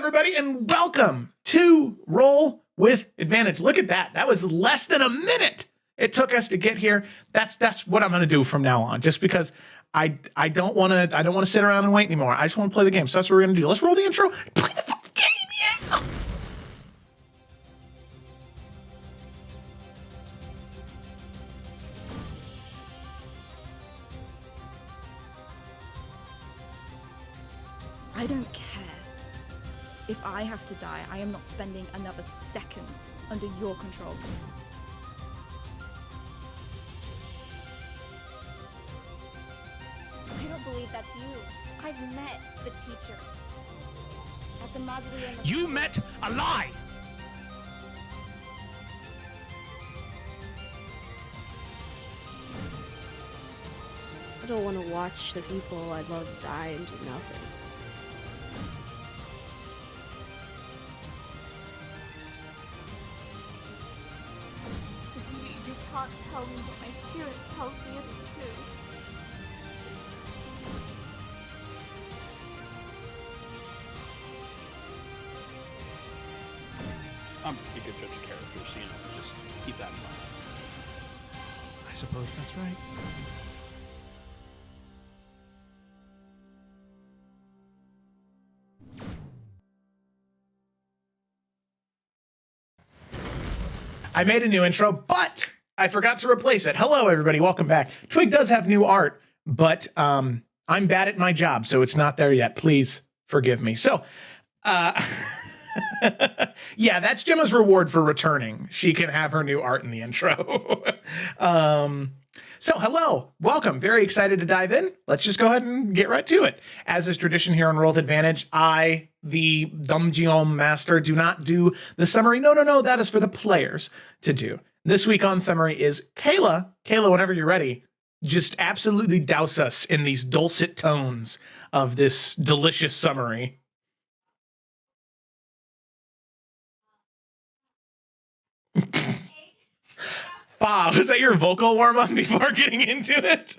everybody, and welcome to Roll with Advantage. Look at that. That was less than a minute it took us to get here. That's what I'm going to do from now on, just because I don't want to sit around and wait anymore. I just want to play the game. So that's what we're going to do. Let's roll the intro. Play the fucking game, yeah. I don't care. If I have to die, I am not spending another second under your control. I don't believe that's you. I've met the teacher at the mausoleum. You met a lie. I don't want to watch the people I love die and do nothing. You can't tell me what my spirit tells me isn't true. I'm a pretty good judge of character, so just keep that in mind. I suppose that's right. I made a new intro, but I forgot to replace it. Hello, everybody. Welcome back. Twig does have new art, but I'm bad at my job, so it's not there yet. Please forgive me. So, yeah, that's Gemma's reward for returning. She can have her new art in the intro. So hello, welcome. Very excited to dive in. Let's just go ahead and get right to it. As is tradition here on Roll with Advantage, I, the Dungeon Master, do not do the summary. No, that is for the players to do. This week on summary is Kayla. Kayla, whenever you're ready, just absolutely douse us in these dulcet tones of this delicious summary. Bah, was that your vocal warm-up before getting into it?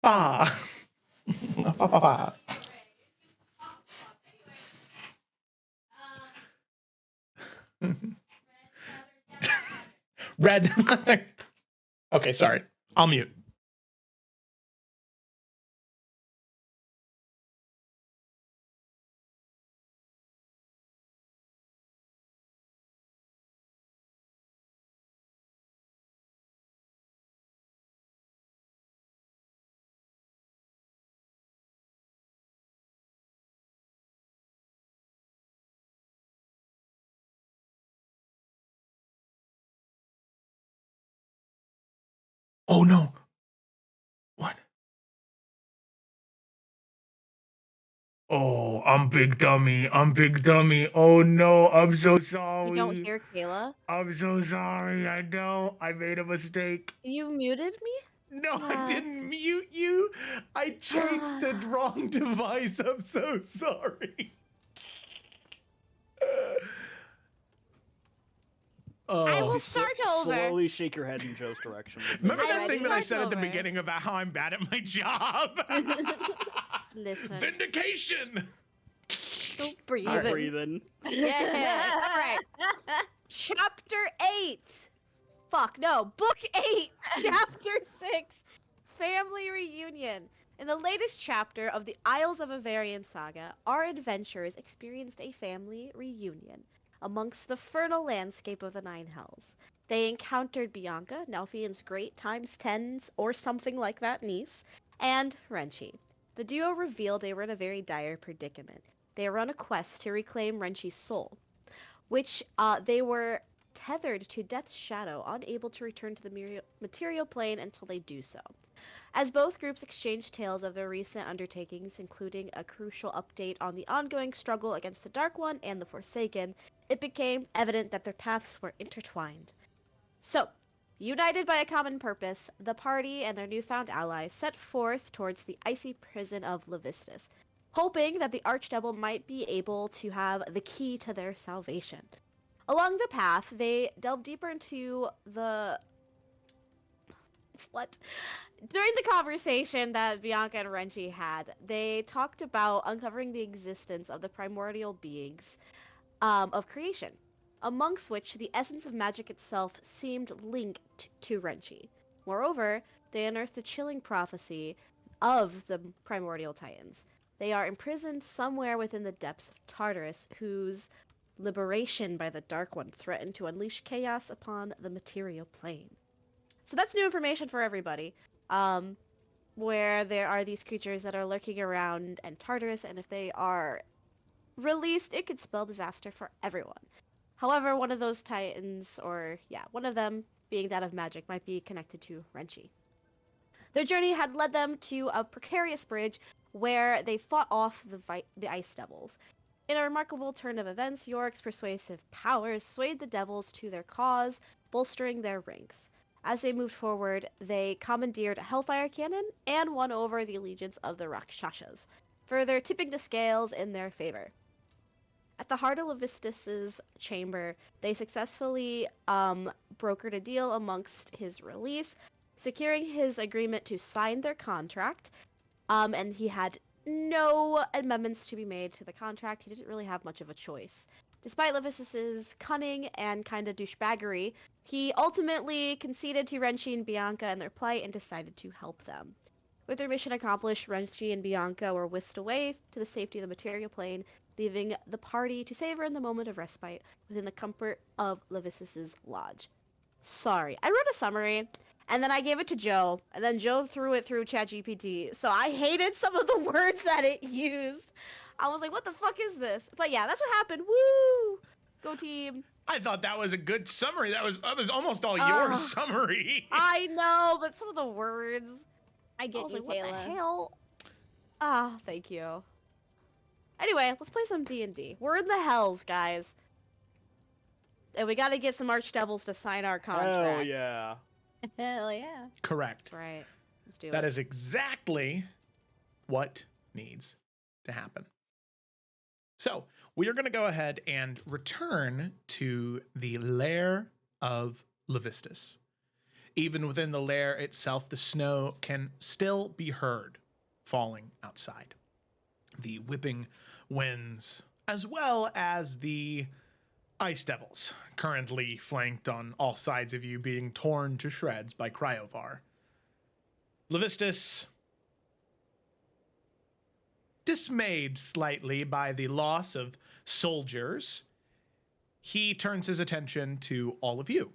Bah. Bah. Red. Okay, sorry. I'll mute. Oh no. What? Oh, I'm big dummy. Oh no, I'm so sorry. You don't hear Kayla? I'm so sorry. I know. I made a mistake. You muted me? No, I didn't mute you. I changed the wrong device. I'm so sorry. I will start over. Slowly shake your head in Joe's direction. Remember I that will thing that I start said at the over. beginning about how I'm bad at my job? Listen. Vindication. Don't breathe. Not breathing. Yeah. All right. Chapter 8. Fuck, no. Book 8. Chapter 6. Family Reunion. In the latest chapter of the Isles of Iverion saga, our adventurers experienced a family reunion amongst the fertile landscape of the Nine Hells. They encountered Bianca, Nelfian's great ×10s or something like that niece, and Renchi. The duo revealed they were in a very dire predicament. They were on a quest to reclaim Renchi's soul, which they were tethered to Death's shadow, unable to return to the material plane until they do so. As both groups exchanged tales of their recent undertakings, including a crucial update on the ongoing struggle against the Dark One and the Forsaken, it became evident that their paths were intertwined. So, united by a common purpose, the party and their newfound allies set forth towards the icy prison of Levistus, hoping that the Archdevil might be able to have the key to their salvation. Along the path, they delved deeper into the What? During the conversation that Bianca and Renchi had, they talked about uncovering the existence of the primordial beings of creation, amongst which the essence of magic itself seemed linked to Renchi. Moreover, they unearthed the chilling prophecy of the primordial titans. They are imprisoned somewhere within the depths of Tartarus, whose liberation by the Dark One threatened to unleash chaos upon the material plane. So that's new information for everybody. Where there are these creatures that are lurking around in Tartarus, and if they are released, it could spell disaster for everyone. However, one of those titans, one of them being that of magic, might be connected to Renchi. Their journey had led them to a precarious bridge where they fought off the ice devils. In a remarkable turn of events, Yorick's persuasive powers swayed the devils to their cause, bolstering their ranks. As they moved forward, they commandeered a Hellfire Cannon and won over the allegiance of the Rakshasas, further tipping the scales in their favor. At the heart of Levistus's chamber, they successfully brokered a deal amongst his release, securing his agreement to sign their contract, and he had no amendments to be made to the contract. He didn't really have much of a choice. Despite Levistus's cunning and kind of douchebaggery, he ultimately conceded to Renchi and Bianca and their plight and decided to help them. With their mission accomplished, Renchi and Bianca were whisked away to the safety of the material plane, leaving the party to savor in the moment of respite within the comfort of Levistus's lodge. Sorry, I wrote a summary, and then I gave it to Joe, and then Joe threw it through ChatGPT, so I hated some of the words that it used. I was like, what the fuck is this? But yeah, that's what happened. Woo! Go team. I thought that was a good summary. That was almost all your summary. I know, but some of the words. I I get was you, like, what the Kayla. hell? Ah, thank you. Anyway, let's play some D&D. We're in the hells, guys. And we gotta get some archdevils to sign our contract. Hell yeah. Hell yeah. Correct. Right. Let's do That it. is exactly what needs to happen. So we are going to go ahead and return to the lair of Levistus. Even within the lair itself, the snow can still be heard falling outside. The whipping winds, as well as the ice devils, currently flanked on all sides of you, being torn to shreds by Cryovar. Levistus, dismayed slightly by the loss of soldiers, he turns his attention to all of you,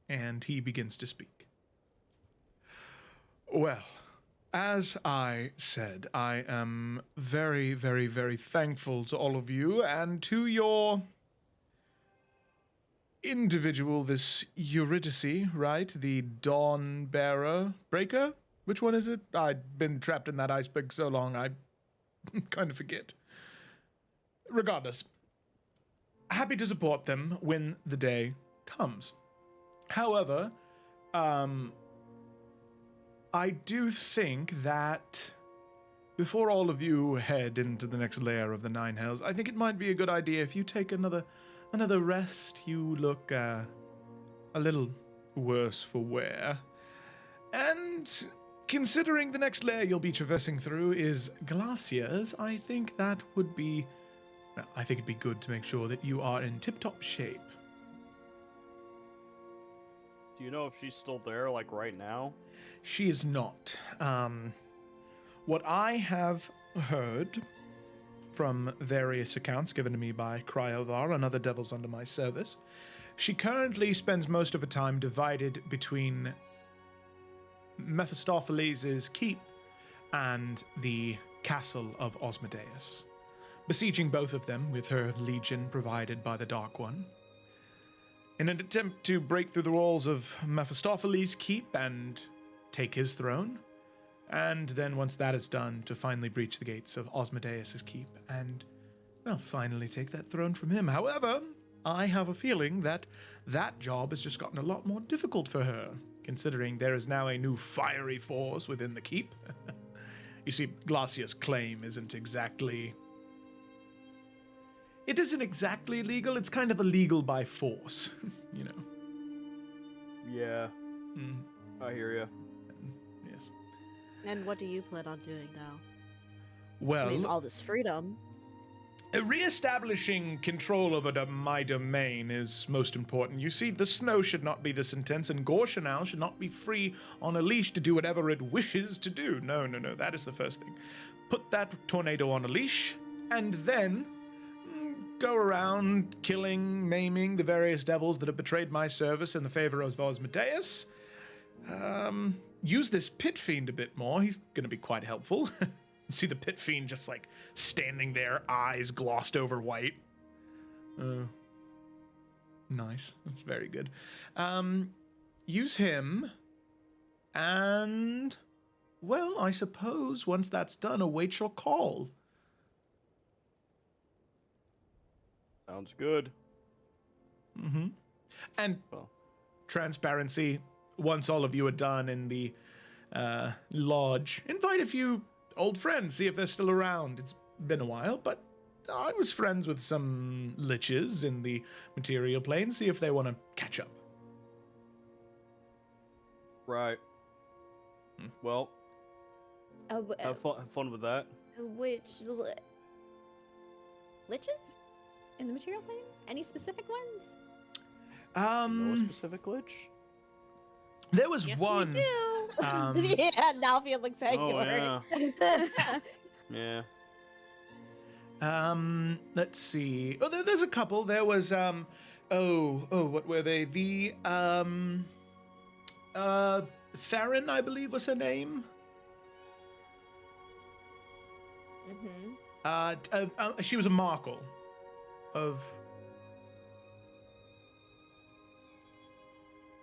and he begins to speak. Well, as I said, I am very, very, very thankful to all of you and to your individual, this Eurydice, right? The Dawn Bearer Breaker? Which one is it? I've been trapped in that iceberg so long, I kind of forget. Regardless, happy to support them when the day comes. However, I do think that before all of you head into the next layer of the Nine Hells, I think it might be a good idea if you take another rest. You look a little worse for wear. And considering the next layer you'll be traversing through is glaciers, I think that would be... well, I think it'd be good to make sure that you are in tip-top shape. Do you know if she's still there, like right now? She is not. What I have heard from various accounts given to me by Cryovar and other devils under my service, she currently spends most of her time divided between Mephistopheles' keep and the castle of Osmodeus, besieging both of them with her legion provided by the Dark One. In an attempt to break through the walls of Mephistopheles' keep and take his throne, and then once that is done, to finally breach the gates of Osmodeus' keep and, well, finally take that throne from him. However, I have a feeling that that job has just gotten a lot more difficult for her, considering there is now a new fiery force within the keep. You see, Glacier's claim isn't exactly... it isn't exactly legal, it's kind of illegal by force, you know. Yeah. I hear you. Yes. And what do you plan on doing now? Well, I mean, all this freedom. Re-establishing control over my domain is most important. You see, the snow should not be this intense, and Gorshanal should not be free on a leash to do whatever it wishes to do. No, that is the first thing. Put that tornado on a leash, and then go around killing, maiming the various devils that have betrayed my service in the favor of Osmodeus. Use this pit fiend a bit more. He's going to be quite helpful. See the pit fiend just like standing there, eyes glossed over white. Nice. That's very good. Use him, and well, I suppose once that's done, await your call. Sounds good. And Well. transparency. Once all of you are done in the lodge, invite a few old friends, see if they're still around. It's been a while, but I was friends with some liches in the material plane. See if they want to catch up. Right. Well, have fun with that. Which liches in the material plane? Any specific ones? No specific glitch? There was Yes, one. we do. Yeah, now feeling Oh, sanguine. Yeah. Let's see. Oh, there's a couple. There was what were they? The Farron, I believe was her name. She was a Markle of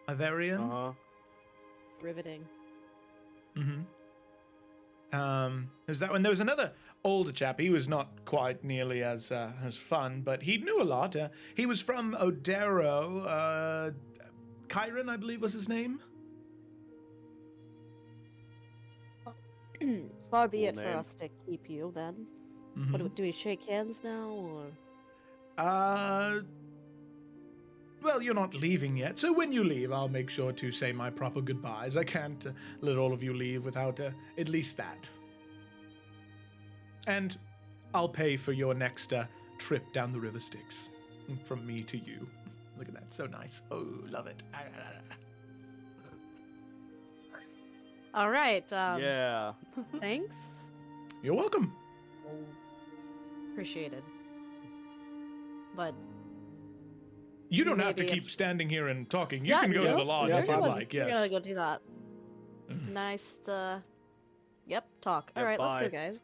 Iverion. Uh-huh. Riveting. There's that one. There was another older chap. He was not quite nearly as fun, but he knew a lot. He was from Odero. Kyron, I believe, was his name. Far be it Cool for name. us to keep you then. Mhm. What do we shake hands now, or? Well, you're not leaving yet, so when you leave, I'll make sure to say my proper goodbyes. I can't let all of you leave without at least that. And I'll pay for your next trip down the River Styx. From me to you. Look at that, so nice. Oh, love it. All right. Yeah. Thanks. You're welcome. Appreciated. But You don't have to Maybe keep standing here and talking. You Yeah, can go to the lodge Yeah, if you'd we're like, gonna yes. go do that. Nice to. Yep. Talk. All Yeah, right. Let's bye. go, guys.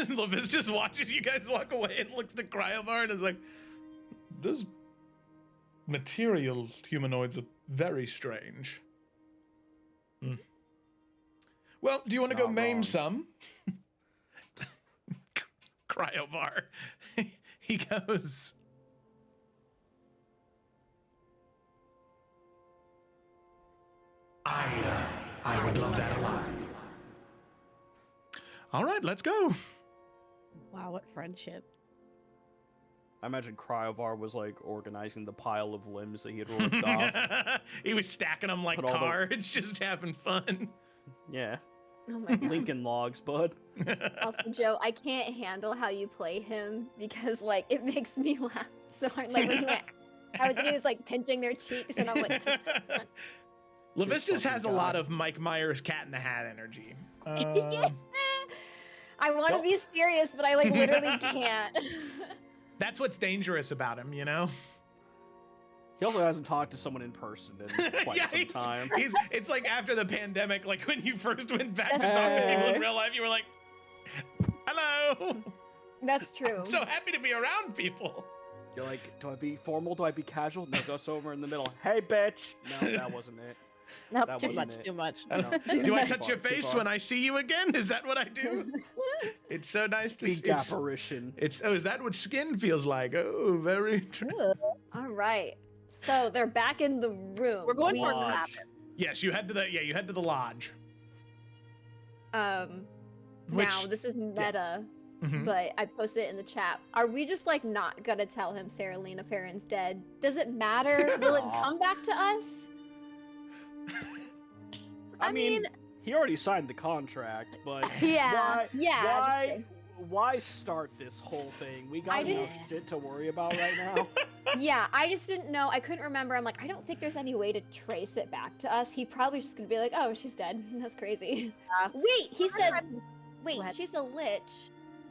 Levis just watches you guys walk away and looks to Cryovar and is like, those material humanoids are very strange. Well, do you want to go Not maim wrong. some? Cryovar. He goes, I would love that a lot. All right, let's go. Wow, what friendship. I imagine Cryovar was like organizing the pile of limbs that he had ripped off. He was stacking them like Put all the- cards, just having fun. Yeah. Oh my god. Lincoln logs, bud. Also, Joe, I can't handle how you play him because like it makes me laugh so hard. Like when he went, he was like pinching their cheeks, and I'm like, "This is fun." Levistus fucking has a God. lot of Mike Myers Cat in the Hat energy. I want to Don't- be serious, but I like literally can't. That's what's dangerous about him, you know? He also hasn't talked to someone in person in quite some time. It's like after the pandemic, like when you first went back to That's talk to people true. in real life, you were like, hello. That's true. I'm so happy to be around people. You're like, do I be formal? Do I be casual? No, go somewhere in the middle. Hey, bitch! No, that wasn't it. Nope, That too wasn't much, it. too much. No, Do I too touch your far, too face far. when I see you again? Is that what I do? It's so nice to see. Big apparition. Is that what skin feels like? Oh, very true. All right. So they're back in the room. We're going We- for Lodge. that. Yes, you head to the lodge. Which- Now this is meta, Mhm. but I posted it in the chat. Are we just like not gonna tell him Sarah Lena Farron's dead? Does it matter? Will it Aw. come back to us? I mean, he already signed the contract, but Yeah, just why start this whole thing? We got I enough didn't- shit to worry about right now. Yeah, I just didn't know. I couldn't remember. I'm like, I don't think there's any way to trace it back to us. He probably just gonna be like, oh, she's dead. That's crazy. Wait, he said, wait, ahead. she's a lich.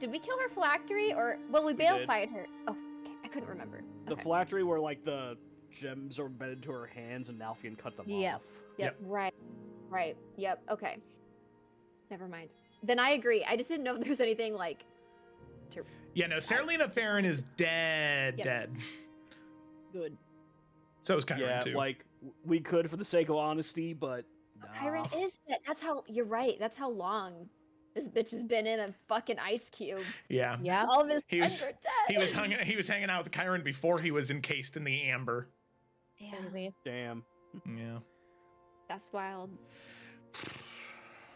Did we kill her phylactery or, well, we We bail did. fired her. Oh, okay. I couldn't remember. The Okay. phylactery where like the gems are embedded into her hands and Nalfian cut them Yep. off. Right. Yep. Okay. Never mind. Then I agree. I just didn't know if there was anything like. Yeah, no, Saralina Farron is dead. Yep. Dead. Good. So is Kyron Yeah, too. like we could for the sake of honesty, but Kyron is dead. That's how. You're right. That's how long this bitch has been in a fucking ice cube. Yeah. Yeah. All of his He friends was- are dead. He was hanging out with Kyron before he was encased in the amber. Crazy. damn. Yeah. That's wild.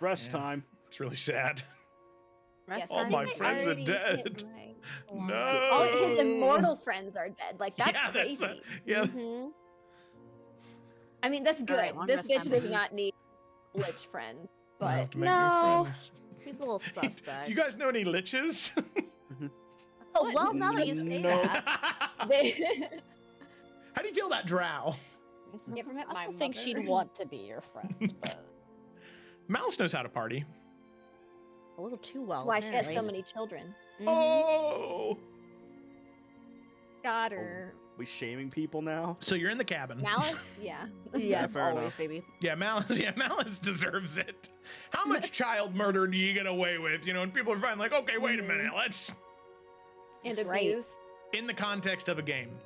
Rest Yeah. time. It's really sad. Rest All I time. my think I friends are already hit dead. my- No. All his immortal friends are dead. Like that's Yeah, that's crazy. Yeah. Mhm. I mean, that's good. Alright, long This rest bitch time. does not need lich friends. We'll have But to make new No. friends. He's a little suspect. Do you guys know any liches? Oh, well, now that you say No. that. How they. do you feel about Drow? You ever met I my don't think she'd mother? want to be your friend, but Malice knows how to party. a little too well. That's why she has so apparently. many children. Mhm. Oh. Got her. We shaming people now? So you're in the cabin. Malice, yeah. Yes, fair always, enough. baby. Yeah, Malice deserves it. How much child murder do you get away with? You know, and people are fine, like, okay, wait a Mhm. minute, let's And That's right. abuse. in the context of a game.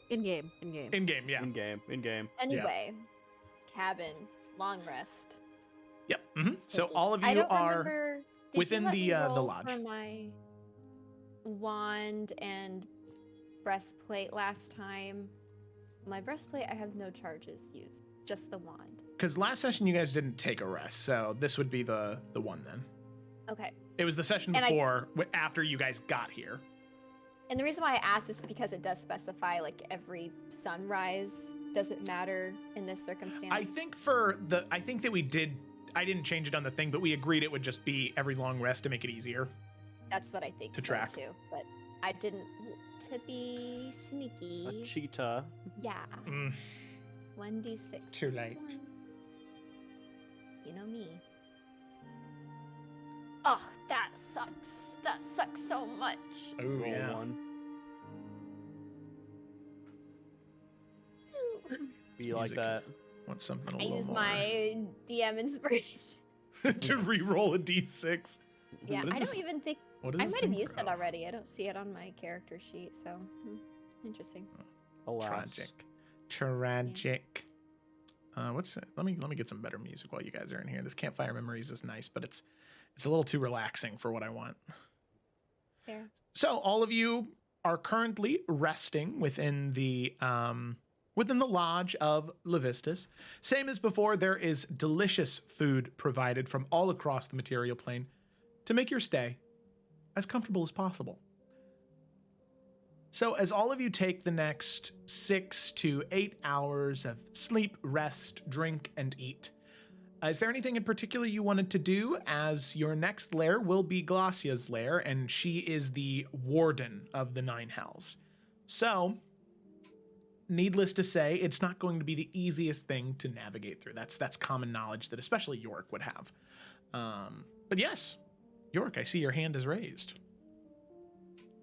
In game, in game. In game, yeah. In game. Anyway, cabin, long rest. Yep. So Taken. all of I you don't are remember, did within you let the, me the roll lodge. For my wand and breastplate last time. My breastplate, I have no charges used, just the wand. because last session you guys didn't take a rest, so this would be the one then. Okay. It was the session And before, after you guys got here. And the reason why I asked is because it does specify like every sunrise. Does it matter in this circumstance? I think that we did. I didn't change it on the thing, but we agreed it would just be every long rest to make it easier. that's what I think to so, track. too. But I didn't want to be A sneaky. cheetah. Yeah. Mm, 1d6. too late. You know me. Oh, that sucks. That sucks so much. Oh Roll yeah. one. Be like Music. that. Want something a I little use more. my DM inspiration. to re-roll a d6. Yeah, What is I this? don't even think What is I this might have thing used it for? already. I don't see it on my character sheet, so interesting. Alas. Tragic. Tragic. What's it? Let me get some better music while you guys are in here. This Campfire Memories is nice, but it's a little too relaxing for what I want. Fair. So all of you are currently resting within the lodge of Levistus. Same as before, there is delicious food provided from all across the material plane to make your stay as comfortable as possible. So as all of you take the next 6 to 8 hours of sleep, rest, drink, and eat, is there anything in particular you wanted to do? As your next lair will be Glacia's lair, and she is the warden of the Nine Hells. So, needless to say, it's not going to be the easiest thing to navigate through. That's common knowledge that especially York would have. But yes, York, I see your hand is raised.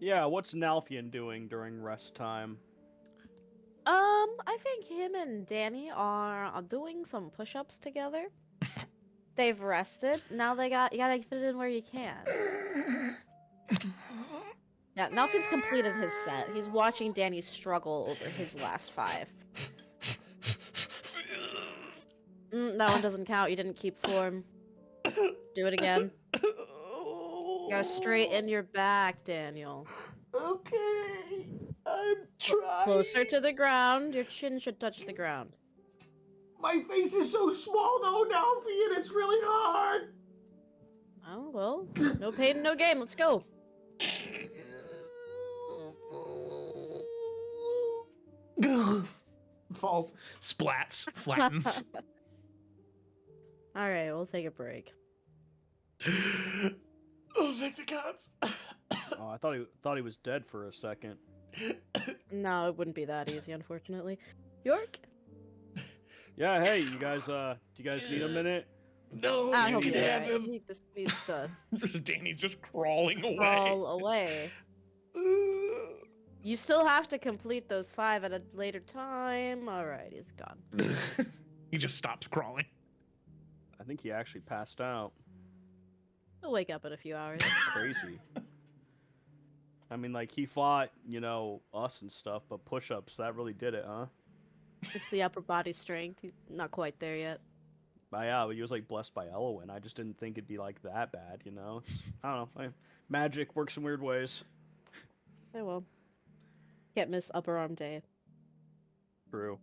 Yeah, what's Nalfian doing during rest time? I think him and Danny are doing some push-ups together. They've rested. Now you gotta fit it in where you can. Yeah, Nelfin's completed his set. He's watching Danny struggle over his last 5. That one doesn't count. You didn't keep form. Do it again. You gotta straighten your back, Daniel. Okay, I'm trying. Closer to the ground. Your chin should touch the ground. My face is so small though, Nalfian, it's really hard. Oh, well. No pain, no game. Let's go. Falls, splats, flattens. All right, we'll take a break. Oh, thank the gods. Oh, I thought he was dead for a second. No, it wouldn't be that easy, unfortunately. York? Yeah, hey, you guys, do you guys need a minute? No, I you hope can you're have right. him. He just needs to Danny's just crawling away. crawl away. You still have to complete those 5 at a later time. All right, he's gone. He just stops crawling. I think he actually passed out. He'll wake up in a few hours. Crazy. I mean, like, he fought, you know, us and stuff, but push-ups, that really did it, huh? It's the upper body strength. He's not quite there yet. Yeah, but he was, like, blessed by Elwyn. I just didn't think it'd be, like, that bad, you know? I don't know. Magic works in weird ways. Oh well. Can't miss upper arm day. True.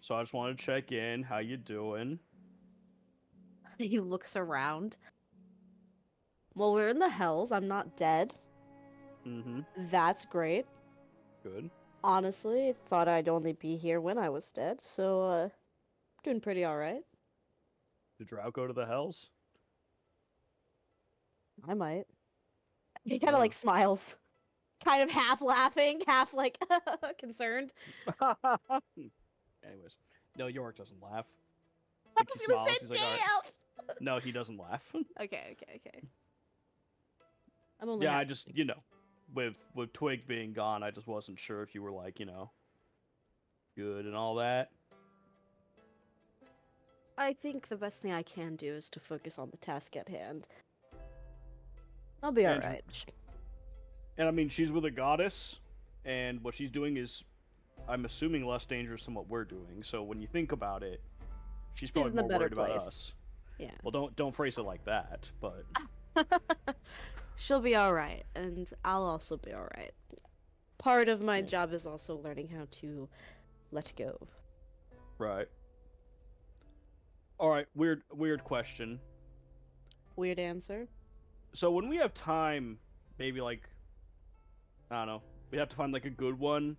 So I just wanted to check in. How you doing? He looks around. Well, we're in the hells. I'm not dead. Mm-hmm. That's great. Good. Honestly, thought I'd only be here when I was dead, so doing pretty alright. Did Drow go to the hells? I might. He kind of Oh. like smiles. Kind of half laughing, half like concerned. Anyways. No, York doesn't laugh. I Like, was he gonna smiles, say he's like, "All right." damn! No, he doesn't laugh. Okay. I'm only Yeah, half I just, you know, with Twig being gone, I just wasn't sure if you were like, you know, good and all that. I think the best thing I can do is to focus on the task at hand. I'll be And- alright. And I mean, she's with a goddess, and what she's doing is, I'm assuming, less dangerous than what we're doing. So when you think about it, she's probably in a more better worried about place. us. Yeah. Well, don't phrase it like that, but She'll be alright, and I'll also be alright. Part of my job is also learning how to let go. right. All right, weird question. Weird answer. So when we have time, maybe like, I don't know, we have to find like a good one.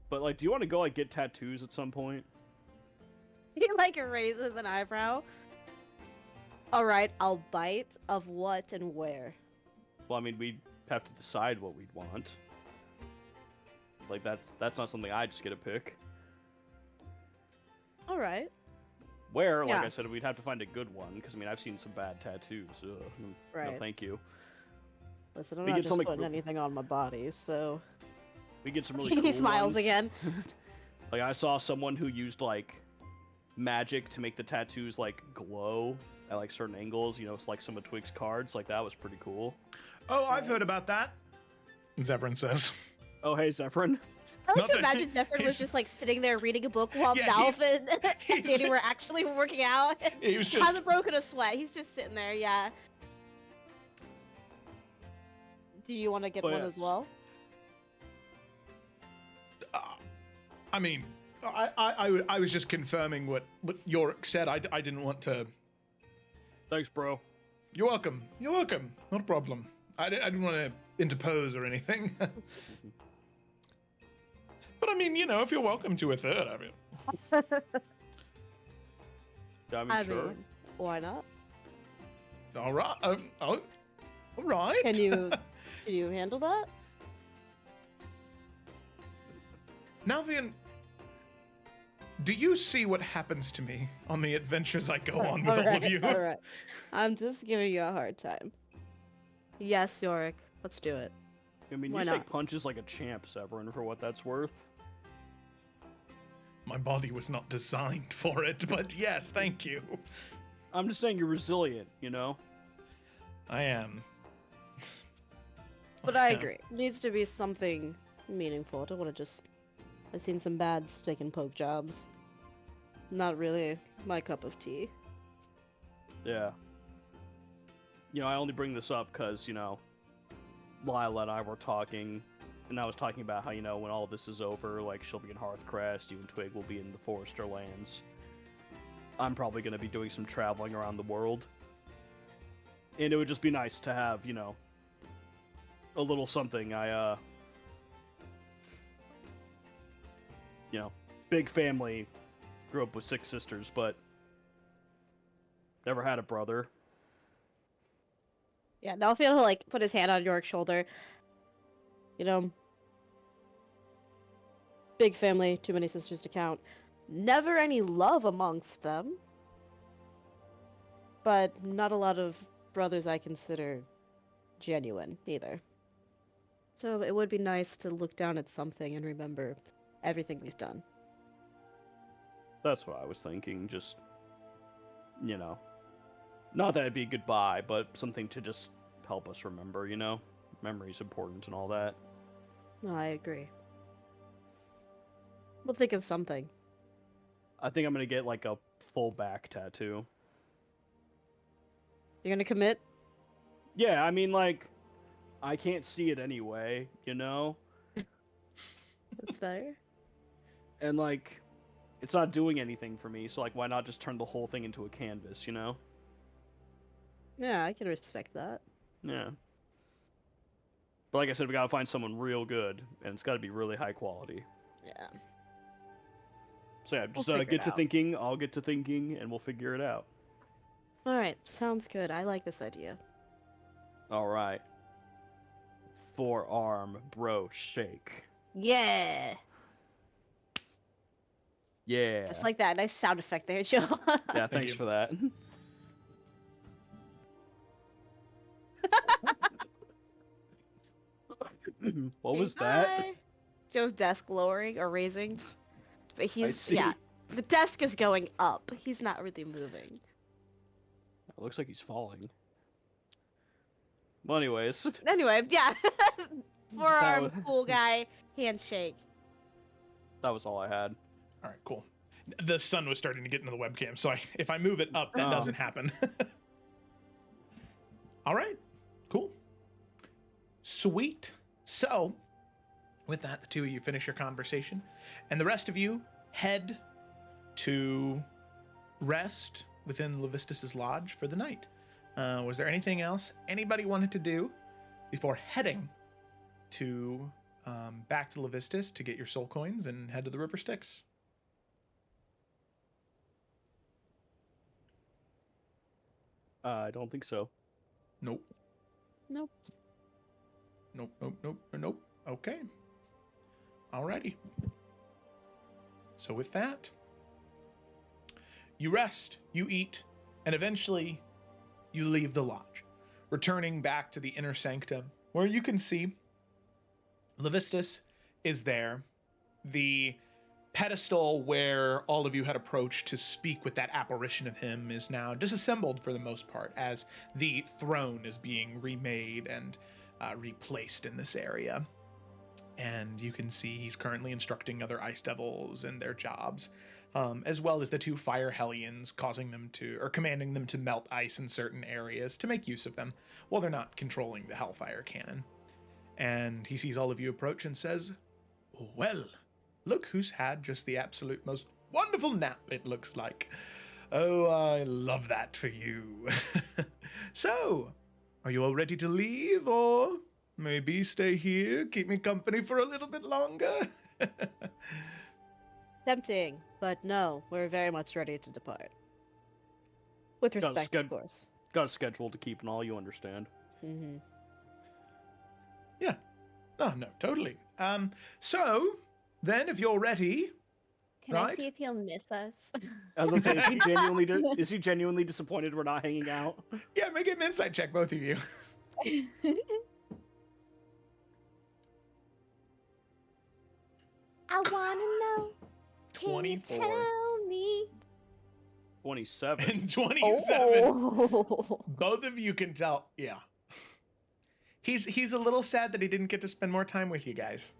But like, do you want to go like get tattoos at some point? He like raises an eyebrow. Alright, I'll bite. Of what and where? Well, I mean, we'd have to decide what we'd want. Like that's not something I just get to pick. Alright. Where, like Yeah. I said, we'd have to find a good one, because, I mean, I've seen some bad tattoos. No, Right. thank you. Listen, I'm We not get just something putting gr- anything on my body, so... We get some really cool He smiles ones. again. Like, I saw someone who used, like, magic to make the tattoos, like, glow at, like, certain angles. You know, it's like some of Twig's cards. Like, that was pretty cool. Oh, I've heard about that. Zevran says. Oh, hey, Zephyrin. I like Not to that- imagine Zephyr was he's- just like sitting there reading a book while Yeah, Dolph and he's- Danny were actually working out. He was just. Hasn't broken a sweat. He's just sitting there, yeah. Do you want to get Oh, one as yes. well? I mean, I was just confirming what Yorick said. I didn't want to. Thanks, bro. You're welcome. You're welcome. Not a problem. I didn't want to interpose or anything. But I mean, you know, if you're welcome to a third, I mean. I mean, I sure. mean, why not? All right. All right. Can you handle that? Nalvian, do you see what happens to me on the adventures I go on with all of you? All right. I'm just giving you a hard time. Yes, Yorick. Let's do it. I mean, Why you not? take punches like a champ, Severin, for what that's worth. My body was not designed for it, but yes, thank you. I'm just saying you're resilient, you know? I am. But I agree. Needs to be something meaningful. I don't want to just... I've seen some bad stick and poke jobs. Not really my cup of tea. Yeah. You know, I only bring this up because, you know, Lila and I were talking, and I was talking about how, you know, when all this is over, like, she'll be in Hearthcrest, you and Twig will be in the Forester lands. I'm probably going to be doing some traveling around the world. And it would just be nice to have, you know, a little something. You know, big family, grew up with 6 sisters, but Never had a brother. Yeah, Nelfiel will like put his hand on York's shoulder. You know, big family, too many sisters to count. Never any love amongst them, but not a lot of brothers I consider genuine either. So it would be nice to look down at something and remember everything we've done. That's what I was thinking. Just, not that it'd be goodbye, but something to just help us remember. Memory's important and all that. No, I agree. We'll think of something. I think I'm gonna get like a full back tattoo. You're gonna commit? Yeah, I mean, like, I can't see it anyway, That's better. And, like, it's not doing anything for me, so, like, why not just turn the whole thing into a canvas, Yeah, I can respect that. Yeah. But like I said, we gotta find someone real good, and it's gotta be really high quality. Yeah. So yeah, We'll just figure get it to out. thinking, I'll get to thinking, and we'll figure it out. Alright, sounds good. I like this idea. Alright. Forearm bro shake. Yeah! Yeah. Just like that. Nice sound effect there, Joe. Yeah, thanks you. for that. What was that? Joe's desk lowering or raising. But he's, see. yeah. The desk is going up. He's not really moving. It looks like he's falling. Well, anyways. Anyway, yeah. Forearm, was- cool guy, handshake. That was all I had. All right, cool. The sun was starting to get into the webcam, so if I move it up, that Oh. doesn't happen. All right, cool. Sweet. So, with that, the two of you finish your conversation, and the rest of you head to rest within Levistus's lodge for the night. Was there anything else anybody wanted to do before heading to back to Levistus to get your soul coins and head to the River Styx? I don't think so. Nope. Nope. Nope, nope, nope, nope. Okay. Alrighty. So with that, you rest, you eat, and eventually you leave the lodge, returning back to the inner sanctum, where you can see Levistus is there. The pedestal where all of you had approached to speak with that apparition of him is now disassembled for the most part, as the throne is being remade and replaced in this area. And you can see he's currently instructing other ice devils in their jobs, as well as the two fire hellions, commanding them to melt ice in certain areas to make use of them while they're not controlling the hellfire cannon. And he sees all of you approach and says, "Well, look who's had just the absolute most wonderful nap, it looks like. Oh, I love that for you." So, are you all ready to leave, or maybe stay here, keep me company for a little bit longer? Tempting, but no, we're very much ready to depart. With Got a respect, of course. Got a schedule to keep and all, you understand. Mm-hmm. Yeah. Oh, no, totally. So, then if you're ready, Can I Right. see if he'll miss us? I was gonna say, is he genuinely disappointed we're not hanging out? yeah, make an insight check, both of you. I wanna know. Can 24. you tell me? 27. And 27. Oh. Both of you can tell. Yeah. He's a little sad that he didn't get to spend more time with you guys.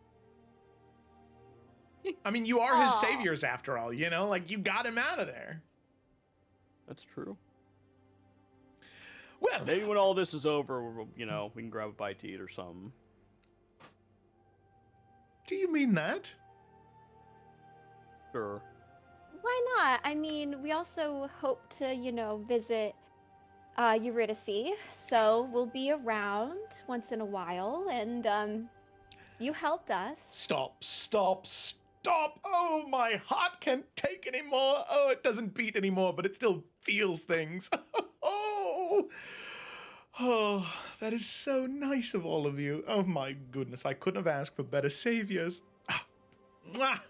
I mean, you are his Aw. saviors after all, like you got him out of there. That's true. Well, Maybe when all this is over, we can grab a bite to eat or something. do you mean that? Sure. Why not? I mean, we also hope to, visit Eurydice, so we'll be around once in a while, and you helped us. Stop. stop. Oh, my heart can't take anymore. Oh, it doesn't beat anymore, but it still feels things. Oh, oh, that is so nice of all of you. Oh, my goodness. I couldn't have asked for better saviors. Ah, mwah.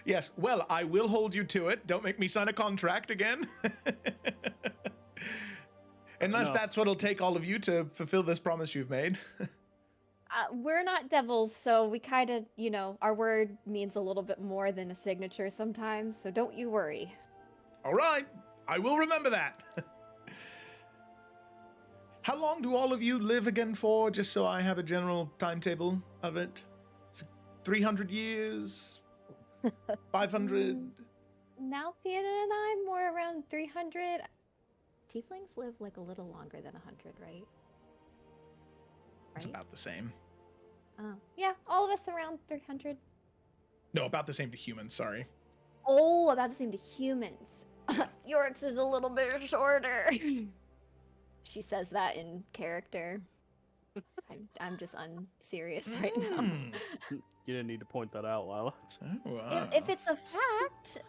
Yes, well, I will hold you to it. Don't make me sign a contract again. Unless that's what'll take all of you to fulfill this promise you've made. We're not devils, so we kind of, our word means a little bit more than a signature sometimes, so don't you worry. All right, I will remember that. How long do all of you live again for, just so I have a general timetable of it? Is it 300 years? 500? Now, Fiona and I, more around 300. Tieflings live like a little longer than 100, right? It's about the same. Yeah, all of us around 300. No, about the same to humans, sorry. Oh, about the same to humans. York's is a little bit shorter. She says that in character. I'm just unserious right now. You didn't need to point that out, Lila. Oh, wow. If it's a fact,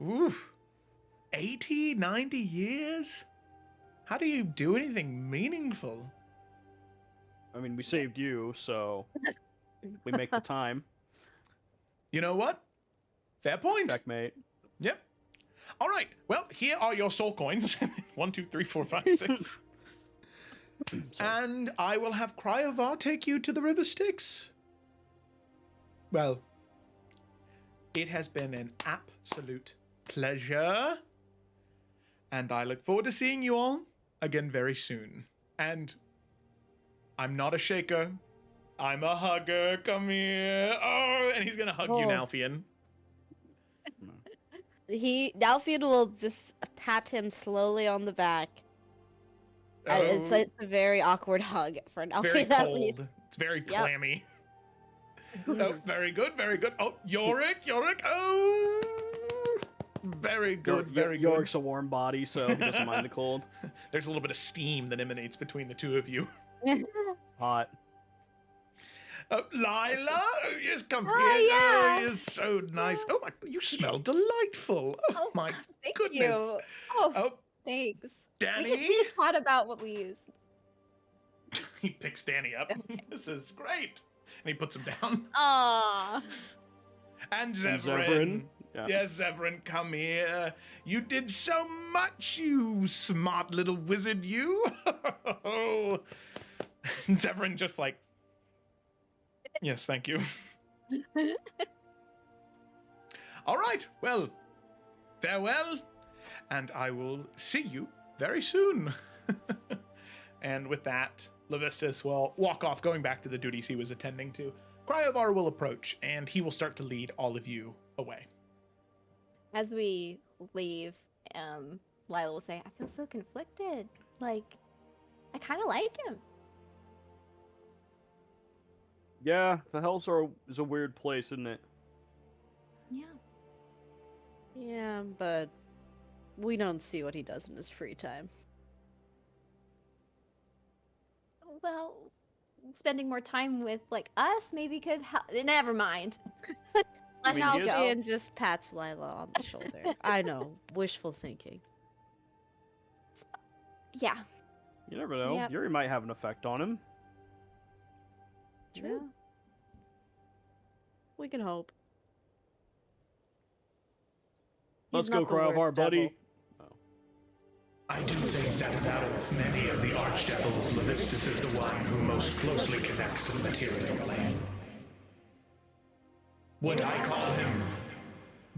Oof. 80, 90 years? How do you do anything meaningful? I mean, we saved you, so we make the time. You know what? Fair point. Checkmate. Yep. All right. Well, here are your soul coins. 1, 2, 3, 4, 5, 6. And I will have Cryovar take you to the River Styx. Well, it has been an absolute pleasure. And I look forward to seeing you all again very soon. And I'm not a shaker. I'm a hugger. Come here. Oh, and he's going to hug you, Nalfian. Nalfian will just pat him slowly on the back. It's a very awkward hug for Nalfian. It's very at cold. least. It's very clammy. Oh, very good, very good. Oh, Yorick. Oh, very good, very good. Yorick's a warm body, so he doesn't mind the cold. There's a little bit of steam that emanates between the two of you. Hot. Lila, just come Oh, here. yeah. Oh, you're so nice. Oh my, you smell delightful. Oh my Thank goodness. you. Oh, Oh, thanks. Danny. We can chat about what we use. He picks Danny up. This is great. And he puts him down. Aww. And And Zevran. Yeah. Yes, Zevran, come here. You did so much, you smart little wizard, you. And Zevran just like, yes, thank you. All right, well, farewell, and I will see you very soon. And with that, Levistus will walk off, going back to the duties he was attending to. Cryovar will approach, and he will start to lead all of you away. As we leave, Lila will say, I feel so conflicted. Like, I kind of like him. Yeah, the Hells is a weird place, isn't it? Yeah. Yeah, but we don't see what he does in his free time. Well, spending more time with, like, us maybe could help. Never mind. Let's mean, he is- go. Nalfian just pats Lila on the shoulder. I know, wishful thinking. Yeah. You never know. Yep. Yuri might have an effect on him. True. We can hope. Let's He's go, not the worst Cryovar, buddy. devil. I do think that out of many of the archdevils, Levistus is the one who most closely connects to the material plane. Would I call him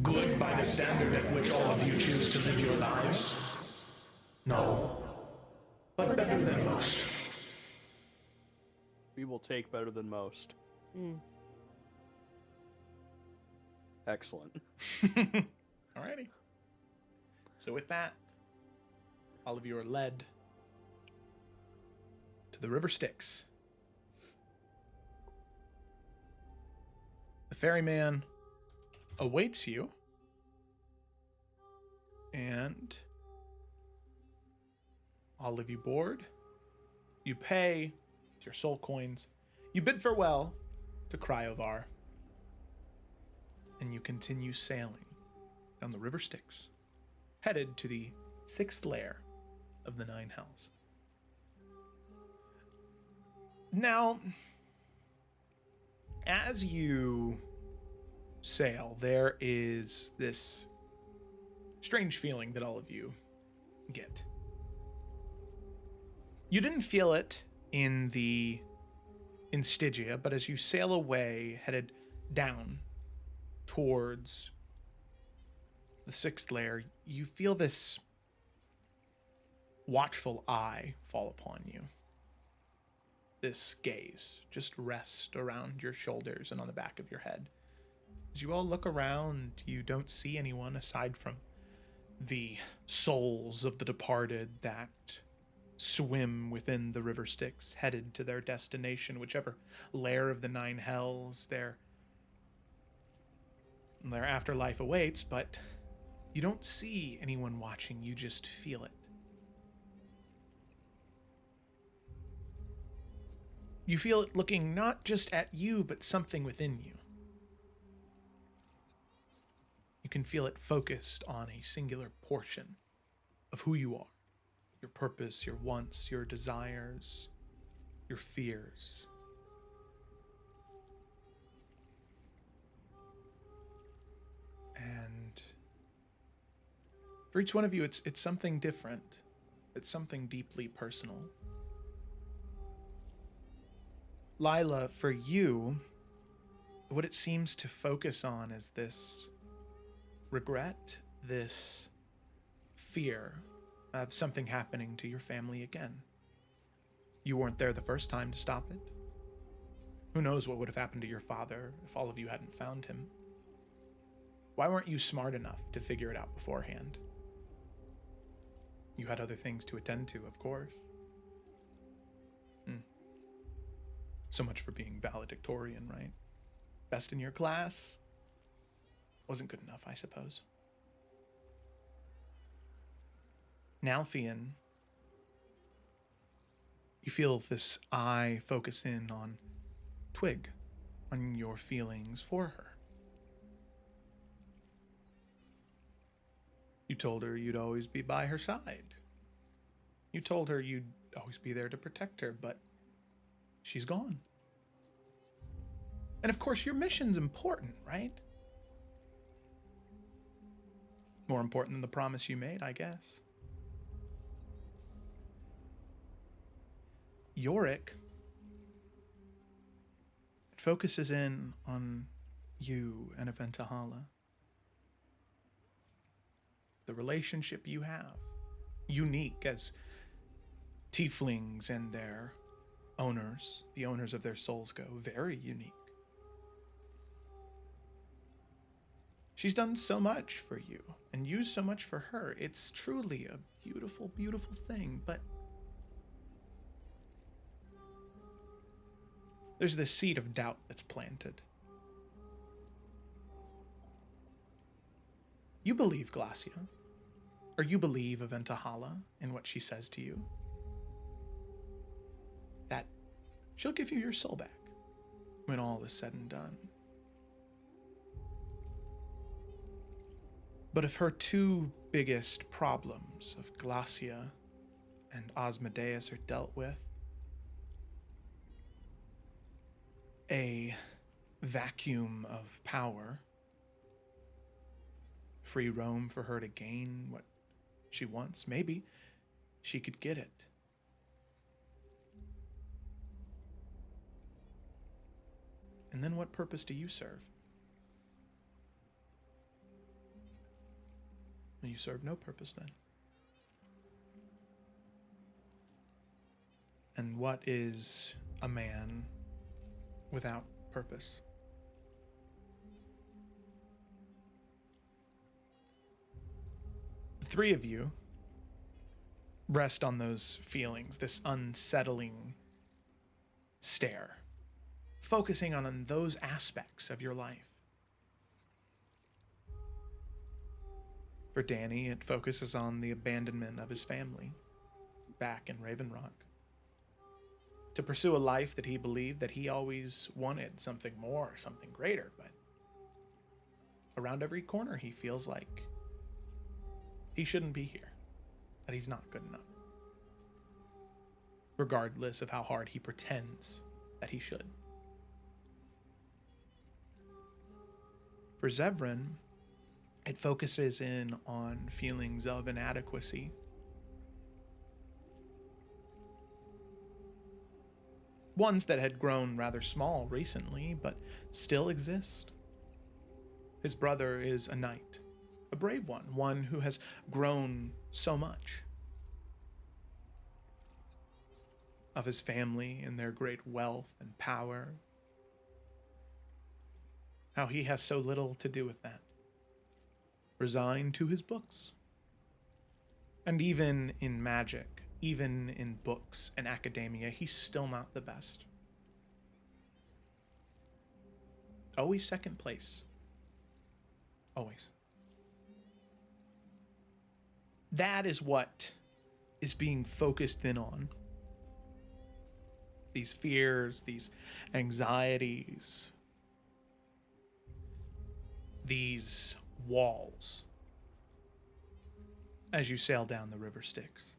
good by the standard at which all of you choose to live your lives? No. But better than most. We will take better than most. Mm. Excellent. Alrighty. So with that, all of you are led to the River Styx. The ferryman awaits you, and all of you board. You pay with your soul coins. You bid farewell, to Cryovar, and you continue sailing down the River Styx, headed to the 6th lair of the Nine Hells. Now, as you sail, there is this strange feeling that all of you get. You didn't feel it in Stygia, but as you sail away, headed down towards the 6th lair, you feel this watchful eye fall upon you. This gaze just rest around your shoulders and on the back of your head. As you all look around, you don't see anyone aside from the souls of the departed that swim within the River Styx, headed to their destination, whichever lair of the Nine Hells their afterlife awaits, but you don't see anyone watching, you just feel it. You feel it looking not just at you, but something within you. You can feel it focused on a singular portion of who you are. Your purpose, your wants, your desires, your fears. And for each one of you, it's something different. It's something deeply personal. Lila, for you, what it seems to focus on is this regret, this fear of something happening to your family again. You weren't there the first time to stop it. Who knows what would have happened to your father if all of you hadn't found him? Why weren't you smart enough to figure it out beforehand? You had other things to attend to, of course. So much for being valedictorian, right? Best in your class? Wasn't good enough, I suppose. Now, Fian, you feel this eye focus in on Twig, on your feelings for her. You told her you'd always be by her side. You told her you'd always be there to protect her, but she's gone. And of course, your mission's important, right? More important than the promise you made, I guess. Yorick focuses in on you and Aventahala. The relationship you have, unique as tieflings and their owners, the owners of their souls go, very unique. She's done so much for you, and you so much for her. It's truly a beautiful, beautiful thing, but there's this seed of doubt that's planted. You believe Glacia, or you believe Aventahala in what she says to you, that she'll give you your soul back when all is said and done. But if her two biggest problems of Glacia and Osmodeus are dealt with, a vacuum of power, free roam for her to gain what she wants, maybe she could get it. And then what purpose do you serve? You serve no purpose then. And what is a man without purpose? The three of you rest on those feelings, this unsettling stare, focusing on those aspects of your life. For Danny, it focuses on the abandonment of his family back in Raven Rock. to pursue a life that he believed that he always wanted, something more, something greater. But around every corner, he feels like he shouldn't be here, that he's not good enough, regardless of how hard he pretends that he should. For Zevran, it focuses in on feelings of inadequacy. Ones that had grown rather small recently, but still exist. His brother is a knight, a brave one who has grown so much. Of his family and their great wealth and power. How he has so little to do with that. Resigned to his books. And even in magic, even in books and academia, he's still not the best. Always second place. Always. That is what is being focused in on. These fears, these anxieties, these walls as you sail down the river Styx.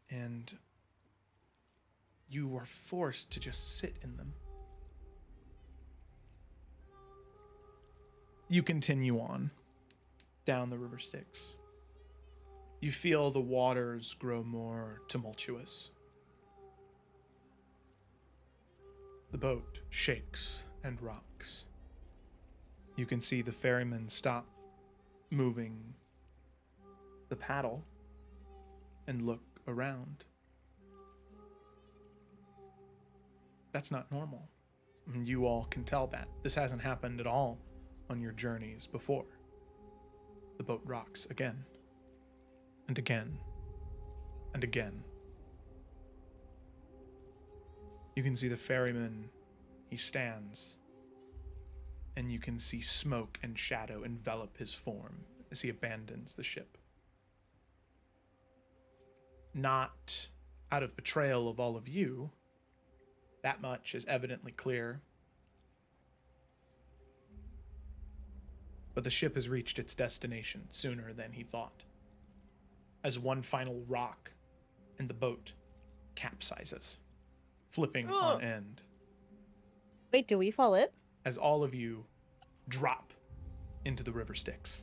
And you are forced to just sit in them. You continue on down the river Styx. You feel the waters grow more tumultuous. The boat shakes and rocks. You can see the ferryman stop moving the paddle and look around. That's not normal. And you all can tell that. This hasn't happened at all on your journeys before. The boat rocks again, and again, and again. You can see the ferryman, he stands, and you can see smoke and shadow envelop his form as he abandons the ship. Not out of betrayal of all of you, that much is evidently clear. But the ship has reached its destination sooner than he thought, as one final rock in the boat capsizes, flipping on end. Wait, do we fall in? As all of you drop into the river Styx.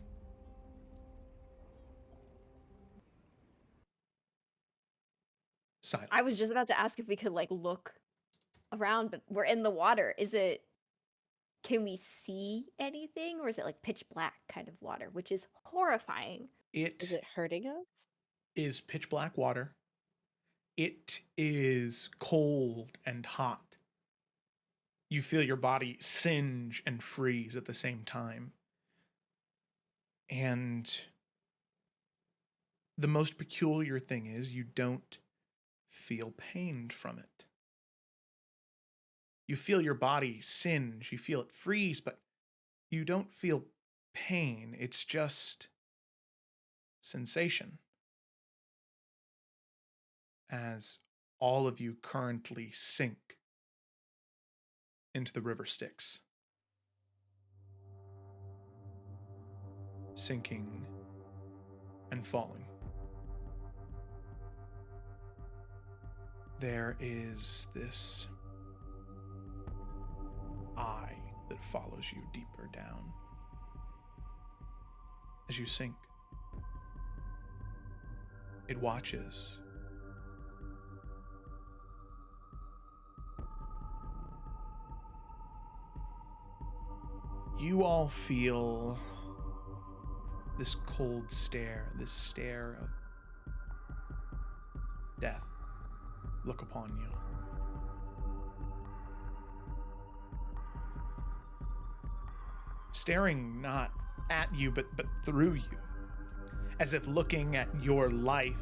Silence. I was just about to ask if we could like look around, but we're in the water. Can we see anything, or is it like pitch black kind of water, which is horrifying? It Is it hurting us? is pitch black water. It is cold and hot. You feel your body singe and freeze at the same time. And the most peculiar thing is you don't feel pain from it. You feel your body singe, you feel it freeze, but you don't feel pain. It's just sensation. As all of you currently sink into the river Styx. Sinking and falling. There is this eye that follows you deeper down as you sink. It watches. You all feel this cold stare, this stare of death look upon you. Staring not at you, but through you, as if looking at your life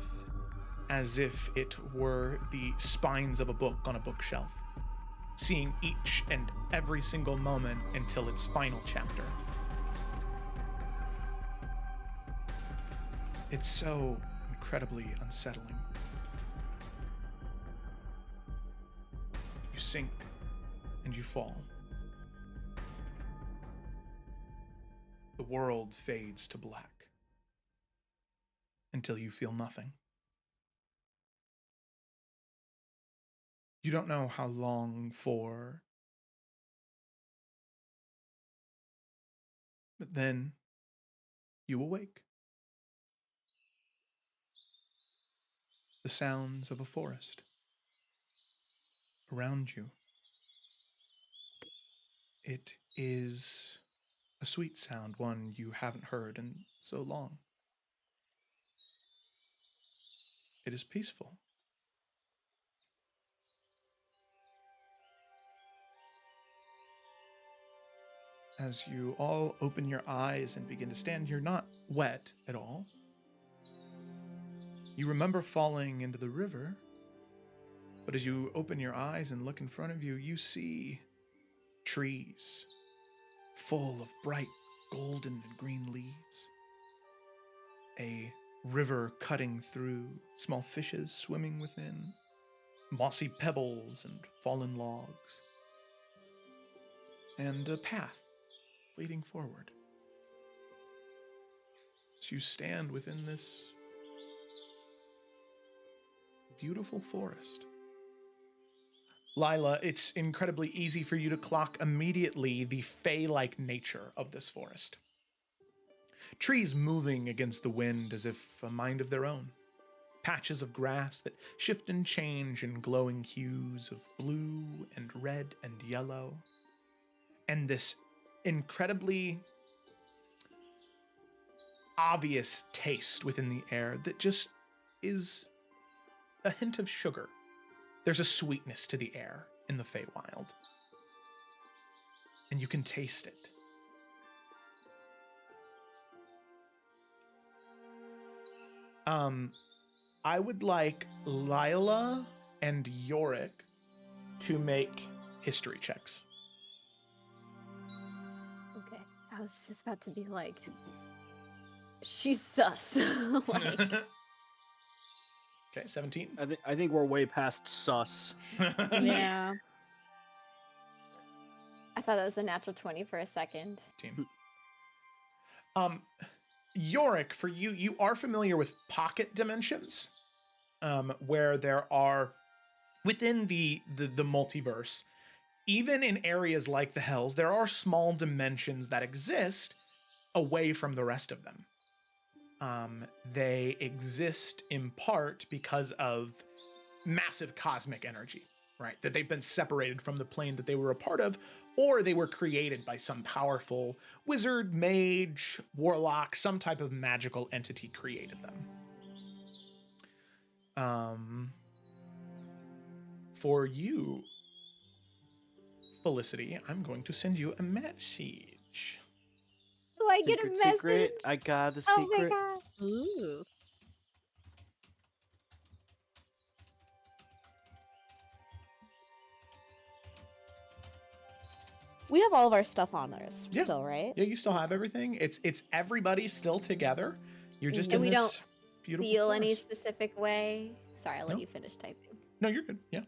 as if it were the spines of a book on a bookshelf, seeing each and every single moment until its final chapter. It's so incredibly unsettling. You sink and you fall. The world fades to black until you feel nothing. You don't know how long for, but then you awake. The sounds of a forest around you. It is a sweet sound, one you haven't heard in so long. It is peaceful. As you all open your eyes and begin to stand, you're not wet at all. You remember falling into the river, but as you open your eyes and look in front of you, you see trees full of bright golden and green leaves. A river cutting through, small fishes swimming within, mossy pebbles and fallen logs, and a path leading forward. As you stand within this beautiful forest. Lila, it's incredibly easy for you to clock immediately the fey-like nature of this forest. Trees moving against the wind as if a mind of their own. Patches of grass that shift and change in glowing hues of blue and red and yellow. And this incredibly obvious taste within the air that just is a hint of sugar. There's a sweetness to the air in the Feywild. And you can taste it. I would like Lila and Yorick to make history checks. Okay. I was just about to be like, she's sus. Like, Okay, 17. I think we're way past sus. yeah. I thought that was a natural 20 for a second. Team. Yorick, for you, you are familiar with pocket dimensions, where there are, within the multiverse, even in areas like the Hells, there are small dimensions that exist away from the rest of them. They exist in part because of massive cosmic energy, right? That they've been separated from the plane that they were a part of, or they were created by some powerful wizard, mage, warlock, some type of magical entity created them. For you, Felicity, I'm going to send you a message. Do I get a Secret, message? secret. I got a Oh my secret. god. Ooh. We have all of our stuff on ours Yeah. still, right? Yeah, you still have everything. It's everybody still together. You're just And in we this don't beautiful Feel any forest. specific way? Sorry, I'll let No. you finish typing. No, you're good. Yeah.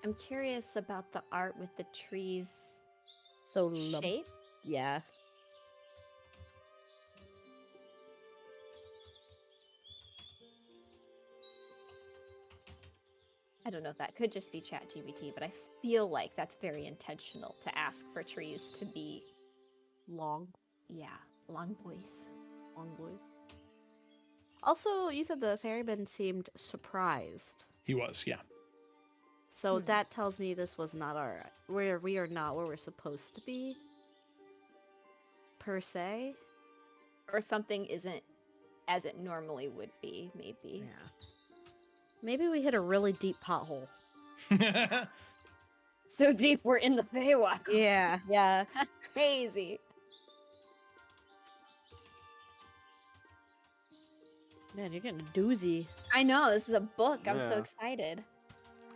I'm curious about the art with the trees So shape. yeah. I don't know if that could just be ChatGPT, but I feel like that's very intentional to ask for trees to be, Long long boys. boys. Also, you said the ferryman seemed surprised. He was, yeah. So that tells me this was not our we are not where we're supposed to be. Per se. Or something isn't as it normally would be, maybe. Yeah. Maybe we hit a really deep pothole. So deep we're in the Feywild. Yeah. Yeah. That's crazy. Man, you're getting a doozy. I know, this is a book. I'm so Yeah. excited.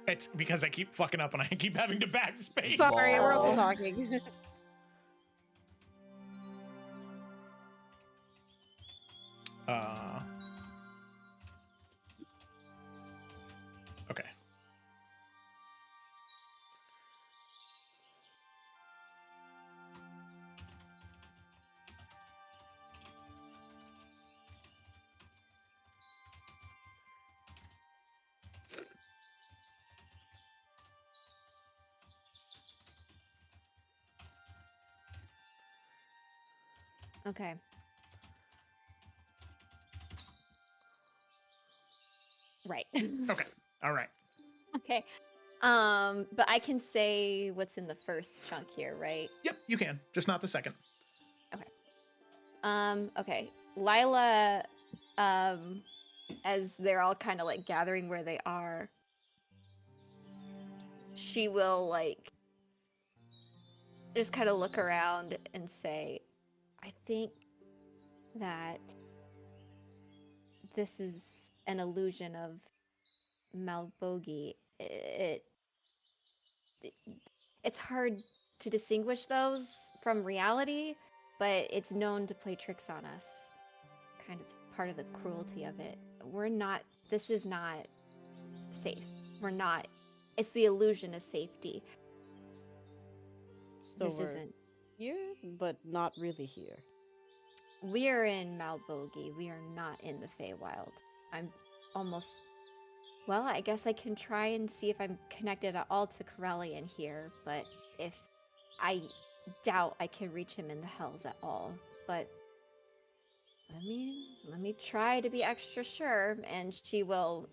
It's because I keep fucking up and I keep having to backspace. Sorry, we're Ball. also talking. Okay. Okay. Right. Okay. All right. Okay. But I can say what's in the first chunk here, right? Yep, you can. Just not the second. Okay. Lila, as they're all kind of like gathering where they are, she will like just kind of look around and say, I think that this is an illusion of Malbogi. It's hard to distinguish those from reality, but it's known to play tricks on us. Kind of part of the cruelty of it. This is not safe. It's the illusion of safety. So This we're isn't. here, but not really here. We are in Malbogi. We are not in the Feywild. I'm almost. Well, I guess I can try and see if I'm connected at all to Corellian here, but if I doubt I can reach him in the Hells at all. But let me try to be extra sure, and she will.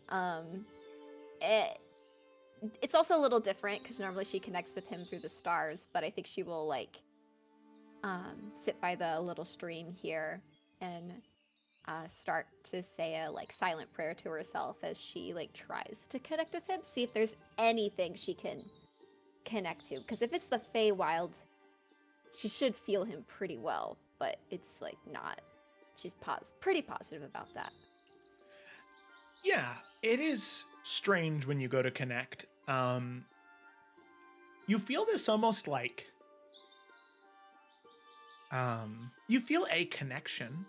It's also a little different because normally she connects with him through the stars, but I think she will like sit by the little stream here and start to say a like silent prayer to herself as she like tries to connect with him, see if there's anything she can connect to, because if it's the Feywild, she should feel him pretty well, but it's like not. She's pretty positive about that. Yeah, it is strange when you go to connect. You feel this almost like you feel a connection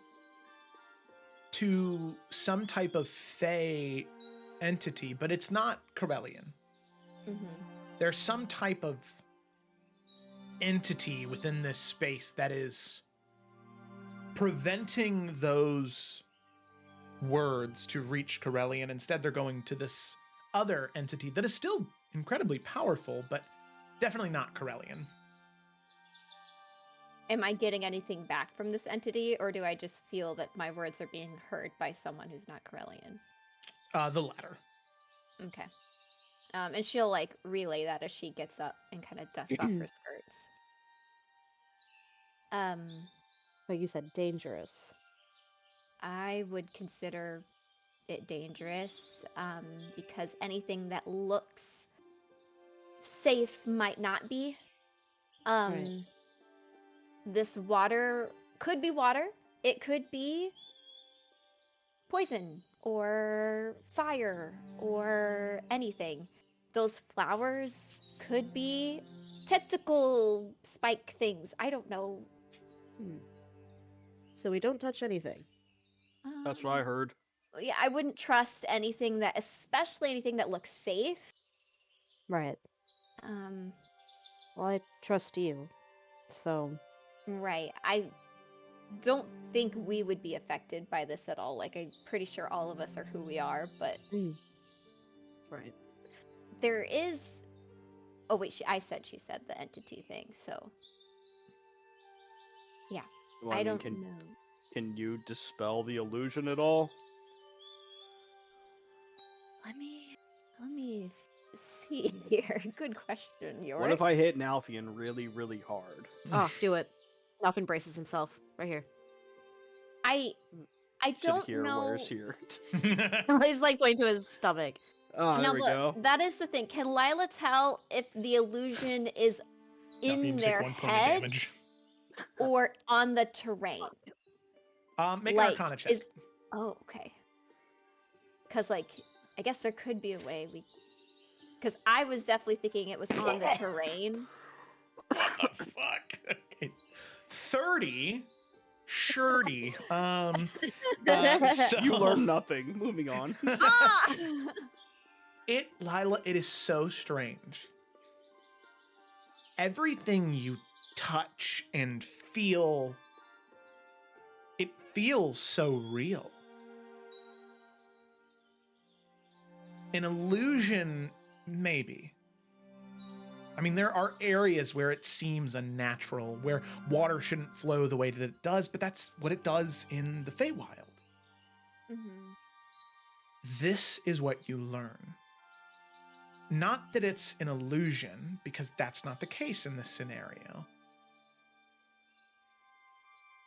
to some type of Fey entity, but it's not Corellian. Mm-hmm. There's some type of entity within this space that is preventing those words to reach Corellian. Instead, they're going to this other entity that is still incredibly powerful, but definitely not Corellian. Am I getting anything back from this entity, or do I just feel that my words are being heard by someone who's not Corellian? The latter. Okay. And she'll like relay that as she gets up and kind of dusts off her skirts. But you said dangerous. I would consider it dangerous because anything that looks safe might not be. Right. This water could be water. It could be poison or fire or anything. Those flowers could be tentacle spike things. I don't know. So we don't touch anything. That's what I heard. Yeah, I wouldn't trust anything that, especially anything that looks safe. Right. Well, I trust you. So. Right. I don't think we would be affected by this at all. Like, I'm pretty sure all of us are who we are, but Right. there is. Oh wait, she said the entity thing. So yeah, Well, I mean, don't can, know. Can you dispel the illusion at all? Let me see here. Good question, Yorick. What if I hit Nalfian really, really hard? Oh, do it. Nelfin braces himself right here. I Should don't hear know. where's here. He's like pointing to his stomach. Oh, there Now, we look, go. that is the thing. Can Lila tell if the illusion is in Nalfian, take their 1 point of damage. heads or on the terrain? Make like, an Arcana check. Oh, okay. Because, like, I guess there could be a way we Because I was definitely thinking it was on the terrain. What the fuck? Okay. 30. Shirty. So You learn nothing. Moving on. Ah! Lila, it is so strange. Everything you touch and feel, it feels so real. An illusion, maybe. I mean, there are areas where it seems unnatural, where water shouldn't flow the way that it does, but that's what it does in the Feywild. Mhm. This is what you learn. Not that it's an illusion, because that's not the case in this scenario.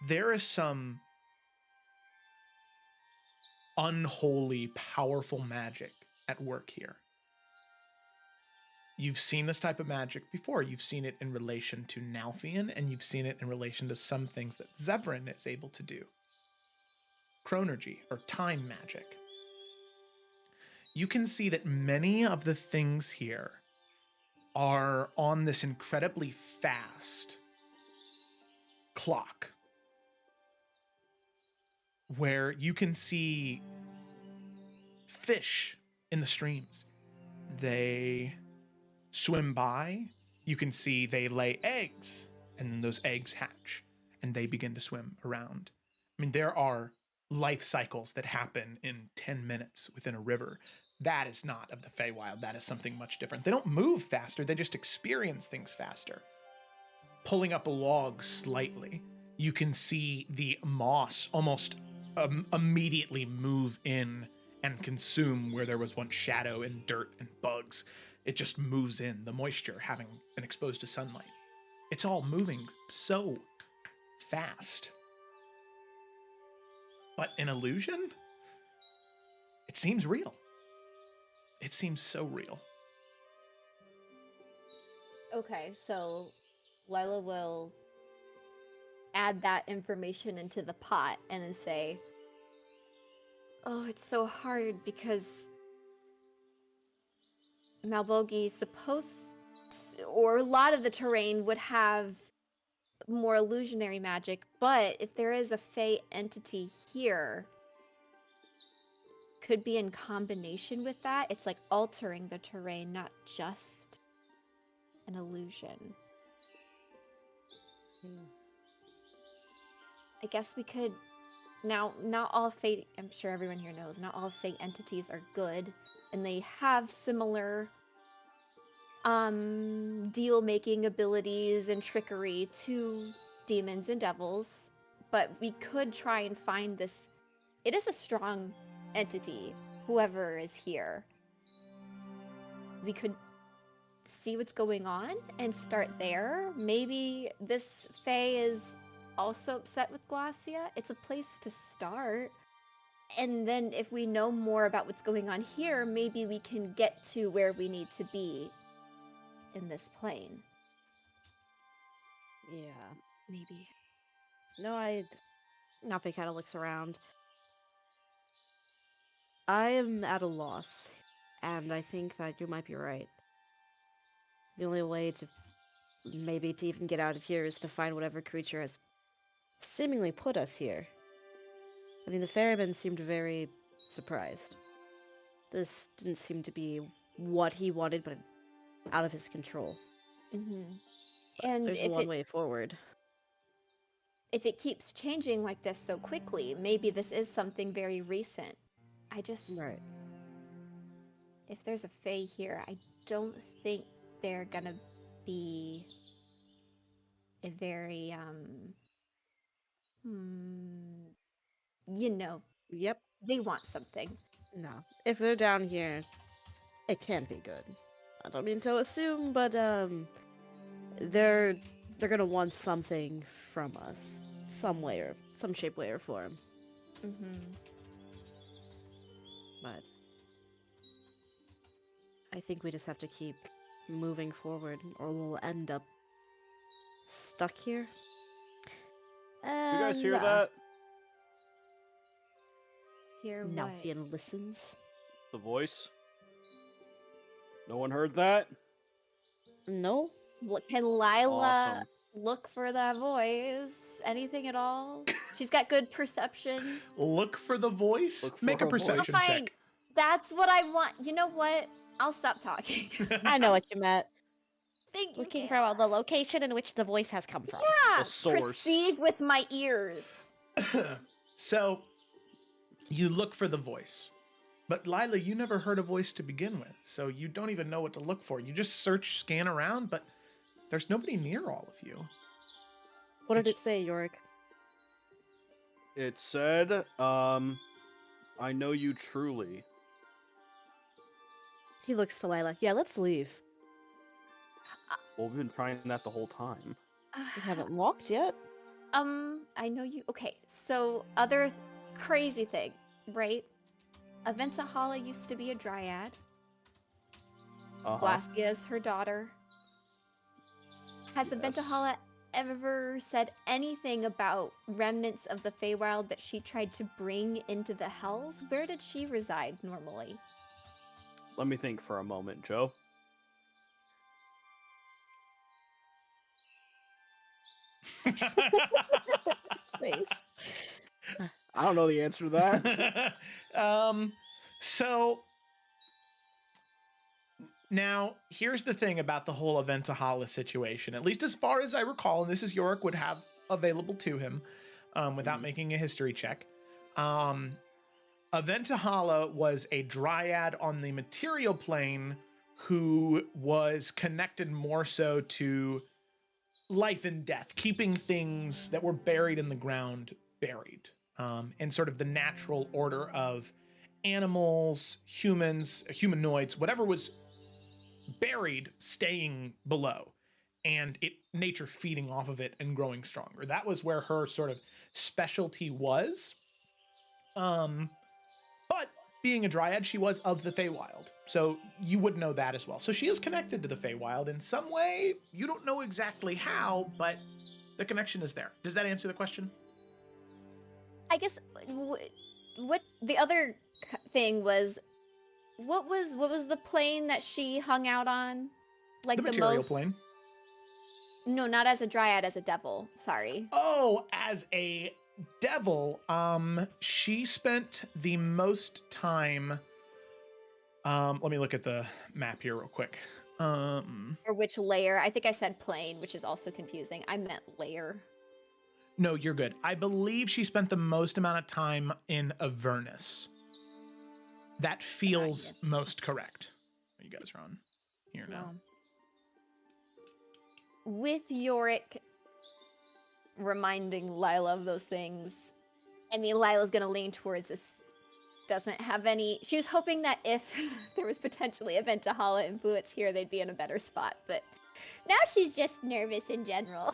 There is some unholy, powerful magic at work here. You've seen this type of magic before. You've seen it in relation to Nalthian, and you've seen it in relation to some things that Zevran is able to do. Chronergy, or time magic. You can see that many of the things here are on this incredibly fast clock, where you can see fish in the streams. They swim by. You can see they lay eggs, and then those eggs hatch, and they begin to swim around. I mean, there are life cycles that happen in 10 minutes within a river. That is not of the Feywild. That is something much different. They don't move faster, they just experience things faster. Pulling up a log slightly, you can see the moss almost immediately move in and consume where there was once shadow and dirt and bugs. It just moves in, the moisture having been exposed to sunlight. It's all moving so fast. But an illusion? It seems real. It seems so real. Okay, so Lila will add that information into the pot and then say, "Oh, it's so hard because Malbogi or a lot of the terrain would have more illusionary magic, but if there is a Fey entity here, could be in combination with that. It's like altering the terrain, not just an illusion. I guess we could now, not all Fey, I'm sure everyone here knows, not all Fey entities are good, and they have similar deal making abilities and trickery to demons and devils, but we could try and find this. It is a strong entity, whoever is here. We could see what's going on and start there. Maybe this Fae is also upset with Glacia. It's a place to start. And then if we know more about what's going on here, maybe we can get to where we need to be in this plane. Yeah. Maybe. No, Nafe kind of looks around. I am at a loss, and I think that you might be right. The only way to maybe to even get out of here is to find whatever creature has seemingly put us here. I mean, the ferryman seemed very surprised. This didn't seem to be what he wanted, but out of his control. Mm-hmm. But And there's one way forward. if it keeps changing like this so quickly, maybe this is something very recent. I just... Right. If there's a Fae here, I don't think they're gonna be a very, you know, Yep. they want something. No. If they're down here, it can't be good. I don't mean to assume, but they're gonna want something from us, some shape, way, or form. Mm-hmm. But I think we just have to keep moving forward, or we'll end up stuck here. You guys hear And, that? Here, what? Nalthian listens. The voice? No one heard that? No? Can Lila Awesome. look for that voice? Anything at all? She's got good perception. Look for the voice. Look for Make a a voice. perception Fine. check. That's what I want. You know what? I'll stop talking. I know what you meant. Thank you. Looking Kayla. for the location in which the voice has come from. Yeah, The source. perceive with my ears. So you look for the voice. But Lila, you never heard a voice to begin with, so you don't even know what to look for. You just search, scan around, but there's nobody near all of you. What did it say, Yorick? It said, I know you truly. He looks to Lila. Yeah, let's leave. Well, we've been trying that the whole time. We haven't walked yet. I know you. Okay, so other crazy thing, right? Aventa Hala used to be a dryad. Glaskia is her daughter. Has Aventa Yes. Hala ever said anything about remnants of the Feywild that she tried to bring into the Hells? Where did she reside normally? Let me think for a moment, Joe. Face. I don't know the answer to that. So now here's the thing about the whole Aventa Hala situation. At least as far as I recall, and this is Yorick would have available to him without making a history check. Aventa Hala was a dryad on the material plane who was connected more so to life and death, keeping things that were buried in the ground buried, and sort of the natural order of animals, humans, humanoids, whatever was buried staying below, and nature feeding off of it and growing stronger. That was where her sort of specialty was. But being a dryad, she was of the Feywild, so you would know that as well. So she is connected to the Feywild in some way. You don't know exactly how, but the connection is there. Does that answer the question? I guess what the other thing was, what was the plane that she hung out on? Like The the material most plane. No, not as a dryad, as a devil. Sorry. Oh, as a devil, she spent the most time. Let me look at the map here real quick. Or which layer? I think I said plane, which is also confusing. I meant layer. No, you're good. I believe she spent the most amount of time in Avernus. That feels most correct. You guys are on here now. With Yorick reminding Lila of those things, I mean, Lila's gonna lean towards this. Doesn't have any. She was hoping that if there was potentially a Aventa Hala influence here, they'd be in a better spot. But now she's just nervous in general.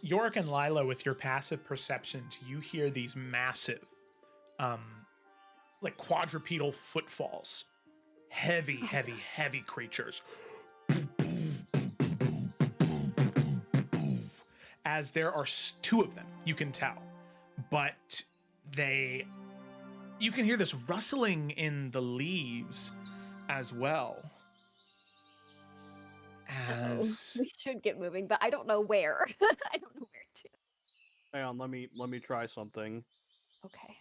Yorick and Lila, with your passive perceptions, you hear these massive, like quadrupedal footfalls. Heavy, heavy, heavy creatures. As there are two of them, you can tell. But you can hear this rustling in the leaves as well. As We should get moving, but I don't know where. I don't know where to. Hang on, let me try something. Okay.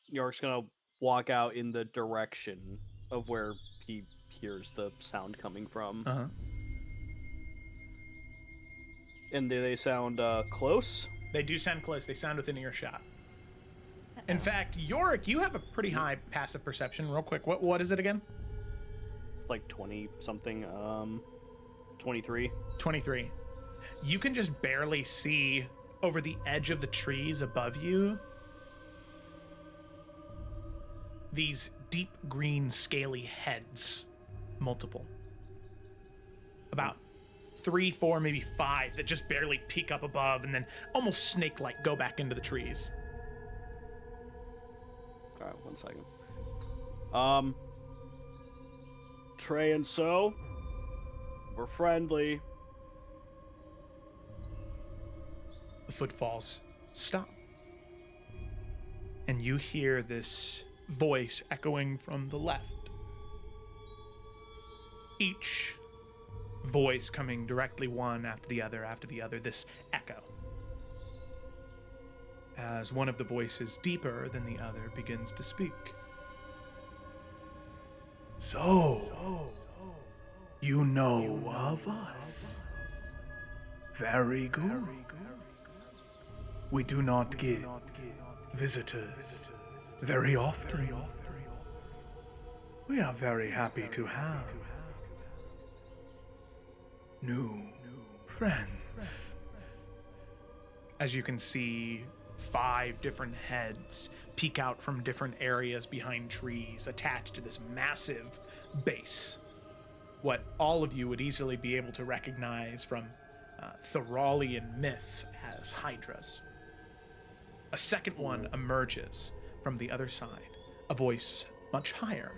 York's gonna walk out in the direction of where he hears the sound coming from. uh-huh. And do they sound close? They do sound close. They sound within earshot. In fact, Yorick, you have a pretty high passive perception. Real quick, what is it again? It's like 20 something. 23. 23. You can just barely see over the edge of the trees above you these deep green scaly heads, multiple. About 3, 4, maybe 5 that just barely peek up above and then almost snake-like go back into the trees. All right, 1 second. Trey and So, we're friendly. The footfalls stop. And you hear this voice echoing from the left. each voice coming directly one after the other, this echo. As one of the voices, deeper than the other, begins to speak. So, you know of us. Very good. We do not get visitors very often. We are very happy to have new friends. As you can see, 5 different heads peek out from different areas behind trees attached to this massive base. What all of you would easily be able to recognize from Thoralian myth as hydras. A second one emerges from the other side, a voice much higher.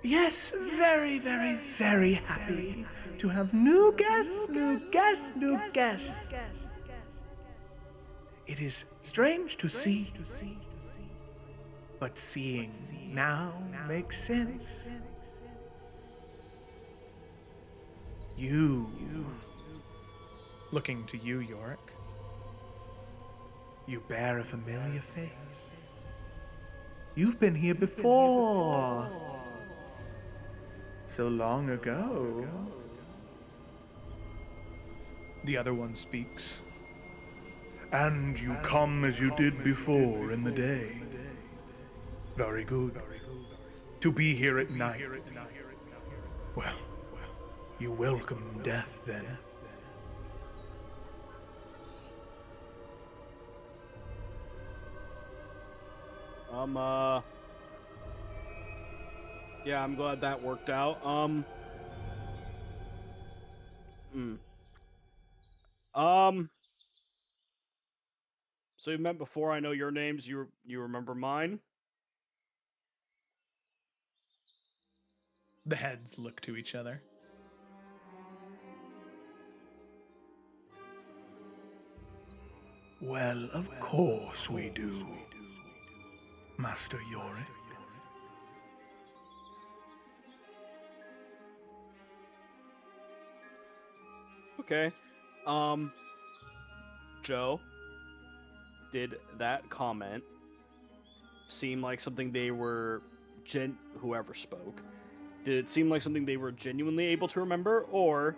Yes, very, very, very happy to have new guests. It is strange to see, but seeing now makes sense. You, looking to you, Yorick, you bear a familiar face. You've been here before. So long ago. The other one speaks. And you come as you did before in the day. Very good. To be here at night. Well, you welcome death then. Yeah, I'm glad that worked out. So you met before. I know your names. You remember mine? The heads look to each other. Well, of course we do, Master Yorick. Okay. Joe, did that comment seem like something they were whoever spoke? Did it seem like something they were genuinely able to remember, or,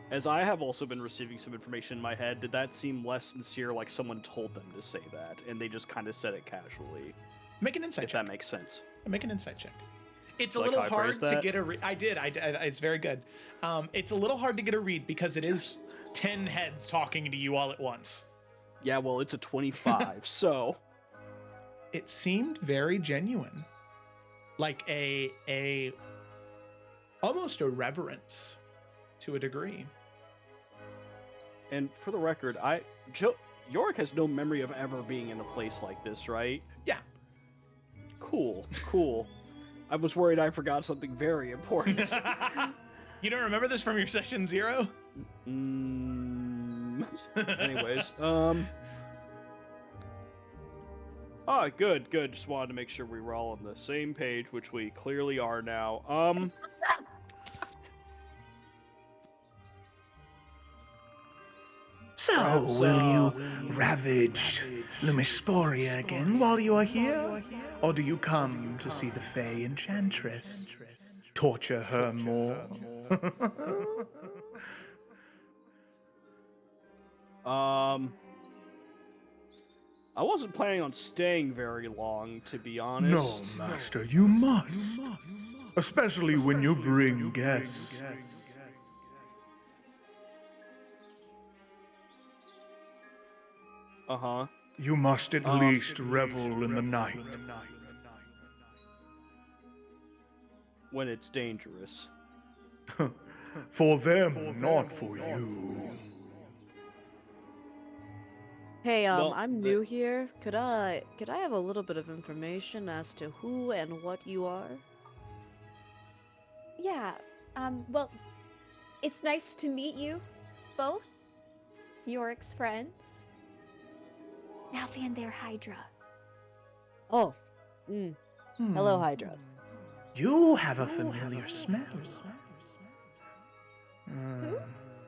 as I have also been receiving some information in my head, did that seem less sincere, like someone told them to say that, and they just kind of said it casually? Make an insight if check. that makes sense. Make an insight check. It's a Like little how I hard phrased to that? get a read. I did. It's very good. It's a little hard to get a read because it is 10 heads talking to you all at once. Yeah, well, it's a 25, so... It seemed very genuine. Like a almost a reverence to a degree. And for the record, Yorick has no memory of ever being in a place like this, right? Yeah. Cool. I was worried I forgot something very important. You don't remember this from your session 0? Anyways, good. Just wanted to make sure we were all on the same page, which we clearly are now. So, will you ravage Lumisporia again while you are here? Or do you come to see the Fey Enchantress? Torture her more? I wasn't planning on staying very long, to be honest. No, Master, you must. Especially when you bring guests. Uh-huh. You must at least revel in the night. When it's dangerous. For them, not for you. Hey, Well, I'm new here. Could I have a little bit of information as to who and what you are? Yeah, well, it's nice to meet you both. Yorick's friends. Alfie and their Hydra. Oh, hello, Hydras. You have a familiar smell.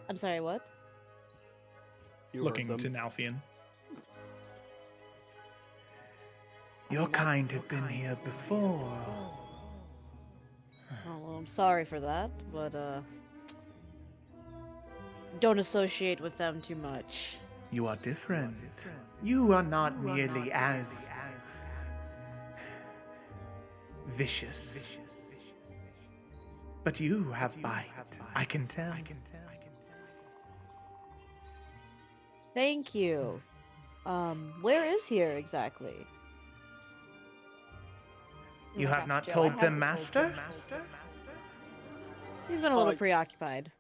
I'm sorry, what? You Looking heard to them. Nalfian. Your kind have been here before. Oh, well, I'm sorry for that, but, don't associate with them too much. You are different. You are not nearly as vicious. But you have bite. I can tell. Thank you. Where is here exactly? You have not Joe, I told have the to- master? He's been a little Like- preoccupied.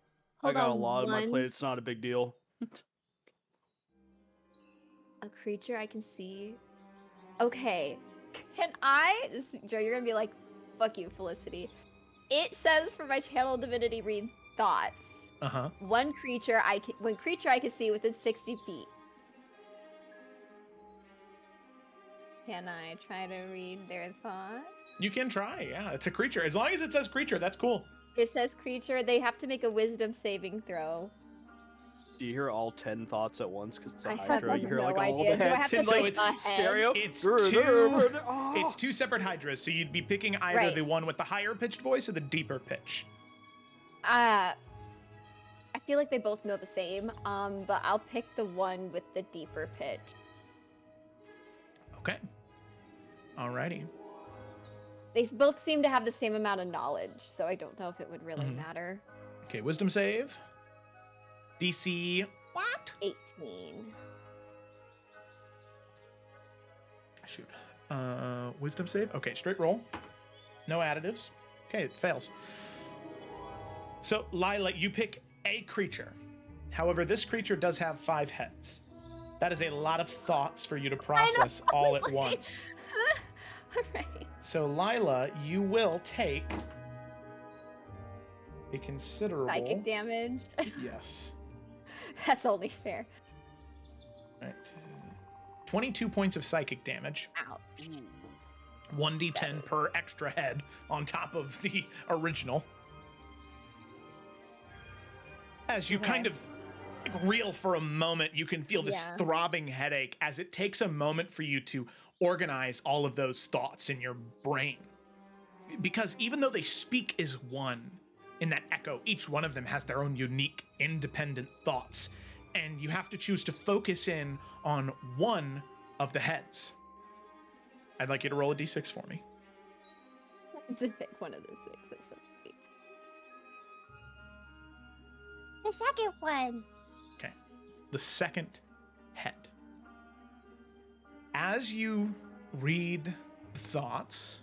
I Hold got a on lot on my plate. It's one not a big deal. A creature I can see. Okay. Can I? Joe, you're gonna be like, fuck you, Felicity. It says for my channel divinity read thoughts. Uh-huh. One creature I can see within 60 feet. Can I try to read their thoughts? You can try, yeah. It's a creature. As long as it says creature, that's cool. It says creature. They have to make a wisdom saving throw. Do you hear all 10 thoughts at once? Because it's a I have Hydra. You hear no like all idea. the Do I heads have to in So like it's- stereo. It's two separate hydras, so you'd be picking either Right. the one with the higher pitched voice or the deeper pitch. I feel like they both know the same. But I'll pick the one with the deeper pitch. Okay. Alrighty. They both seem to have the same amount of knowledge, so I don't know if it would really Mhm. matter. Okay, wisdom save. DC what? 18. Shoot. Wisdom save? Okay, straight roll. No additives. Okay, it fails. So, Lila, you pick a creature. However, this creature does have 5 heads. That is a lot of thoughts for you to process all at It's like- once. Alright. So, Lila, you will take a considerable... Psychic damage. Yes. That's only fair. Right. 22 points of psychic damage. Ouch. 1d10 per extra head on top of the original. As you Okay. kind of reel for a moment, you can feel this Yeah. throbbing headache as it takes a moment for you to organize all of those thoughts in your brain. Because even though they speak as one in that echo, each one of them has their own unique, independent thoughts. And you have to choose to focus in on one of the heads. I'd like you to roll a d6 for me. To pick one of the 6. That's so sweet. The second one. Okay. The second head. As you read the thoughts,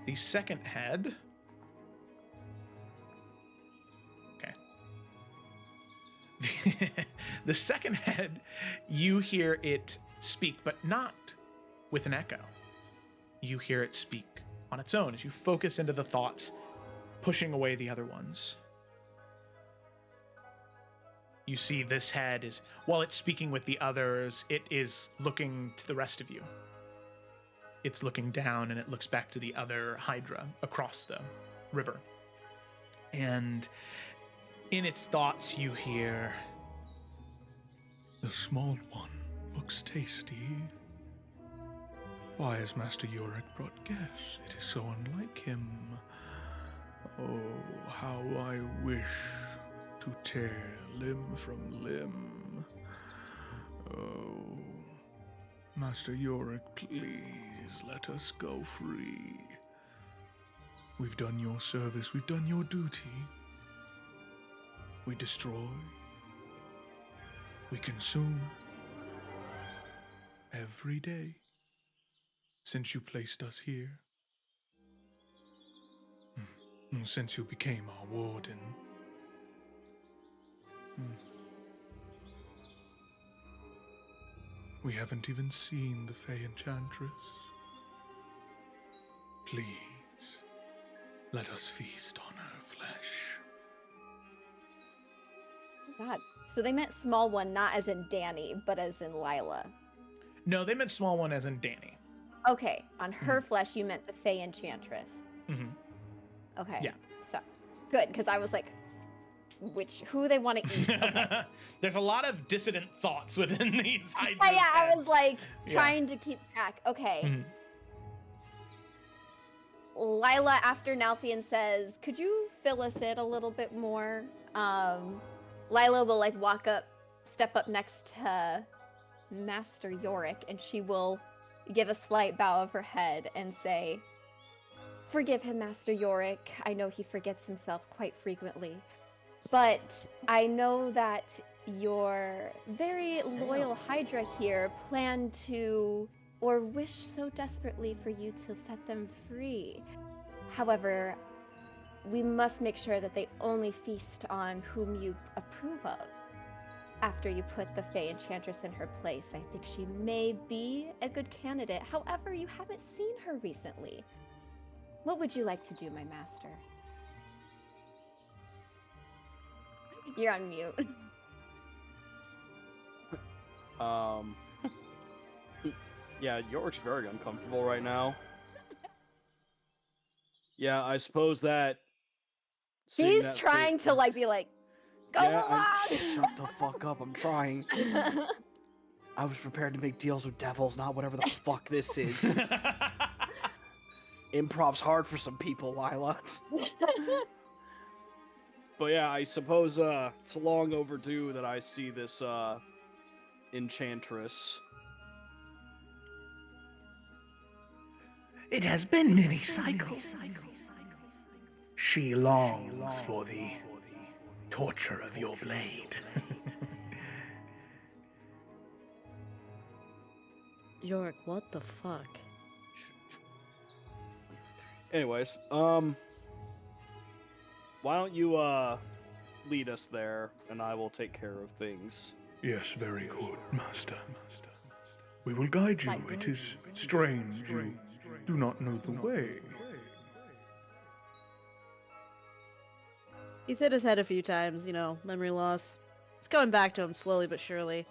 the second head. Okay. The second head, you hear it speak, but not with an echo. You hear it speak on its own as you focus into the thoughts, pushing away the other ones. You see this head is, while it's speaking with the others, it is looking to the rest of you. It's looking down and it looks back to the other Hydra across the river. And in its thoughts, you hear, The small one looks tasty. Why has Master Yorick brought guests? It is so unlike him. Oh, how I wish to tear limb from limb. Oh, Master Yorick, please let us go free. We've done your service, we've done your duty. We destroy, we consume, every day since you placed us here. Since you became our warden. We haven't even seen the Fey Enchantress. Please, let us feast on her flesh. God. So they meant small one, not as in Danny, but as in Lila. no, they meant small one as in Danny. Okay, on her flesh, you meant the Fey Enchantress. Mhm. Okay. Yeah. So good, because I was like, who they want to eat? Okay. There's a lot of dissident thoughts within these Hydra's Yeah, I heads. was like Yeah. trying to keep track. Okay. Mhm. Lila, after Nalfian says, could you fill us in a little bit more? Lila will like step up next to Master Yorick, and she will give a slight bow of her head and say, forgive him, Master Yorick. I know he forgets himself quite frequently. But I know that your very loyal Hydra here plan to, or wish so desperately for you to set them free. However, we must make sure that they only feast on whom you approve of. After you put the Fey Enchantress in her place, I think she may be a good candidate. However, you haven't seen her recently. What would you like to do, my master? You're on mute. Yeah, Yorick's very uncomfortable right now. Yeah, I suppose that. seeing He's that trying to like be like, go yeah, along! shut the fuck up, I'm trying. I was prepared to make deals with devils, not whatever the fuck this is. Improv's hard for some people, Lila. But yeah, I suppose it's long overdue that I see this enchantress. It has been many cycles. She longs for the torture of your blade. Yorick, what the fuck? Anyways, why don't you lead us there, and I will take care of things. Yes, very good, master. We will guide you. It is strange you do not know the way. He's hit his head a few times, you know, memory loss. It's coming back to him slowly but surely.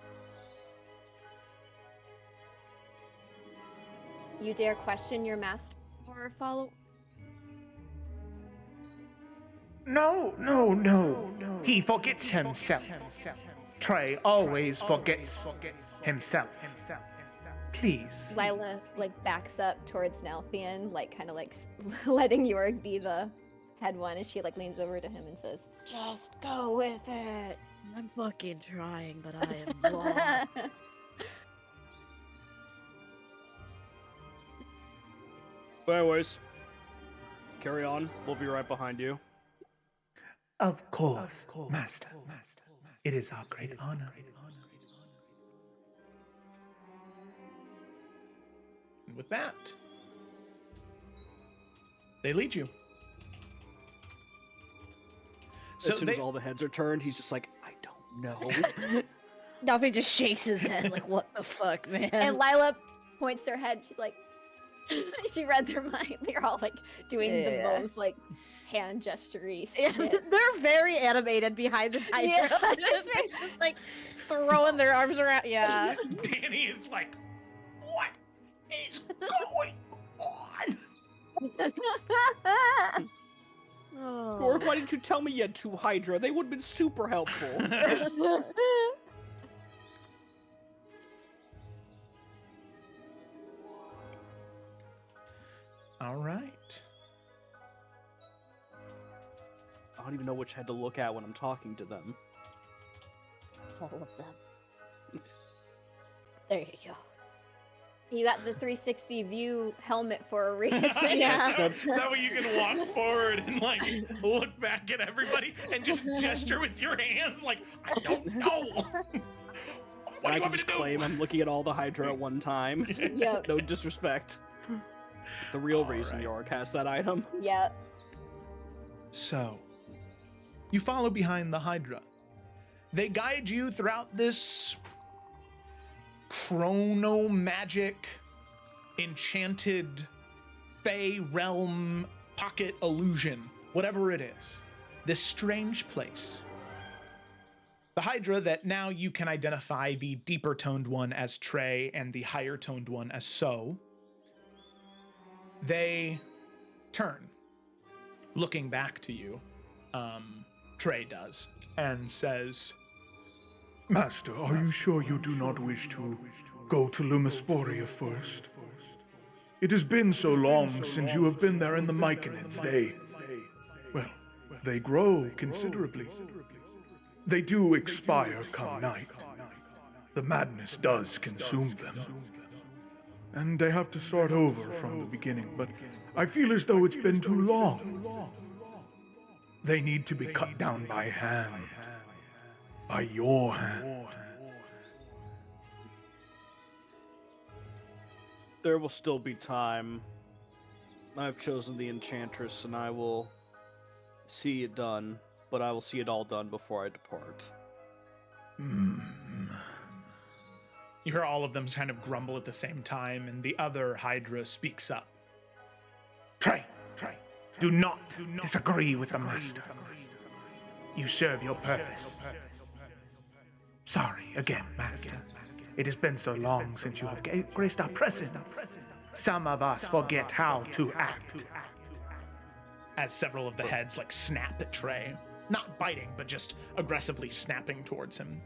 You dare question your master or follow? No. He forgets himself. Trey always forgets himself. Please. Lila like backs up towards Nalfian, like kind of like letting Yorick be the head one, and she like leans over to him and says, "Just go with it." I'm fucking trying, but I am lost. But anyways, carry on. We'll be right behind you. Of course, master. It is our great honor. And with that, they lead you. As soon as all the heads are turned, he's just like, I don't know. Nalfian just shakes his head like, what the fuck, man? And Lila points her head. She's like, she read their mind. They're all like doing the most like hand gestury shit. They're very animated behind this Hydra. Yeah. Just like throwing their arms around. Yeah. Danny is like, what is going on? Oh. Or why didn't you tell me you had two Hydra? They would have been super helpful. All right. I don't even know which head to look at when I'm talking to them. All of them. There you go. You got the 360 view helmet for a reason. That way you can walk forward and like look back at everybody and just gesture with your hands like, I don't know. What do I you can want me just to do? claim I'm looking at all the Hydra at one time. Yep. No disrespect. The real All reason right. Yorick has that item. Yep. So, you follow behind the Hydra. They guide you throughout this chrono magic, enchanted, fey realm, pocket illusion, whatever it is. This strange place. The Hydra that now you can identify the deeper toned one as Trey and the higher toned one as So. They turn looking back to you, Trey does, and says, Master, are you sure you do not wish to go to Lumisporia first? It has been so long since you have been there in the Myconids. They grow considerably. They do expire come night. The madness does consume them. And they have to start over from the beginning, but I feel as though it's been too long. They need to be cut down by hand. By your hand. There will still be time. I've chosen the Enchantress, and I will see it done, but I will see it all done before I depart. You hear all of them kind of grumble at the same time, and the other Hydra speaks up. Trey, do not disagree with the Master. You serve your purpose. Sorry, again, Master. It has been so long since you have graced our presence. Some of us forget how to act. As several of the heads snap at Trey. Not biting, but just aggressively snapping towards him.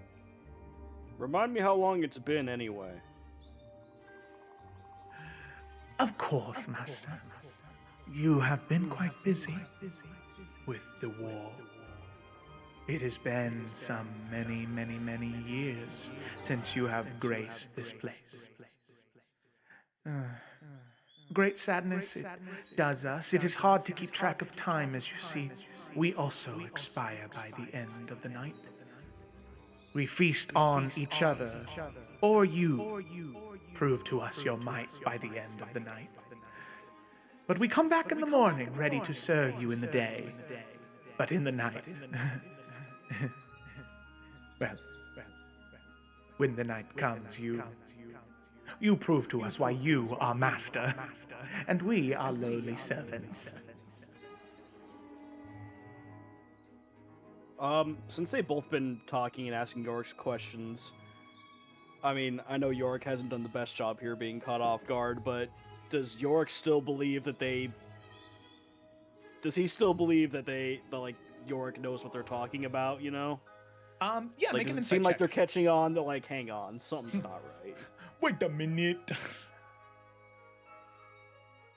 Remind me how long it's been anyway. Of course, Master. You have been quite busy with the war. It has been some many, many, many years since you have graced this place. Great sadness it does us. It is hard to keep track of time, as you see. We also expire by the end of the night. We feast on each other, or you prove to us your might by the end of the night. But we come back in the morning, ready to serve you in the day. But in the night... Well, when the night comes, you prove to us why you are master, and we are lowly servants. Since they've both been talking and asking Yorick's questions, I mean, I know Yorick hasn't done the best job here being caught off guard, but does Yorick still believe that Does he still believe that Yorick knows what they're talking about, you know? Yeah, make does an it seem insight like check. they're catching on that, hang on, something's not right. Wait a minute.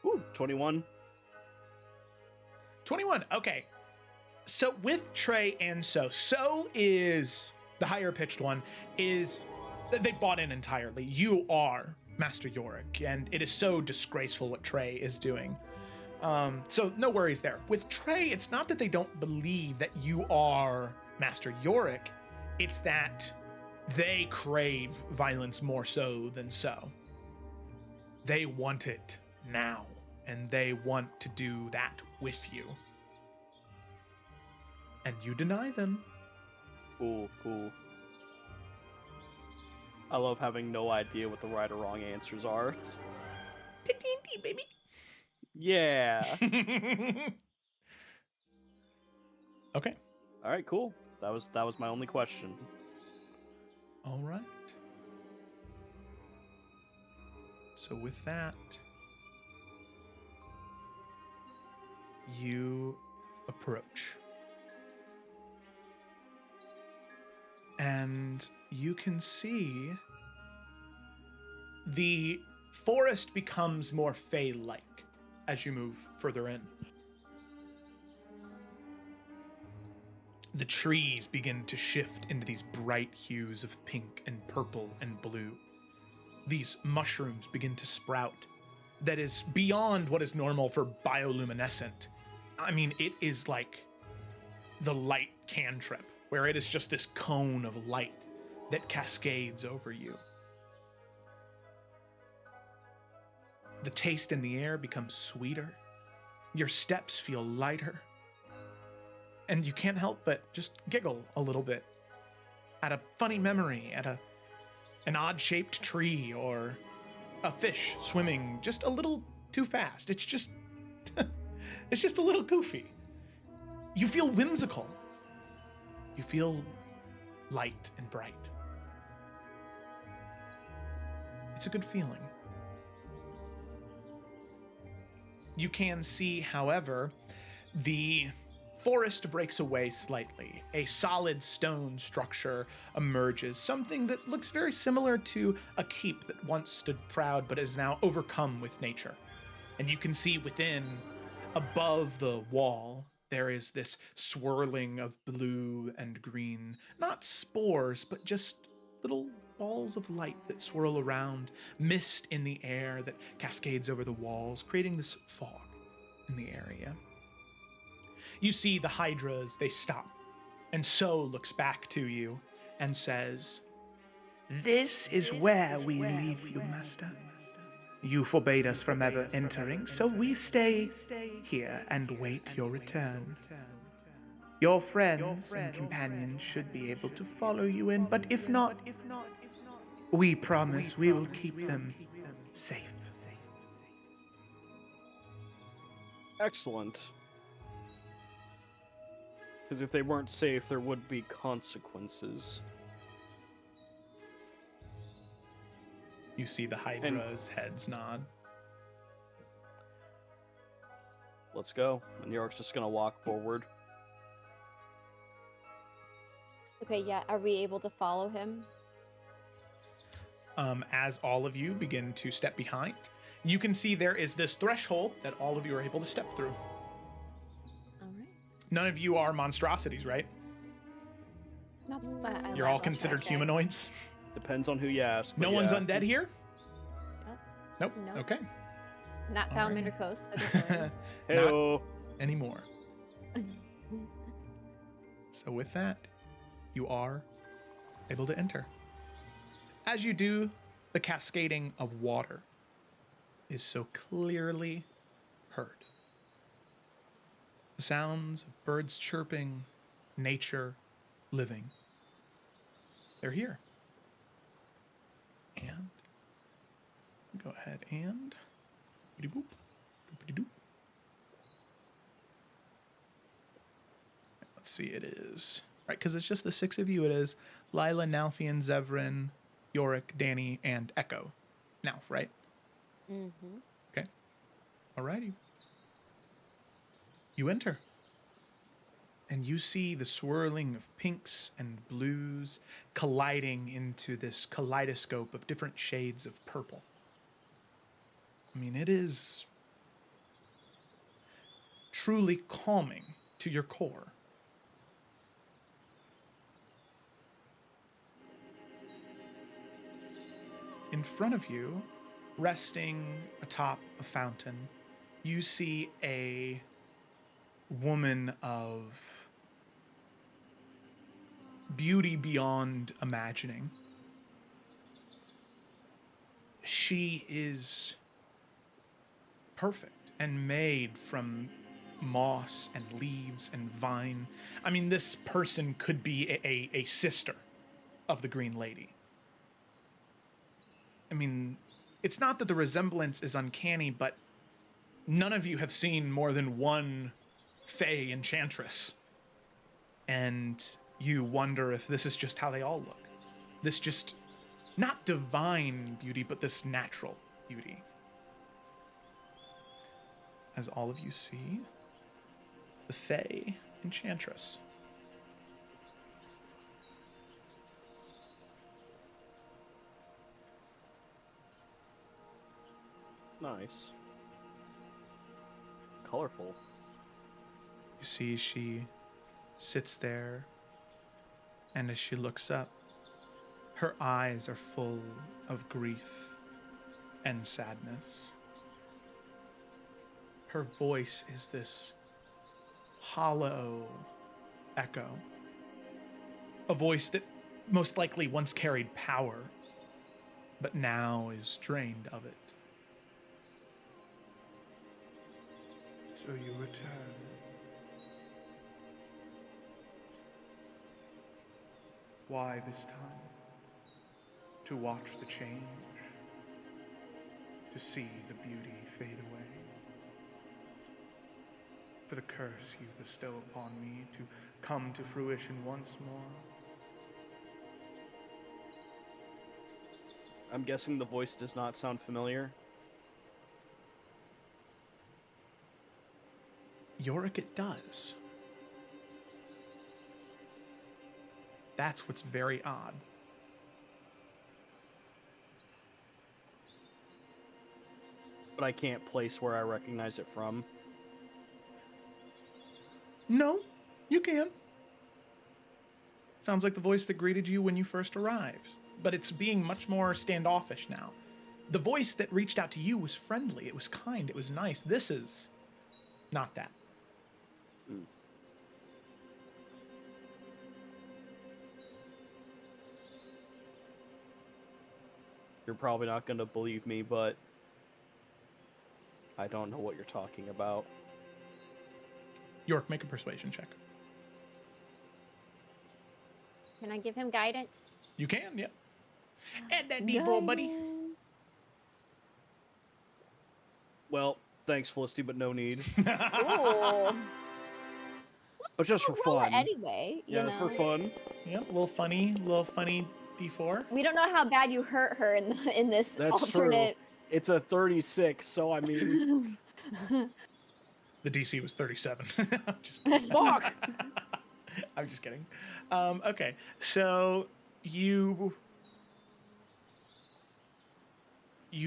Ooh, 21. 21, okay. So with Trey and So is the higher pitched one, they bought in entirely. You are Master Yorick, and it is so disgraceful what Trey is doing. So no worries there. With Trey, it's not that they don't believe that you are Master Yorick, it's that they crave violence more so than So. They want it now, and they want to do that with you. And you deny them. Cool. I love having no idea what the right or wrong answers are. D&D, baby. Yeah. Okay. All right, cool. That was my only question. All right. So with that, you approach. And you can see the forest becomes more Fey-like as you move further in. The trees begin to shift into these bright hues of pink and purple and blue. These mushrooms begin to sprout. That is beyond what is normal for bioluminescent. I mean, it is like the light cantrip, where it is just this cone of light that cascades over you. The taste in the air becomes sweeter. Your steps feel lighter. And you can't help but just giggle a little bit at a funny memory, at an odd-shaped tree, or a fish swimming just a little too fast. It's just it's just a little goofy. You feel whimsical. You feel light and bright. It's a good feeling. You can see, however, The forest breaks away slightly. A solid stone structure emerges, something that looks very similar to a keep that once stood proud but is now overcome with nature. And you can see within, above the wall, there is this swirling of blue and green, not spores, but just little balls of light that swirl around, mist in the air that cascades over the walls, creating this fog in the area. You see the hydras, they stop, and So looks back to you and says, "This is where we leave you, Master. You forbade us from ever entering, so we stay here and wait your return. Your friends and companions should be able to follow you in, but if not, we promise we will keep them safe." Excellent. Because if they weren't safe, there would be consequences. You see the hydra's heads nod. Let's go. And York's just gonna walk forward. Okay, yeah. Are we able to follow him? As all of you begin to step behind, you can see there is this threshold that all of you are able to step through. All right. None of you are monstrosities, right? Not that I You're like all to considered check it. humanoids. Depends on who you ask. No but one's yeah. undead here? Nope. Nope. Okay. Not All Salamander right. Coast. So don't worry. Not Heyo. anymore. So with that, you are able to enter. As you do, the cascading of water is so clearly heard. The sounds of birds chirping, nature living. They're here. And go ahead and boop, boop. Let's see, it is right because it's just the six of you. It is Lila, Nalfian, Zevran, Yorick, Danny, and Echo. Nalf, right? Mm-hmm. Okay. Alrighty. You enter. And you see the swirling of pinks and blues colliding into this kaleidoscope of different shades of purple. I mean, it is truly calming to your core. In front of you, resting atop a fountain, you see a woman of beauty beyond imagining. She is perfect and made from moss and leaves and vine. I mean, this person could be a sister of the Green Lady. I mean, it's not that the resemblance is uncanny, but none of you have seen more than one Fey enchantress. And you wonder if this is just how they all look. This just, not divine beauty, but this natural beauty. As all of you see, the Fey enchantress. Nice. Colorful. You see she sits there, and as she looks up, her eyes are full of grief and sadness. Her voice is this hollow echo, a voice that most likely once carried power, but now is drained of it. So you return. Why this time? To watch the change? To see the beauty fade away? For the curse you bestow upon me to come to fruition once more? I'm guessing the voice does not sound familiar. Yorick, it does. That's what's very odd. But I can't place where I recognize it from. No, you can. Sounds like the voice that greeted you when you first arrived, but it's being much more standoffish now. The voice that reached out to you was friendly, it was kind, it was nice. This is not that. You're probably not going to believe me, but I don't know what you're talking about. York, make a persuasion check. Can I give him guidance? You can, yeah. Add that D4, buddy. Well, thanks, Felicity, but no need. Ooh. But just for Roll it fun. anyway, you Yeah, know. for fun. Yep, a little funny D4. We don't know how bad you hurt her in this That's alternate. true. It's a 36, so I mean... The DC was 37. I'm just Fuck! I'm just kidding. Okay, so you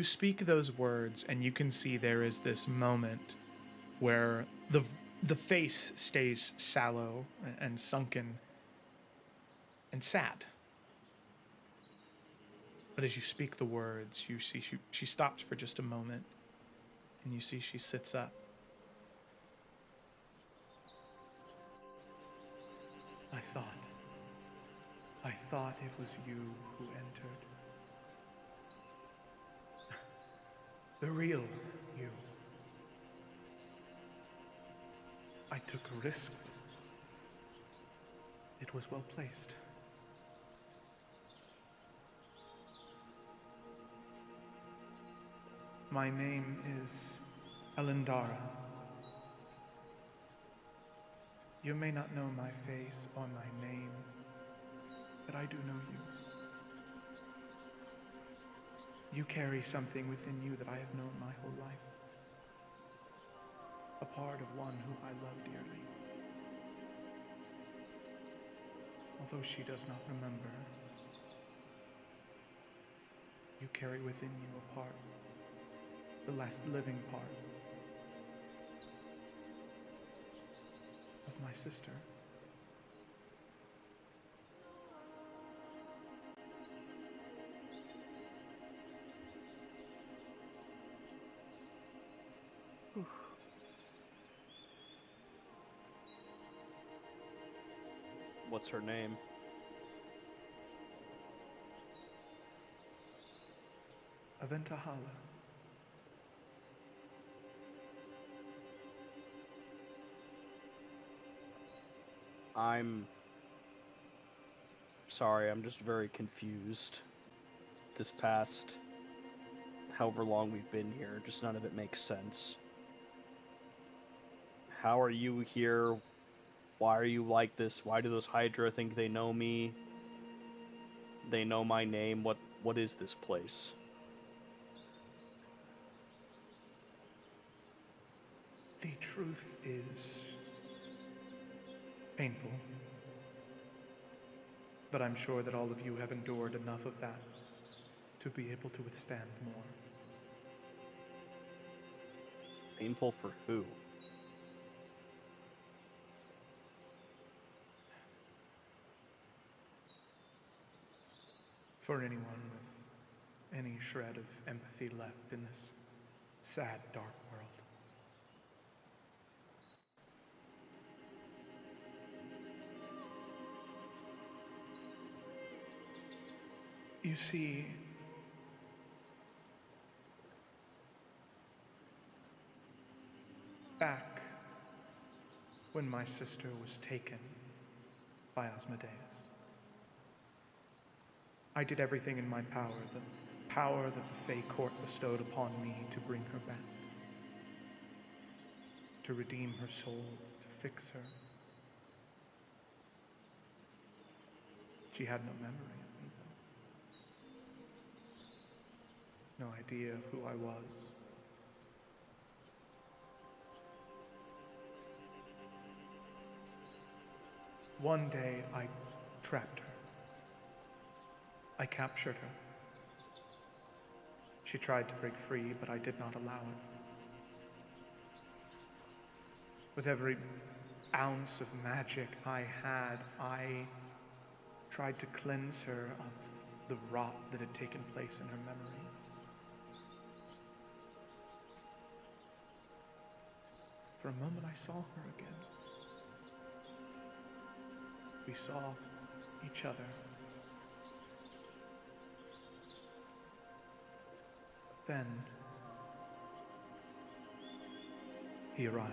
speak those words, and you can see there is this moment where the face stays sallow and sunken and sad. But as you speak the words, you see she stops for just a moment, and you see she sits up. I thought it was you who entered. The real you. I took a risk. It was well placed. My name is Elendara. You may not know my face or my name, but I do know you. You carry something within you that I have known my whole life. A part of one whom I love dearly. Although she does not remember, you carry within you a part, the last living part, of my sister. What's her name? Aventahala. I'm sorry, I'm just very confused. This past however long we've been here, just none of it makes sense. How are you here? Why are you like this? Why do those Hydra think they know me? They know my name. What is this place? The truth is painful. But I'm sure that all of you have endured enough of that to be able to withstand more. Painful for who? For anyone with any shred of empathy left in this sad, dark world. You see, back when my sister was taken by Asmodeus, I did everything in my power, the power that the Fey Court bestowed upon me to bring her back, to redeem her soul, to fix her. She had no memory of me, though. No idea of who I was. One day I trapped her. I captured her. She tried to break free, but I did not allow it. With every ounce of magic I had, I tried to cleanse her of the rot that had taken place in her memory. For a moment I saw her again. We saw each other. Then he arrived.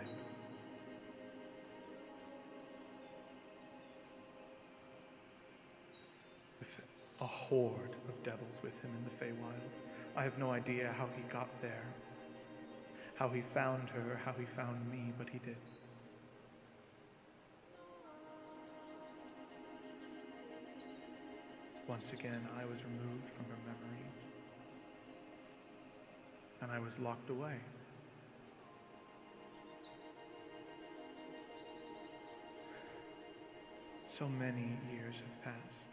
With a horde of devils with him in the Feywild. I have no idea how he got there, how he found her, how he found me, but he did. Once again, I was removed from her memory, and I was locked away. So many years have passed.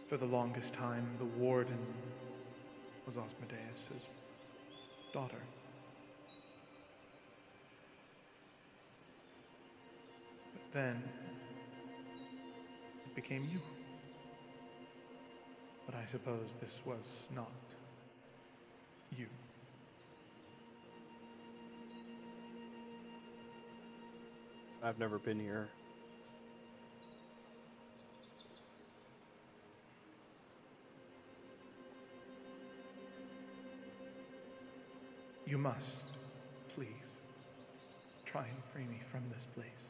For the longest time, the warden was Osmodeus' daughter. But then, it became you. But I suppose this was not you. I've never been here. You must, please, try and free me from this place.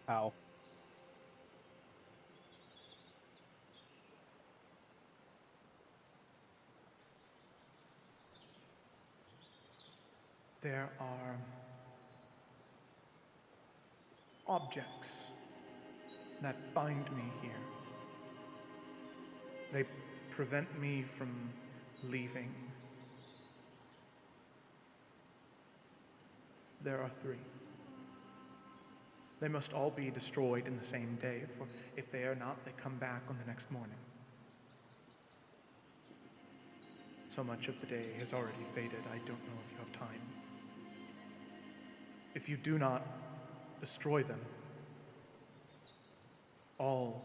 How? There are objects that bind me here. They prevent me from leaving. There are 3. They must all be destroyed in the same day, for if they are not, they come back on the next morning. So much of the day has already faded, I don't know if you have time. If you do not destroy them, all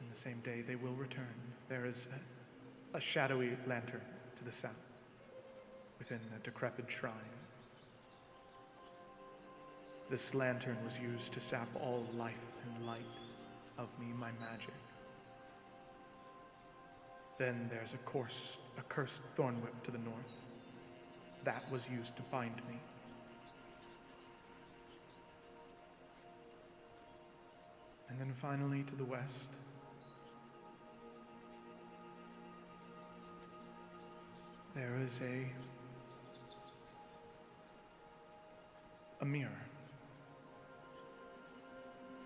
in the same day, they will return. There is a shadowy lantern to the south, within a decrepit shrine. This lantern was used to sap all life and light of me, my magic. Then there's a cursed thorn whip to the north. That was used to bind me. And then finally to the west, there is a mirror.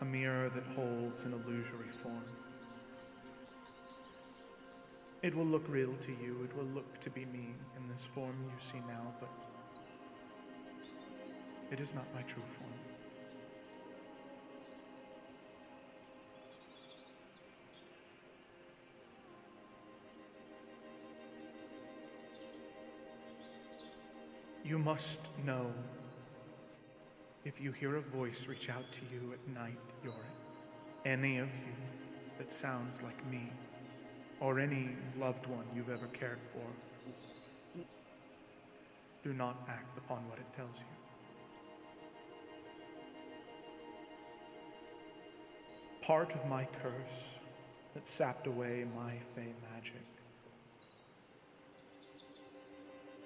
A mirror that holds an illusory form. It will look real to you, it will look to be me in this form you see now, but it is not my true form. You must know, if you hear a voice reach out to you at night, any of you that sounds like me, or any loved one you've ever cared for, do not act upon what it tells you. Part of my curse that sapped away my fey magic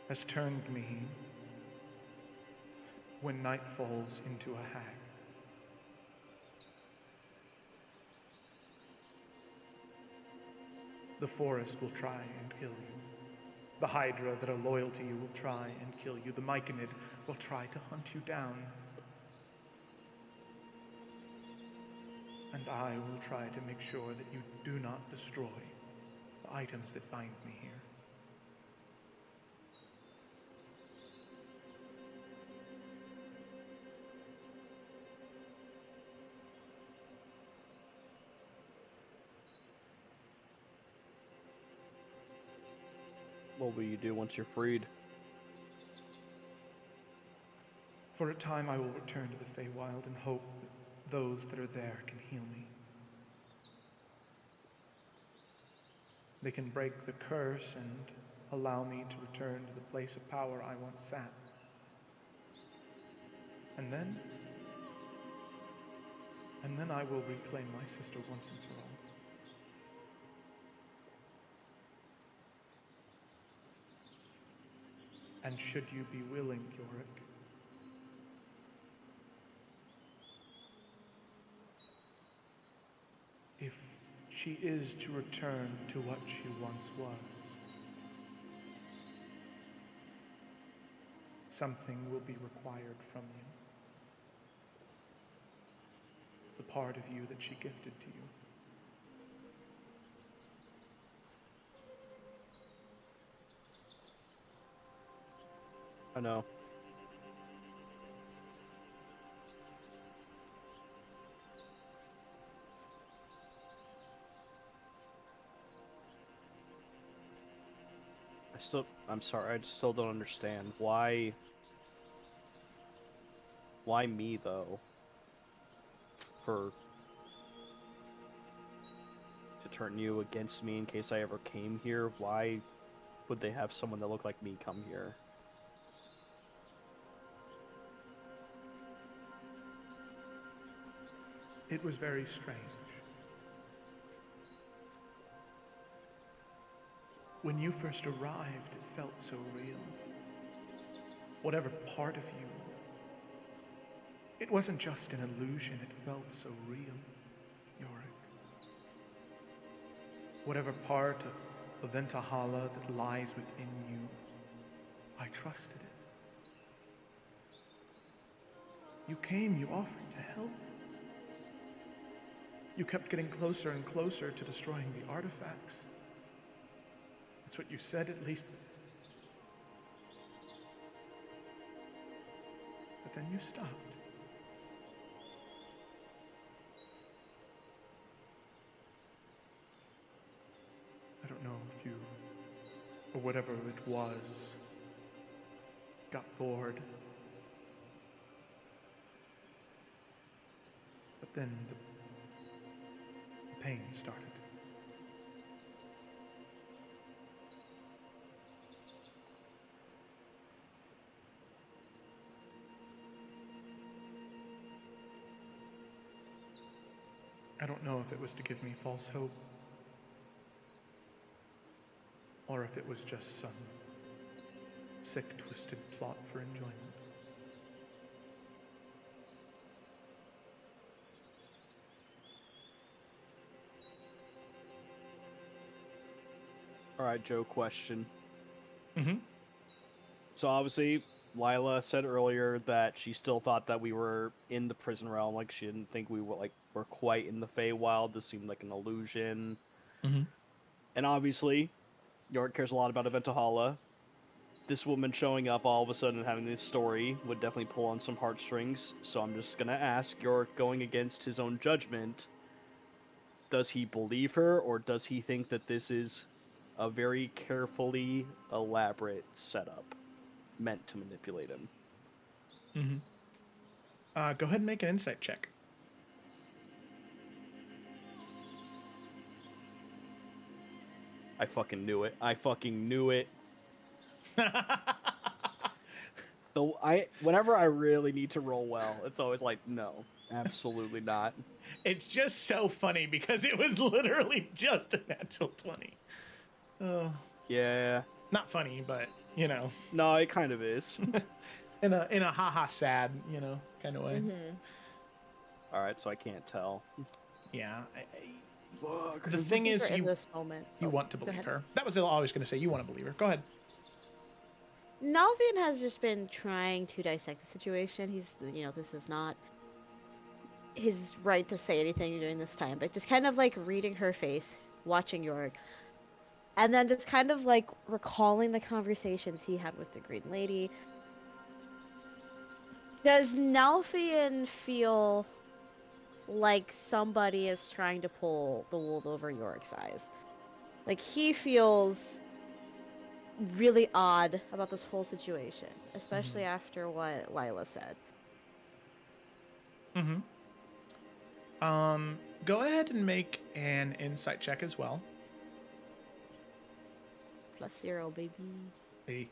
has turned me, when night falls, into a hag. The forest will try and kill you. The hydra that are loyal to you will try and kill you. The myconid will try to hunt you down. And I will try to make sure that you do not destroy the items that bind me here. What will you do once you're freed? For a time I will return to the Feywild and hope that those that are there can heal me. They can break the curse and allow me to return to the place of power I once sat. And then I will reclaim my sister once and for all. And should you be willing, Yorick, if she is to return to what she once was, something will be required from you. The part of you that she gifted to you. I know. I'm sorry, I just still don't understand. Why me, though? To turn you against me in case I ever came here? Why would they have someone that looked like me come here? It was very strange. When you first arrived, it felt so real. Whatever part of you, it wasn't just an illusion, it felt so real, Yorick. Whatever part of Ventahala that lies within you, I trusted it. You came, you offered to help. You kept getting closer and closer to destroying the artifacts. That's what you said, at least. But then you stopped. I don't know if you, or whatever it was, got bored. But then the pain started. I don't know if it was to give me false hope, or if it was just some sick, twisted plot for enjoyment. Alright, Joe, question. Mm-hmm. So obviously, Lila said earlier that she still thought that we were in the prison realm, like she didn't think we were quite in the Feywild. This seemed like an illusion. Mm-hmm. And obviously, York cares a lot about Eventahala. This woman showing up all of a sudden and having this story would definitely pull on some heartstrings. So I'm just gonna ask, York, going against his own judgment, does he believe her, or does he think that this is a very carefully elaborate setup meant to manipulate him? Mm-hmm. Go ahead and make an insight check. I fucking knew it. I fucking knew it. So whenever I really need to roll well, it's always like, no, absolutely not. It's just so funny because it was literally just a natural 20. Oh. Yeah. Not funny, but, you know. No, it kind of is. in a haha sad, you know, kind of way. Mm-hmm. All right, so I can't tell. Yeah. Fuck. The thing is, in this moment. you Oh, want to go believe ahead. her. That was all I was going to say. You want to believe her. Go ahead. Nalvian has just been trying to dissect the situation. He's, this is not his right to say anything during this time, but just kind of like reading her face, watching Yorick, and then just kind of like recalling the conversations he had with the Green Lady. Does Nalfian feel like somebody is trying to pull the wool over Yorick's eyes? Like, he feels really odd about this whole situation, especially after what Lila said. Mm-hmm. Go ahead and make an insight check as well. +0, baby. Hey.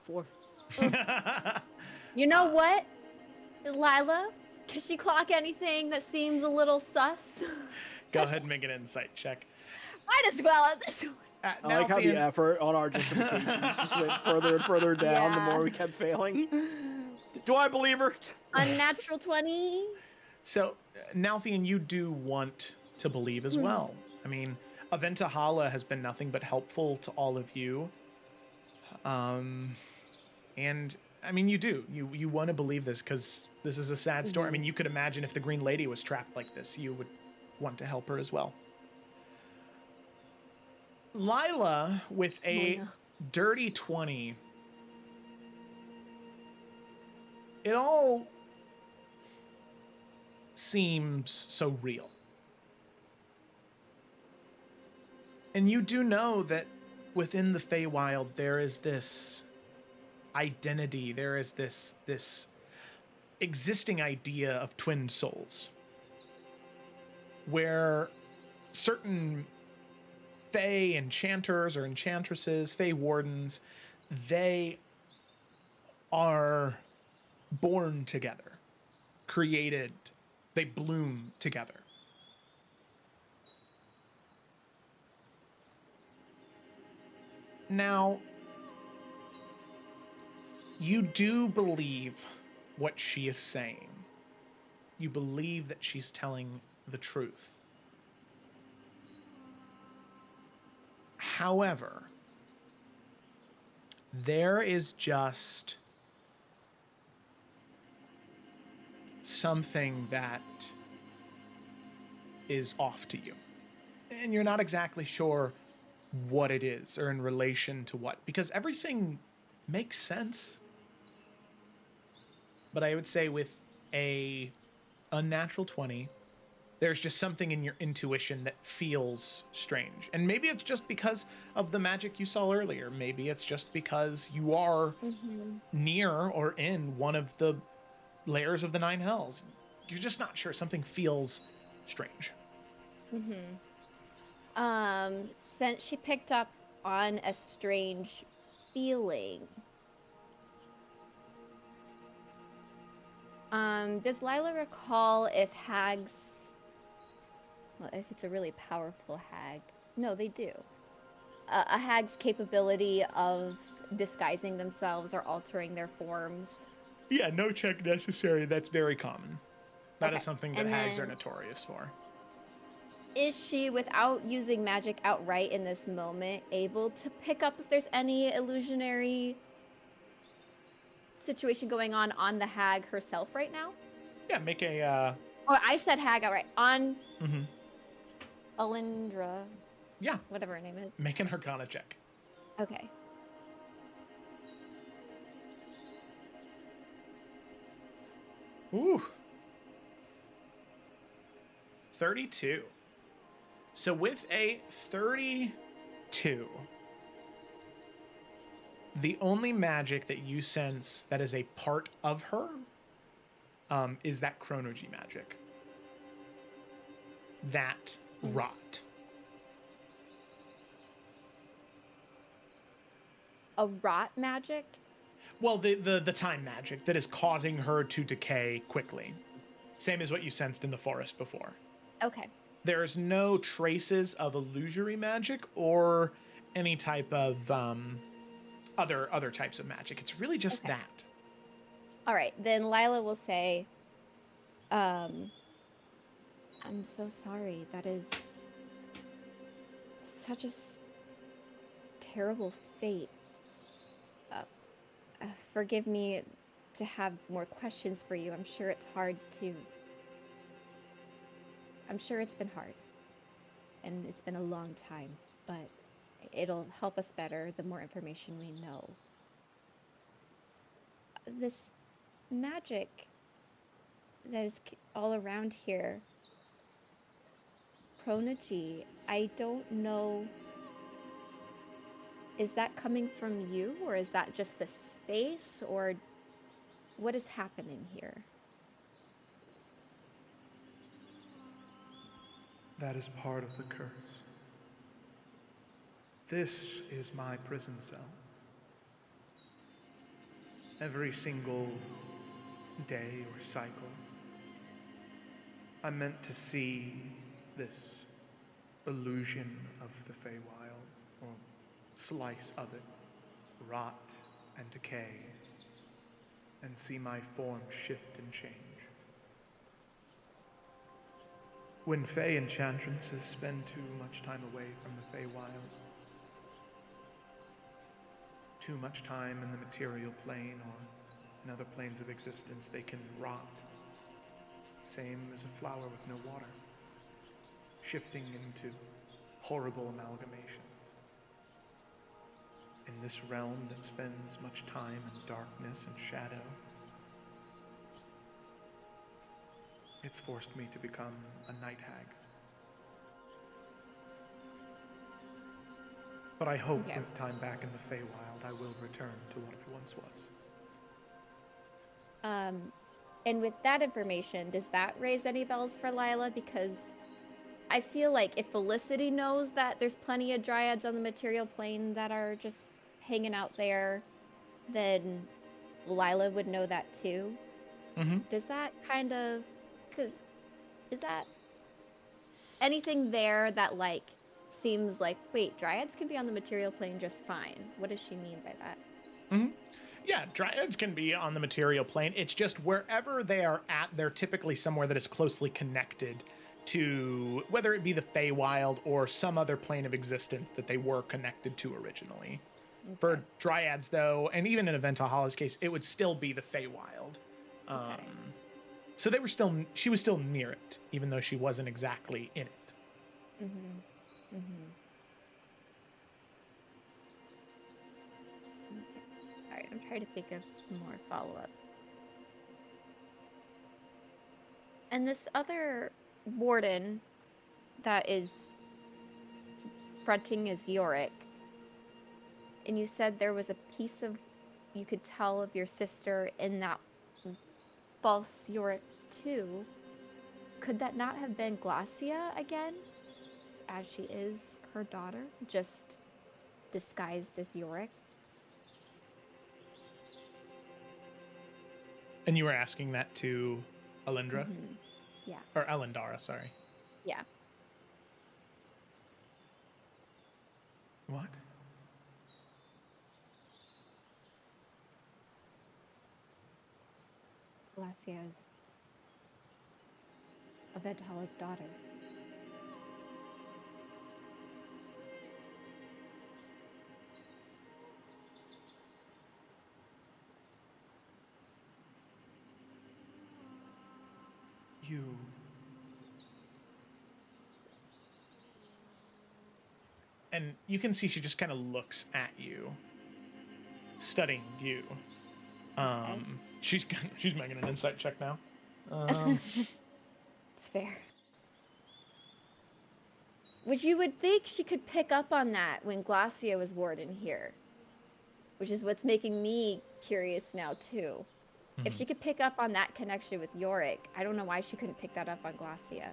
4. You know what, Lila? Can she clock anything that seems a little sus? Go ahead and make an insight check. Might as well at this one. I like how the Nalfian- effort on our justifications just went further and further down the Yeah. more we kept failing. Do I believe her? Unnatural 20. So, Nalfian, you do want to believe as well. I mean, Aventa Hala has been nothing but helpful to all of you. And, I mean, you do. You want to believe this because this is a sad story. I mean, you could imagine if the Green Lady was trapped like this, you would want to help her as well. Lila, with a dirty 20, it all seems so real. And you do know that within the Feywild there is this identity, there is this existing idea of twin souls, where certain Fey enchanters or enchantresses, Fey wardens, they are born together, created, they bloom together. Now, you do believe what she is saying. You believe that she's telling the truth. However, there is just something that is off to you. And you're not exactly sure what it is or in relation to what, because everything makes sense. But I would say with a unnatural 20, there's just something in your intuition that feels strange. And maybe it's just because of the magic you saw earlier. Maybe it's just because you are near or in one of the layers of the Nine Hells. You're just not sure. Something feels strange. Since she picked up on a strange feeling, does Lila recall if hags, well, if it's a really powerful hag, no, they do, a hag's capability of disguising themselves or altering their forms? Yeah, no check necessary. That's very common. That is Okay, something that and hags are then- notorious for. Is she, without using magic outright in this moment, able to pick up if there's any illusionary situation going on the hag herself right now? Yeah, make a Oh, I said hag outright. On mhm. Alindra, Yeah, whatever her name is. make an Arcana check. Okay. Ooh. 32. So with a 32, the only magic that you sense that is a part of her is that chronergy magic. That rot. A rot magic? Well, the time magic that is causing her to decay quickly. Same as what you sensed in the forest before. Okay. There's no traces of illusory magic or any type of other types of magic. It's really just Okay. that. All right. Then Lila will say, I'm so sorry. That is such a terrible fate. Forgive me to have more questions for you. I'm sure it's hard to I'm sure it's been hard. And it's been a long time, but it'll help us better the more information we know. This magic that is all around here, Prodigy, I don't know. Is that coming from you, or is that just the space, or what is happening here? That is part of the curse. This is my prison cell. Every single day or cycle, I'm meant to see this illusion of the Feywild, or slice of it, rot and decay, and see my form shift and change. When Fey enchantresses spend too much time away from the Feywild, too much time in the material plane or in other planes of existence, they can rot. Same as a flower with no water, shifting into horrible amalgamations. In this realm that spends much time in darkness and shadow, it's forced me to become a night hag. But I hope with time back in the Feywild, I will return to what I once was. And with that information, does that raise any bells for Lila? Because I feel like if Felicity knows that there's plenty of dryads on the material plane that are just hanging out there, then Lila would know that too. Mm-hmm. Does that kind of, is that anything there that like seems like, wait, dryads can be on the material plane just fine? What does she mean by that? Mm-hmm. Yeah, dryads can be on the material plane. It's just wherever they are at, they're typically somewhere that is closely connected to, whether it be the Feywild or some other plane of existence that they were connected to originally. Okay. For dryads, though, and even in Aventahala's case, it would still be the Feywild. Okay. So she was still near it, even though she wasn't exactly in it. Mm-hmm. Mm-hmm. All right, I'm trying to think of more follow-ups. And this other warden that is fronting is Yorick, and you said there was a piece of, you could tell, of your sister in that false Yorick too. Could that not have been Glacia again, as she is her daughter, just disguised as Yorick? And you were asking that to Alindra? Mm-hmm. Yeah. Or Elendara, sorry. Yeah. What? Glacia is Aventahala's daughter. You... And you can see she just kind of looks at you, studying you. Okay. She's making an insight check now. It's fair. Which you would think she could pick up on that when Glacia was warden here. Which is what's making me curious now, too. Mm-hmm. If she could pick up on that connection with Yorick, I don't know why she couldn't pick that up on Glacia.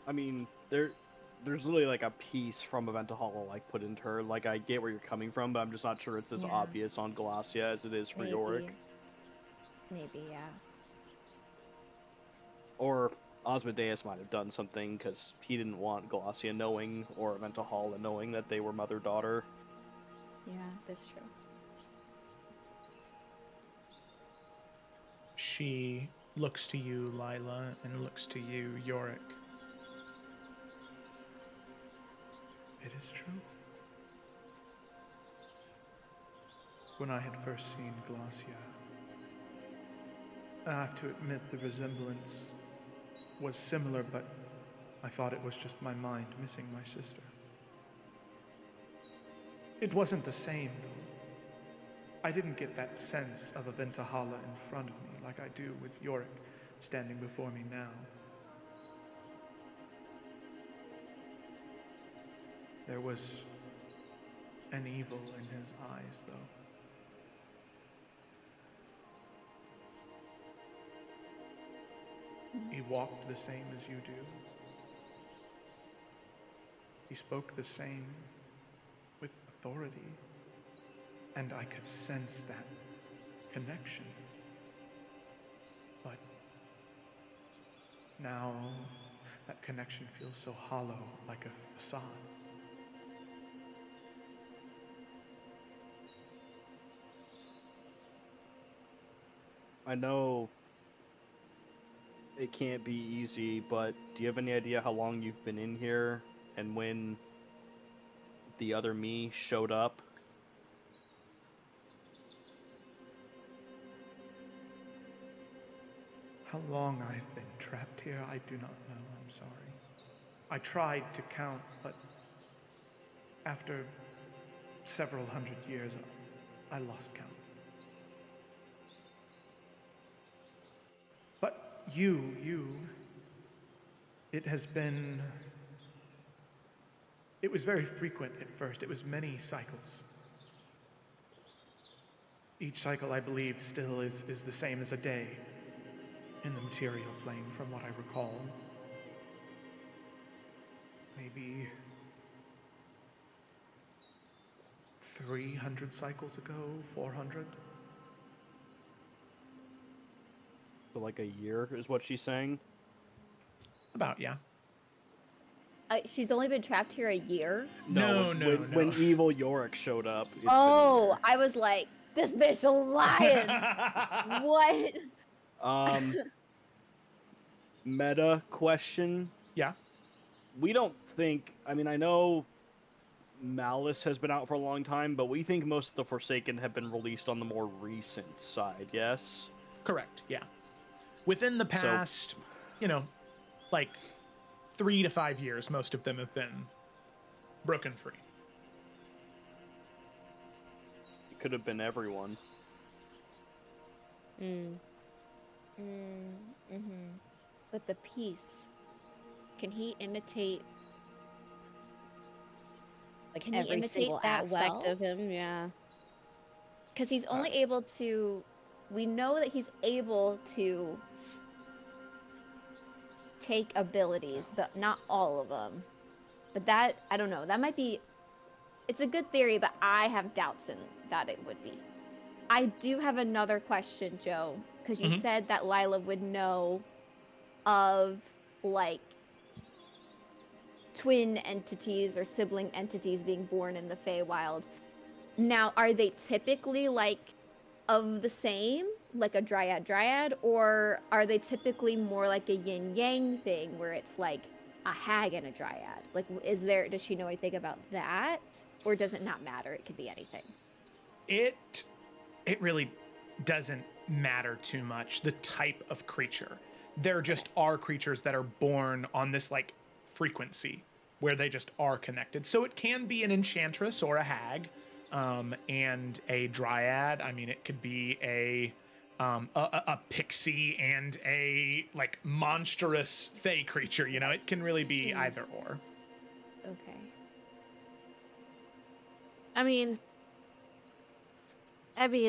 I mean, there's literally like a piece from Aventahala like put into her. Like, I get where you're coming from, but I'm just not sure it's as obvious on Glacia as it is for Yorick. Maybe, yeah. Or Osmodeus might have done something because he didn't want Glacia knowing, or Aventahala knowing, that they were mother-daughter. Yeah, that's true. She looks to you, Lila, and looks to you, Yorick. It is true. When I had first seen Glacia, I have to admit the resemblance was similar, but I thought it was just my mind missing my sister. It wasn't the same, though. I didn't get that sense of a Ventahala in front of me like I do with Yorick standing before me now. There was an evil in his eyes, though. He walked the same as you do. He spoke the same with authority, and I could sense that connection. But now that connection feels so hollow, like a facade. I know it can't be easy, but do you have any idea how long you've been in here and when the other me showed up? How long I've been trapped here, I do not know. I'm sorry. I tried to count, but after several hundred years, I lost count. But it was very frequent at first. It was many cycles. Each cycle, I believe, still is the same as a day in the material plane, from what I recall. Maybe 300 cycles ago, 400. So like a year is what she's saying? About, yeah. She's only been trapped here a year? No. When evil Yorick showed up. It's Oh, I was like, this bitch a lying. What? Meta question. Yeah. We don't think, I mean, I know Malice has been out for a long time, but we think most of the Forsaken have been released on the more recent side, yes? Correct, yeah. Within the past, like 3 to 5 years, most of them have been broken free. It could have been everyone. But the piece, can he imitate? Like Can he every imitate single that aspect well? of him, yeah. Because he's only able to. We know that he's able to take abilities, but not all of them. But that, I don't know. That might be. It's a good theory, but I have doubts in that it would be. I do have another question, Joe, because you said that Lila would know of like twin entities or sibling entities being born in the Feywild. Now, are they typically like of the same, like a dryad, or are they typically more like a yin yang thing where it's like a hag and a dryad? Like, does she know anything about that, or does it not matter? It could be anything. It really doesn't matter too much, the type of creature. There just are creatures that are born on this like frequency where they just are connected. So it can be an enchantress or a hag, and a dryad. I mean, it could be a pixie and a like monstrous fey creature. It can really be either or. Okay. I mean,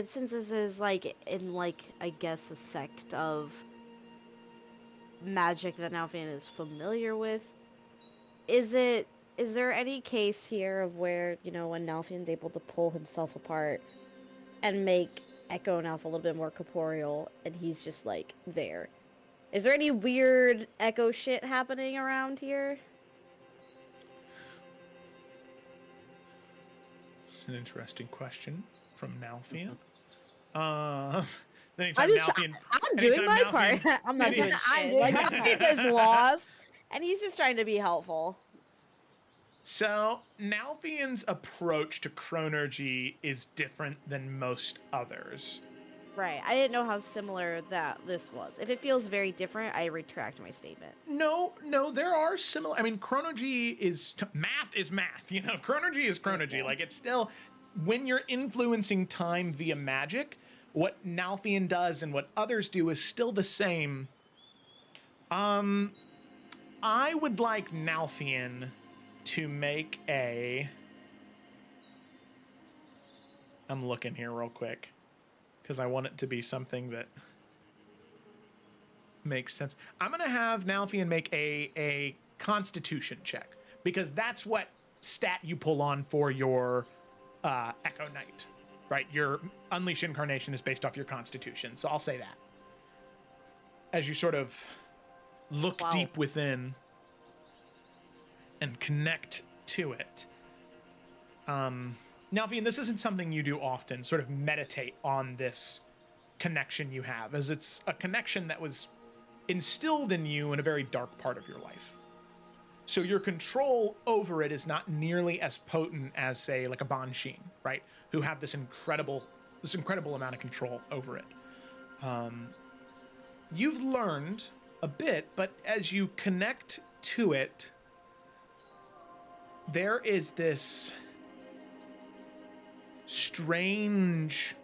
since this is like in like I guess a sect of magic that Nalfian is familiar with, is there any case here of where, when Nalfian's able to pull himself apart and make Echo Nalf a little bit more corporeal and he's just like there? Is there any weird Echo shit happening around here? It's an interesting question from Nalfian. I'm doing my part. I'm not doing shit. Like, Nalfian is lost, and he's just trying to be helpful. So, Nalfian's approach to chronergy is different than most others. Right. I didn't know how similar that this was. If it feels very different, I retract my statement. No, there are similar. I mean, chronology is math. You know, chronology is chronology. Like it's still when you're influencing time via magic. What Nalthian does and what others do is still the same. I would like Nalthian to make a. I'm looking here real quick because I want it to be something that makes sense. I'm gonna have Nalthian make a Constitution check because that's what stat you pull on for your Echo Knight, right? Your Unleash Incarnation is based off your Constitution, so I'll say that. As you sort of look deep within and connect to it. Nalthian, this isn't something you do often, sort of meditate on this connection you have, as it's a connection that was instilled in you in a very dark part of your life. So your control over it is not nearly as potent as, say, like a Banshee, right? Who have this incredible amount of control over it. You've learned a bit, but as you connect to it, there is this strange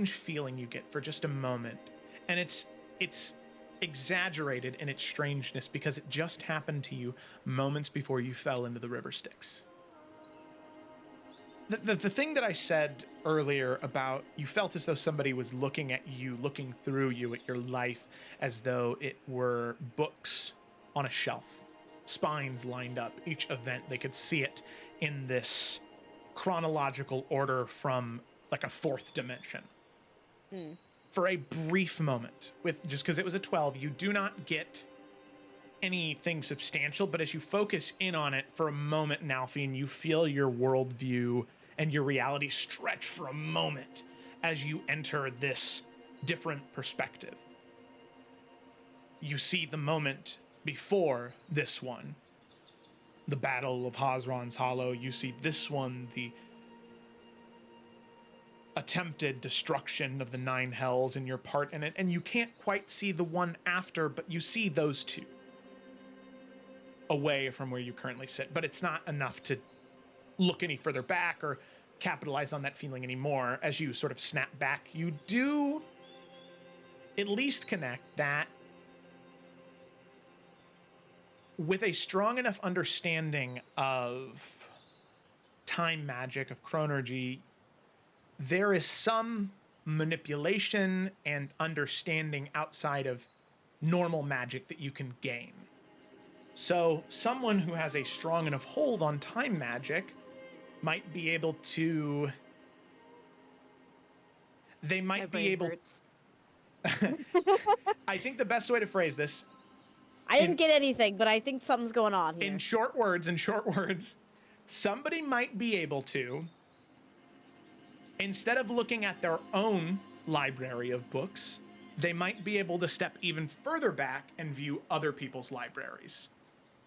feeling you get for just a moment, and it's exaggerated in its strangeness because it just happened to you moments before you fell into the river Styx. The thing that I said earlier about you felt as though somebody was looking at you, looking through you at your life as though it were books on a shelf, spines lined up, each event, they could see it in this chronological order from like a fourth dimension. For a brief moment, just because it was a 12, you do not get anything substantial, but as you focus in on it for a moment, Nalthian, you feel your worldview and your reality stretch for a moment as you enter this different perspective. You see the moment before this one, the Battle of Hazran's Hollow. You see this one, the attempted destruction of the 9 hells and your part in it, and you can't quite see the one after, but you see those two away from where you currently sit. But it's not enough to look any further back or capitalize on that feeling anymore. As you sort of snap back, you do at least connect that with a strong enough understanding of time magic, of chronergy. There is some manipulation and understanding outside of normal magic that you can gain. So someone who has a strong enough hold on time magic might be able to... They might be able... I think the best way to phrase this... I didn't get anything, but I think something's going on here. In short words, somebody might be able to, instead of looking at their own library of books, they might be able to step even further back and view other people's libraries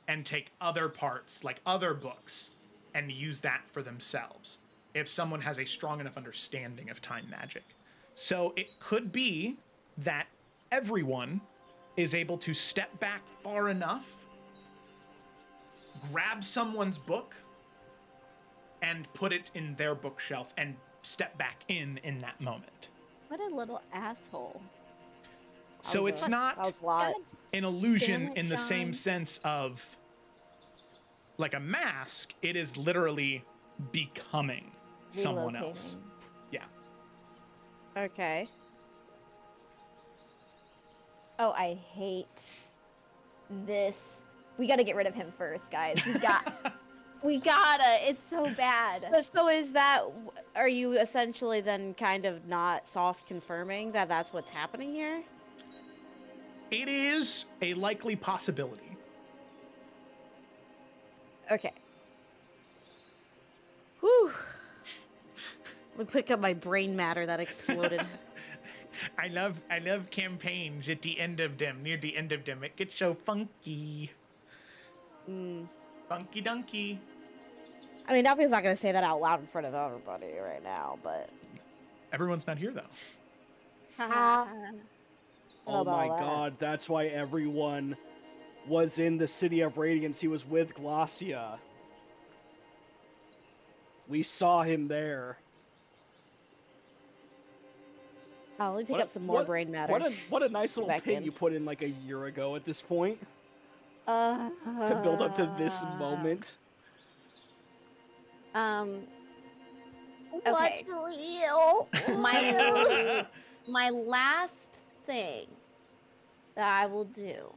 and take other parts, like other books, and use that for themselves, if someone has a strong enough understanding of time magic. So it could be that everyone is able to step back far enough, grab someone's book, and put it in their bookshelf and step back in that moment. What a little asshole. So it's not an illusion in the same John. sense of like a mask. It is literally becoming someone else. Relocating. Yeah. Okay. Oh, I hate this. We gotta get rid of him first, guys. We gotta. It's so bad. So is that, are you essentially then kind of not soft confirming that that's what's happening here? It is a likely possibility. Okay. Whew. We pick up my brain matter that exploded. I love campaigns at the end of them, near the end of them. It gets so funky. Funky dunky. I mean, Navia's not going to say that out loud in front of everybody right now, but... Everyone's not here, though. Oh about my that? god, that's why everyone was in the City of Radiance. He was with Glacia. We saw him there. Let me pick up some more brain matter. What a nice little Back pit in. you put in like a year ago at this point To to build up to this moment. Okay. What's real? My last thing that I will do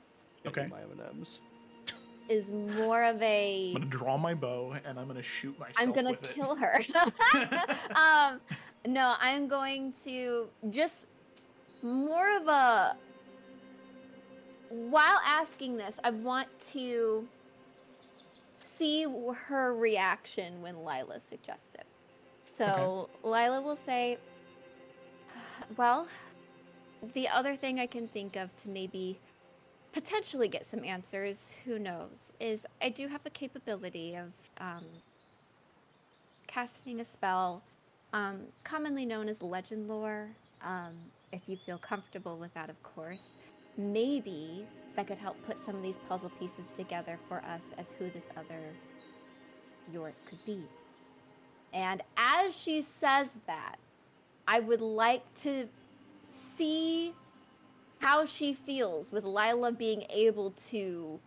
Okay. My M&Ms. is more of a. I'm gonna draw my bow and I'm gonna shoot myself. I'm gonna with it. kill her. No, I'm going to just more of a. While asking this, I want to see her reaction when Lila suggests it. So Lila will say, well, the other thing I can think of to maybe potentially get some answers, who knows, is I do have a capability of casting a spell commonly known as legend lore. If you feel comfortable with that, of course. Maybe that could help put some of these puzzle pieces together for us as who this other York could be. And as she says that, I would like to see how she feels with Lila being able to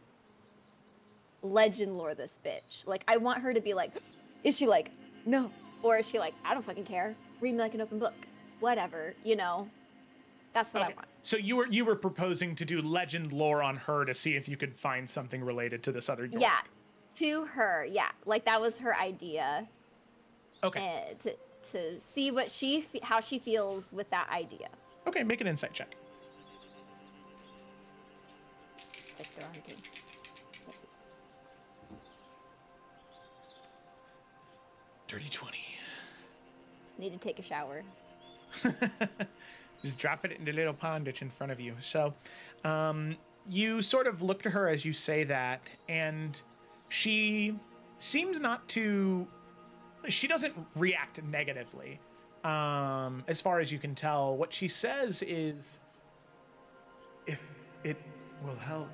legend lore this bitch. Like, I want her to be like, is she like, no? Or is she like, I don't fucking care. Read me like an open book. Whatever, you know? That's what I want. So you were proposing to do legend lore on her to see if you could find something related to this other York. Yeah, to her, yeah. Like, that was her idea. Okay. To see what how she feels with that idea. Okay, make an insight check. Like the wrong thing. Dirty 20. Need to take a shower. Just drop it in the little pond that's in front of you. So, you sort of look to her as you say that, and she seems not to. She doesn't react negatively. As far as you can tell, what she says is, If it will help,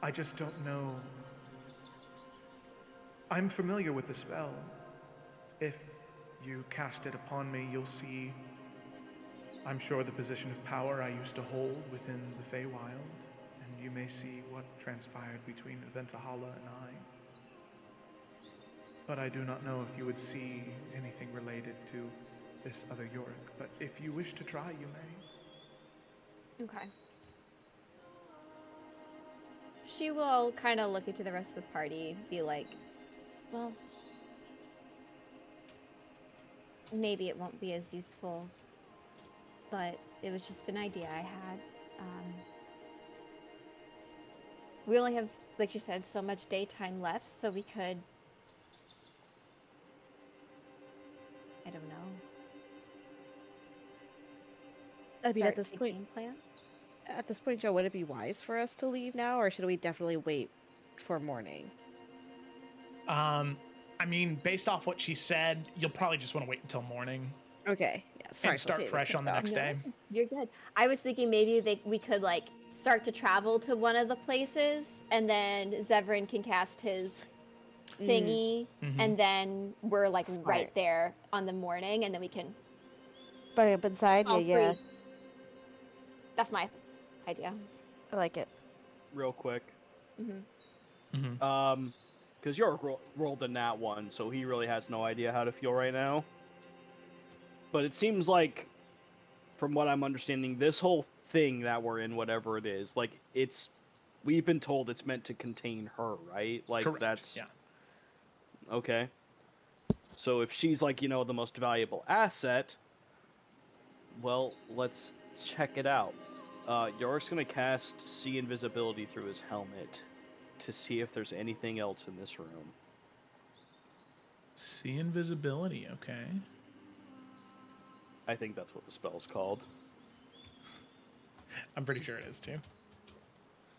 I just don't know. I'm familiar with the spell. If you cast it upon me, you'll see, I'm sure, the position of power I used to hold within the Feywild, and you may see what transpired between Ventahala and I. But I do not know if you would see anything related to this other Yorick. But if you wish to try, you may. Okay. She will kind of look into the rest of the party, be like, well, maybe it won't be as useful, but it was just an idea I had. We only have, like you said, so much daytime left, so we could, I don't know. I mean, start at this the point, game plan? Joe, would it be wise for us to leave now, or should we definitely wait for morning? I mean, based off what she said, you'll probably just want to wait until morning Okay, yeah, sorry. and start fresh on the next day. You're good. I was thinking maybe we could like start to travel to one of the places, and then Zevran can cast his thingy, and then we're like Smart. right there on the morning, and then we can. But up inside, all yeah. three. That's my idea. I like it. Real quick. Mm-hmm. Because York rolled a nat 1, so he really has no idea how to feel right now. But it seems like, from what I'm understanding, this whole thing that we're in, whatever it is, like, we've been told it's meant to contain her, right? Like, Correct. that's... Yeah. Okay. So if she's, like, you know, the most valuable asset, well, let's check it out. York's gonna cast See Invisibility through his helmet to see if there's anything else in this room. See invisibility, okay. I think that's what the spell's called. I'm pretty sure it is too.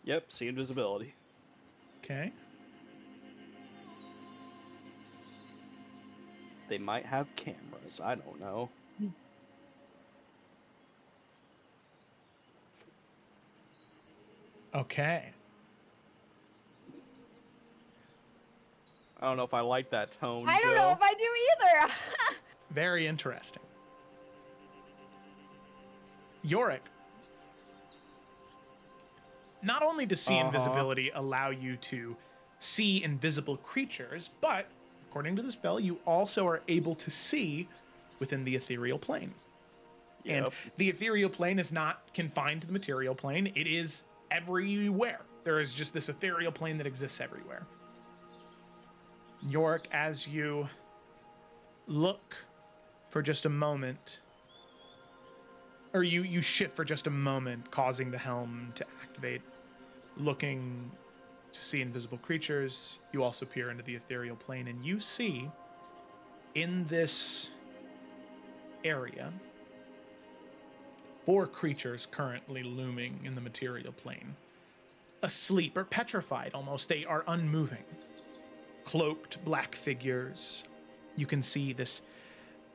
Yep, See Invisibility. Okay. They might have cameras. I don't know. Okay. I don't know if I like that tone, I don't Joe. know if I do either. Very interesting. Yorick. Not only does see invisibility allow you to see invisible creatures, but according to the spell, you also are able to see within the ethereal plane. And Yep. the ethereal plane is not confined to the material plane. It is everywhere. There is just this ethereal plane that exists everywhere. Yorick, as you look for just a moment, or you shift for just a moment, causing the helm to activate, looking to see invisible creatures, you also peer into the ethereal plane, and you see in this area 4 creatures currently looming in the material plane. Asleep or petrified almost. They are unmoving. Cloaked black figures. You can see this.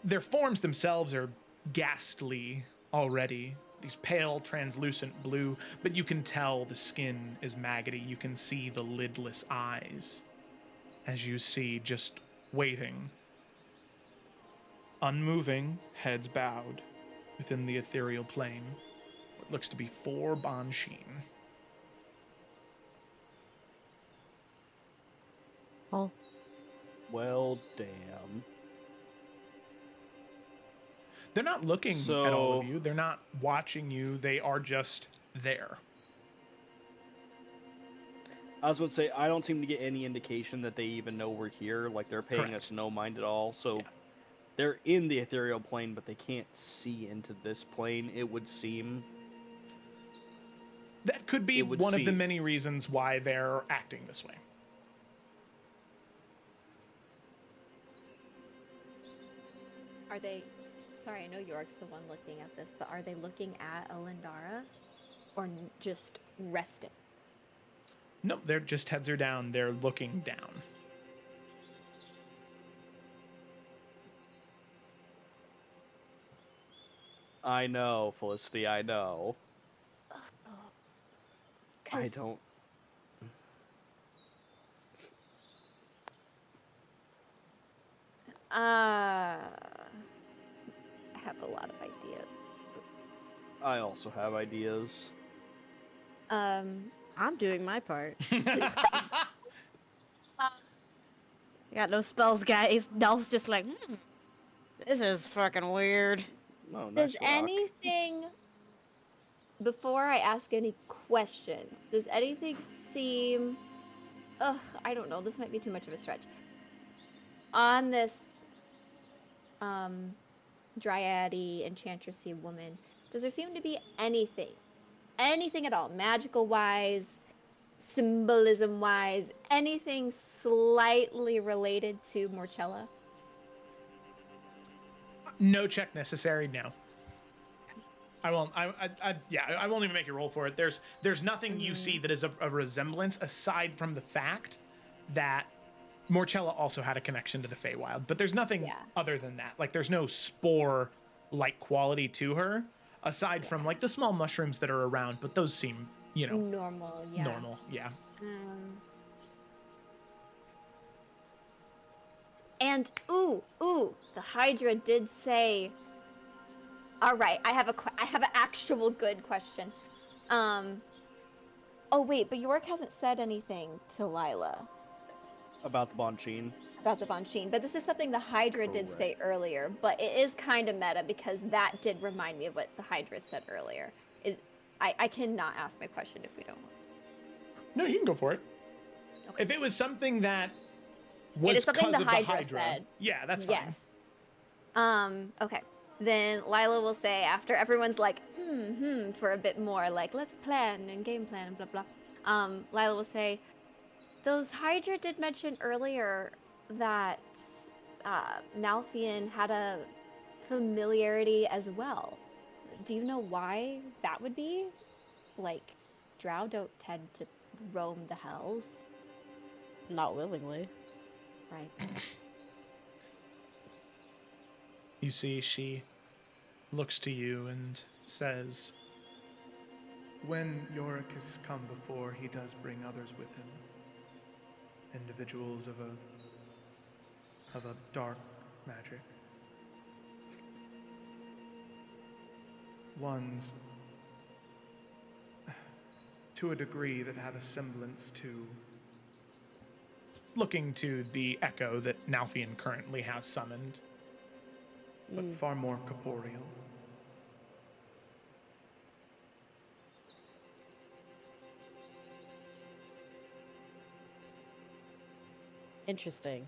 Their forms themselves are ghastly already. These pale, translucent blue, but you can tell the skin is maggoty. You can see the lidless eyes as you see just waiting. Unmoving, heads bowed within the ethereal plane. What looks to be 4 Bansheen. Oh. Well, damn. They're not looking at all of you. They're not watching you. They are just there. I was going to say, I don't seem to get any indication that they even know we're here. Like, they're paying Correct. us no mind at all. So, Yeah. they're in the ethereal plane, but they can't see into this plane, it would seem. That could be It would one of the seem. many reasons why they're acting this way. Are they? Sorry, I know York's the one looking at this, but are they looking at Alindara, or just resting? No, their just heads are down. They're looking down. I know, Felicity, I know. I 'Cause don't... I have a lot of ideas. I also have ideas. I'm doing my part. Got no spells, guys. Dolph's just like, this is fucking weird. No, nice Does rock. anything, before I ask any questions, does anything seem, I don't know, this might be too much of a stretch. On this, dryad-y, enchantressy woman, does there seem to be anything at all, magical-wise, symbolism-wise, anything slightly related to Morchella? No check necessary. No. I won't. I won't even make you roll for it. There's nothing you see that is a resemblance aside from the fact that Morchella also had a connection to the Feywild. But there's nothing other than that. Like there's no spore-like quality to her aside from like the small mushrooms that are around. But those seem, Normal, yeah. normal. Yeah. And the Hydra did say. All right, I have an actual good question. Oh wait, but York hasn't said anything to Lila About the Bansheen. about the Bansheen. But this is something the Hydra did say earlier. But it is kind of meta because that did remind me of what the Hydra said earlier. I cannot ask my question if we don't want. No, you can go for it. Okay. If it was something that was It is something because the of Hydra the Hydra, said. yeah, that's fine. Yes. Okay. Then Lila will say, after everyone's like, for a bit more, like, let's plan and game plan and blah, blah. Lila will say, those Hydra did mention earlier that Nalfian had a familiarity as well. Do you know why that would be? Like, Drow don't tend to roam the hells. Not willingly. Right. You see, she looks to you and says, When Yorick has come before, he does bring others with him. Individuals of a dark magic. Ones, to a degree, that have a semblance to... looking to the echo that Nalfian currently has summoned. but far more corporeal. Interesting.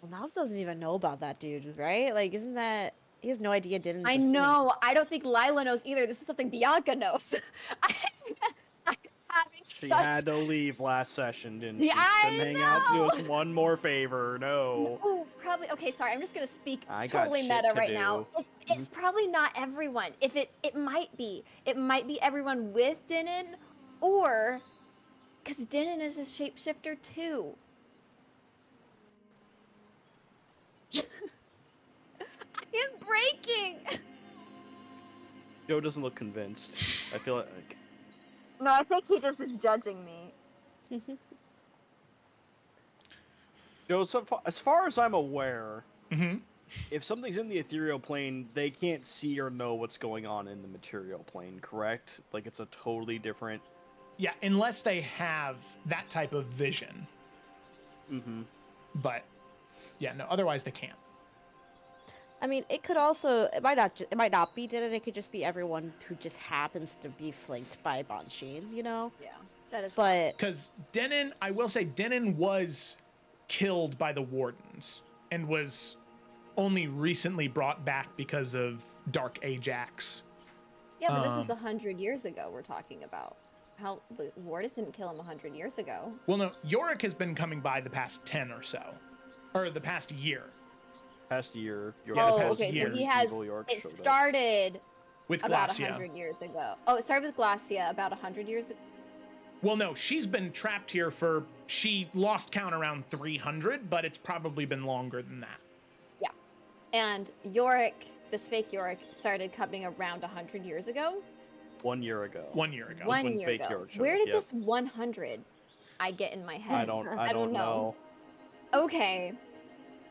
Well, Navs doesn't even know about that dude, right? Like, isn't that... He has no idea didn't... I know. I don't think Lila knows either. This is something Bianca knows. I'm having She such... had to leave last session, didn't Yeah, she? I Couldn't hang out to do know! us one more favor. No. Oh, probably. Okay, sorry. I'm just gonna speak I got totally shit meta to right now. do. It's probably not everyone. If it might be. It might be everyone with Dinan, or because Dinan is a shapeshifter too. I am breaking. Joe doesn't look convinced. I feel like No, I think he just is judging me. Joe. As far as I'm aware, Mm-hmm. if something's in the ethereal plane, they can't see or know what's going on in the material plane. Correct? Like it's a totally different. Yeah, unless they have that type of vision. Mm-hmm. But yeah, no, otherwise they can't. I mean, it could also... It might not be Dinan. It could just be everyone who just happens to be flanked by Banshee, you know? Yeah, that is. But... Because Denon, I will say, Denon was killed by the Wardens and was only recently brought back because of Dark Ajax. Yeah, but this is 100 years ago. We're talking about how the Wardens didn't kill him 100 years ago. Well, no, Yorick has been coming by the past 10 or so, or the past year Past year. Yeah, Oh, the past okay. year, So he has. Evil York It showed up. started with about Glacia. 100 years ago. Oh, it started with Glacia about 100 years ago. Well, no, she's been trapped here for, she lost count around 300, but it's probably been longer than that. Yeah. And Yorick, this fake Yorick, started coming around 100 years ago. 1 year ago. 1 year ago. One when year fake ago. Yorick showed Where up, did yep. this 100 I get in my head? I don't know. Okay.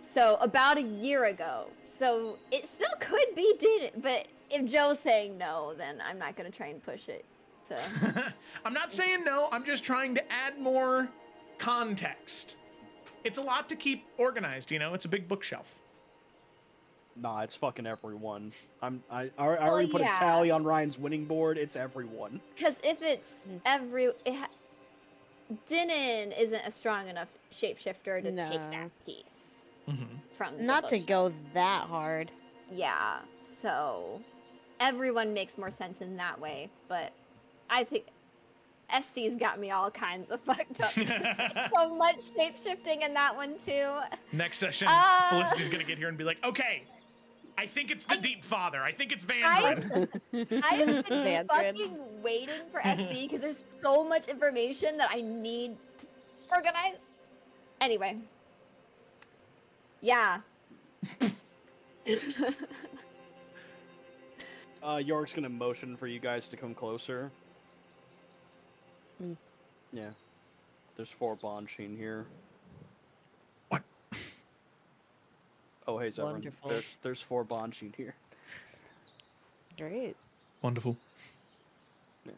So about a year ago. So it still could be Dinan, but if Joe's saying no, then I'm not gonna try and push it. So I'm not saying no, I'm just trying to add more context. It's a lot to keep organized, you know? It's a big bookshelf. Nah, it's fucking everyone. I already put a yeah. tally on Ryan's winning board. It's everyone. because if it's Dinan isn't a strong enough shapeshifter to take No. that piece Mm-hmm. from the Not to bookshelf. go that hard. Yeah, so everyone makes more sense in that way, but I think SC's got me all kinds of fucked up. So much shapeshifting in that one too. Next session, Uh, Felicity's gonna get here and be like, okay, I think it's the Deep Father. I think it's Vandrin. I have been Mandarin. fucking waiting for SC because there's so much information that I need to organize. Anyway. Yeah. York's gonna motion for you guys to come closer. Hmm. Yeah. There's 4 Banshee here. What? Oh, hey, Zevran. Wonderful. There's 4 Banshee here. Great. Wonderful. Yeah.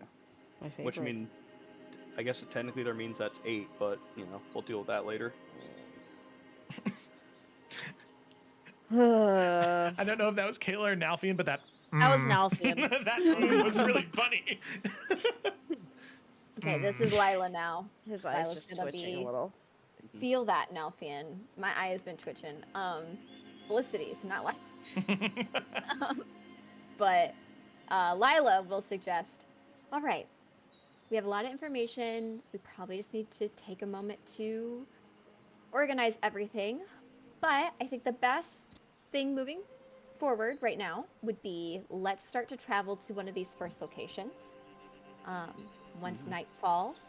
My favorite. Which, I mean, I guess technically there means that's 8, but, you know, we'll deal with that later. That I don't know if that was Kayla or Nalfian, but that was Nalfian. that was really funny. Okay, this is Lila now. His eyes Lila's just gonna twitching be- a little. Feel that, Nalfian. My eye has been twitching. Felicity's, not Lila. But Lila will suggest, all right, we have a lot of information. We probably just need to take a moment to organize everything. But I think the best thing moving forward right now would be let's start to travel to one of these first locations. Once night falls,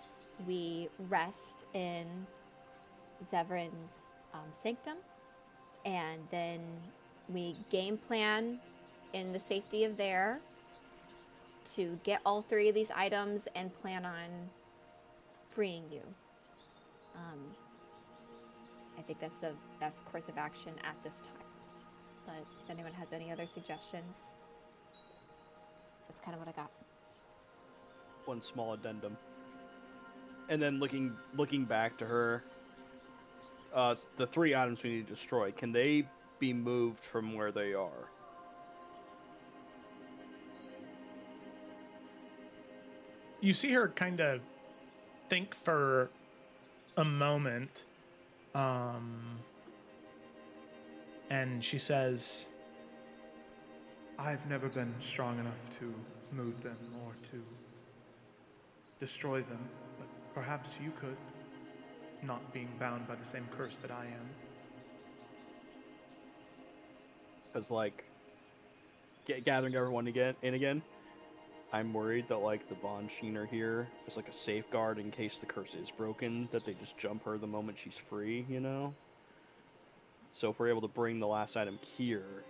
we rest in Zevran's sanctum, and then we game plan in the safety of there to get all 3 of these items and plan on freeing you. I think that's the best course of action at this time. But if anyone has any other suggestions, that's kind of what I got. One small addendum. And then looking back to her, the 3 items we need to destroy, can they be moved from where they are? You see her kind of think for a moment, and she says, I've never been strong enough to move them or to destroy them, but perhaps you could, not being bound by the same curse that I am. Because, like, gathering everyone again, I'm worried that, like, the Von Sheener here is, like, a safeguard in case the curse is broken, that they just jump her the moment she's free, you know? So if we're able to bring the last item here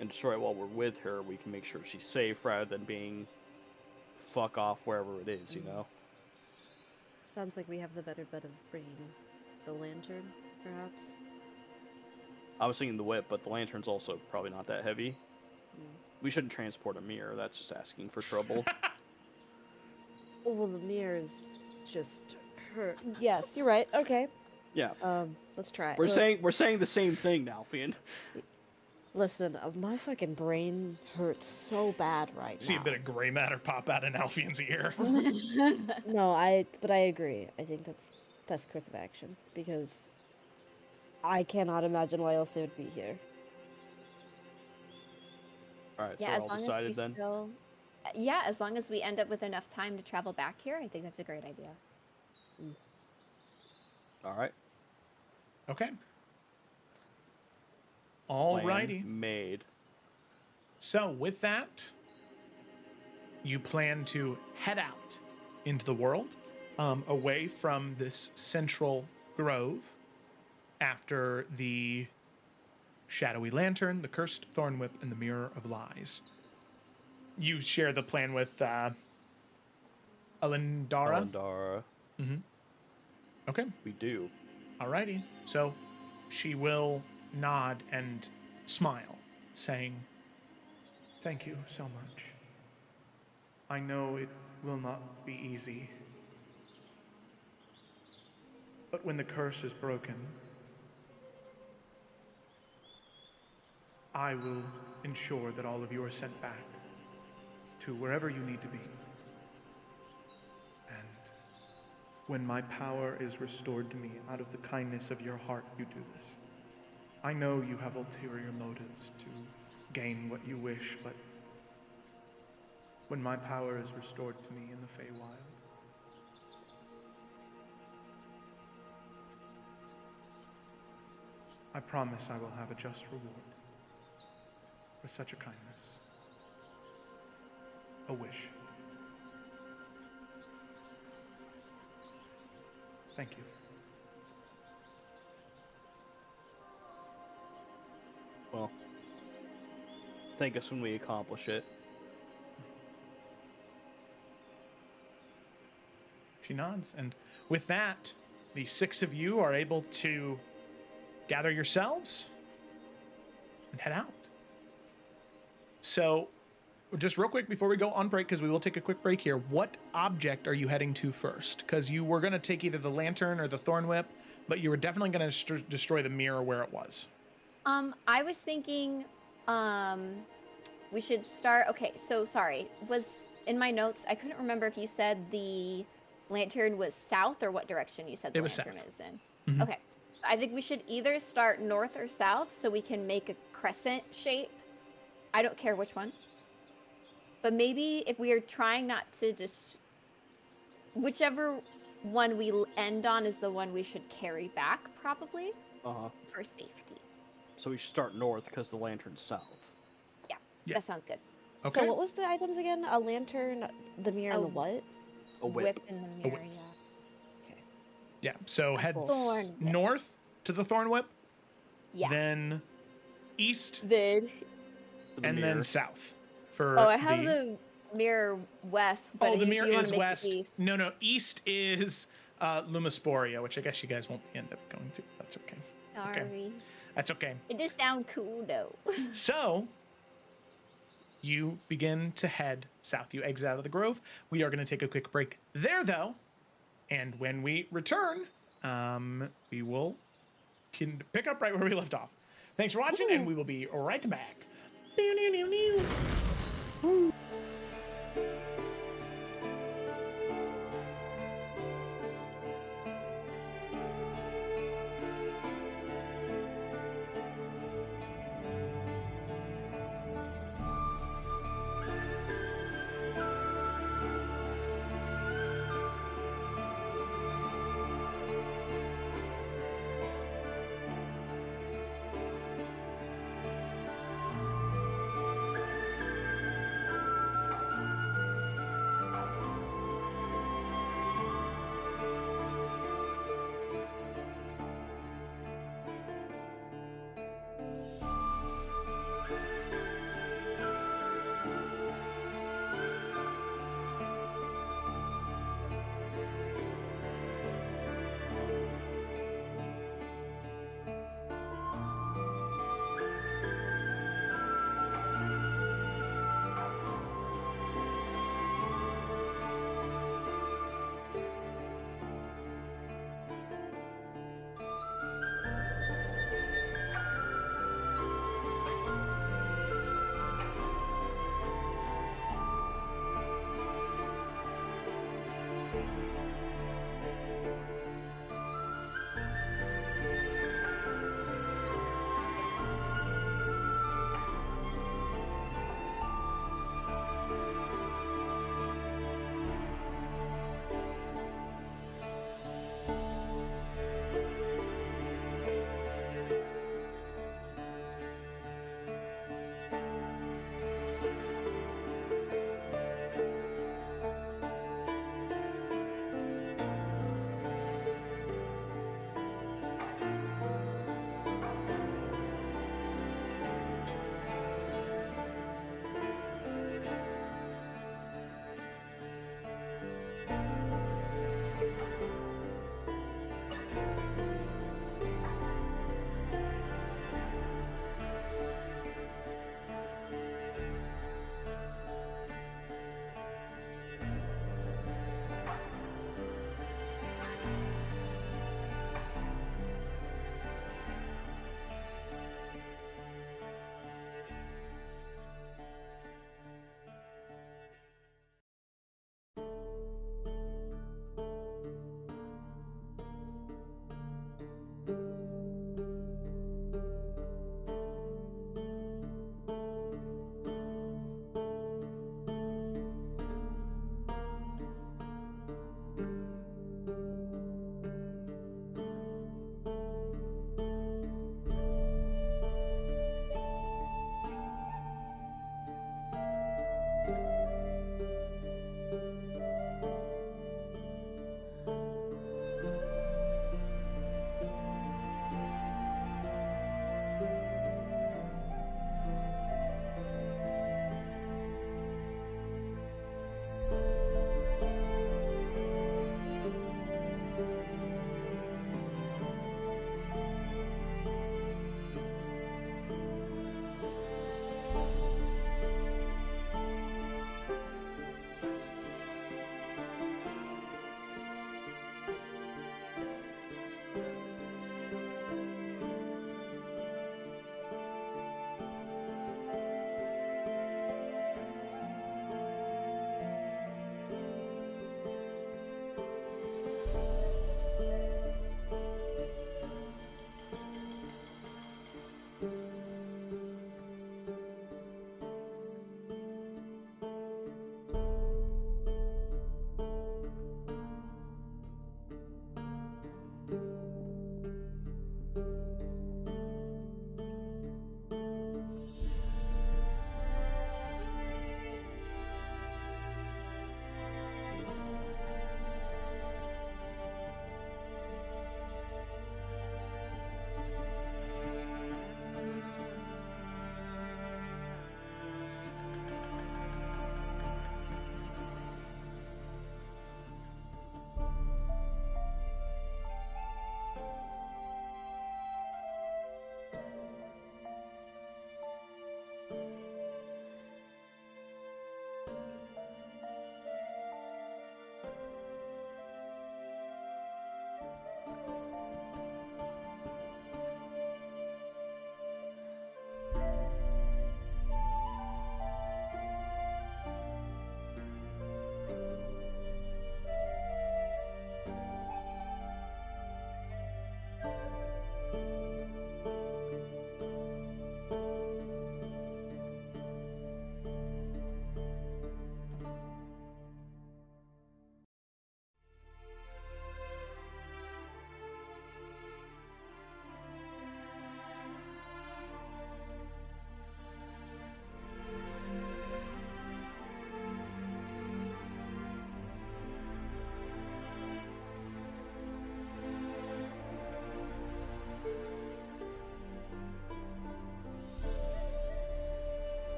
and destroy it while we're with her, we can make sure she's safe rather than being fuck off wherever it is, you know? Sounds like we have the better bet of bringing the lantern, perhaps. I was thinking the whip, but the lantern's also probably not that heavy. We shouldn't transport a mirror, that's just asking for trouble. Well, the mirror's just her. Yes, you're right. Okay. Yeah. Let's try it. We're saying the same thing now, Fian. Listen, my fucking brain hurts so bad right see now. a bit of gray matter pop out in Alfion's ear. No, but I agree. I think that's best course of action because I cannot imagine why else they would be here. Alright, so Yeah, as all long decided as we then? still. Yeah, as long as we end up with enough time to travel back here, I think that's a great idea. Alright. Okay. Plan Alrighty. made. So with that, you plan to head out into the world, away from this central grove after the shadowy lantern, the cursed thorn whip, and the mirror of lies. You share the plan with Alindara. Alindara. Okay. We do. Alrighty. So she will nod and smile, saying, Thank you so much. I know it will not be easy, but when the curse is broken, I will ensure that all of you are sent back to wherever you need to be. And when my power is restored to me out of the kindness of your heart, you do this. I know you have ulterior motives to gain what you wish, but when my power is restored to me in the Feywild, I promise I will have a just reward for such a kindness. A wish. Thank you. Well, thank us when we accomplish it. She nods, and with that, the 6 of you are able to gather yourselves and head out. So, just real quick before we go on break, because we will take a quick break here, what object are you heading to first? Because you were going to take either the lantern or the thorn whip, but you were definitely going to destroy the mirror where it was. I was thinking, we should start. Okay, so sorry. Was in my notes, I couldn't remember if you said the lantern was south or what direction you said the It was lantern south. is in. Okay, so I think we should either start north or south so we can make a crescent shape. I don't care which one. But maybe if we are trying not to just, whichever one we end on is the one we should carry back, probably, for safety. So we should start north because the lantern's south. Yeah, Yeah. that sounds good. Okay. So what was the items again? A lantern, the mirror, and the what? A whip. In the mirror, yeah. Okay. Yeah, so head thorn whip. north to the Thorn Whip, Yeah. then east, Then. The and mirror. then south. For Oh, I have the mirror west. But oh, the if mirror you wanna is make it west. East, No, east is Lumisporia, which I guess you guys won't end up going to. That's okay. sorry. That's okay. It does sound cool though. So, you begin to head south. You exit out of the grove. We are going to take a quick break there, though. And when we return, we will pick up right where we left off. Thanks for watching, and we will be right back.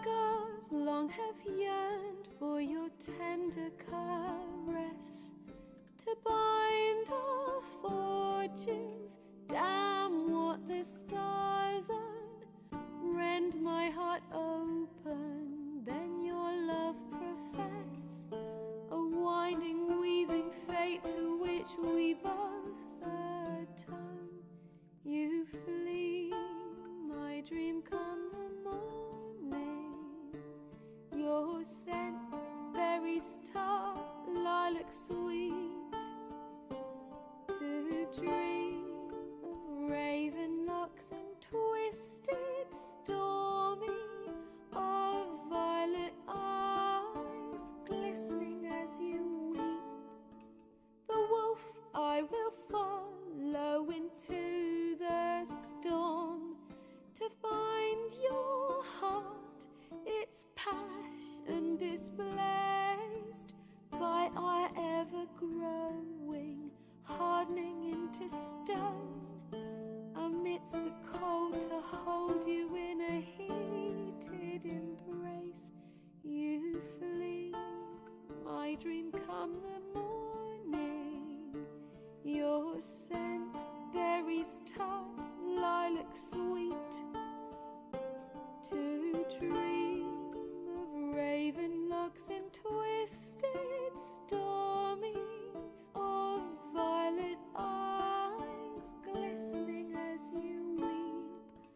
scars long have yearned for your tender caress, to bind our fortunes. Damn what the stars own, rend my heart open, then your love profess, a winding weaving fate to which we both atone. You flee, my dream come the morning, your scent berries tart, lilac sweet, to dream of raven locks and twisted stormy, of violet eyes glistening as you weep. The wolf I will follow into the storm, to find your heart, its passion displaced by our ever-growing, hardening into stone, amidst the cold to hold you in a heated embrace. You flee, my dream come the morning, your scent berries tart, lilac sweet, to dream of raven locks and twisted stormy, of violet eyes glistening as you weep.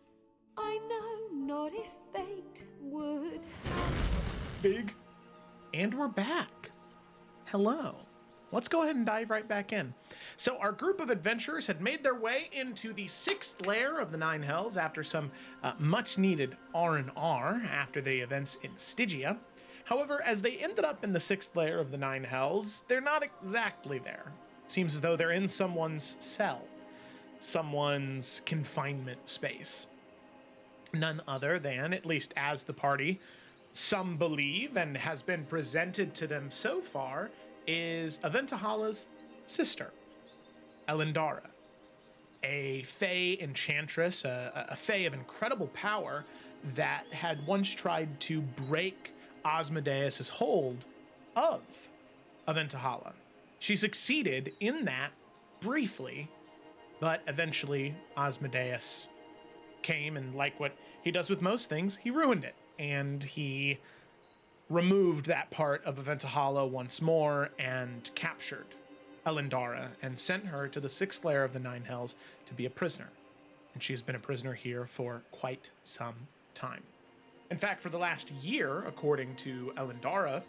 I know not if fate would have. Big. And we're back. Hello. Let's go ahead and dive right back in. So our group of adventurers had made their way into the 6th layer of the Nine Hells after some much-needed R&R after the events in Stygia. However, as they ended up in the 6th layer of the Nine Hells, they're not exactly there. It seems as though they're in someone's cell, someone's confinement space. None other than, at least as the party, some believe and has been presented to them so far, is Aventahala's sister, Elendara, a Fey enchantress, a Fey of incredible power that had once tried to break Asmodeus' hold of Aventahala. She succeeded in that briefly, but eventually Asmodeus came, and like what he does with most things, he ruined it, and he removed that part of Aventahala once more and captured Elendara and sent her to the 6th layer of the Nine Hells to be a prisoner. And she's been a prisoner here for quite some time. In fact, for the last year, according to Elendara,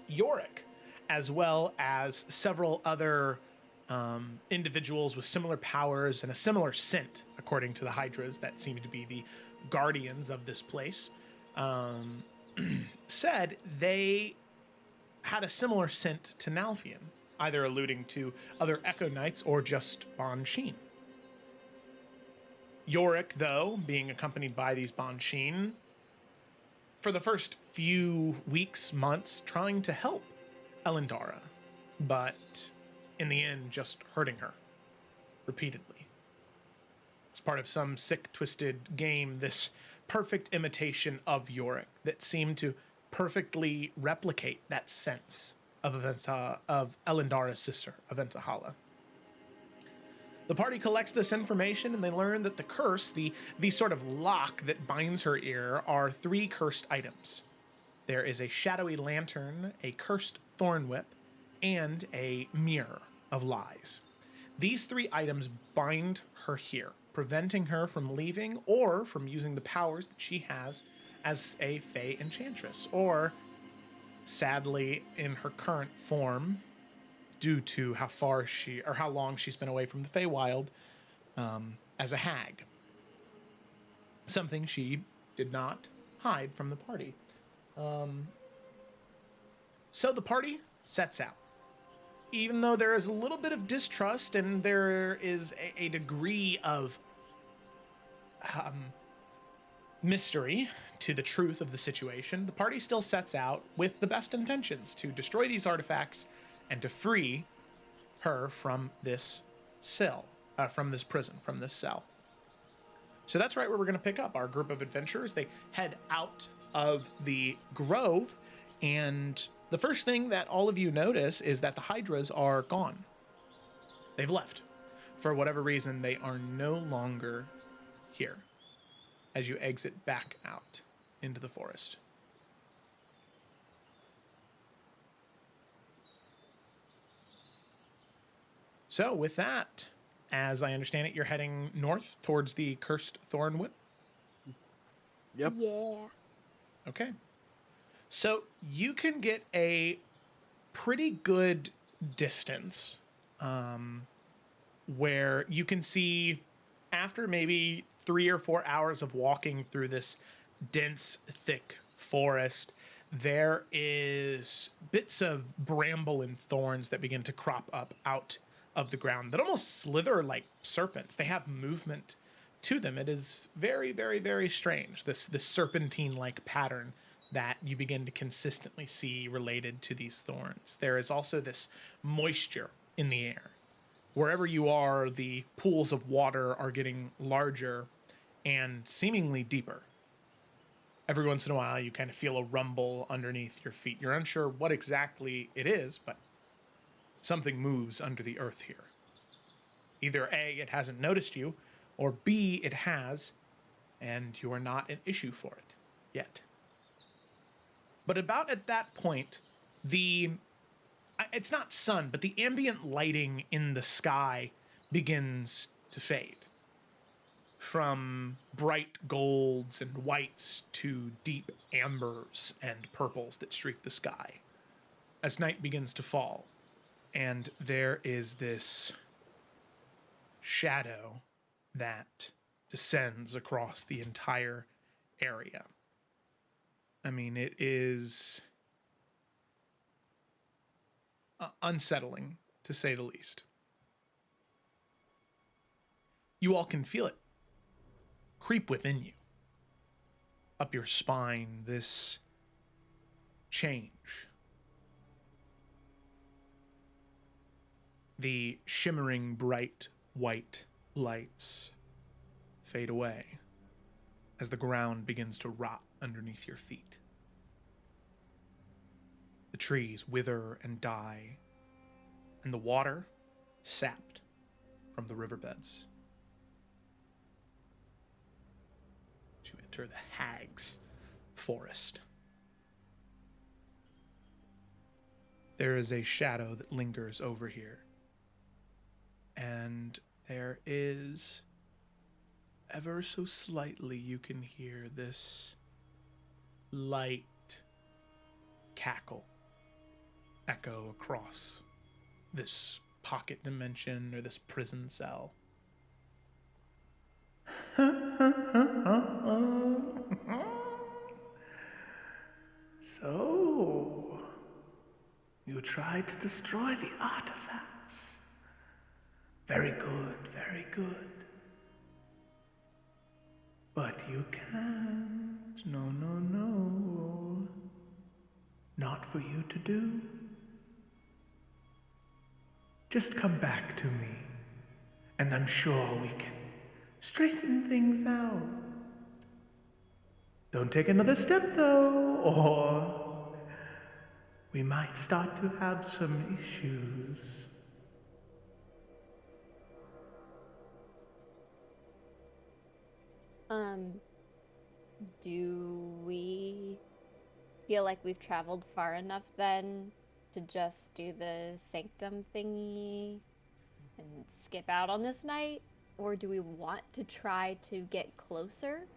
Yorick, as well as several other individuals with similar powers and a similar scent, according to the Hydras that seem to be the guardians of this place, said they had a similar scent to Nalfian, either alluding to other Echo Knights or just Bansheen. Yorick, though, being accompanied by these Bansheen, for the first few weeks, months, trying to help Elendara, but in the end, just hurting her repeatedly. It's part of some sick, twisted game, this perfect imitation of Yorick that seemed to perfectly replicate that sense of Elendara's sister, Aventahala. The party collects this information and they learn that the curse, the sort of lock that binds her ear, are 3 cursed items. There is a shadowy lantern, a cursed thorn whip, and a mirror of lies. These 3 items bind her here, preventing her from leaving or from using the powers that she has as a Fey enchantress, or sadly in her current form, due to how long she's been away from the Feywild, as a hag. Something she did not hide from the party. So the party sets out. Even though there is a little bit of distrust and there is a degree of mystery to the truth of the situation, the party still sets out with the best intentions to destroy these artifacts and to free her from this cell, from this prison, from this cell. So that's right where we're going to pick up. Our group of adventurers, they head out of the grove, and the first thing that all of you notice is that the hydras are gone. They've left. For whatever reason, they are no longer here as you exit back out into the forest. So with that, as I understand it, you're heading north towards the Cursed Thornwood. Yep. Yeah. Okay. So you can get a pretty good distance where you can see, after maybe 3 or 4 hours of walking through this dense, thick forest, there is bits of bramble and thorns that begin to crop up out of the ground that almost slither like serpents. They have movement to them. It is very, very, very strange, this serpentine-like pattern that you begin to consistently see related to these thorns. There is also this moisture in the air. Wherever you are, the pools of water are getting larger and seemingly deeper. Every once in a while, you kind of feel a rumble underneath your feet. You're unsure what exactly it is, but something moves under the earth here. Either A, it hasn't noticed you, or B, it has, and you are not an issue for it yet. But about at that point, it's not sun, but the ambient lighting in the sky begins to fade. From bright golds and whites to deep ambers and purples that streak the sky as night begins to fall. And there is this shadow that descends across the entire area. I mean, it is unsettling, to say the least. You all can feel it creep within you, up your spine, this change. The shimmering bright white lights fade away as the ground begins to rot underneath your feet. The trees wither and die, and the water sapped from the riverbeds. To enter the Hag's Forest. There is a shadow that lingers over here, and there is, ever so slightly, you can hear this light cackle echo across this pocket dimension or this prison cell. So, you tried to destroy the artifacts. Very good, very good. But you can't. No, no, no. Not for you to do. Just come back to me, and I'm sure we can straighten things out. Don't take another step, though, or we might start to have some issues. Do we feel like we've traveled far enough then to just do the sanctum thingy and skip out on this night? Or do we want to try to get closer?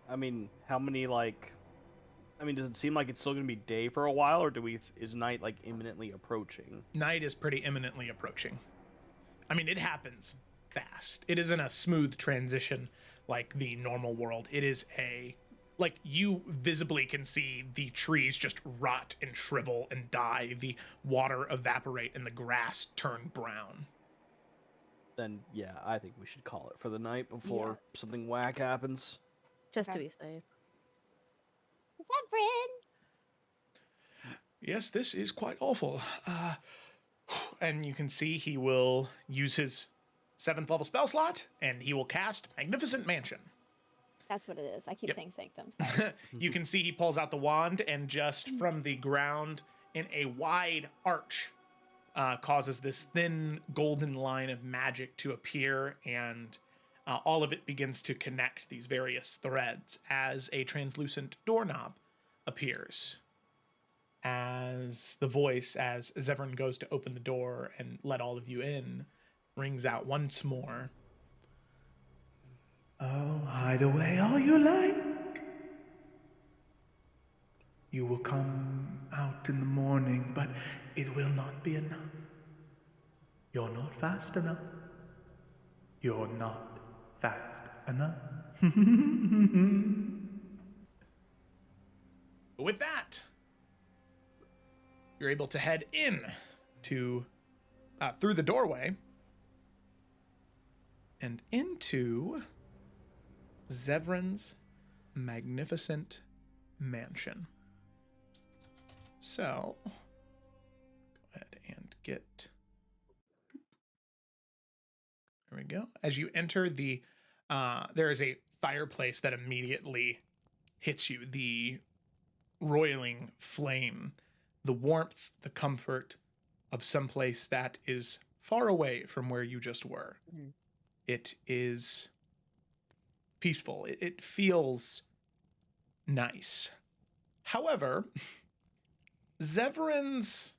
I mean, how many, does it seem like it's still going to be day for a while, or is night, imminently approaching? Night is pretty imminently approaching. I mean, it happens fast. It isn't a smooth transition like the normal world. It is you visibly can see the trees just rot and shrivel and die, the water evaporate, and the grass turn brown. Then, yeah, I think we should call it for the night before something whack happens. Just Okay. to be safe. Is that Bryn? Yes, this is quite awful. And you can see he will use his 7th level spell slot, and he will cast Magnificent Mansion. That's what it is. I keep Yep. saying sanctum. Sorry. You can see he pulls out the wand, and just from the ground in a wide arch causes this thin golden line of magic to appear, and all of it begins to connect these various threads as a translucent doorknob appears. As the voice, as Zevran goes to open the door and let all of you in, rings out once more. Oh, hide away all you like. You will come out in the morning, but it will not be enough. You're not fast enough. You're not fast enough. With that, you're able to head in to through the doorway and into Zevran's magnificent mansion. So, go ahead and get. There we go. As you enter there is a fireplace that immediately hits you. The roiling flame, the warmth, the comfort of someplace that is far away from where you just were. Mhm. It is peaceful. It feels nice. However, Zevran's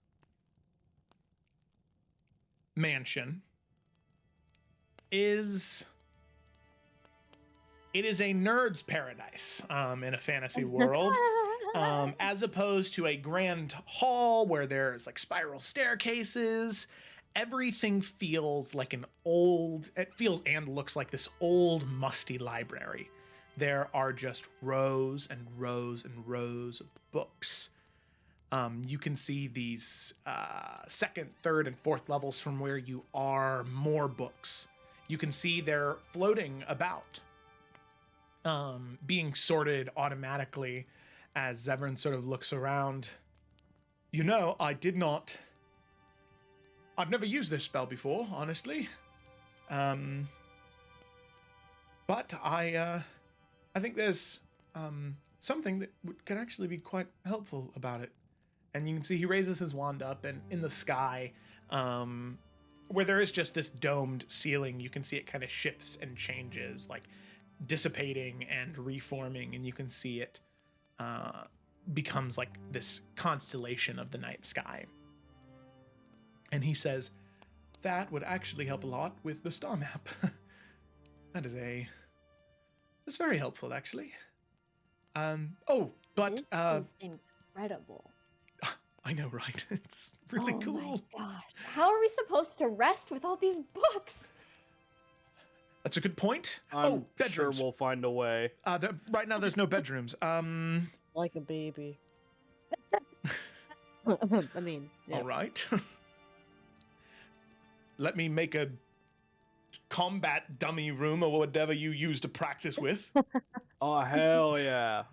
mansion is a nerd's paradise in a fantasy world. As opposed to a grand hall where there's like spiral staircases, everything feels like it feels and looks like this old musty library. There are just rows and rows and rows of books. You can see these second, third, and fourth levels from where you are, more books. You can see they're floating about, being sorted automatically. As Zevran sort of looks around, you know, I've never used this spell before, honestly. But I think there's something that could actually be quite helpful about it. And you can see he raises his wand up, and in the sky, where there is just this domed ceiling, you can see it kind of shifts and changes, like dissipating and reforming, and you can see it becomes like this constellation of the night sky. And he says, that would actually help a lot with the star map. That's very helpful, actually. But This is incredible. I know, right? It's really cool. Oh my gosh. How are we supposed to rest with all these books? That's a good point. I'm sure bedrooms. we'll find a way. Right now, there's no bedrooms. Like a baby. I mean, yeah. All right. Let me make a combat dummy room or whatever you use to practice with. Oh, hell yeah.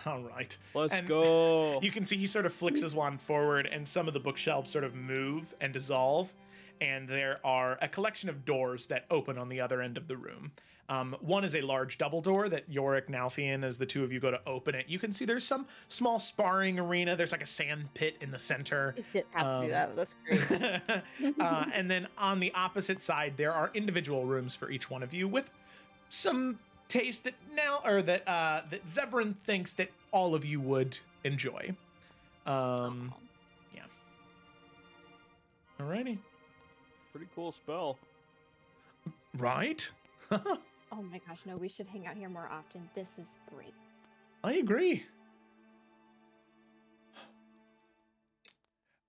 All right. Let's And go. You can see he sort of flicks his wand forward, and some of the bookshelves sort of move and dissolve. And there are a collection of doors that open on the other end of the room. One is a large double door that Yorick, Nalfian, as the two of you go to open it, you can see there's some small sparring arena. There's like a sand pit in the center. You didn't have to do that. That's great. And then on the opposite side, there are individual rooms for each one of you with some taste that that Zevran thinks that all of you would enjoy. Yeah. Alrighty. Pretty cool spell. Right? Oh my gosh, no, we should hang out here more often. This is great. I agree.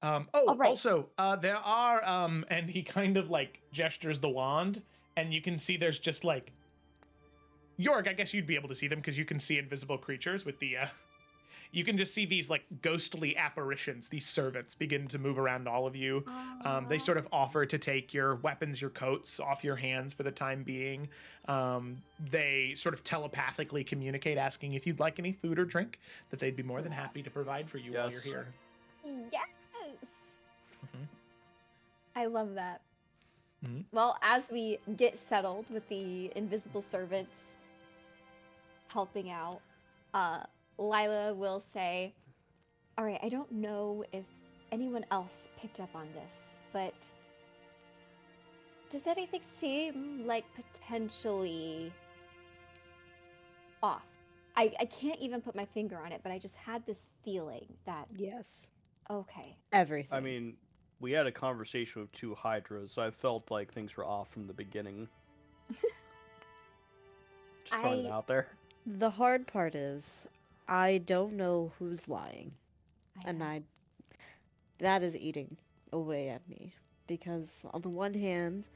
right. Also, there are, and he kind of like gestures the wand, and you can see there's just like, Yorick, I guess you'd be able to see them because you can see invisible creatures with the, you can just see these like ghostly apparitions, these servants begin to move around all of you. They sort of offer to take your weapons, your coats off your hands for the time being. They sort of telepathically communicate, asking if you'd like any food or drink, that they'd be more than happy to provide for you while you're Yes. here. Yes. Mhm. I love that. Mhm. Well, as we get settled with the invisible servants, helping out, Lila will say, all right, I don't know if anyone else picked up on this, but does anything seem like potentially off? I can't even put my finger on it, but I just had this feeling that, Yes. okay. Everything. I mean, we had a conversation with 2 Hydras. I felt like things were off from the beginning. Just throwing it out there. The hard part is, I don't know who's lying. And that is eating away at me. Because on the one hand,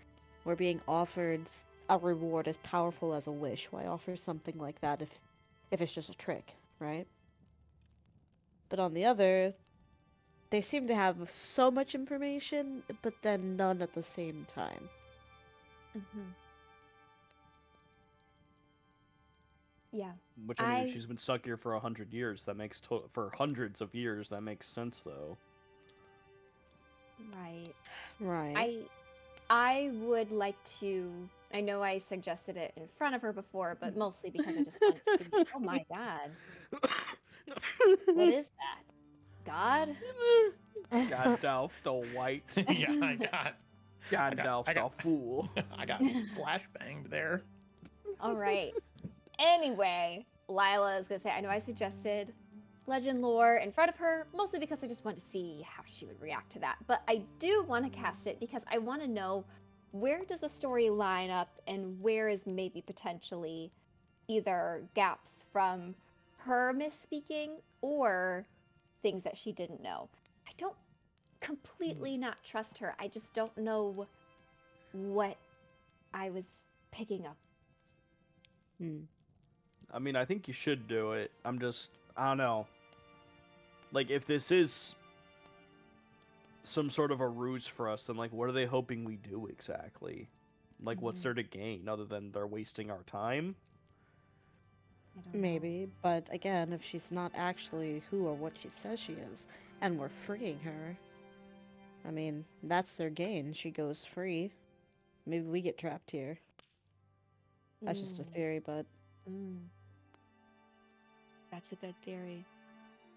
we're being offered a reward as powerful as a wish. Why offer something like that if it's just a trick, right? But on the other, they seem to have so much information, but then none at the same time. Yeah. Which, I mean, if she's been stuck here for 100 years, that makes for hundreds of years, that makes sense, though. Right. Right. I would like to. I know I suggested it in front of her before, but mostly because I just want to see. Oh my god. What is that? God? Gandalf the White. Yeah, I got Gandalf I got- the Fool. I got flashbanged there. All right. Anyway, Lila is going to say, I know I suggested legend lore in front of her, mostly because I just want to see how she would react to that. But I do want to cast it because I want to know, where does the story line up and where is maybe potentially either gaps from her misspeaking or things that she didn't know. I don't completely not trust her. I just don't know what I was picking up. I mean, I think you should do it. I don't know. Like, if this is some sort of a ruse for us, then, like, what are they hoping we do exactly? Like, what's there to gain other than they're wasting our time? I don't know. Maybe, but again, if she's not actually who or what she says she is, and we're freeing her, I mean, that's their gain. She goes free. Maybe we get trapped here. That's just a theory, but That's a good theory.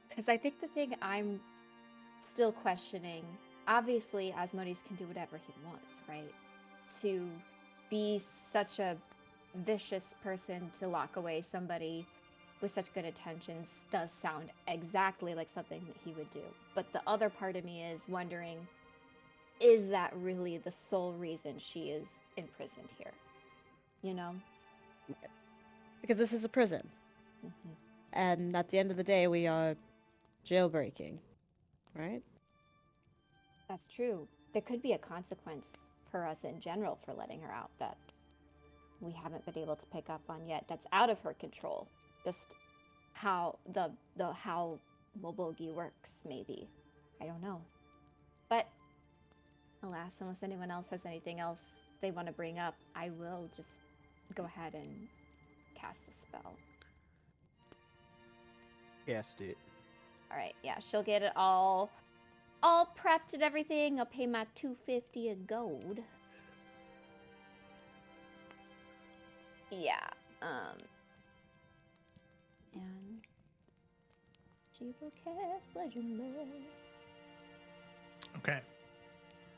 Because I think the thing I'm still questioning, obviously, Asmodeus can do whatever he wants, right? To be such a vicious person to lock away somebody with such good intentions does sound exactly like something that he would do. But the other part of me is wondering, is that really the sole reason she is imprisoned here? You know? because this is a prison. And at the end of the day, we are jailbreaking, right? That's true. There could be a consequence for us in general for letting her out that we haven't been able to pick up on yet. That's out of her control. Just how the how Mobogi works, maybe. I don't know. But alas, unless anyone else has anything else they want to bring up, I will just go ahead and cast a spell. Cast it. All right, yeah, she'll get it all prepped and everything. I'll pay my 250 of gold. Yeah, and she will cast Legend Lore. Okay.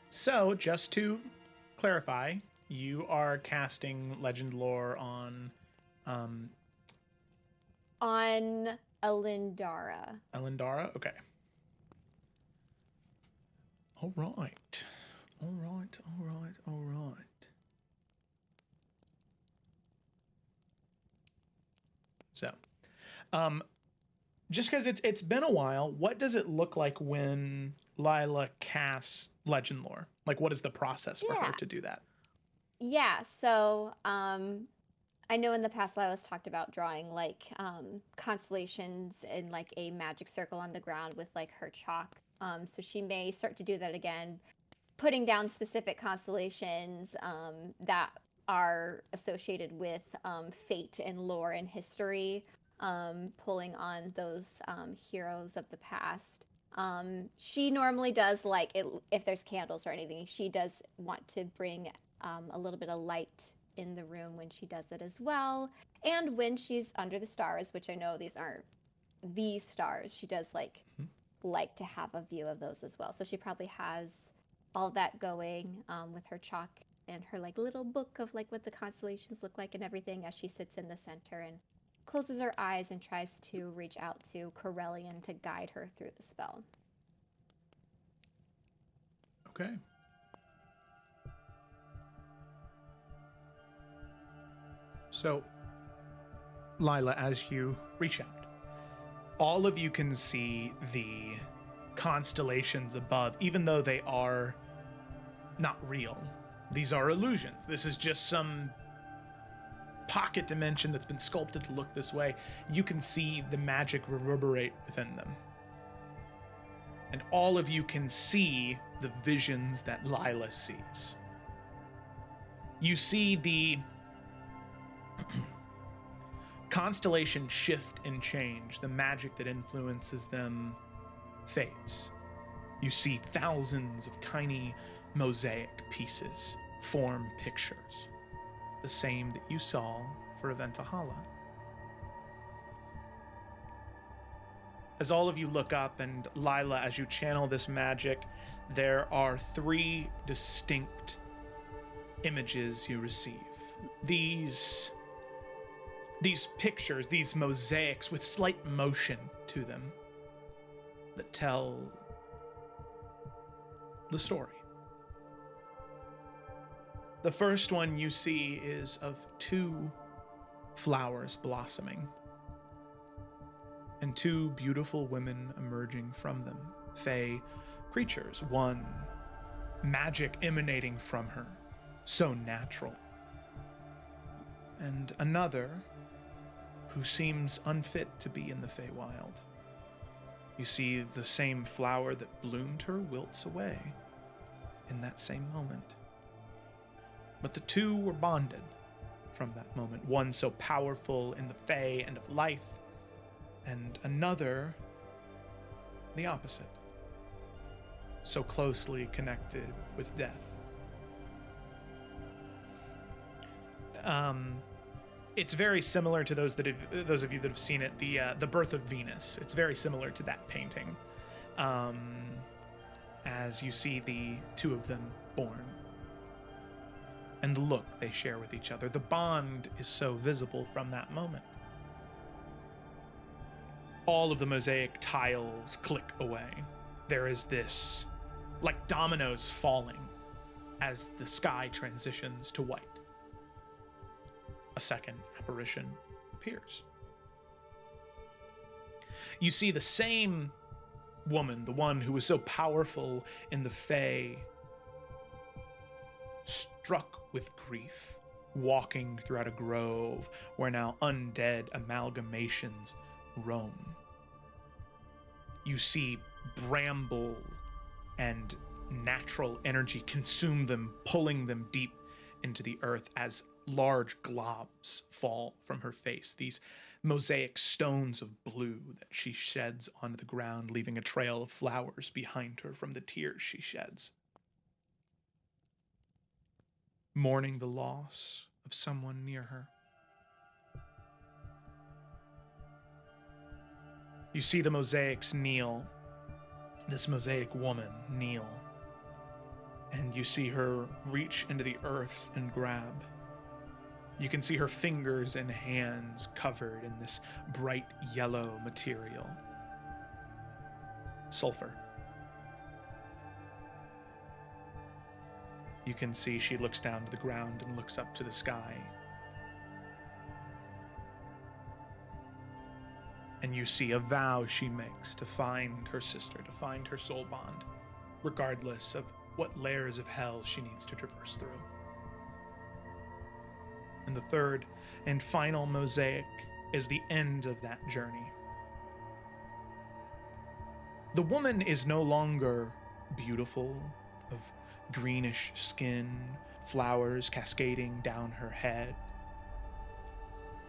So, just to clarify, you are casting Legend Lore on Alindara. Elendara? Okay. All right. All right. All right. All right. So, just because it's been a while, what does it look like when Lila casts Legend Lore? Like, what is the process for her Yeah. to do that? Yeah, so I know in the past Lila's talked about drawing like constellations in like a magic circle on the ground with like her chalk. So she may start to do that again, putting down specific constellations that are associated with fate and lore and history, pulling on those heroes of the past. She normally does like it, if there's candles or anything, she does want to bring a little bit of light in the room when she does it as well. And when she's under the stars, which I know these aren't the stars, she does like to have a view of those as well. So she probably has all that going with her chalk and her like little book of like what the constellations look like and everything as she sits in the center and closes her eyes and tries to reach out to Corellian to guide her through the spell. Okay. So, Lila, as you reach out, all of you can see the constellations above, even though they are not real. These are illusions. This is just some pocket dimension that's been sculpted to look this way. You can see the magic reverberate within them. And all of you can see the visions that Lila sees. You see the constellation shift and change. The magic that influences them fades. You see thousands of tiny mosaic pieces form pictures, the same that you saw for Eventahala. As all of you look up, and Lila, as you channel this magic, there are 3 distinct images you receive. These pictures, these mosaics with slight motion to them that tell the story. The first one you see is of 2 flowers blossoming and 2 beautiful women emerging from them, fey creatures, one magic emanating from her, so natural, and another who seems unfit to be in the Feywild. You see the same flower that bloomed her wilts away in that same moment. But the 2 were bonded from that moment, one so powerful in the Fey and of life, and another the opposite, so closely connected with death. It's very similar to those of you that have seen it, the Birth of Venus. It's very similar to that painting, as you see the 2 of them born, and the look they share with each other. The bond is so visible from that moment. All of the mosaic tiles click away. There is this, like dominoes falling, as the sky transitions to white. A second apparition appears. You see the same woman, the one who was so powerful in the Fae, struck with grief, walking throughout a grove where now undead amalgamations roam. You see bramble and natural energy consume them, pulling them deep into the earth as large globs fall from her face, these mosaic stones of blue that she sheds onto the ground, leaving a trail of flowers behind her from the tears she sheds. Mourning the loss of someone near her. You see the mosaics kneel, this mosaic woman kneel, and you see her reach into the earth and grab. You can see her fingers and hands covered in this bright yellow material. Sulfur. You can see she looks down to the ground and looks up to the sky. And you see a vow she makes to find her sister, to find her soul bond, regardless of what layers of hell she needs to traverse through. And the third and final mosaic is the end of that journey. The woman is no longer beautiful, of greenish skin, flowers cascading down her head.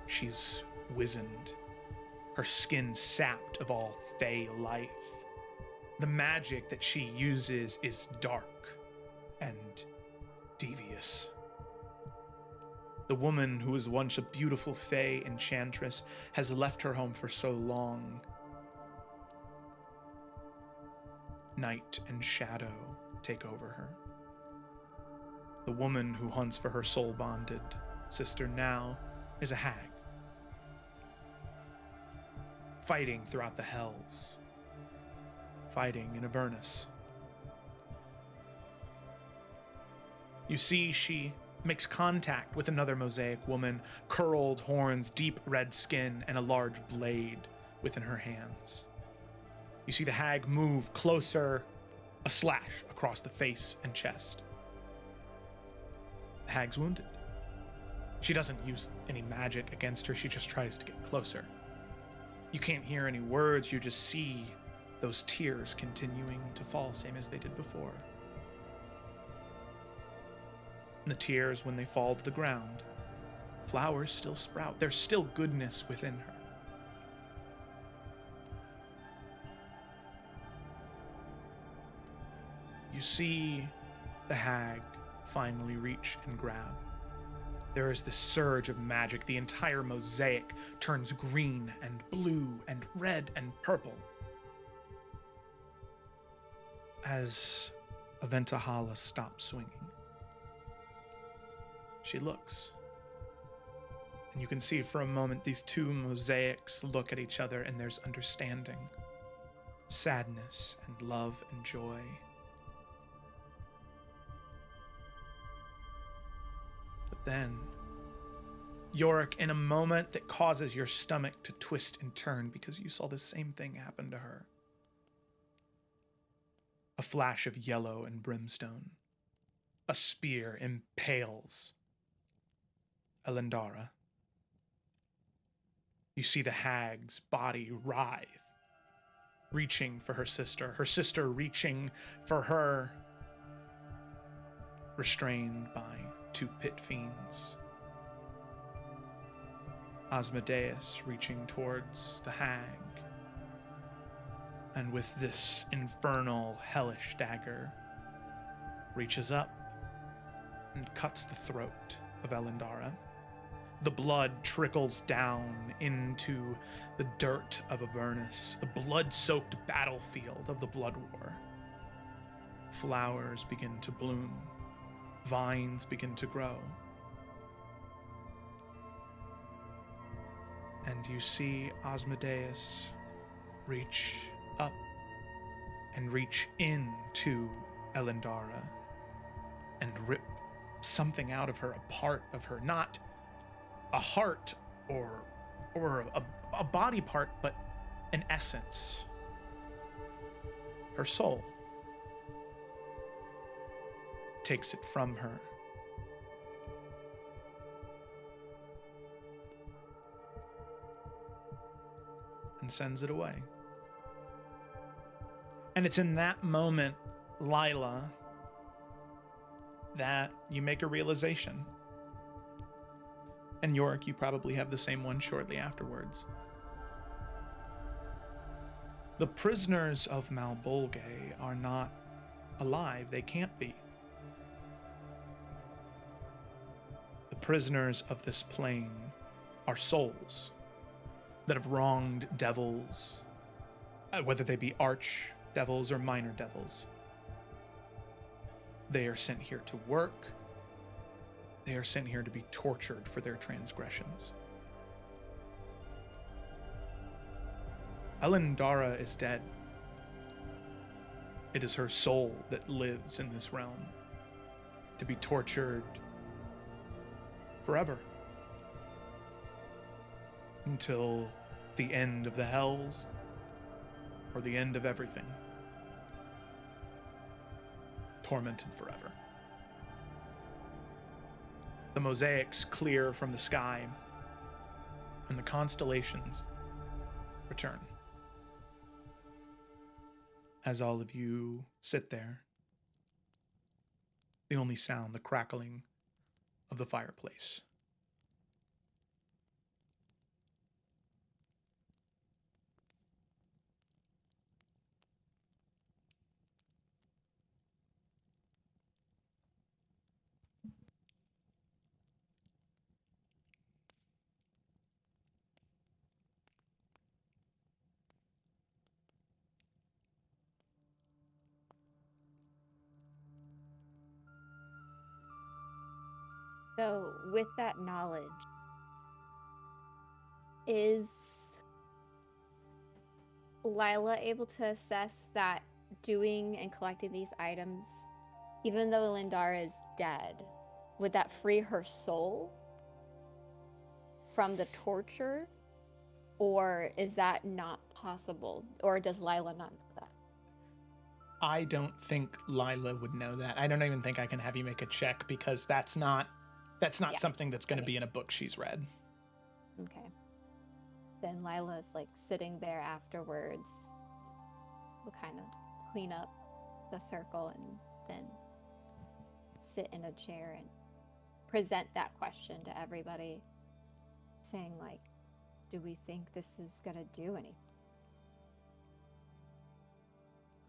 She's wizened, her skin sapped of all fey life. The magic that she uses is dark and devious. The woman who was once a beautiful fae enchantress has left her home for so long. Night and shadow take over her. The woman who hunts for her soul-bonded sister now is a hag, fighting throughout the hells, fighting in Avernus. You see, she makes contact with another mosaic woman, curled horns, deep red skin, and a large blade within her hands. You see the hag move closer, a slash across the face and chest. The hag's wounded. She doesn't use any magic against her, she just tries to get closer. You can't hear any words, you just see those tears continuing to fall, same as they did before. And the tears, when they fall to the ground, flowers still sprout. There's still goodness within her. You see the hag finally reach and grab. There is this surge of magic. The entire mosaic turns green and blue and red and purple as Aventahala stops swinging. She looks, and you can see for a moment these two mosaics look at each other, and there's understanding, sadness, and love and joy. But then, Yorick, in a moment that causes your stomach to twist and turn because you saw the same thing happen to her. A flash of yellow and brimstone. A spear impales Elendara. You see the hag's body writhe, reaching for her sister reaching for her, restrained by two pit fiends. Asmodeus reaching towards the hag, and with this infernal, hellish dagger, reaches up and cuts the throat of Elendara. The blood trickles down into the dirt of Avernus, the blood-soaked battlefield of the Blood War. Flowers begin to bloom. Vines begin to grow. And you see Asmodeus reach up and reach into Elendara and rip something out of her, a part of her, not a heart or a body part, but an essence, her soul. Takes it from her. And sends it away. And it's in that moment, Lila, that you make a realization. And Yorick, you probably have the same one shortly afterwards. The prisoners of Malbolge are not alive. They can't be. The prisoners of this plane are souls that have wronged devils, whether they be arch devils or minor devils. They are sent here to work. They are sent here to be tortured for their transgressions. Elendara is dead. It is her soul that lives in this realm, to be tortured forever, until the end of the hells, or the end of everything. Tormented forever. The mosaics clear from the sky, and the constellations return. As all of you sit there, the only sound, the crackling of the fireplace. So, with that knowledge, is Lila able to assess that doing and collecting these items, even though Lindara is dead, would that free her soul from the torture? Or is that not possible? Or does Lila not know that? I don't think Lila would know that. I don't even think I can have you make a check because that's not Yeah. something that's going to Okay. be in a book she's read. Okay. Then Lila's like sitting there afterwards. We'll kind of clean up the circle and then sit in a chair and present that question to everybody, saying like, do we think this is gonna do anything?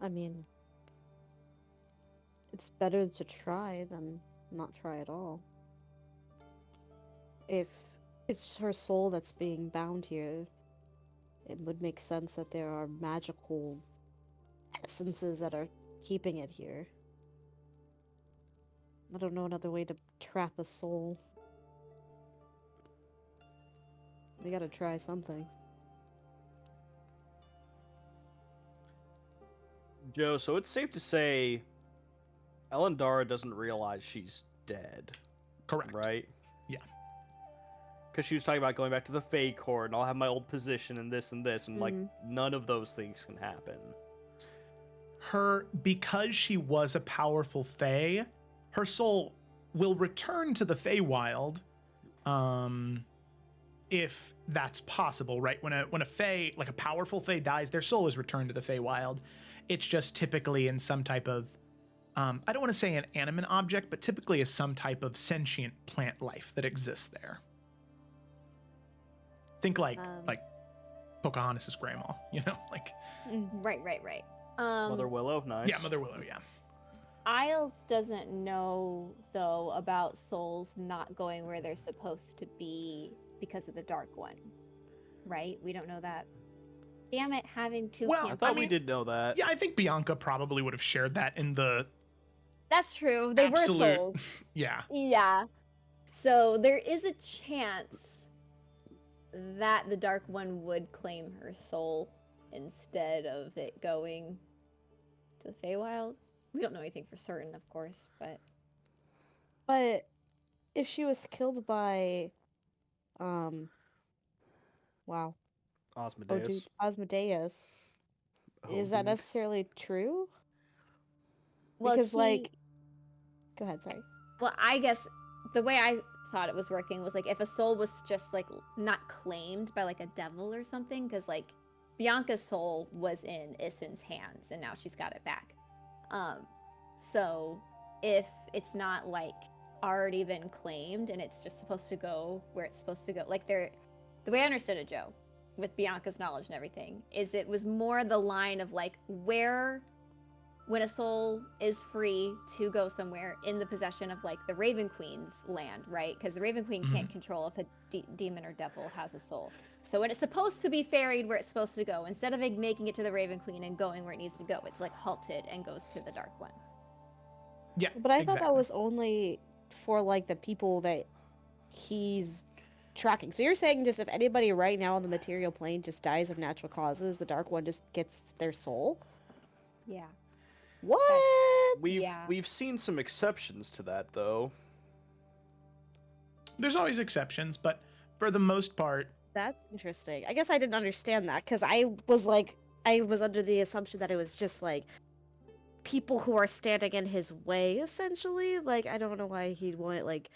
I mean, it's better to try than not try at all. If it's her soul that's being bound here, it would make sense that there are magical essences that are keeping it here. I don't know another way to trap a soul. We gotta try something. Joe, so it's safe to say Elendara doesn't realize she's dead, Correct. right? Yeah. Because she was talking about going back to the Fae Court, and I'll have my old position and this, and like, none of those things can happen. Because she was a powerful Fae, her soul will return to the Feywild, if that's possible, right? When a Fae, like a powerful Fae dies, their soul is returned to the Feywild. It's just typically in some type of, I don't want to say an animate object, but typically is some type of sentient plant life that exists there. Think like Pocahontas' grandma, you know, like. Right. Mother Willow, nice. Yeah, Mother Willow, yeah. Isles doesn't know, though, about souls not going where they're supposed to be because of the Dark One, right? We don't know that. Damn it, having two Well, I campaigns. thought we did know that. Yeah, I think Bianca probably would have shared that in the That's true. They were absolute. souls. Yeah. Yeah. So there is a chance that the Dark One would claim her soul instead of it going to the Feywild. We don't know anything for certain, of course, but But if she was killed by, wow, oh Osmodeus. dude, Osmodeus, Oh, is that dude. necessarily true? well, Because he- like, go ahead, sorry. Well, I guess the way I thought it was working was like if a soul was just like not claimed by like a devil or something, because like Bianca's soul was in Issen's hands and now she's got it back. So if it's not like already been claimed and it's just supposed to go where it's supposed to go, like the way I understood it, Joe, with Bianca's knowledge and everything, is it was more the line of like where when a soul is free to go somewhere in the possession of like the Raven Queen's land, right? Because the Raven Queen can't control if a demon or devil has a soul. So when it's supposed to be ferried where it's supposed to go, instead of like making it to the Raven Queen and going where it needs to go, it's like halted and goes to the Dark One. Yeah. But I thought exactly. that was only for like the people that he's tracking. So you're saying just if anybody right now on the material plane just dies of natural causes, the Dark One just gets their soul? Yeah. What? We've seen some exceptions to that though. There's always exceptions, but for the most part, That's interesting. I guess I didn't understand that because I was under the assumption that it was just like people who are standing in his way, essentially. Like, I don't know why he'd want like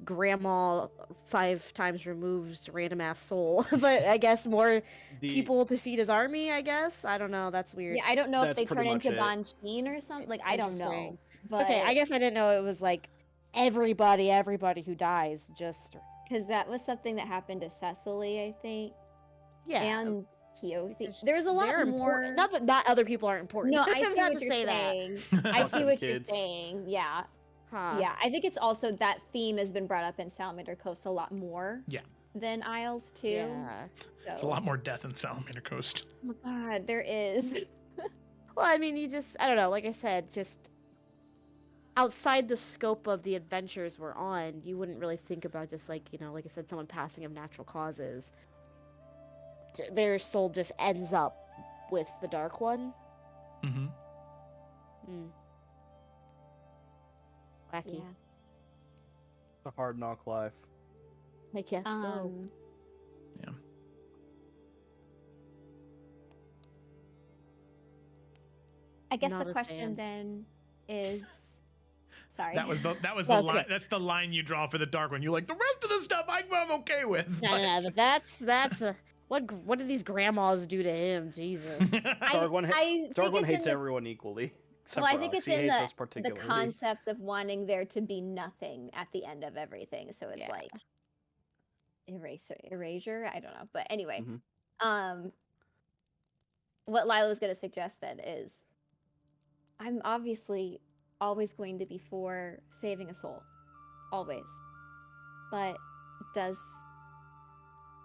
grandma 5 times removed random ass soul, but I guess more people to feed his army, I guess. I don't know. That's weird. Yeah, I don't know if That's they pretty turn much into it. Bansheen or something. Like, I don't know. Interesting. But Okay, I guess I didn't know it was like everybody who dies just. because that was something that happened to Cecily, I think. Yeah. And Keothi. It's- There's a lot they're more. important. Not that not other people aren't important. No, I see Not what to you're say that. saying. I see Fucking what you're kids. saying. Yeah. Huh. Yeah. I think it's also that theme has been brought up in Salamander Coast a lot more. Yeah. Than Isles too. Yeah. there's a So. lot more death in Salamander Coast. Oh my God, there is. Well, I mean, I don't know, like I said, just outside the scope of the adventures we're on, you wouldn't really think about just like, like I said, someone passing of natural causes. Their soul just ends up with the Dark One. Mm-hmm. Wacky. Yeah. A hard knock life. I guess so. Yeah. I guess Not the a question fan. then is, sorry. That was the No, it's line. okay. That's the line you draw for the Dark One. You're like, the rest of the stuff I'm okay with. No, but that's what did these grandmas do to him? Jesus. Dark One, I Dark think One it's hates in the, everyone equally. Except well, I for think us. it's He in hates us the particularly. concept of wanting there to be nothing at the end of everything. So it's Yeah. like erasure. I don't know, but anyway, Mhm. what Lila was going to suggest then is, I'm obviously always going to be for saving a soul, always. But does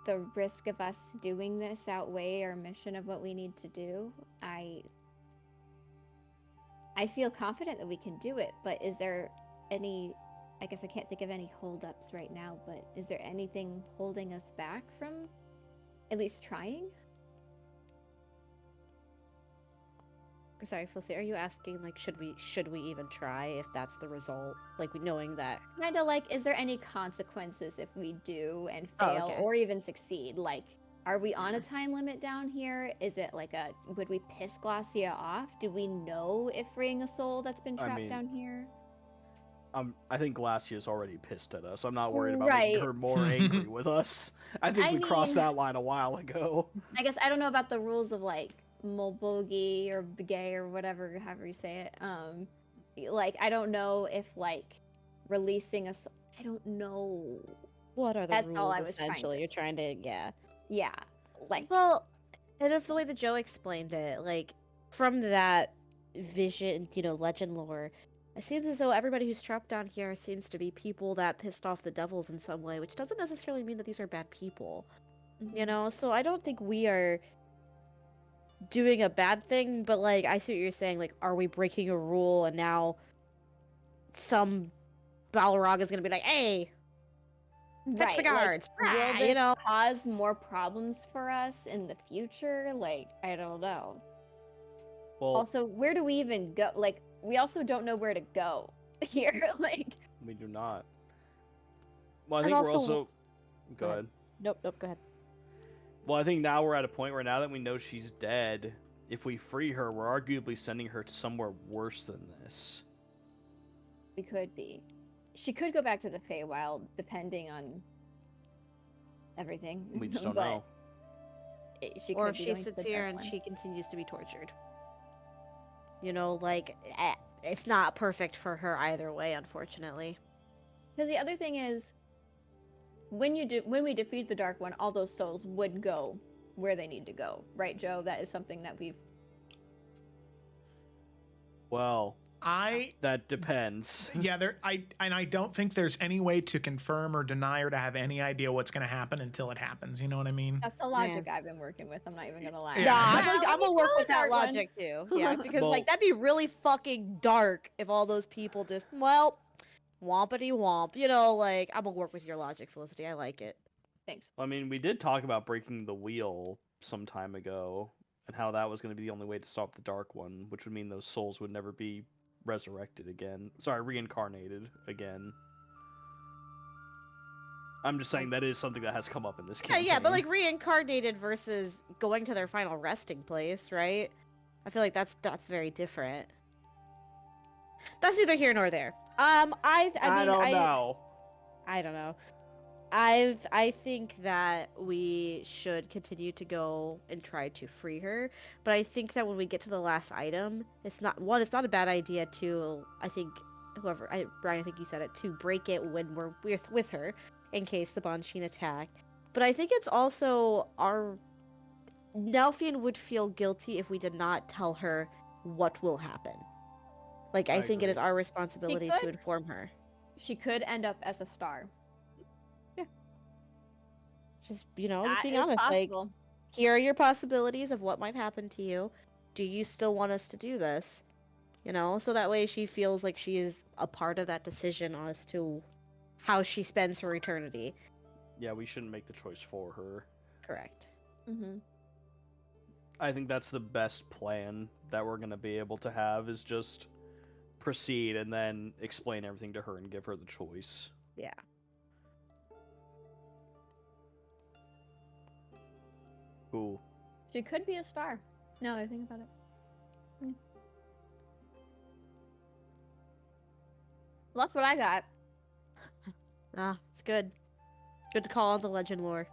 the risk of us doing this outweigh our mission of what we need to do? I feel confident that we can do it, but is there any, I guess I can't think of any holdups right now, but is there anything holding us back from at least trying? Sorry, Felicity, are you asking like should we even try if that's the result? Like knowing that Kind of like, is there any consequences if we do and Oh, fail okay. or even succeed? Like, are we on a time limit down here? Is it like would we piss Glacia off? Do we know if freeing a soul that's been I trapped mean, down here? I think Glacia's already pissed at us. I'm not worried about Right. making her more angry with us. I think I we crossed mean- that line a while ago. I guess I don't know about the rules of like Molbogi or Begay or whatever, however you say it. Like I don't know if like releasing a soul, I don't know. what are the That's rules all I was trying essentially. to- You're trying to Yeah, like Well, and if the way that Joe explained it, like from that vision, legend lore, it seems as though everybody who's trapped down here seems to be people that pissed off the devils in some way, which doesn't necessarily mean that these are bad people. So I don't think we are doing a bad thing, but like I see what you're saying, like are we breaking a rule and now some Balrog is gonna be like, hey, fetch the right, like, guards. will this cause more problems for us in the future? Like, I don't know. Well, Also, where do we even go? Like, we also don't know where to go here. Like, we do not. Well, I And think we're also- also. Go ahead. Nope, go ahead. Well, I think now we're at a point where now that we know she's dead, if we free her, we're arguably sending her to somewhere worse than this. we could be. She could go back to the Feywild, depending on everything. We just don't but know. She Or could if be she going to sits the here Dark and One. she continues to be tortured. It's not perfect for her either way, unfortunately. Because the other thing is, when we defeat the Dark One, all those souls would go where they need to go, right, Joe? That is something that we've. Well, that depends. Yeah, I don't think there's any way to confirm or deny or to have any idea what's going to happen until it happens. You know what I mean? That's the logic I've been working with. I'm not even gonna lie. Yeah. Nah, I'm gonna work with that Dark One. logic too. Yeah, because Well- that'd be really fucking dark if all those people just wompity womp. I'm gonna work with your logic, Felicity. I like it. Thanks. I mean, we did talk about breaking the wheel some time ago, and how that was going to be the only way to stop the Dark One, which would mean those souls would never be resurrected again. Sorry, reincarnated again. I'm just saying that is something that has come up in this campaign. Yeah, but like reincarnated versus going to their final resting place, right? I feel like that's very different. That's neither here nor there. I don't know. I don't know. I think that we should continue to go and try to free her, but I think that when we get to the last item, it's not a bad idea to, I think, Brian, I think you said it, to break it when we're with her, in case the Banshee attack. But I think it's also Nelfian would feel guilty if we did not tell her what will happen. Like, I think it agree. is our responsibility to could. inform her. She could end up as a star. Just, just That being is honest. Like, possible. here are your possibilities of what might happen to you. Do you still want us to do this? you know, so that way she feels like she is a part of that decision as to how she spends her eternity. Yeah, we shouldn't make the choice for her. Correct. Mm-hmm. I think that's the best plan that we're gonna be able to have is just proceed and then explain everything to her and give her the choice. Yeah. Cool. She could be a star. Now that I think about it. Well, that's what I got. Ah, it's good. Good to call on the legend lore.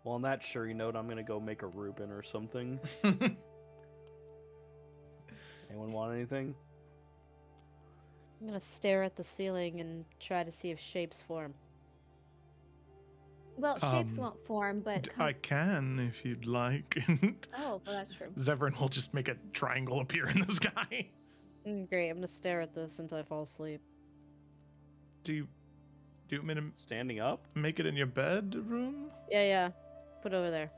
Well, on that cheery note, I'm gonna go make a Reuben or something. Anyone want anything? I'm gonna stare at the ceiling and try to see if shapes form. Well, shapes won't form, but I can if you'd like. oh, well, that's true. Zevran will just make a triangle appear in the sky. Great, I'm gonna stare at this until I fall asleep. Do you want me to Standing up? make it in your bedroom? Yeah. Put it over there.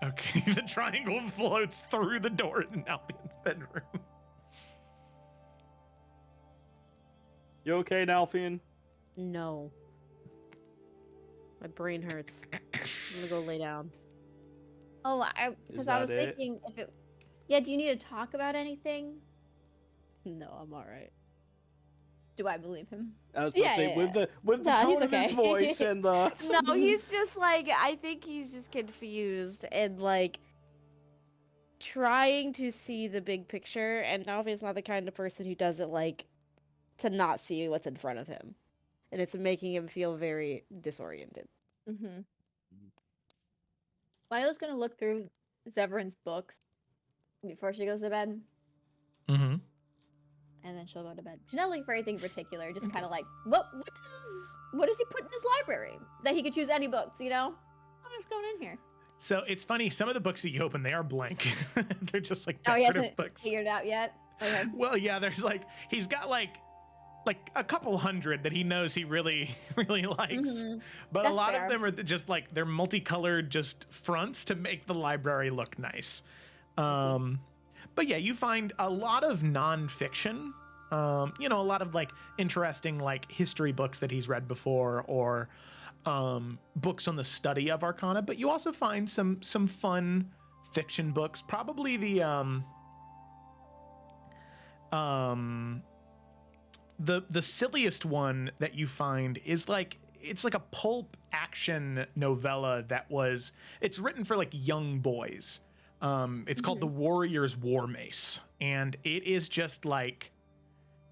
Okay, the triangle floats through the door in Alfion's bedroom. You okay, Nalfian? No. My brain hurts. I'm gonna go lay down. Oh, because I was that it? thinking if it. Yeah, do you need to talk about anything? No, I'm alright. Do I believe him? I was about Yeah, to say, yeah, with the No, he's tone of his okay. voice and the... No, he's just like, I think he's just confused and like trying to see the big picture, and Nalfi's not the kind of person who doesn't like to not see what's in front of him. And it's making him feel very disoriented. Mm-hmm. Lila's gonna look through Zevran's books before she goes to bed, Mm-hmm. and then she'll go to bed. She's not looking for anything in particular, just kind of like, what does he put in his library that he could choose any books? You know, what's going in here? So it's funny, some of the books that you open, they are blank. They're just like Oh, he decorative hasn't books. figured it out yet. Okay. Well, yeah, there's like, he's got like a couple hundred that he knows he really, really likes. Mhm. But a That's lot fair. of them are just like, they're multicolored just fronts to make the library look nice. But yeah, you find a lot of nonfiction, you know, a lot of like interesting like history books that he's read before, or books on the study of Arcana. But you also find some fun fiction books. Probably the silliest one that you find is like, it's like a pulp action novella it's written for like young boys. It's called The Warrior's War Mace, and it is just like,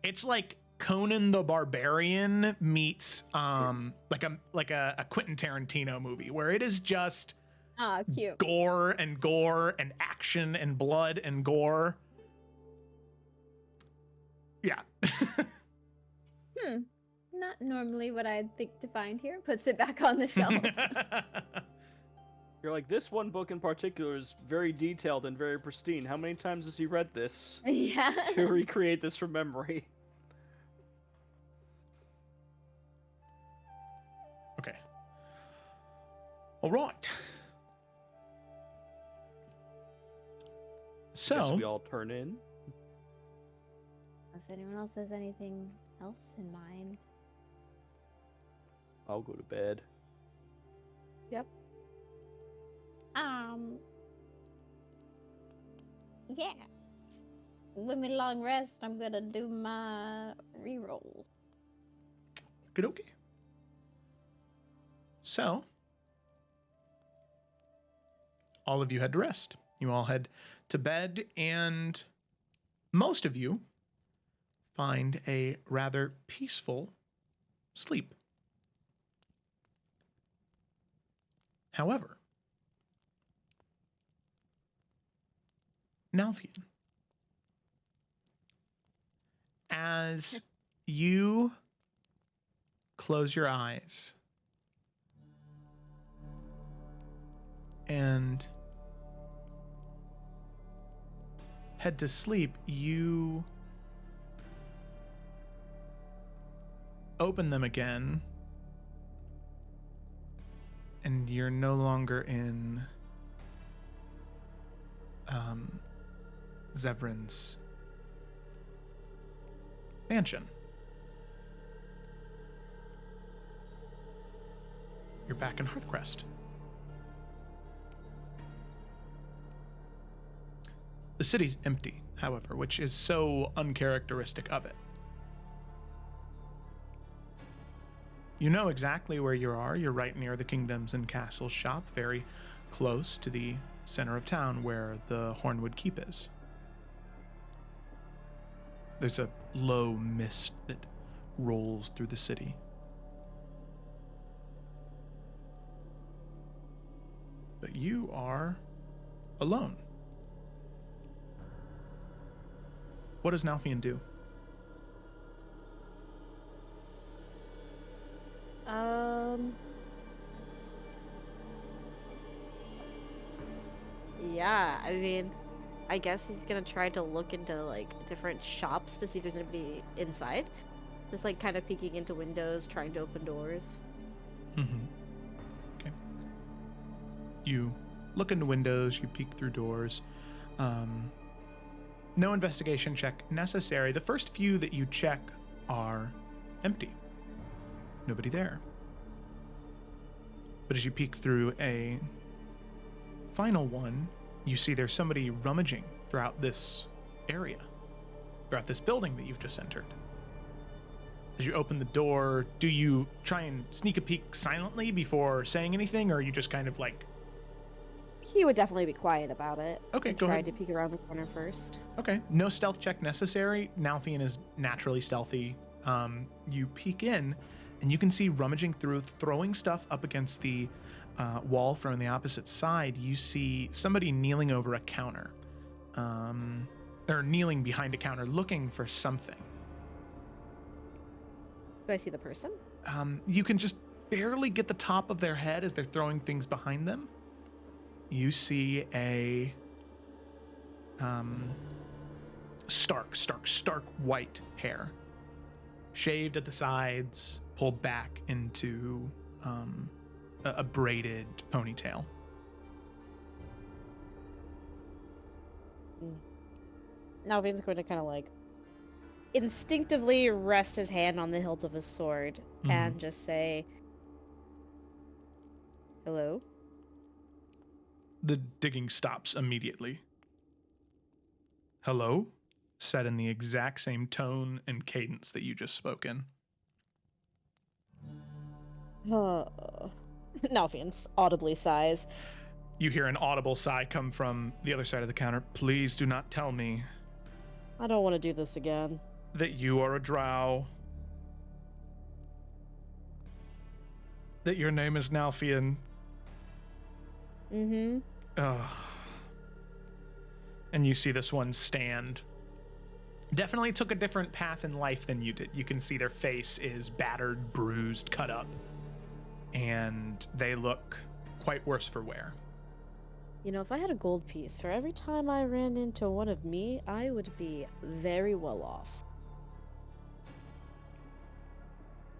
it's like Conan the Barbarian meets like a Quentin Tarantino movie, where it is just Ah, cute. gore and action and blood and gore. Yeah. Not normally what I'd think to find here. Puts it back on the shelf. You're like, this one book in particular is very detailed and very pristine. How many times has he read this Yeah. to recreate this from memory? Okay. All right. Guess So we all turn in. Unless anyone else has anything else in mind. I'll go to bed. Yeah. With me long rest, I'm gonna do my rerolls. good, okay. So all of you head to rest. You all head to bed, and most of you find a rather peaceful sleep. However, Nalfian, as you close your eyes and head to sleep, you open them again, and you're no longer in Zevran's mansion. You're back in Hearthcrest. The city's empty, however, which is so uncharacteristic of it. You know exactly where you are. You're right near the Kingdoms and Castles shop, very close to the center of town where the Hornwood Keep is. There's a low mist that rolls through the city. But you are alone. What does Nalfian do? Yeah, I mean, I guess he's gonna try to look into, like, different shops to see if there's anybody inside. Just, like, kind of peeking into windows, trying to open doors. Mm-hmm. Okay. You look into windows, you peek through doors. No investigation check necessary. The first few that you check are empty. Nobody there. But as you peek through a final one, you see there's somebody rummaging throughout this area, throughout this building that you've just entered. As you open the door, do you try and sneak a peek silently before saying anything, or are you just kind of like... He would definitely be quiet about it. Okay, and go try ahead. to peek around the corner first. Okay, no stealth check necessary. Nalfian is naturally stealthy. You peek in, and you can see rummaging through, throwing stuff up against the wall from the opposite side. You see somebody kneeling over a counter, or kneeling behind a counter, looking for something. Do I see the person? You can just barely get the top of their head as they're throwing things behind them. You see a stark white hair, shaved at the sides, pulled back into a braided ponytail. Nalvin's going to kind of like instinctively rest his hand on the hilt of his sword and just say, "Hello?" The digging stops immediately. Hello? Said in the exact same tone and cadence that you just spoke in. Nalvin's audibly sighs. You hear an audible sigh come from the other side of the counter. Please do not tell me I don't want to do this again. that you are a drow. That your name is Nalfian. Mm-hmm. Ugh. And you see this one stand. Definitely took a different path in life than you did. You can see their face is battered, bruised, cut up. And they look quite worse for wear. You know, if I had a gold piece for every time I ran into one of me, I would be very well off.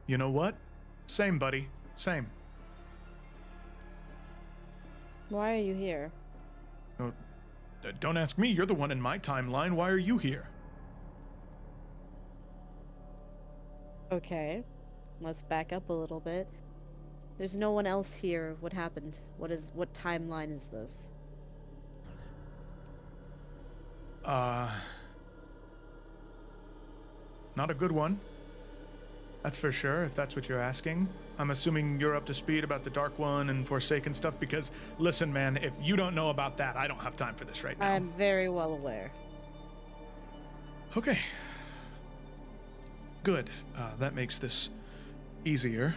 You know what? Same, buddy. Same. Why are you here? Oh, don't ask me. You're the one in my timeline. Why are you here? Okay, let's back up a little bit. There's no one else here. What happened? What timeline is this? Not a good one. That's for sure, if that's what you're asking. I'm assuming you're up to speed about the Dark One and Forsaken stuff, because, listen, man, if you don't know about that, I don't have time for this right now. I'm very well aware. Okay. Good. That makes this easier.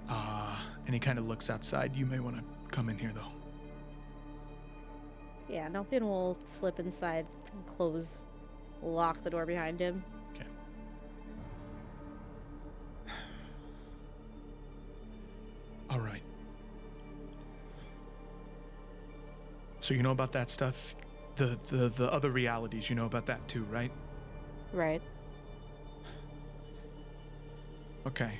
And he kind of looks outside. You may want to come in here, though. Yeah, Nalfian will slip inside and lock the door behind him. Okay. All right. So you know about that stuff? The other realities, you know about that too, right? Right. Okay.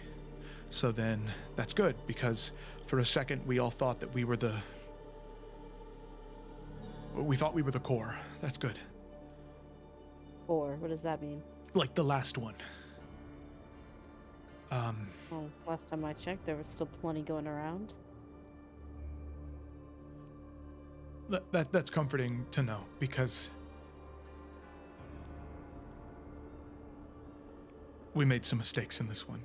So then that's good, because for a second we all thought that we thought we were the core. That's good. 4. What does that mean? Like the last one. Well, last time I checked, there was still plenty going around. That's comforting to know, because we made some mistakes in this one.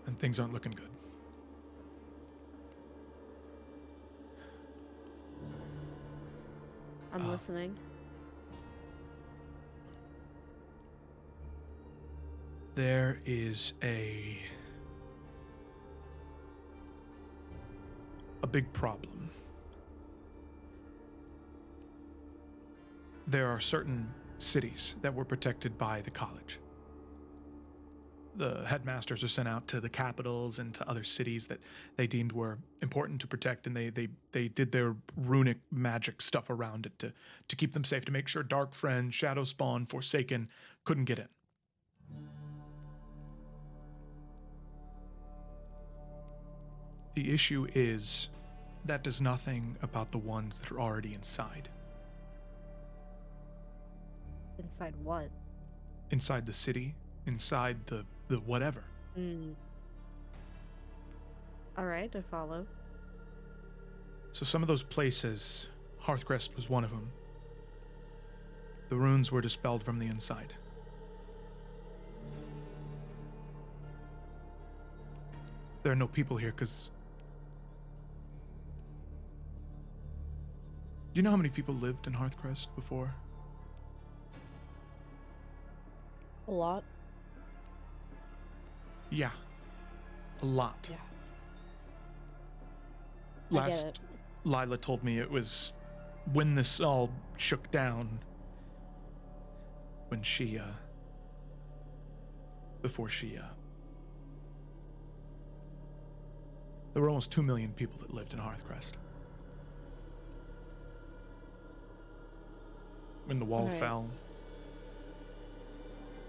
And things aren't looking good. I'm listening. There is a big problem. There are certain cities that were protected by the college. The headmasters are sent out to the capitals and to other cities that they deemed were important to protect, and they did their runic magic stuff around it to keep them safe, to make sure Dark Friend, Shadow Spawn, Forsaken couldn't get in. The issue is that does nothing about the ones that are already inside. Inside what? Inside the city, inside the whatever. Alright, I follow. So some of those places, Hearthcrest was one of them. The runes were dispelled from the inside. There are no people here because... Do you know how many people lived in Hearthcrest before? A lot. Yeah. A lot. Yeah. I get it. Lila told me it was when this all shook down, when she, before she, there were almost 2 million people that lived in Hearthcrest. When the wall Right. fell,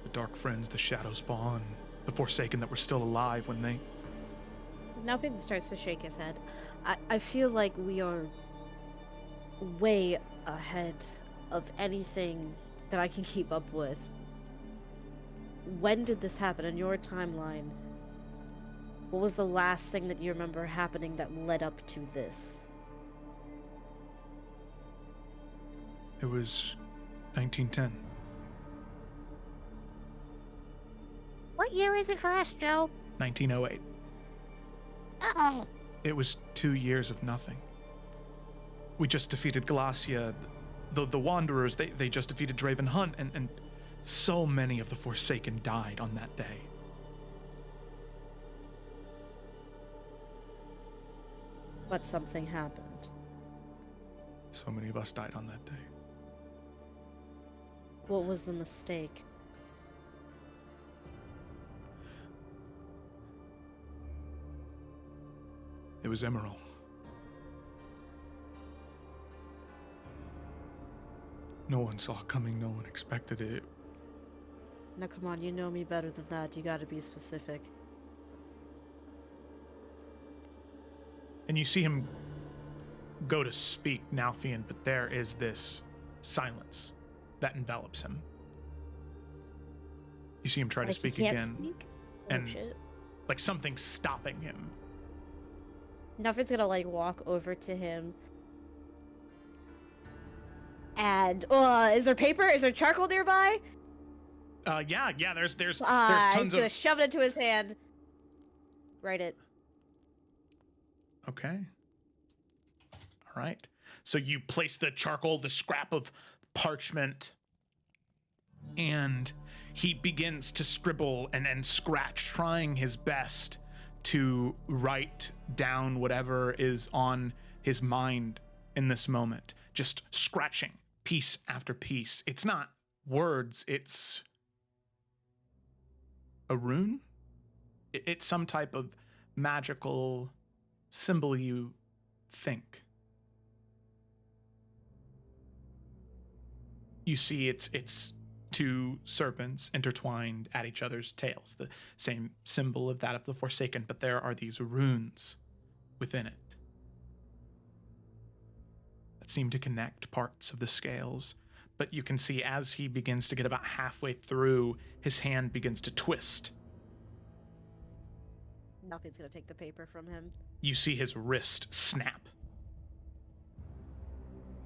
the Dark Friends, the Shadow Spawn, the Forsaken that were still alive when they... Now Finn starts to shake his head. I feel like we are way ahead of anything that I can keep up with. When did this happen in your timeline? What was the last thing that you remember happening that led up to this? It was 1910. What year is it for us, Joe? 1908. Oh, It was 2 years of nothing. We just defeated Glacia. The Wanderers, they just defeated Draven Hunt, and so many of the Forsaken died on that day. But something happened. So many of us died on that day. What was the mistake? It was Emerald. No one saw it coming, no one expected it. Now come on, you know me better than that. You gotta be specific. And you see him go to speak, Nalfian, but there is this silence that envelops him. You see him try to Like, he speak can't again, speak? and shit. like something's stopping him. Nuffin's gonna like walk over to him. And is there paper? Is there charcoal nearby? Yeah, there's He's tons gonna of... shove it into his hand. Write it. Okay. All right. So you place the charcoal, the scrap of parchment, and he begins to scribble and scratch, trying his best to write down whatever is on his mind in this moment. Just scratching piece after piece. It's not words, it's a rune. It's some type of magical symbol, you think. You see it's two serpents intertwined at each other's tails, the same symbol of that of the Forsaken, but there are these runes within it that seem to connect parts of the scales, but you can see as he begins to get about halfway through, his hand begins to twist. Nothing's gonna take the paper from him. You see his wrist snap.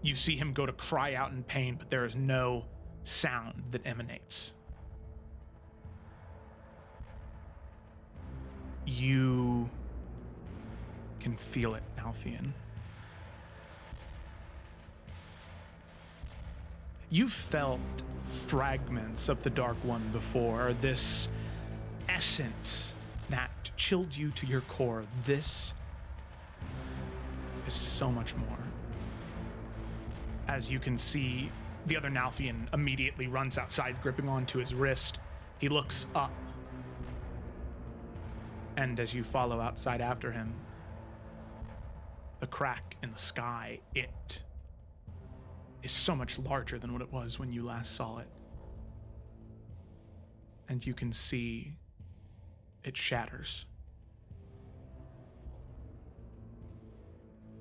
You see him go to cry out in pain, but there is no sound that emanates. You can feel it, Alfian. You've felt fragments of the Dark One before, this essence that chilled you to your core. This is so much more. As you can see, the other Nalfian immediately runs outside, gripping onto his wrist. He looks up. And as you follow outside after him, the crack in the sky, it is so much larger than what it was when you last saw it. And you can see it shatters.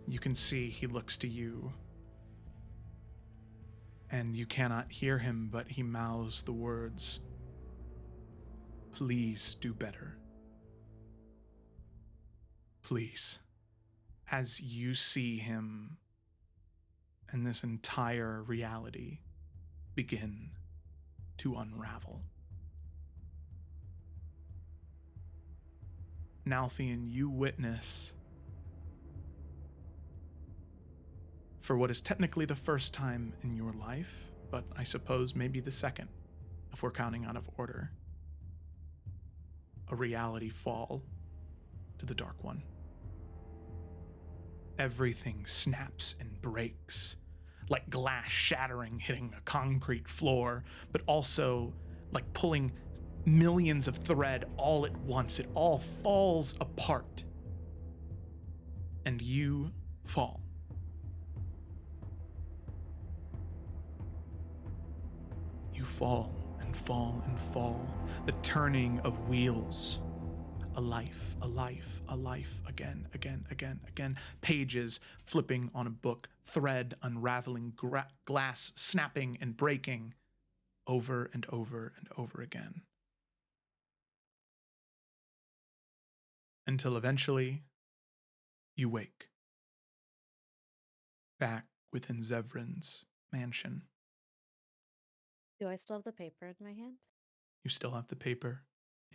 You can see he looks to you, and you cannot hear him, but he mouths the words, "Please do better. Please." As you see him and this entire reality begin to unravel. Nalfian, you witness, for what is technically the first time in your life, but I suppose maybe the second, if we're counting out of order, a reality fall to the Dark One. Everything snaps and breaks, like glass shattering, hitting a concrete floor, but also like pulling millions of thread all at once. It all falls apart, and you fall. You fall and fall and fall, the turning of wheels. A life, a life, a life, again, again, again, again. Pages flipping on a book, thread unraveling, glass snapping and breaking over and over and over again. Until eventually, you wake. Back within Zevran's mansion. Do I still have the paper in my hand? You still have the paper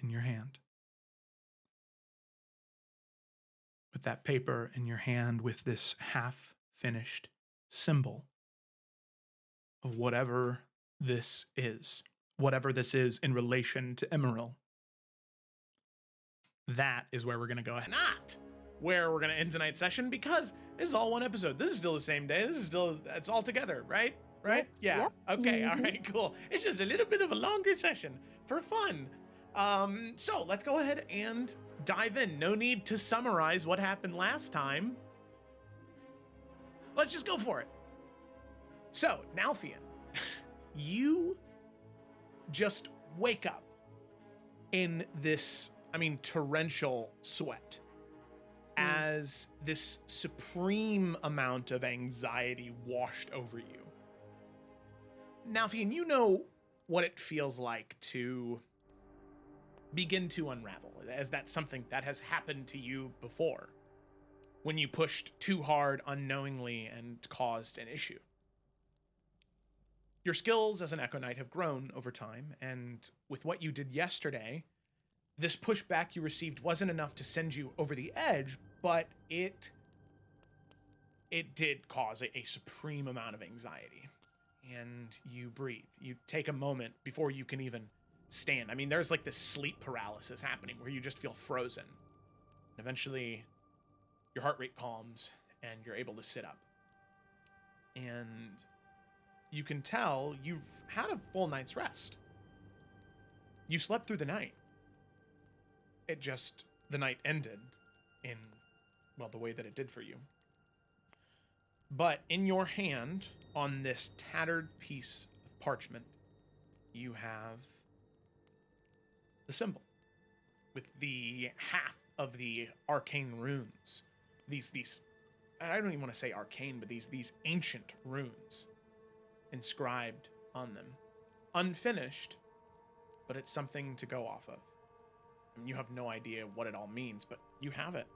in your hand. With that paper in your hand, with this half-finished symbol of whatever this is in relation to Emerald. That is where we're going to go ahead. Not where we're going to end tonight's session, because this is all one episode. This is still the same day. It's all together, right? Right? Yes. Yeah. Yep. Okay. All right, cool. It's just a little bit of a longer session for fun. So let's go ahead and dive in. No need to summarize what happened last time. Let's just go for it. So, Nalfian, you just wake up in this, torrential sweat as this supreme amount of anxiety washed over you. Nalfian, you know what it feels like to begin to unravel, as that's something that has happened to you before, when you pushed too hard unknowingly and caused an issue. Your skills as an Echo Knight have grown over time, and with what you did yesterday, this pushback you received wasn't enough to send you over the edge, but it did cause a supreme amount of anxiety. And you breathe. You take a moment before you can even stand. There's like this sleep paralysis happening where you just feel frozen. And eventually, your heart rate calms and you're able to sit up. And you can tell you've had a full night's rest. You slept through the night. The night ended in, the way that it did for you. But in your hand, on this tattered piece of parchment, you have the symbol with the half of the arcane runes. These I don't even want to say arcane, but these ancient runes inscribed on them. Unfinished, but it's something to go off of. And you have no idea what it all means, but you have it.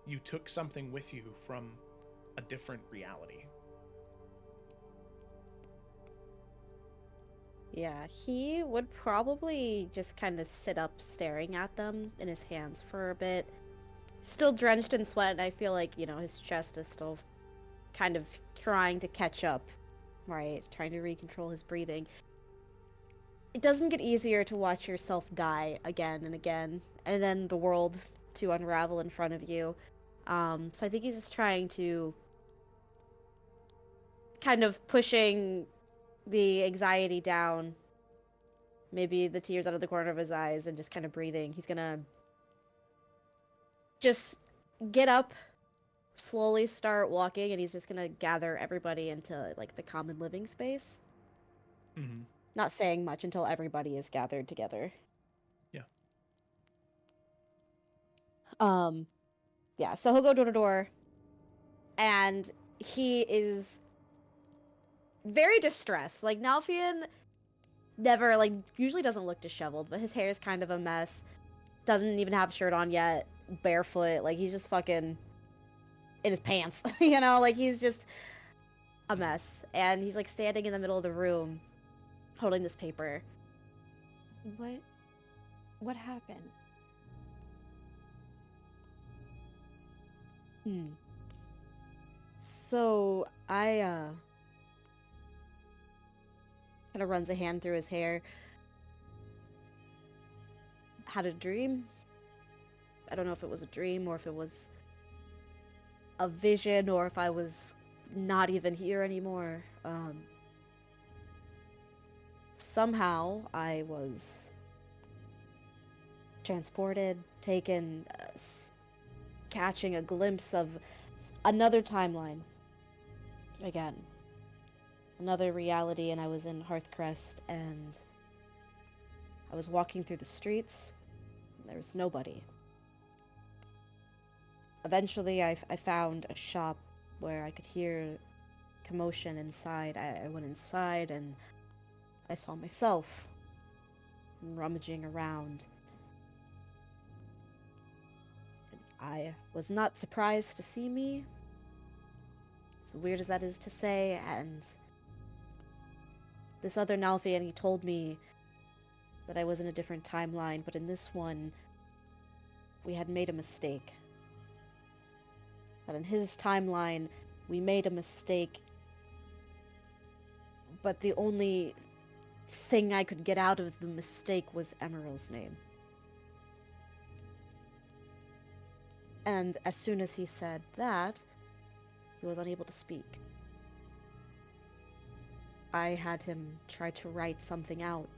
You took something with you from a different reality. Yeah, he would probably just kind of sit up staring at them in his hands for a bit. Still drenched in sweat, and I feel like, his chest is still kind of trying to catch up, right? Trying to recontrol his breathing. It doesn't get easier to watch yourself die again and again, and then the world to unravel in front of you. So I think he's just trying to kind of pushing the anxiety down, maybe the tears out of the corner of his eyes, and just kind of breathing. He's gonna just get up, slowly start walking, and he's just gonna gather everybody into like the common living space. Mm-hmm. Not saying much until everybody is gathered together. Yeah. Yeah, so he'll go door to door, and he is very distressed. Like, Nalfian never, usually doesn't look disheveled, but his hair is kind of a mess. Doesn't even have a shirt on yet. Barefoot. Like, he's just fucking in his pants. He's just a mess. And he's, standing in the middle of the room, holding this paper. What happened? So, I, kind of runs a hand through his hair. Had a dream. I don't know if it was a dream or if it was a vision or if I was not even here anymore. Somehow I was transported, taken, catching a glimpse of another timeline. Again. Another reality, and I was in Hearthcrest, and I was walking through the streets. There was nobody. Eventually, I found a shop where I could hear commotion inside. I went inside, and I saw myself rummaging around. I was not surprised to see me, as weird as that is to say, and this other Nalfian, he told me that I was in a different timeline, but in this one, we had made a mistake. That in his timeline, we made a mistake, but the only thing I could get out of the mistake was Emerald's name. And as soon as he said that, he was unable to speak. I had him try to write something out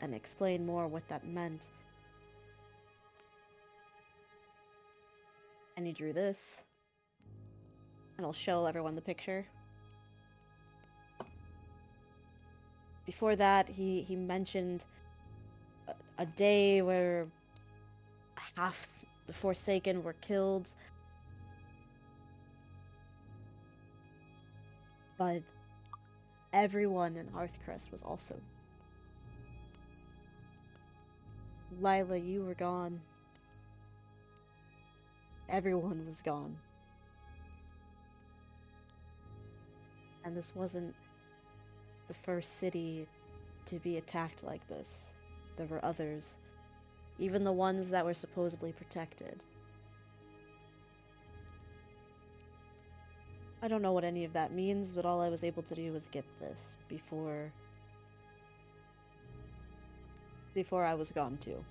and explain more what that meant. And he drew this. And I'll show everyone the picture. Before that, he mentioned a day where half the Forsaken were killed. But everyone in Hearthcrest was also. Lila, you were gone. Everyone was gone. And this wasn't the first city to be attacked like this. There were others. Even the ones that were supposedly protected. I don't know what any of that means, but all I was able to do was get this before I was gone too.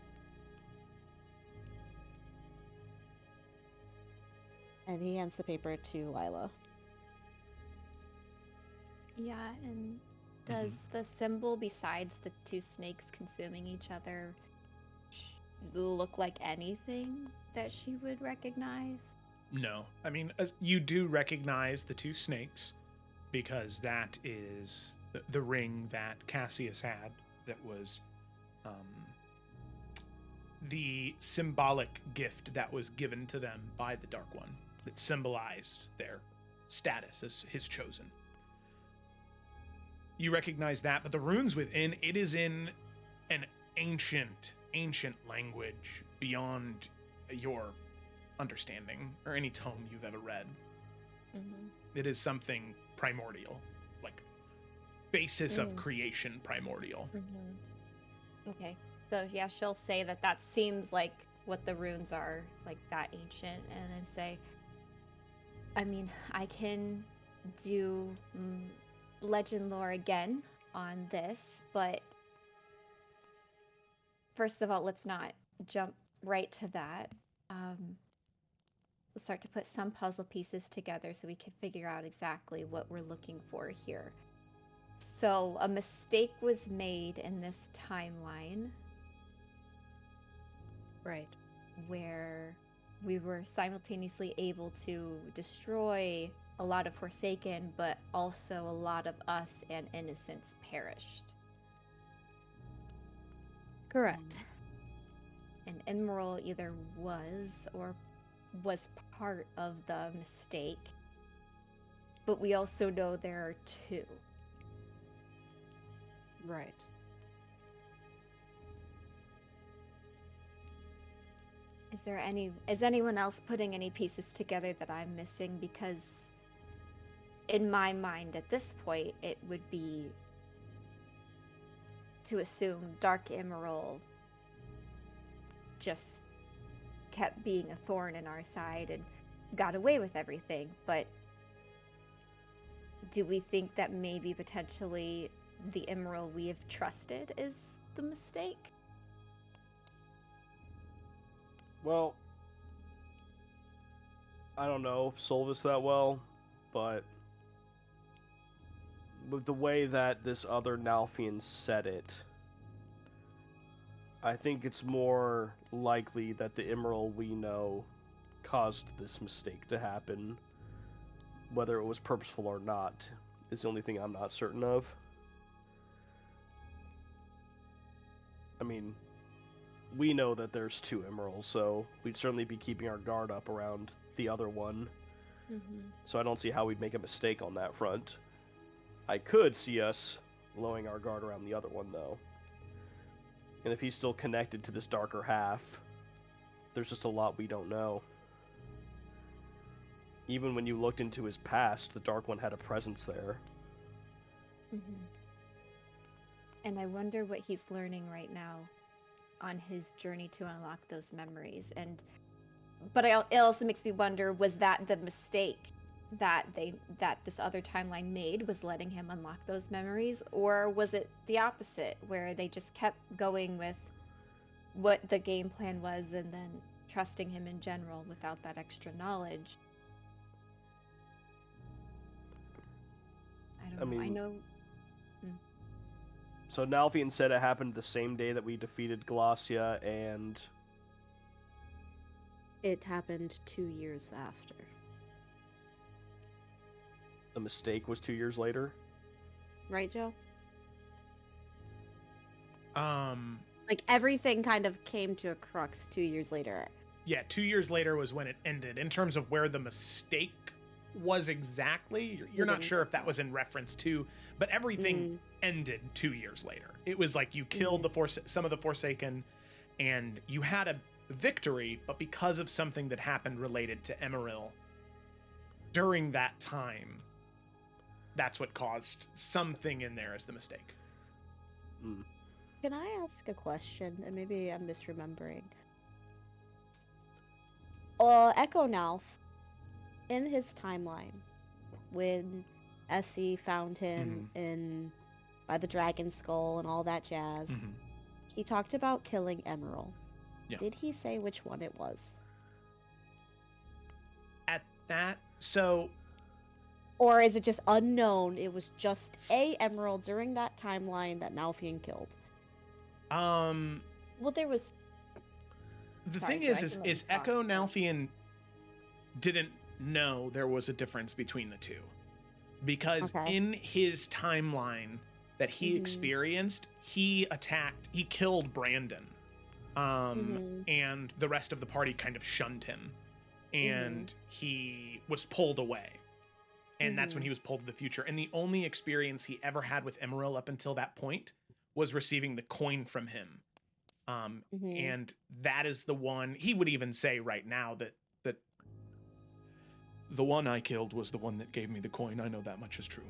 And he hands the paper to Lila. Yeah, and does the symbol, besides the two snakes consuming each other, look like anything that she would recognize? No. I mean, you do recognize the two snakes because that is the ring that Cassius had that was the symbolic gift that was given to them by the Dark One that symbolized their status as his chosen. you recognize that, but the runes within it is in an ancient language beyond your understanding or any tome you've ever read. It is something primordial, like basis of creation primordial. Okay. So yeah, she'll say that seems like what the runes are, like that ancient, and then say, I mean, I can do legend lore again on this, but first of all, let's not jump right to that. Let's start to put some puzzle pieces together so we can figure out exactly what we're looking for here. So a mistake was made in this timeline. Right. Where we were simultaneously able to destroy a lot of Forsaken, but also a lot of us and innocents perished. Correct. And Emerald either was or was part of the mistake, but we also know there are two. Right. Is anyone else putting any pieces together that I'm missing? Because in my mind at this point, it would be to assume Dark Emerald just kept being a thorn in our side and got away with everything. But do we think that maybe potentially the Emerald we have trusted is the mistake? Well, I don't know Solvis that well, but with the way that this other Nalfian said it, I think it's more likely that the Emerald we know caused this mistake to happen. Whether it was purposeful or not is the only thing I'm not certain of. I mean, we know that there's two Emeralds, so we'd certainly be keeping our guard up around the other one. So I don't see how we'd make a mistake on that front. I could see us lowering our guard around the other one, though. And if he's still connected to this darker half, there's just a lot we don't know. Even when you looked into his past, the Dark One had a presence there. And I wonder what he's learning right now on his journey to unlock those memories. But it also makes me wonder, was that the mistake that this other timeline made, was letting him unlock those memories, or was it the opposite, where they just kept going with what the game plan was and then trusting him in general without that extra knowledge? I don't know. I know. So Nalfian said it happened the same day that we defeated Glossia, and It happened 2 years after. the mistake was 2 years later. Right, Joe? Like everything kind of came to a crux 2 years later. Yeah, 2 years later was when it ended. In terms of where the mistake was exactly, you're not sure if that was in reference to, but everything ended 2 years later. It was like you killed some of the Forsaken, and you had a victory, but because of something that happened related to Emeril during that time, that's what caused something in there as the mistake. Can I ask a question? And maybe I'm misremembering. Echo Nalf, in his timeline, when Essie found him by the dragon skull and all that jazz, he talked about killing Emerald. Yeah. Did he say which one it was? At that, so... Or is it just unknown? It was just a Emerald during that timeline that Nalfian killed. Well, there was... The Sorry, thing Joe, I is can let you talk. Echo Nalfian didn't know there was a difference between the two. Because in his timeline that he experienced, he killed Brandon. And the rest of the party kind of shunned him. And he was pulled away. and that's when he was pulled to the future. And the only experience he ever had with Emerald up until that point was receiving the coin from him. And that is the one he would even say right now that The one I killed was the one that gave me the coin. I know that much is true.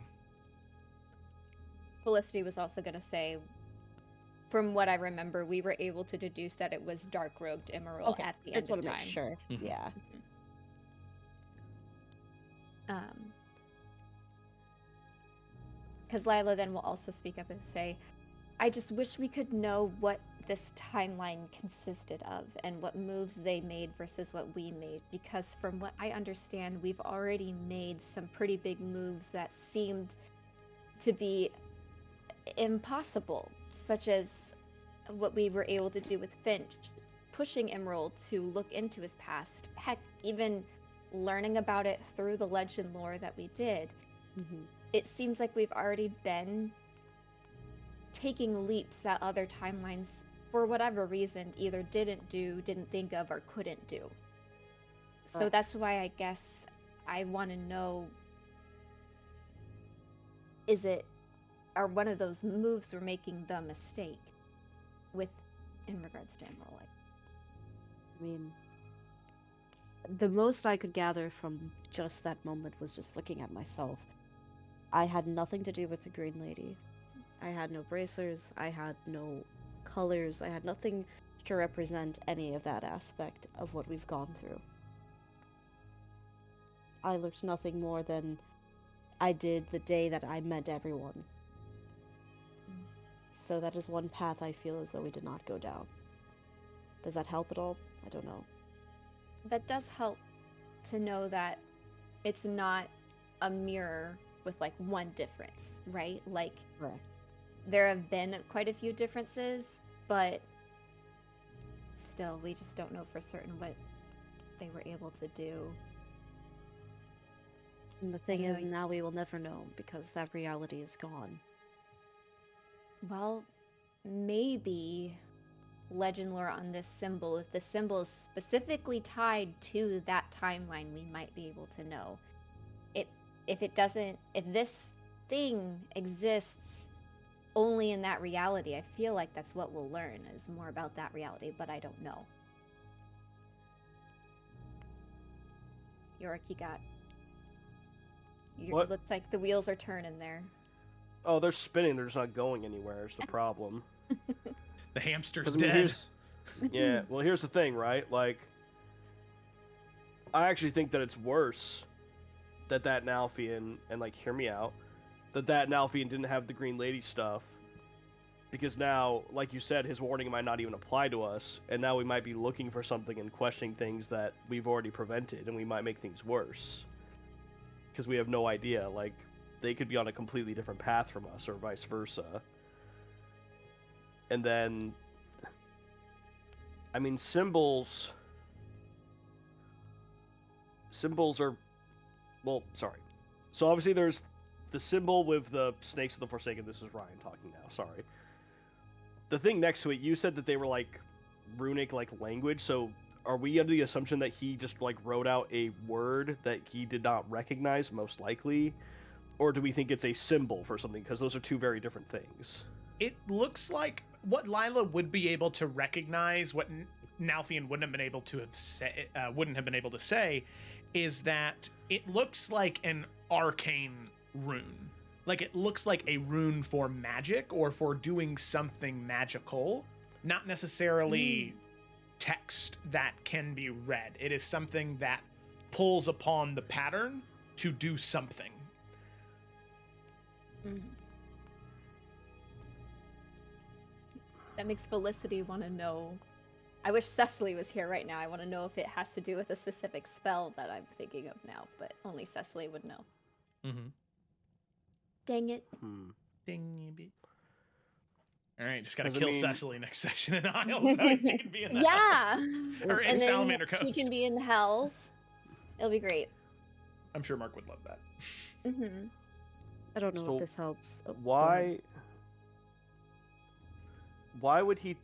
Felicity was also going to say, from what I remember, we were able to deduce that it was dark-robed Emerald at the I end just of want to time. make sure. Mhm. Yeah. Because Lila then will also speak up and say, I just wish we could know what this timeline consisted of and what moves they made versus what we made. Because from what I understand, we've already made some pretty big moves that seemed to be impossible, such as what we were able to do with Finch, pushing Emerald to look into his past. Heck, even learning about it through the legend lore that we did. It seems like we've already been taking leaps that other timelines, for whatever reason, either didn't do, didn't think of, or couldn't do. So Right. that's why I guess I want to know, are one of those moves we're making the mistake with in regards to Emerald? I mean, the most I could gather from just that moment was just looking at myself. I had nothing to do with the Green Lady. I had no bracers, I had no colors, I had nothing to represent any of that aspect of what we've gone through. I looked nothing more than I did the day that I met everyone. So that is one path I feel as though we did not go down. Does that help at all? I don't know. That does help to know that it's not a mirror with like one difference, right? Like Correct. there have been quite a few differences, but still we just don't know for certain what they were able to do. And the thing I know is, now we will never know because that reality is gone. Well, maybe legend lore on this symbol, if the symbol is specifically tied to that timeline, we might be able to know. If this thing exists only in that reality, I feel like that's what we'll learn, is more about that reality, but I don't know. Yorick, What? looks like the wheels are turning there. Oh, they're spinning. They're just not going anywhere. Is the problem? the hamster's 'Cause, I mean, dead. yeah. Well, here's the thing, right? Like, I actually think that it's worse that Nalfian, and like, hear me out, that Nalfian didn't have the Green Lady stuff, because now, like you said, his warning might not even apply to us, and now we might be looking for something and questioning things that we've already prevented, and we might make things worse because we have no idea. Like, they could be on a completely different path from us, or vice versa. And then, I mean, symbols are, well, sorry. So obviously there's the symbol with the snakes of the Forsaken. This is Ryan talking now, sorry. The thing next to it, you said that they were like runic like language, so are we under the assumption that he just like wrote out a word that he did not recognize, most likely? Or do we think it's a symbol for something? Because those are two very different things. It looks like what Lila would be able to recognize, what Nalfian wouldn't have been able to say, is that it looks like an arcane rune. Like, it looks like a rune for magic or for doing something magical, not necessarily text that can be read. It is something that pulls upon the pattern to do something. That makes Felicity want to know. I wish Cecily was here right now. I want to know if it has to do with a specific spell that I'm thinking of now, but only Cecily would know. Mm-hmm. Dang it. Ding it. All right, just gotta 'Cause I kill mean- Cecily next session in Isles so she can be in the Yeah. or in And then Salamander she Coast. can be in Hells. It'll be great. I'm sure Mark would love that. Mm-hmm. I don't know So, if this helps. Oh, go ahead. Why would he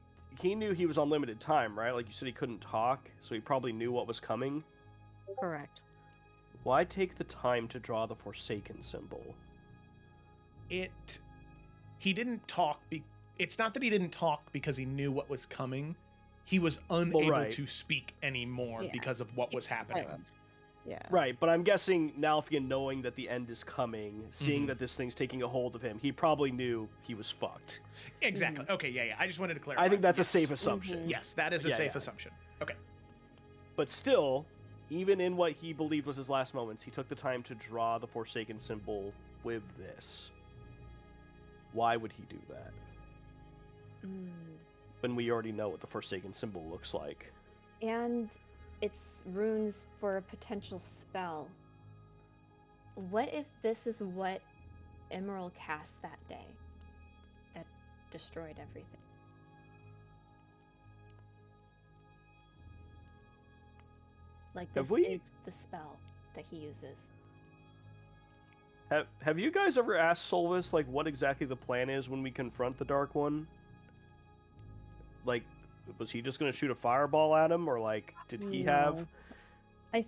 knew he was on limited time, right? Like you said, he couldn't talk, so he probably knew what was coming. Correct. Why take the time to draw the Forsaken symbol? He didn't talk. It's not that he didn't talk because he knew what was coming. He was unable right. to speak anymore Yeah. because of what was happening. Silence. Yeah. Right, but I'm guessing Nalfian, knowing that the end is coming, seeing Mhm. that this thing's taking a hold of him, he probably knew he was fucked. Exactly. Okay, yeah. I just wanted to clarify. I think that's Yes. a safe assumption. Yes, that is a Yeah, safe yeah. assumption. Okay. But still, even in what he believed was his last moments, he took the time to draw the Forsaken symbol with this. Why would he do that? When we already know what the Forsaken symbol looks like. And it's runes for a potential spell. What if this is what Emerald cast that day that destroyed everything? Like, Have this we- is the spell that he uses. Have you guys ever asked Solvis, like, what exactly the plan is when we confront the Dark One? Like, was he just going to shoot a fireball at him, or, like, did he have... No. I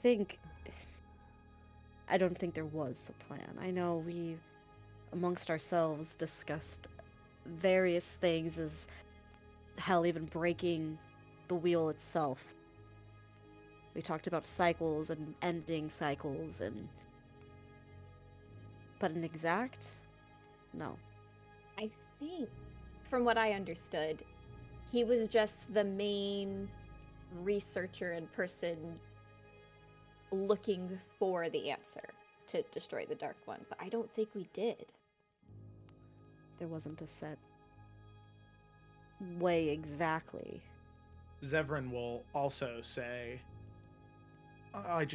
don't think there was a plan. I know we, amongst ourselves, discussed various things, as hell, even breaking the wheel itself. We talked about cycles and ending cycles, but an exact? No. I think, from what I understood, he was just the main researcher and person looking for the answer to destroy the Dark One, but I don't think we did. There wasn't a set way exactly. Zevran will also say, I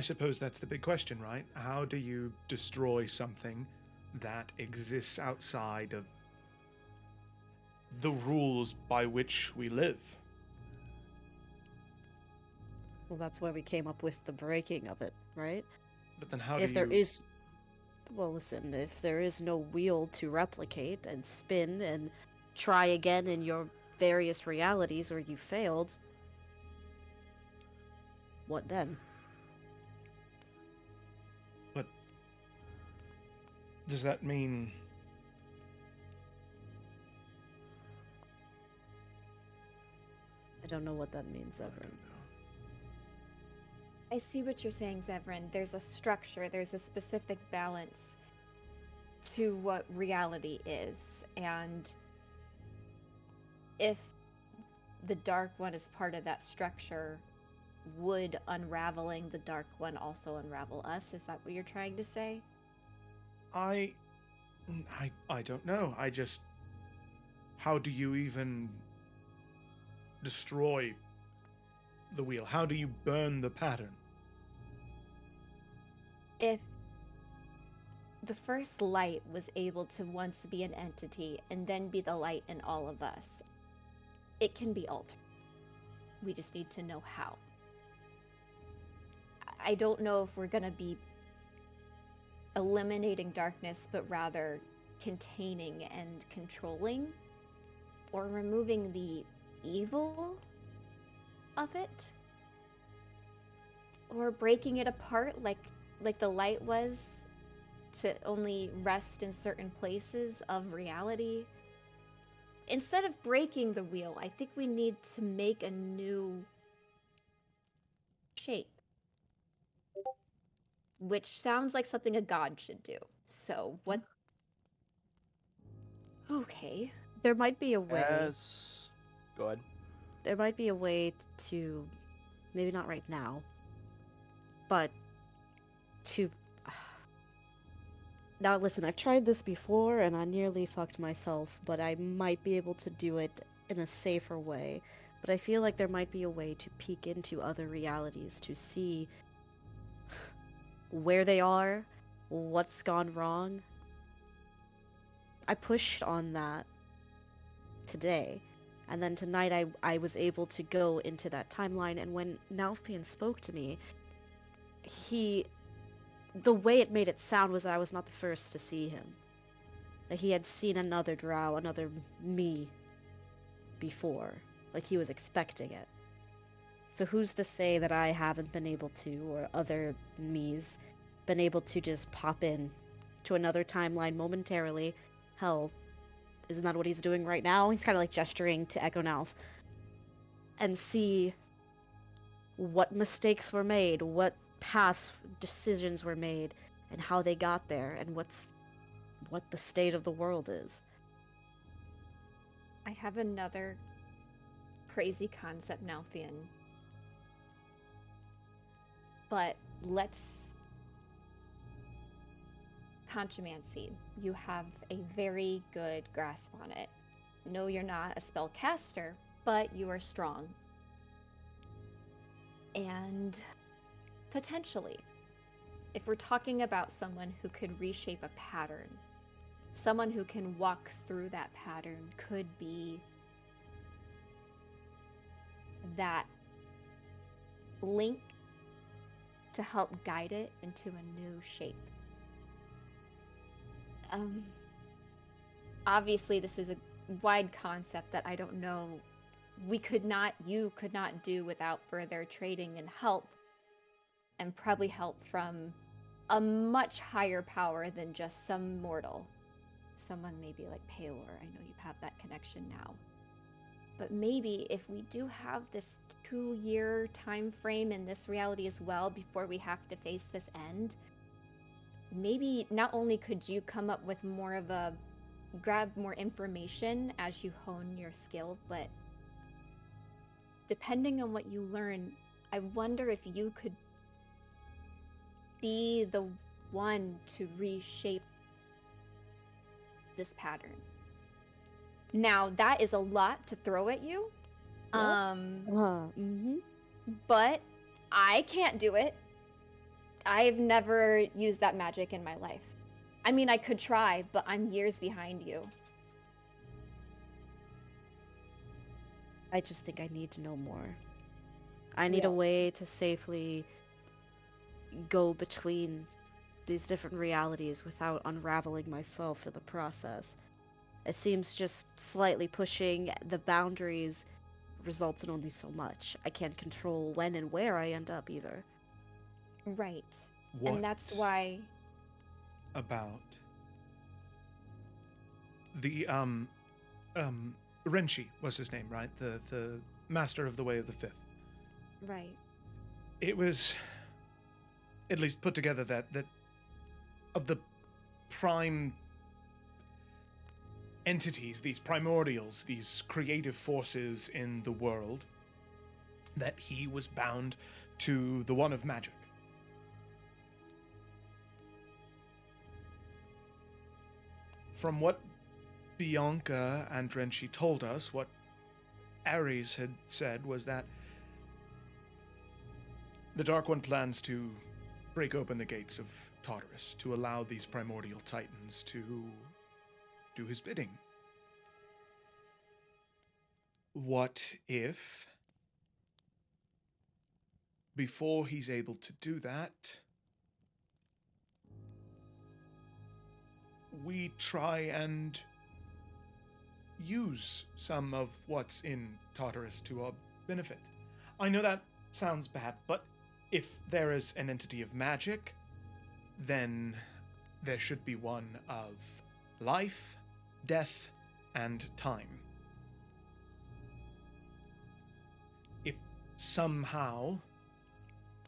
suppose that's the big question, right? How do you destroy something that exists outside of the rules by which we live? Well, that's why we came up with the breaking of it, right? But then how If do there you... is, well, listen, if there is no wheel to replicate and spin and try again in your various realities where you failed, what then? But does that mean... I don't know what that means, Everin. I see what you're saying, Zevran. There's a structure, there's a specific balance to what reality is, and if the Dark One is part of that structure, would unraveling the Dark One also unravel us? Is that what you're trying to say? I don't know. How do you even destroy the wheel? How do you burn the pattern? If the first light was able to once be an entity and then be the light in all of us, it can be altered. We just need to know how. I don't know if we're going to be eliminating darkness, but rather containing and controlling, or removing the evil of it, or breaking it apart like the light was, to only rest in certain places of reality. Instead of breaking the wheel, I think we need to make a new shape, which sounds like something a god should do. So what? Okay. There might be a way. Go ahead. There might be a way to, maybe not right now, but to... Now listen, I've tried this before and I nearly fucked myself, but I might be able to do it in a safer way. But I feel like there might be a way to peek into other realities to see where they are, what's gone wrong. I pushed on that today, and then tonight I was able to go into that timeline, and when Nalfian spoke to me, the way it made it sound was that I was not the first to see him. That he had seen another drow, another me, before. Like he was expecting it. So who's to say that I haven't been able to, or other me's, been able to just pop in to another timeline momentarily? Hell, isn't that what he's doing right now? He's kind of like gesturing to Echonauf. And see what mistakes were made, what paths, decisions were made, and how they got there, and what the state of the world is. I have another crazy concept now, Fionn. But let's... Conchomancy. You have a very good grasp on it. No, you're not a spellcaster, but you are strong. And potentially, if we're talking about someone who could reshape a pattern, someone who can walk through that pattern could be that link to help guide it into a new shape. Obviously, this is a wide concept that I don't know. You could not do without further trading and help, and probably help from a much higher power than just some mortal. Someone maybe like Paylor. I know you have that connection now. But maybe if we do have this 2-year time frame in this reality as well before we have to face this end, maybe not only could you come up with more of a grab more information as you hone your skill, but depending on what you learn, I wonder if you could be the one to reshape this pattern. Now, that is a lot to throw at you. But I can't do it. I've never used that magic in my life. I mean, I could try, but I'm years behind you. I just think I need to know more. I need a way to safely go between these different realities without unraveling myself in the process. It seems just slightly pushing the boundaries results in only so much. I can't control when and where I end up either. Right. What And that's why... about the Renshi was his name, right? The master of the Way of the Fifth. Right. It was at least put together that of the prime entities, these primordials, these creative forces in the world, that he was bound to the one of magic. From what Bianca and Renshi told us, what Ares had said was that the Dark One plans to break open the gates of Tartarus to allow these primordial titans to do his bidding. What if, before he's able to do that, we try and use some of what's in Tartarus to our benefit? I know that sounds bad, but if there is an entity of magic, then there should be one of life, death, and time. If somehow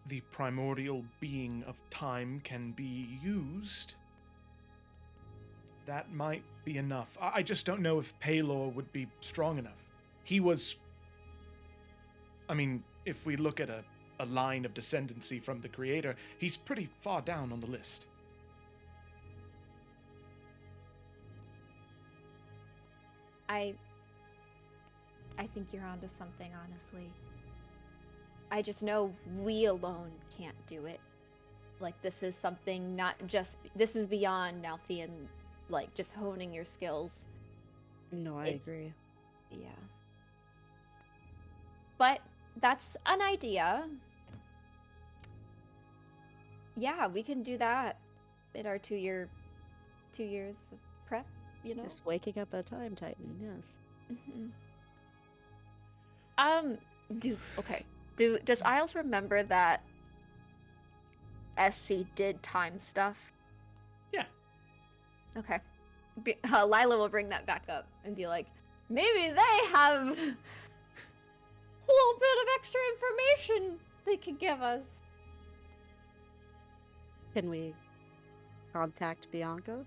the primordial being of time can be used, that might be enough. I just don't know if Paylor would be strong enough. He was... I mean, if we look at a line of descendancy from the creator, he's pretty far down on the list. I think you're onto something, honestly. I just know we alone can't do it. Like, this is something not just... This is beyond Nalthian, like, just honing your skills. No, I agree. Yeah. But that's an idea. Yeah, we can do that in our 2 years of prep, you know? Just waking up a time titan, yes. Okay. Does Isles remember that SC did time stuff? Yeah. Okay. Lila will bring that back up and be like, maybe they have a little bit of extra information they could give us. Can we contact Bianca?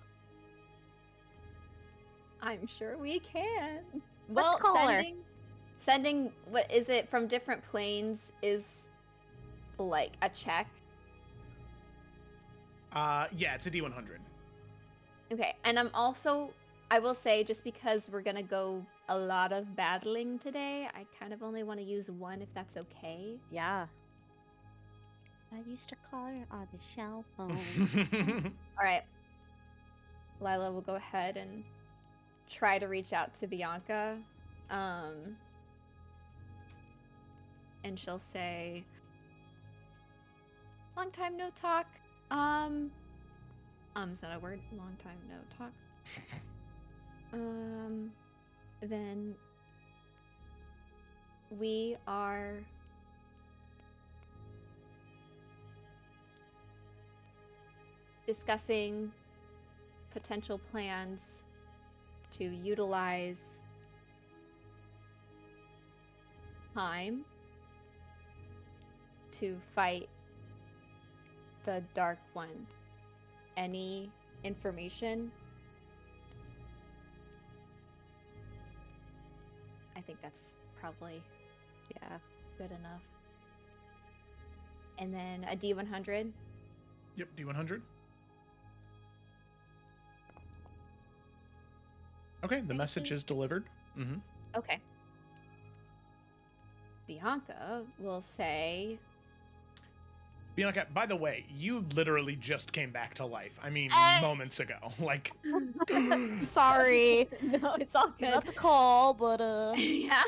I'm sure we can. Well, call her. sending what is it from different planes is like a check. Yeah, it's a D100. Okay, and I will say, just because we're gonna go a lot of battling today, I kind of only want to use one if that's okay. Yeah. I used to call her on the cell phone. Alright. Lila will go ahead and try to reach out to Bianca. And she'll say, long time no talk. Is that a word? Long time no talk. Then we are discussing potential plans to utilize time to fight the Dark One. Any information? I think that's probably good enough. And then a D100. Yep, D100. Okay, the message is delivered. Mm-hmm. Okay. Bianca will say, Bianca, by the way, you literally just came back to life. I mean, moments ago. Like, Sorry. no, it's all good. Not to call, but yeah.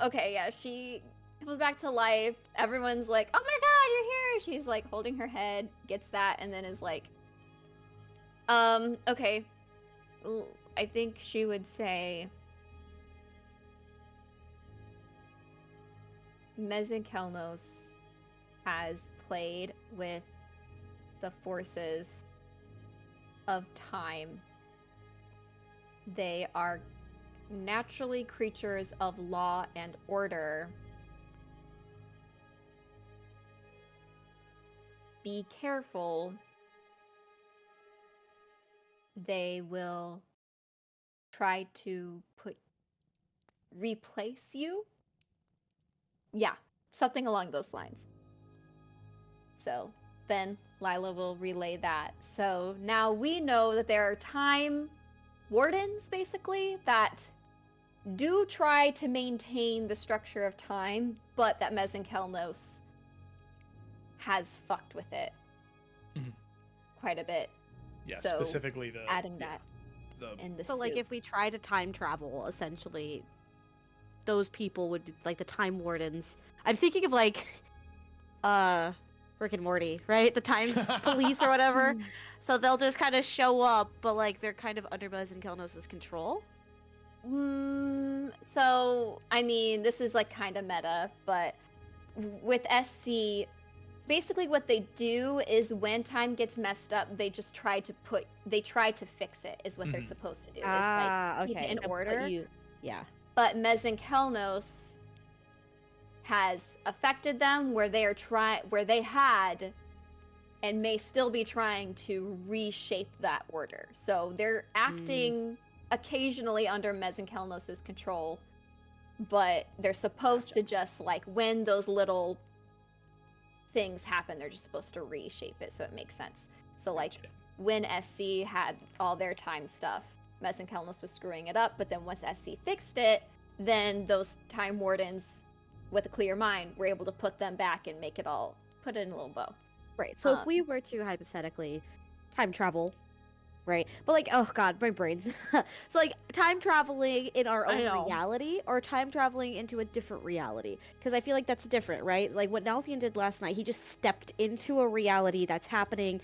Okay, yeah, she comes back to life. Everyone's like, oh my god, you're here. She's like holding her head, gets that, and then is like, okay. I think she would say, Mezenkelnos has played with the forces of time. They are naturally creatures of law and order. Be careful. They will try to replace you. Yeah, something along those lines. So then Lila will relay that. So now we know that there are time wardens, basically, that do try to maintain the structure of time, but that Mezenkelnos has fucked with it quite a bit. yeah, So specifically the adding that the in the so like if we try to time travel, essentially, those people would like the time wardens. I'm thinking of like, Rick and Morty, right? The time police or whatever. So they'll just kind of show up, but like they're kind of under Mezenkelnos' control. So I mean, this is like kind of meta, but with SC, basically what they do is when time gets messed up, they just try to fix it, is what they're supposed to do. Is like keep it in order. Yeah. But Mezenkelnos has affected them where they had and may still be trying to reshape that order. So they're acting occasionally under Mezenkelnos' control, but they're supposed to just like when those little things happen, they're just supposed to reshape it so it makes sense. So like when SC had all their time stuff, Mezenkelnos was screwing it up, but then once SC fixed it, then those time wardens with a clear mind were able to put them back and put it in a little bow. Right. So if we were to hypothetically time travel, right? But like, oh god, my brains. So like time traveling in our own reality or time traveling into a different reality? Because I feel like that's different, right? Like what Nalfian did last night, he just stepped into a reality that's happening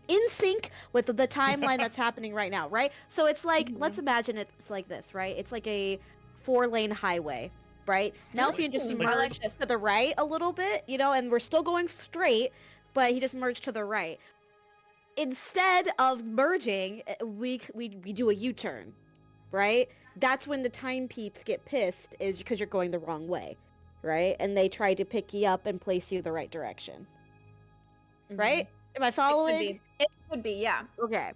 in sync with the timeline that's happening right now, right? So it's like, let's imagine it's like this, right? It's like a 4-lane highway, right? Nalfian just I like merged this. to the right a little bit, you know, and we're still going straight, but he just merged to the right. Instead of merging, we do a U-turn, right? That's when the time peeps get pissed, is because you're going the wrong way, right? And they try to pick you up and place you the right direction, right? Am I following? It could be, yeah. Okay.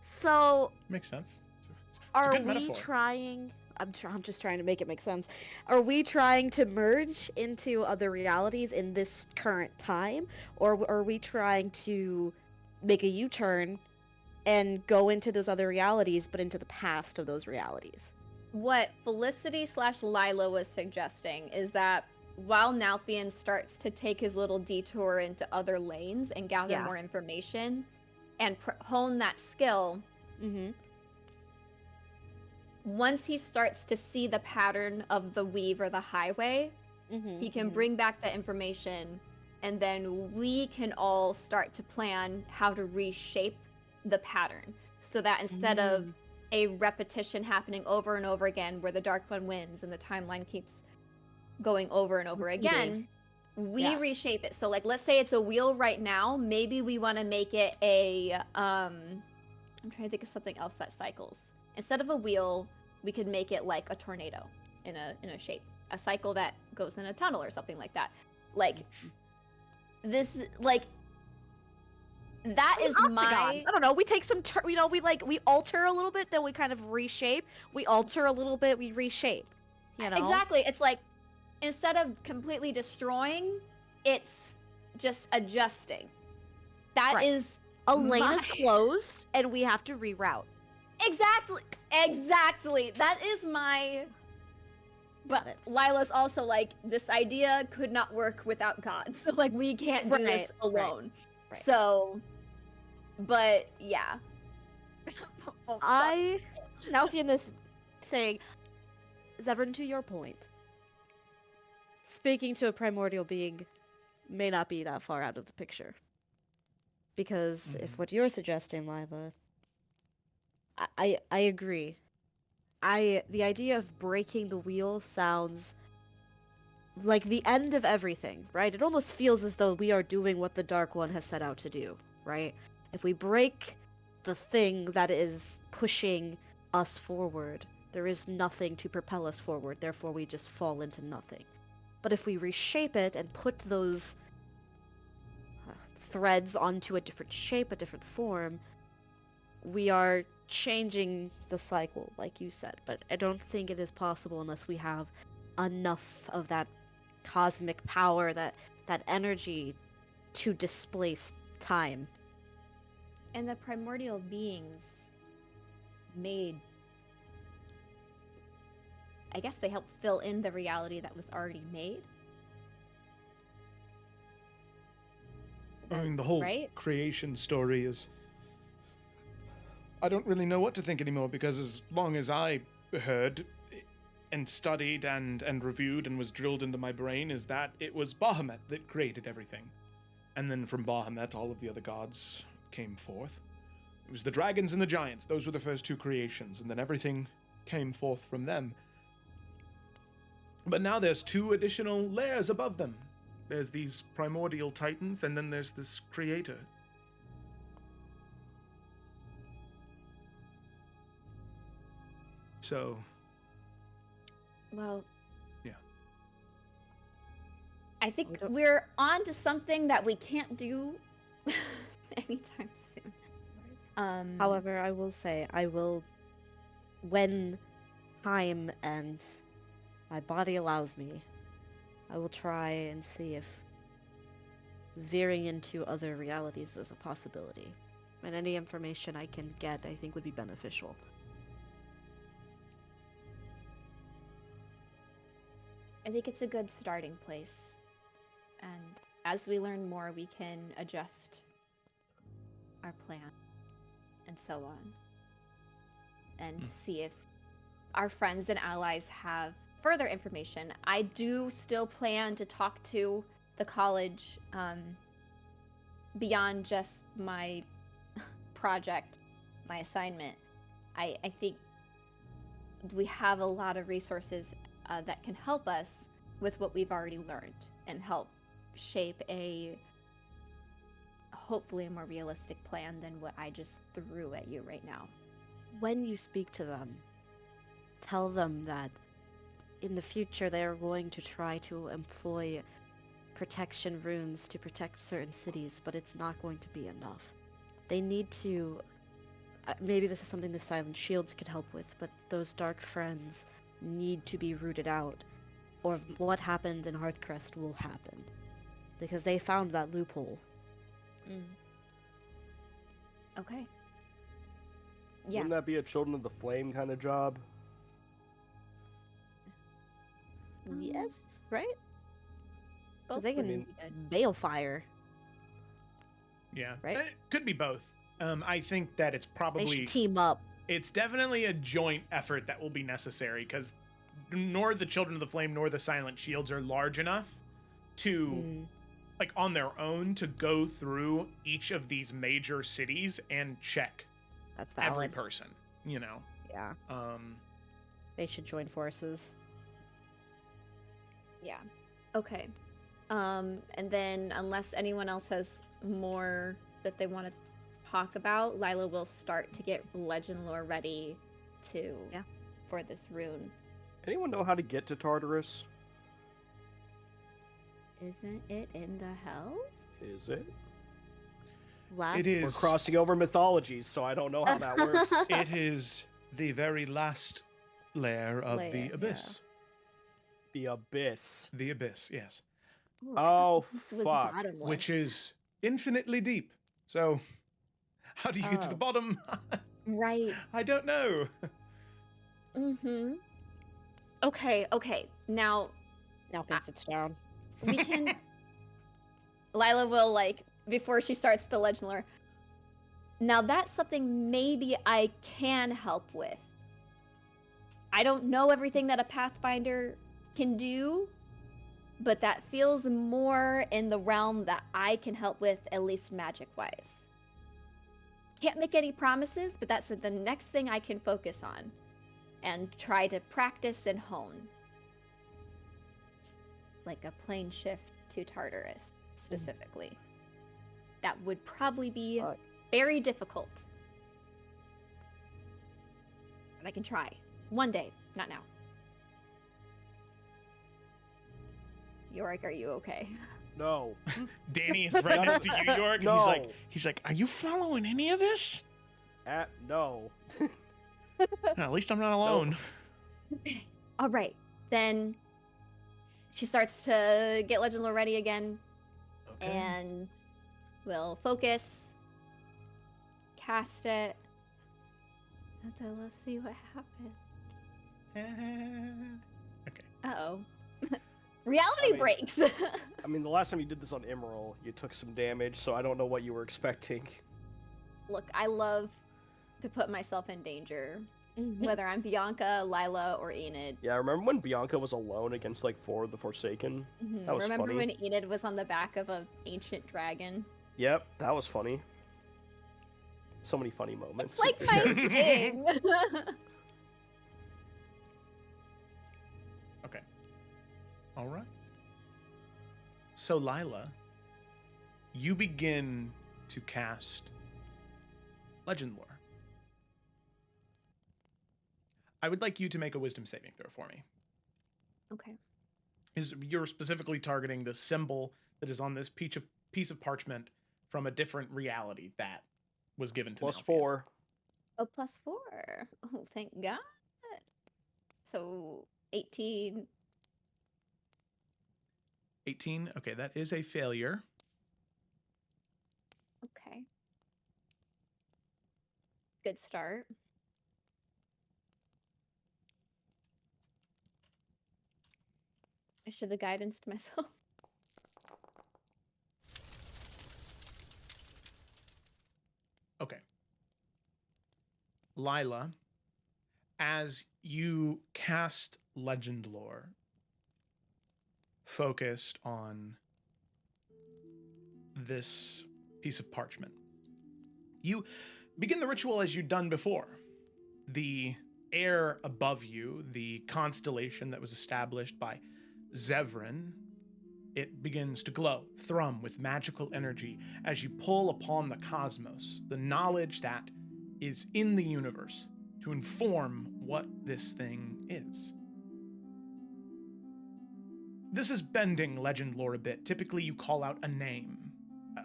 So Makes sense. It's a are good we metaphor. trying? I'm just trying to make it make sense. Are we trying to merge into other realities in this current time, or are we trying to make a U-turn and go into those other realities, but into the past of those realities? What Felicity / Lila was suggesting is that while Nalfian starts to take his little detour into other lanes and gather Yeah. more information and hone that skill, Mm-hmm. once he starts to see the pattern of the weave or the highway, Mm-hmm. he can bring back that information, and then we can all start to plan how to reshape the pattern so that instead of a repetition happening over and over again where the Dark One wins and the timeline keeps going over and over again, we Yeah. reshape it. So like, let's say it's a wheel right now, maybe we want to make it a I'm trying to think of something else that cycles. Instead of a wheel, we could make it like a tornado in a shape, a cycle that goes in a tunnel or something like that. Like this, like that is Octagon. my. I don't know. We take some, you know, we alter a little bit, then we kind of reshape. We alter a little bit, we reshape. You know? Exactly. It's like instead of completely destroying, it's just adjusting. That Right. is A lane is my- closed, and we have to reroute. Exactly. That is my. Got But it. Lila's also like, this idea could not work without God. So like we can't do this Right, right, alone. right. So, but yeah. Oh, sorry. Nalfian is saying, Zevran, to your point, speaking to a primordial being may not be that far out of the picture. Because if what you're suggesting, Lila, I agree. The idea of breaking the wheel sounds like the end of everything, right? It almost feels as though we are doing what the Dark One has set out to do, right? If we break the thing that is pushing us forward, there is nothing to propel us forward, therefore we just fall into nothing. But if we reshape it and put those threads onto a different shape, a different form, we are changing the cycle, like you said. But I don't think it is possible unless we have enough of that cosmic power, that energy to displace time. And the primordial beings made. I guess they helped fill in the reality that was already made. I mean, the whole Right? creation story is. I don't really know what to think anymore, because as long as I heard and studied and reviewed and was drilled into my brain is that it was Bahamut that created everything. And then from Bahamut, all of the other gods came forth. It was the dragons and the giants. Those were the first two creations, and then everything came forth from them. But now there's two additional layers above them. There's these primordial titans, and then there's this creator. So, Well, yeah. I think we're on to something that we can't do anytime soon. However, I will say, when time and my body allows me, I will try and see if veering into other realities is a possibility. And any information I can get, I think, would be beneficial. I think it's a good starting place. And as we learn more, we can adjust our plan and so on. And see if our friends and allies have further information. I do still plan to talk to the college beyond just my project, my assignment. I think we have a lot of resources that can help us with what we've already learned and help shape a hopefully a more realistic plan than what I just threw at you right now. When you speak to them, tell them that in the future they are going to try to employ protection runes to protect certain cities, but it's not going to be enough. They need to... maybe this is something the Silent Shields could help with, but those dark friends need to be rooted out, or what happened in Hearthcrest will happen. Because they found that loophole. Okay. Yeah. Wouldn't that be a Children of the Flame kind of job? Yes, right? Both They would can be good. balefire. Yeah. Right? It could be both. I think that it's They probably... should team up. It's definitely a joint effort that will be necessary, because nor the Children of the Flame nor the Silent Shields are large enough to, like, on their own, to go through each of these major cities and check That's valid. every person, you know? Yeah. They should join forces. Yeah. Okay. And then unless anyone else has more that they want to talk about, Lila will start to get legend lore ready for this rune. Anyone know how to get to Tartarus? Isn't it in the hells? Is it? Last... It is. We're crossing over mythologies, so I don't know how that works. It is the very last layer of the Layer, abyss. The Abyss. The Abyss, yes. Oh, This was fuck. bottomless. Which is infinitely deep. So, how do you get to the Oh. bottom? right. I don't know. Mm-hmm. Okay. Now Now Pink sits down. we can. Lila will, like, before she starts the legend lore. Now that's something maybe I can help with. I don't know everything that a Pathfinder can do, but that feels more in the realm that I can help with, at least magic-wise. Can't make any promises, but that's the next thing I can focus on and try to practice and hone. Like a plane shift to Tartarus, specifically. That would probably be very difficult. But I can try. One day, not now. Yorick, are you okay? No. Danny is right next to you, York, and No. he's like, are you following any of this? No. At least I'm not alone. All right, then she starts to get legend lore ready again, Okay. and we'll focus, cast it, and then let's see what happens. Okay. Uh-oh. Reality I mean- breaks! I mean, the last time you did this on Emerald, you took some damage, so I don't know what you were expecting. Look, I love to put myself in danger, whether I'm Bianca, Lila, or Enid. Yeah, remember when Bianca was alone against, like, 4 of the Forsaken? Mhm. That was Remember funny. when Enid was on the back of an ancient dragon? Yep, that was funny. So many funny moments. It's like my thing! Okay. All right. So, Lila, you begin to cast Legend Lore. I would like you to make a wisdom saving throw for me. Okay. You're specifically targeting the symbol that is on this piece of parchment from a different reality that was given to Plus Nelphia. 4. Oh, plus 4. Oh, thank God. So, 18. 18. Okay, that is a failure. Okay. Good start. I should have guidanced myself. Okay. Lila, as you cast Legend Lore, focused on this piece of parchment, you begin the ritual as you'd done before. The air above you, the constellation that was established by Zevran, it begins to glow, thrum with magical energy as you pull upon the cosmos, the knowledge that is in the universe, to inform what this thing is. This is bending legend lore a bit. Typically, you call out a name,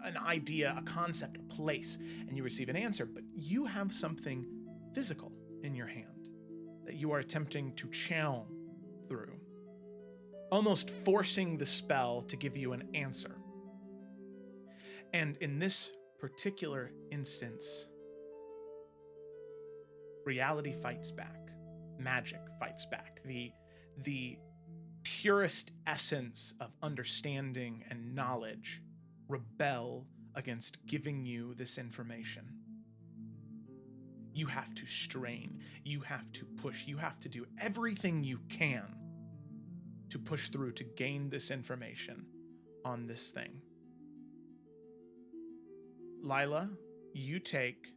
an idea, a concept, a place, and you receive an answer, but you have something physical in your hand that you are attempting to channel through, almost forcing the spell to give you an answer. And in this particular instance, reality fights back. Magic fights back. The purest essence of understanding and knowledge rebel against giving you this information. You have to strain. You have to push. You have to do everything you can to push through to gain this information on this thing. Lila, you take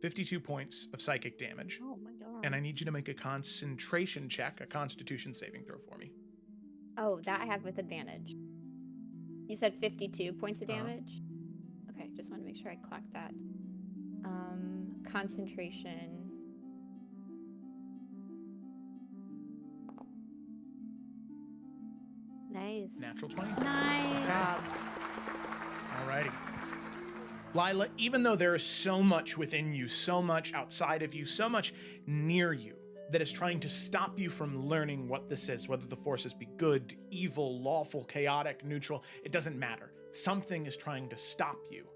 52 points of psychic damage. Oh my god. And I need you to make a concentration check, a constitution saving throw for me. Oh, that I have with advantage. You said 52 points of damage? Okay, just want to make sure I clocked that. Concentration. Nice. Natural 20. Nice. Alrighty. Lila, even though there is so much within you, so much outside of you, so much near you that is trying to stop you from learning what this is, whether the forces be good, evil, lawful, chaotic, neutral, it doesn't matter. Something is trying to stop you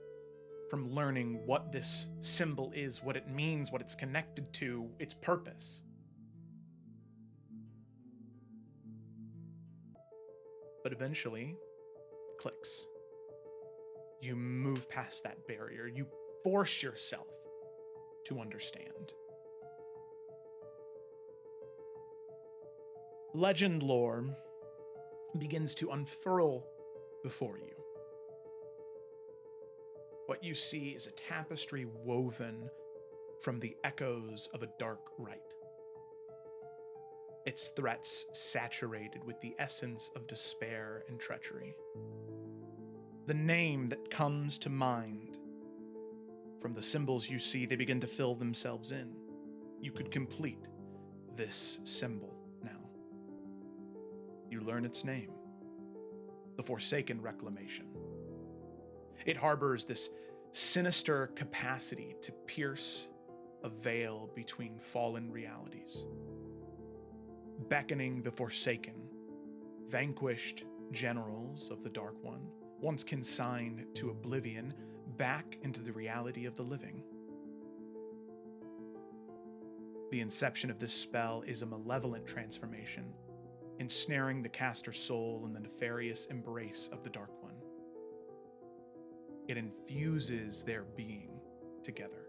from learning what this symbol is, what it means, what it's connected to, its purpose. But eventually, it clicks. You move past that barrier. You force yourself to understand. Legend lore begins to unfurl before you. What you see is a tapestry woven from the echoes of a dark rite. Its threats saturated with the essence of despair and treachery. The name that comes to mind from the symbols you see, they begin to fill themselves in. You could complete this symbol now. You learn its name, the Forsaken Reclamation. It harbors this sinister capacity to pierce a veil between fallen realities, beckoning the Forsaken, vanquished generals of the Dark One, once consigned to oblivion, back into the reality of the living. The inception of this spell is a malevolent transformation, ensnaring the caster's soul in the nefarious embrace of the Dark One. It infuses their being together.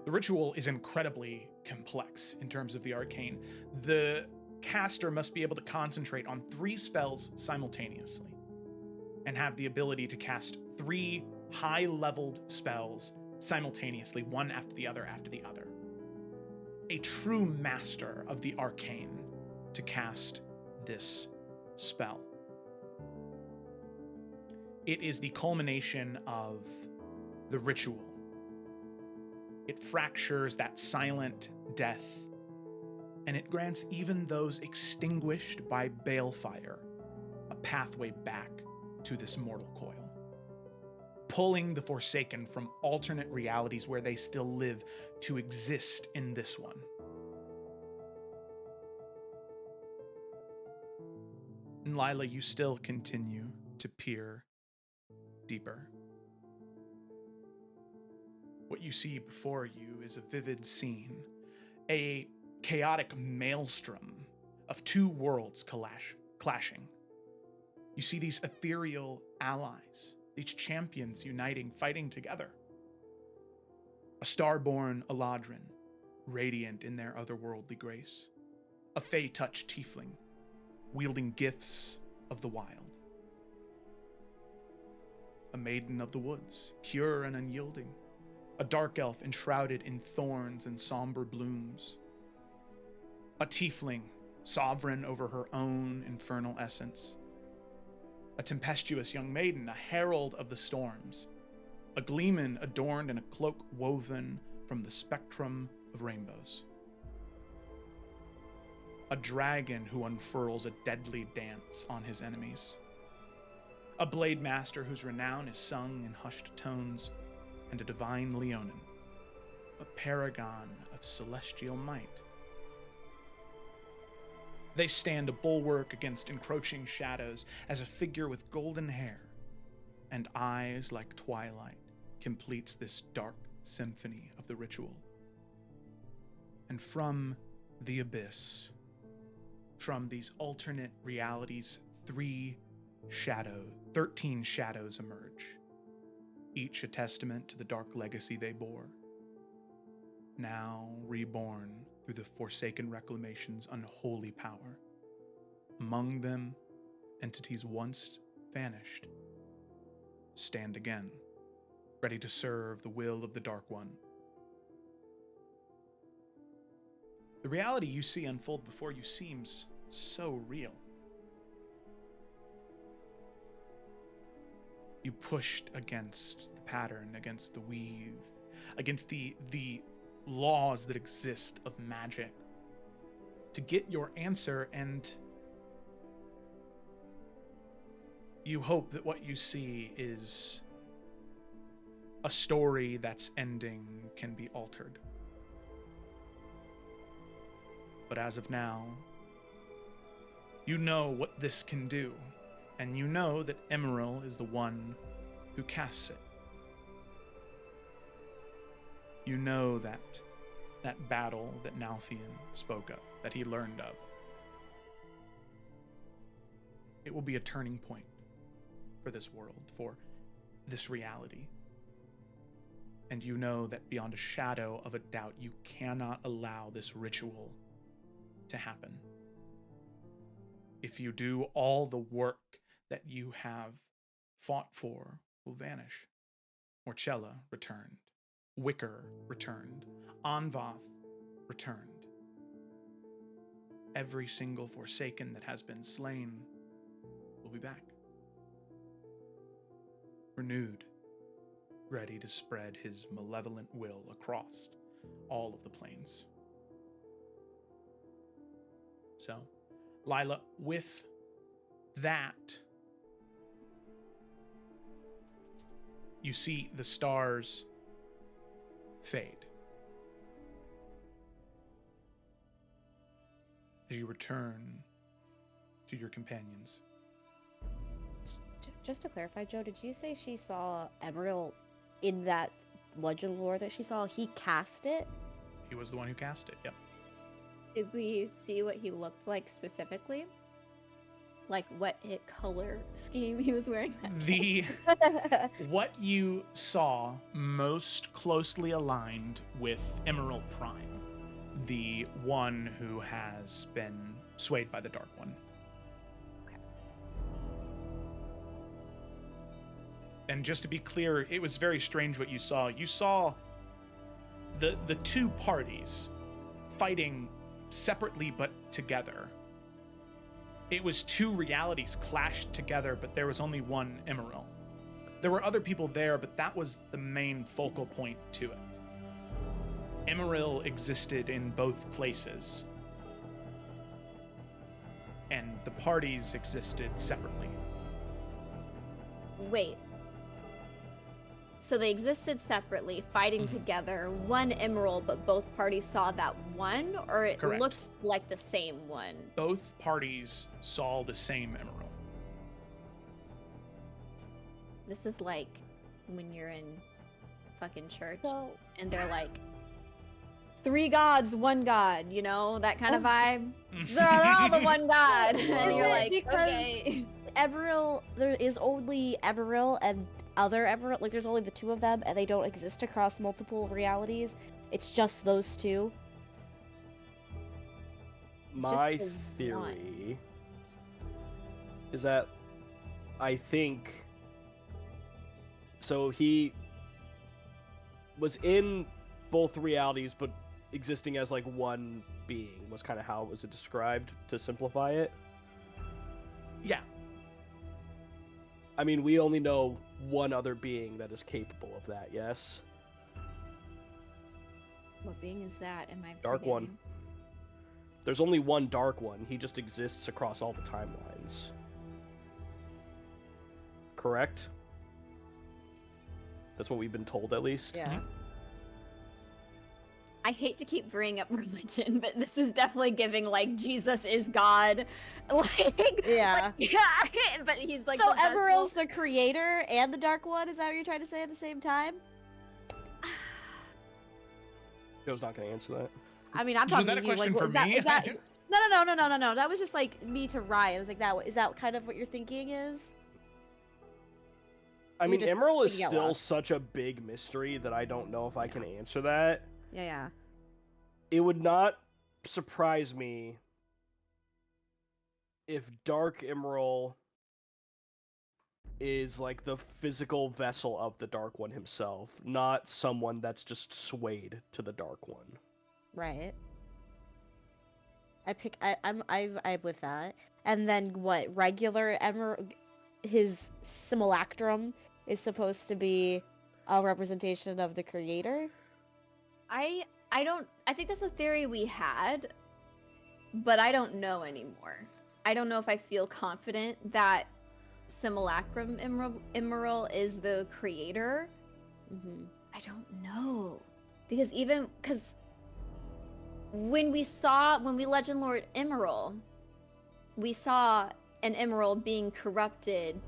The ritual is incredibly complex in terms of the arcane. The caster must be able to concentrate on 3 spells simultaneously and have the ability to cast 3 high-leveled spells simultaneously, one after the other after the other. A true master of the arcane to cast this spell. It is the culmination of the ritual. It fractures that silent death, and it grants even those extinguished by balefire a pathway back to this mortal coil, pulling the Forsaken from alternate realities where they still live to exist in this one. And Lila, you still continue to peer deeper. What you see before you is a vivid scene, a chaotic maelstrom of 2 worlds clashing. You see these ethereal allies, these champions uniting, fighting together. A starborn Eladrin, radiant in their otherworldly grace. A fey-touched tiefling, wielding gifts of the wild. A maiden of the woods, pure and unyielding. A dark elf enshrouded in thorns and somber blooms. A tiefling, sovereign over her own infernal essence. A tempestuous young maiden, a herald of the storms. A gleeman adorned in a cloak woven from the spectrum of rainbows. A dragon who unfurls a deadly dance on his enemies. A blade master whose renown is sung in hushed tones, and a divine Leonin, a paragon of celestial might. They stand a bulwark against encroaching shadows as a figure with golden hair and eyes like twilight completes this dark symphony of the ritual. And from the abyss, from these alternate realities, 13 shadows emerge, each a testament to the dark legacy they bore, now reborn through the Forsaken Reclamation's unholy power. Among them, entities once vanished stand again, ready to serve the will of the Dark One. The reality you see unfold before you seems so real. You pushed against the pattern, against the weave, against the laws that exist of magic to get your answer, and you hope that what you see is a story that's ending can be altered. But as of now, you know what this can do, and you know that Emerald is the one who casts it. You know that battle that Nalfian spoke of, that he learned of, it will be a turning point for this world, for this reality. And you know that beyond a shadow of a doubt, you cannot allow this ritual to happen. If you do, all the work that you have fought for will vanish. Morchella returned. Wicker returned. Anvath returned. Every single Forsaken that has been slain will be back. Renewed, ready to spread his malevolent will across all of the planes. So, Lila, with that, you see the stars fade as you return to your companions. Just to clarify, Joe, did you say she saw Emerald in that legend lore that she saw? He cast it? He was the one who cast it, yep. Did we see what he looked like specifically? Like what color scheme he was wearing? What you saw most closely aligned with Emerald Prime, the one who has been swayed by the Dark One. Okay. And just to be clear, it was very strange what you saw. You saw the two parties fighting separately but together. It was two realities clashed together, but there was only one Emerald. There were other people there, but that was the main focal point to it. Emerald existed in both places, and the parties existed separately. Wait. So they existed separately, fighting together, one Emerald, but both parties saw that one, or it Correct. looked like the same one? Both parties saw the same Emerald. This is like when you're in fucking church So, and they're like, 3 gods, 1 god, you know, that kind of vibe. They're all the one god. Is And you're it like, because okay. Emerald, there is only Emerald and other Emerald, like there's only the two of them, and they don't exist across multiple realities. It's just those two. My the theory is that I think so was in both realities, but existing as like one being was kind of how it was described to simplify it. Yeah. I mean, we only know one other being that is capable of that. Yes. What being is that? Am I Dark One. forgetting? There's only one Dark One. He just exists across all the timelines. Correct? That's what we've been told, at least. Yeah. I hate to keep bringing up religion, but this is definitely giving like Jesus is God, like Yeah. like, yeah. But he's like So the vessel. Emerald's the creator and the Dark One? Is that what you're trying to say at the same time? Joe's not going to answer that. I mean, I'm Was talking that a to you. question Like, for is that, me? is that... No. That was just like me to Ryan. It was like that. Is that kind of what you're thinking is? I You're mean, just Emerald is thinking out still loud. such a big mystery that I don't know if I can answer that. Yeah. It would not surprise me if Dark Emerald is like the physical vessel of the Dark One himself, not someone that's just swayed to the Dark One. Right. I'm with that. And then what? Regular Emerald, his simulacrum is supposed to be a representation of the creator. I think that's a theory we had, but I don't know anymore. I don't know if I feel confident that Simulacrum Emerald is the creator. Mm-hmm. I don't know. Because when we Legend Lord Emerald, we saw an Emerald being corrupted,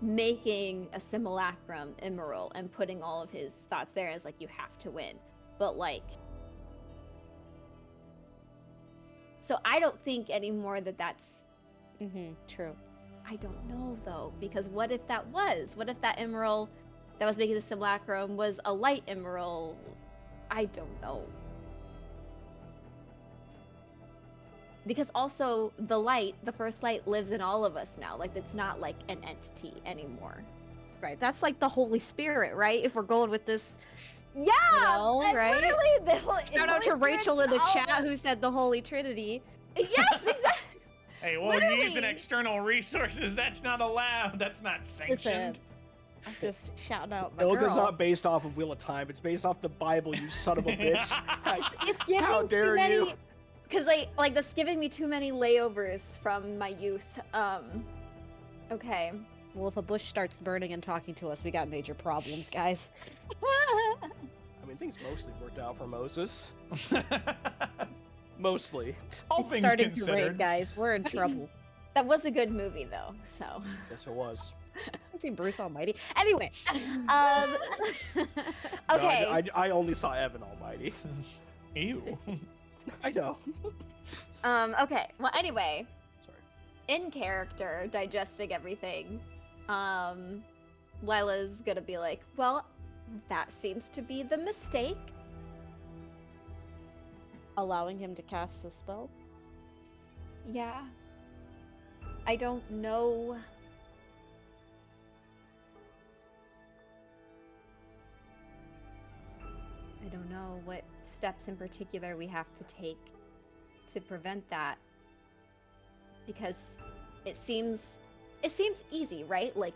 making a Simulacrum Emerald and putting all of his thoughts there as like, you have to win. But like, so I don't think anymore that that's, True. I don't know though, because what if that emerald that was making the simulacrum was a light emerald? I don't know. Because also the first light lives in all of us now. Like, it's not like an entity anymore. Right. That's like the Holy Spirit, right? If we're going with this. Yeah, No, right? literally the whole, Shout out to Holy Rachel in the Spirit's chat all- who said the Holy Trinity. Yes, exactly. Hey, well, Literally. using external resources, that's not allowed. That's not sanctioned. I'm just shouting out my Ilga's girl. not based off of Wheel of Time. It's based off the Bible, you son of a bitch. It's giving How dare too many, you? Because like that's giving me too many layovers from my youth. Okay. Well, if a bush starts burning and talking to us, we got major problems, guys. I mean, things mostly worked out for Moses. Mostly. All It's things starting to rain, considered. guys. We're in trouble. That was a good movie though, so. Yes, it was. I see Bruce Almighty. Anyway, Okay. No, I only saw Evan Almighty. Ew. I know. Okay. Well, anyway, Sorry. in character, digesting everything, Lila's gonna be like, well, that seems to be the mistake. allowing him to cast the spell. Yeah. I don't know. I don't know what steps in particular we have to take to prevent that. Because it seems easy, right? Like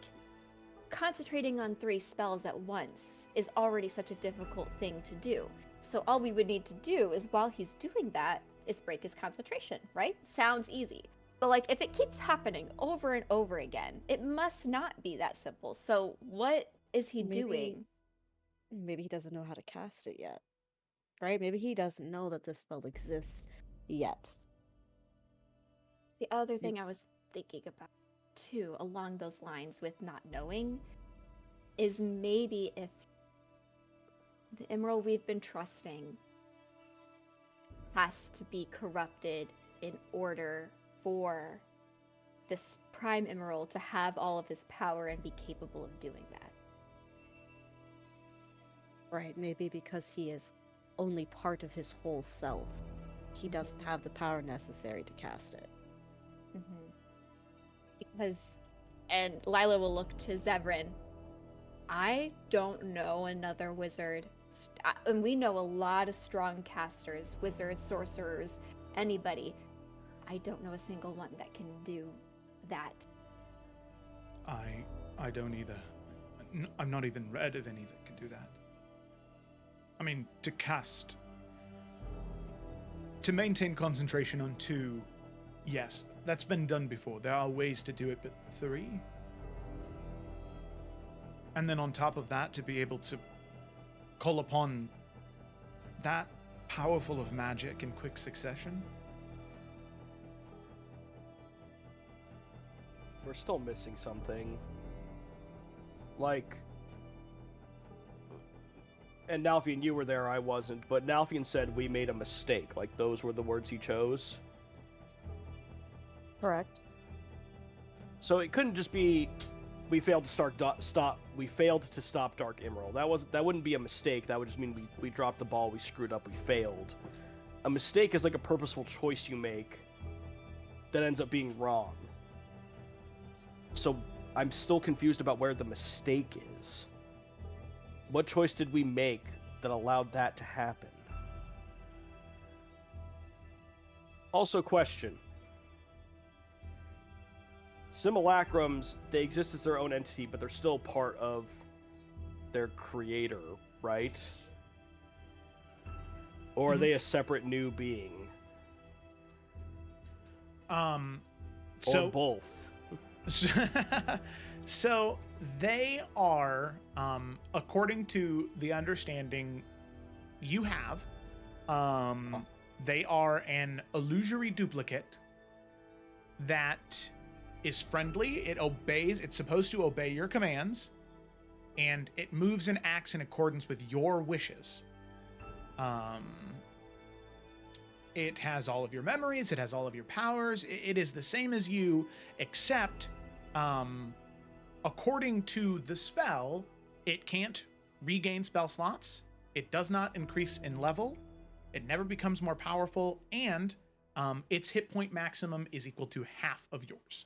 concentrating on 3 spells at once is already such a difficult thing to do. So all we would need to do is while he's doing that is break his concentration, right? Sounds easy. But like if it keeps happening over and over again, it must not be that simple. So what is he doing? Maybe he doesn't know how to cast it yet. Right? Maybe he doesn't know that this spell exists yet. The other thing I was thinking about too, along those lines with not knowing, is maybe if the emerald we've been trusting has to be corrupted in order for this prime emerald to have all of his power and be capable of doing that. Right, maybe because he is only part of his whole self. He doesn't have the power necessary to cast it. Because, and Lila will look to Zevran I don't know another wizard, and we know a lot of strong casters, wizards, sorcerers, anybody. I don't know a single one that can do that. I don't either. I'm not even read of any that can do that. I mean, to maintain concentration on 2, yes, that's been done before. There are ways to do it, but 3? And then on top of that, to be able to call upon that powerful of magic in quick succession? We're still missing something. Like, and Nalfian, you were there, I wasn't, but Nalfian said we made a mistake. Like, those were the words he chose. Correct. So it couldn't just be we failed to stop Dark Emerald. That wouldn't be a mistake. That would just mean we dropped the ball, we screwed up, we failed. A mistake is like a purposeful choice you make that ends up being wrong. So I'm still confused about where the mistake is. What choice did we make that allowed that to happen? Also, question. Simulacrums, they exist as their own entity, but they're still part of their creator, right? Or are they a separate new being? Or both? So they are, according to the understanding you have, they are an illusory duplicate that is friendly. It obeys. It's supposed to obey your commands, and it moves and acts in accordance with your wishes. It has all of your memories. It has all of your powers. It is the same as you, except, according to the spell, it can't regain spell slots. It does not increase in level. It never becomes more powerful, and its hit point maximum is equal to half of yours.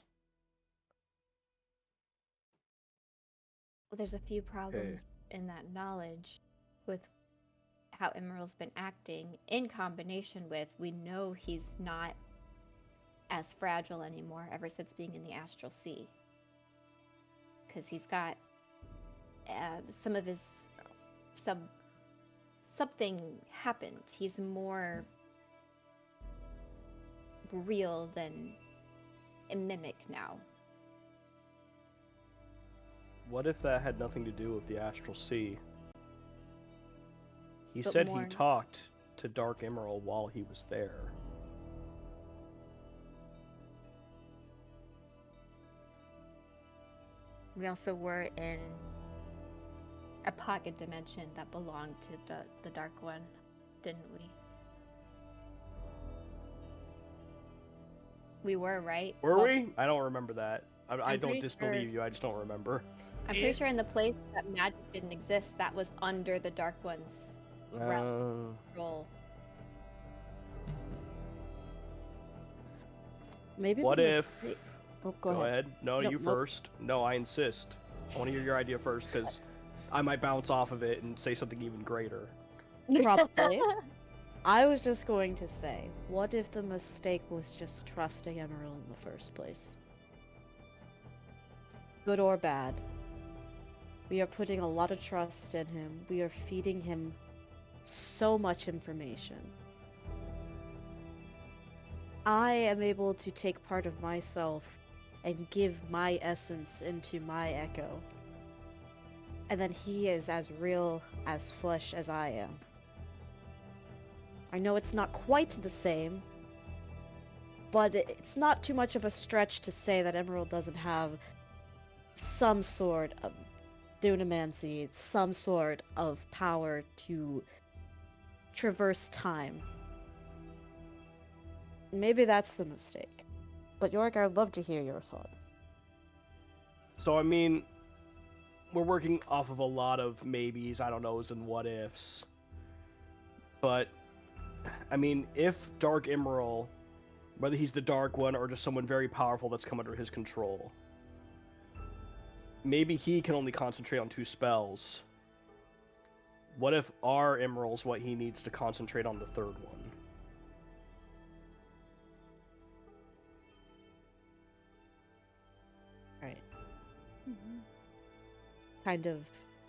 Well, there's a few problems in that knowledge with how Emerald's been acting, in combination with we know he's not as fragile anymore ever since being in the Astral Sea. Because he's got some of his something happened. He's more real than a mimic now. What if that had nothing to do with the Astral Sea? He But said more- he talked to Dark Emerald while he was there. We also were in a pocket dimension that belonged to the Dark One, didn't we? We were, right? Were Well, we? I don't remember that. I don't pretty disbelieve sure- you, I just don't remember. I'm pretty sure in the place that magic didn't exist, that was under the Dark One's role. Maybe What the if... mistake- Oh, go Go ahead. ahead. No, Nope, you nope. first. No, I insist. I want to hear your idea first, because I might bounce off of it and say something even greater. Probably. I was just going to say, what if the mistake was just trusting Emerald in the first place? Good or bad. We are putting a lot of trust in him. We are feeding him so much information. I am able to take part of myself and give my essence into my echo. And then he is as real as flesh as I am. I know it's not quite the same, but it's not too much of a stretch to say that Emerald doesn't have some sort of dunamancy, some sort of power to traverse time. Maybe that's the mistake. But Yorick, I'd love to hear your thought. So, I mean, we're working off of a lot of maybes, I don't knows, and what ifs. But, I mean, if Dark Emerald, whether he's the Dark One or just someone very powerful that's come under his control, maybe he can only concentrate on 2 spells. What if our Emerald's what he needs to concentrate on the 3rd one? Right. Kind of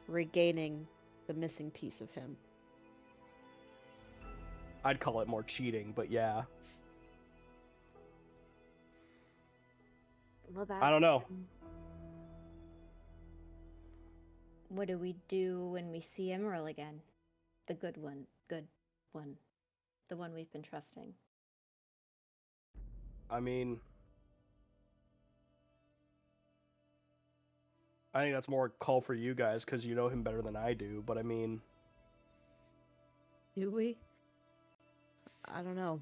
regaining the missing piece of him. I'd call it more cheating, but yeah. Well, that. I don't know. What do we do when we see Emerald again? The good one. Good one. The one we've been trusting. I mean, I think that's more a call for you guys because you know him better than I do, but I mean... Do we? I don't know.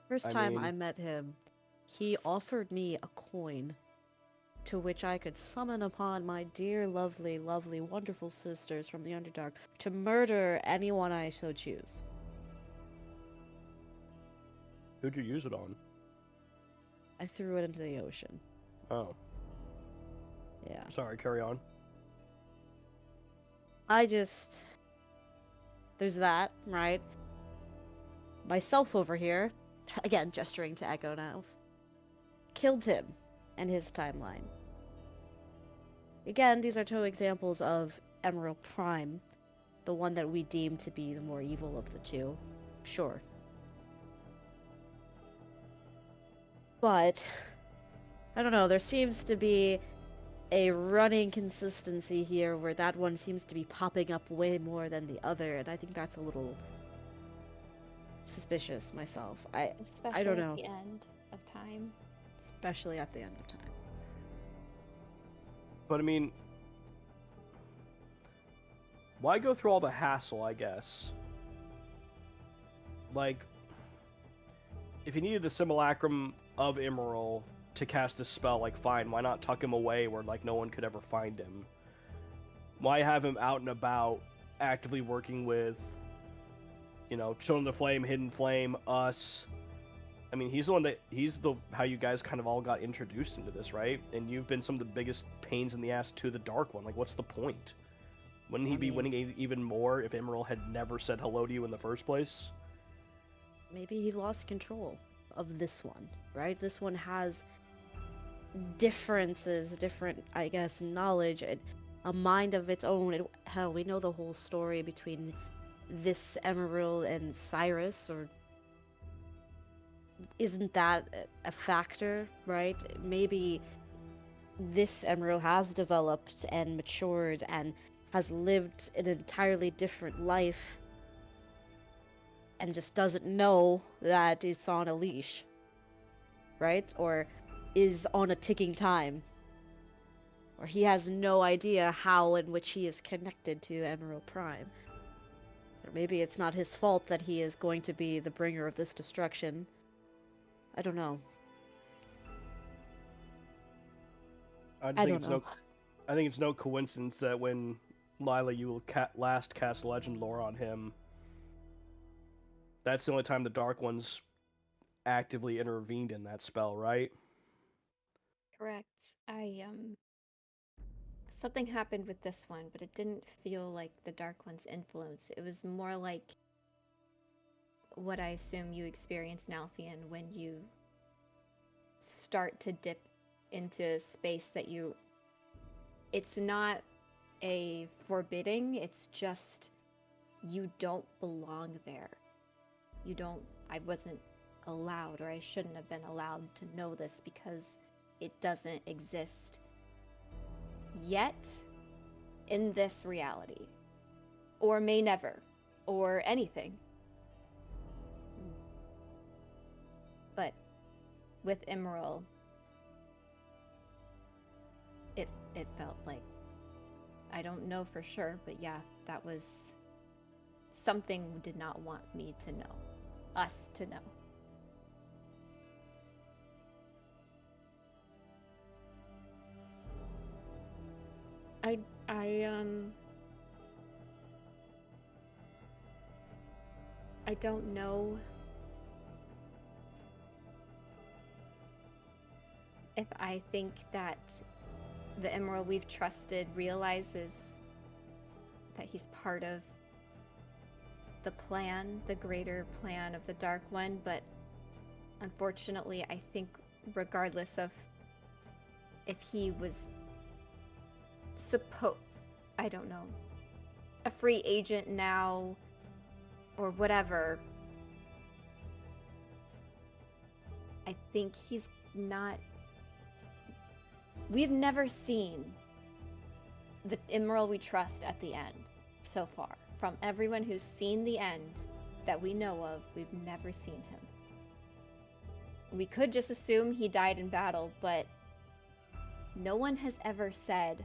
First time I met him, he offered me a coin to which I could summon upon my dear, lovely, lovely, wonderful sisters from the Underdark to murder anyone I so choose. Who'd you use it on? I threw it into the ocean. Oh. Yeah. Sorry, carry on. There's that, right? Myself over here, again gesturing to Echo now, killed him and his timeline. Again, these are 2 examples of Emerald Prime, the one that we deem to be the more evil of the 2. Sure. But, I don't know, there seems to be a running consistency here where that one seems to be popping up way more than the other, and I think that's a little suspicious myself. Especially don't know. at the end of time. Especially at the end of time. But I mean, why go through all the hassle, I guess? Like, if you needed a simulacrum of Emerald to cast a spell, like, fine, why not tuck him away where, like, no one could ever find him? Why have him out and about, actively working with, you know, Children of the Flame, Hidden Flame, us? I mean, he's how you guys kind of all got introduced into this, right? And you've been some of the biggest pains in the ass to the Dark One. Like, what's the point? Wouldn't he be winning even more if Emerald had never said hello to you in the first place? Maybe he lost control of this one, right? This one has differences, different, I guess, knowledge, a mind of its own. Hell, we know the whole story between this Emerald and Cyrus, or isn't that a factor, right? Maybe this Emerald has developed and matured and has lived an entirely different life and just doesn't know that it's on a leash, right? Or is on a ticking time. Or he has no idea how in which he is connected to Emerald Prime. Or maybe it's not his fault that he is going to be the bringer of this destruction. I don't know. I think it's no coincidence that when Lila, you will last cast Legend Lore on him, that's the only time the Dark Ones actively intervened in that spell, right? Correct. Something happened with this one, but it didn't feel like the Dark One's influence. It was more like what I assume you experience in Alphion when you start to dip into space that it's not a forbidding, it's just you don't belong there. I wasn't allowed, or I shouldn't have been allowed to know this because it doesn't exist yet in this reality. Or may never, or anything. But with Emerald, it felt like, I don't know for sure, but yeah, that was something did not want me to know. Us to know. I don't know if I think that the Emerald we've trusted realizes that he's part of the plan, the greater plan of the Dark One, but unfortunately, I think regardless of if he was I don't know, a free agent now or whatever, I think he's not. We've never seen the Emerald we trust at the end so far. From everyone who's seen the end that we know of, we've never seen him. We could just assume he died in battle, but no one has ever said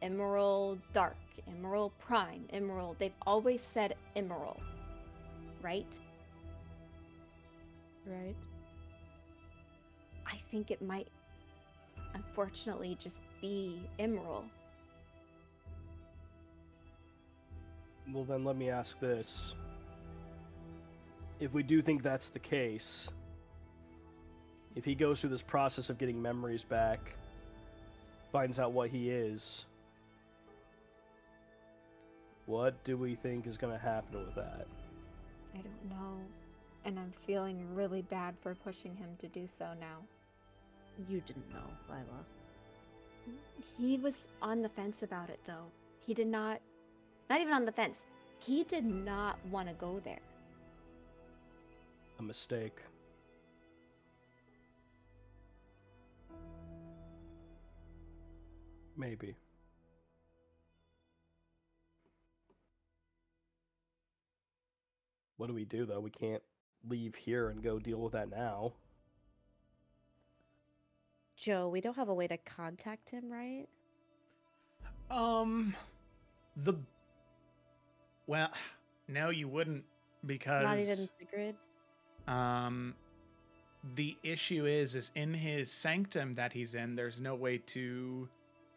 Emerald Dark, Emerald Prime, Emerald. They've always said Emerald, right? Right. I think it might, unfortunately, just be Emerald. Well, then let me ask this. If we do think that's the case, if he goes through this process of getting memories back, finds out what he is, what do we think is going to happen with that? I don't know. And I'm feeling really bad for pushing him to do so now. You didn't know, Lila. He was on the fence about it, though. He did not even on the fence. He did not want to go there. A mistake. Maybe. What do we do, though? We can't leave here and go deal with that now. Joe, we don't have a way to contact him, right? Well, no, you wouldn't, because Not even Sigrid? the issue is in his sanctum that he's in, there's no way to